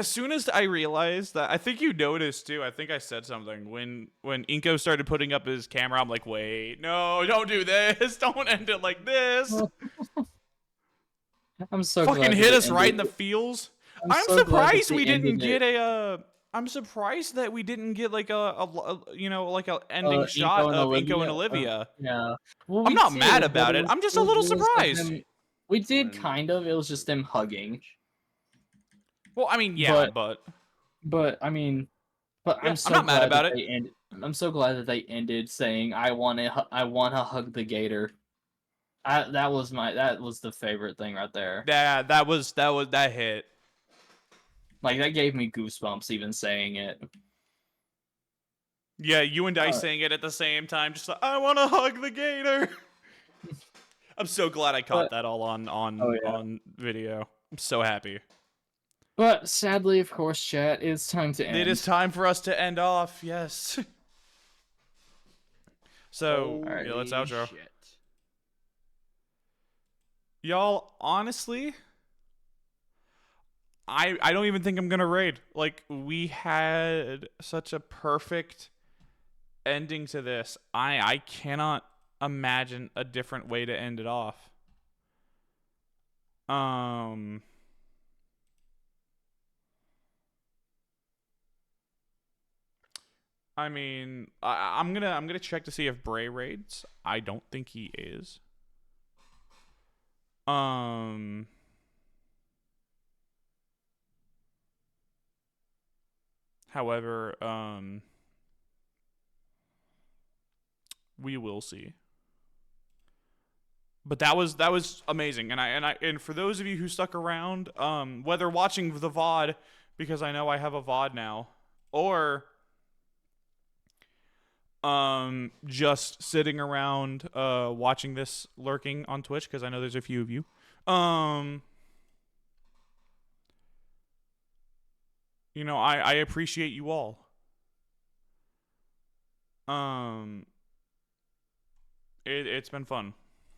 soon as I realized that, I think you noticed too. I think I said something when Inko started putting up his camera. I'm like, wait, no, don't do this. Don't end it like this. I'm so fucking glad hit us right in the feels. I'm surprised we didn't get I'm surprised that we didn't get like a you know, like a ending shot Inko and of Olivia. Inko and Olivia. Yeah. Well, I'm we not did, mad but about it. I'm just a little surprised. We did kind of. It was just them hugging. Well, I mean, yeah, but I mean, but yeah, I'm so I'm not mad glad about that it. they ended. I'm so glad that they ended saying, I want to hug the gator." That was the favorite thing right there. Yeah, that hit. Like, that gave me goosebumps even saying it. Yeah, you and I saying it at the same time, just like, I want to hug the gator. I'm so glad I caught that all on video. I'm so happy. But sadly, of course, chat, it's time to end. It is time for us to end off. Yes. So, yeah, let's outro. Shit. Y'all, honestly, I don't even think I'm gonna raid. Like, we had such a perfect ending to this. I cannot imagine a different way to end it off. I mean, I'm gonna check to see if Bray raids. I don't think he is. However, we will see. But that was amazing, and for those of you who stuck around, whether watching the VOD, because I know I have a VOD now, or just sitting around watching this lurking on Twitch, because I know there's a few of you. You know, I appreciate you all. It's been fun.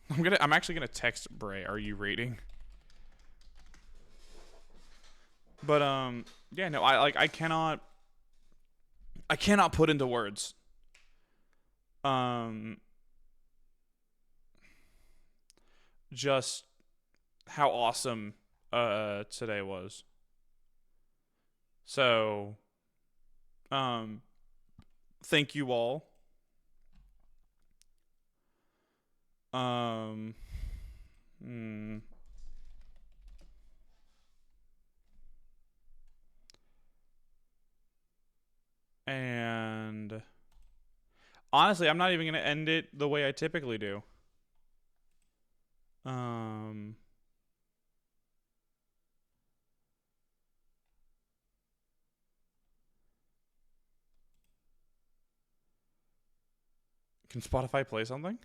I'm actually gonna text Bray, are you raiding? But yeah, no, I cannot put into words just how awesome today was. So thank you all. And honestly, I'm not even gonna end it the way I typically do. Can Spotify play something?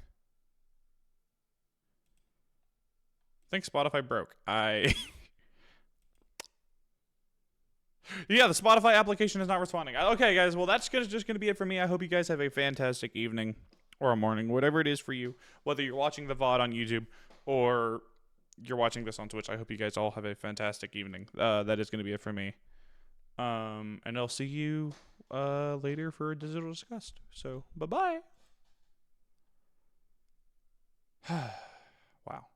I think Spotify broke. Yeah, the Spotify application is not responding. Okay, guys, well, that's just going to be it for me. I hope you guys have a fantastic evening or a morning, whatever it is for you, whether you're watching the VOD on YouTube or you're watching this on Twitch. I hope you guys all have a fantastic evening. That is going to be it for me. And I'll see you later for Digital Disgust. So, bye-bye. Wow.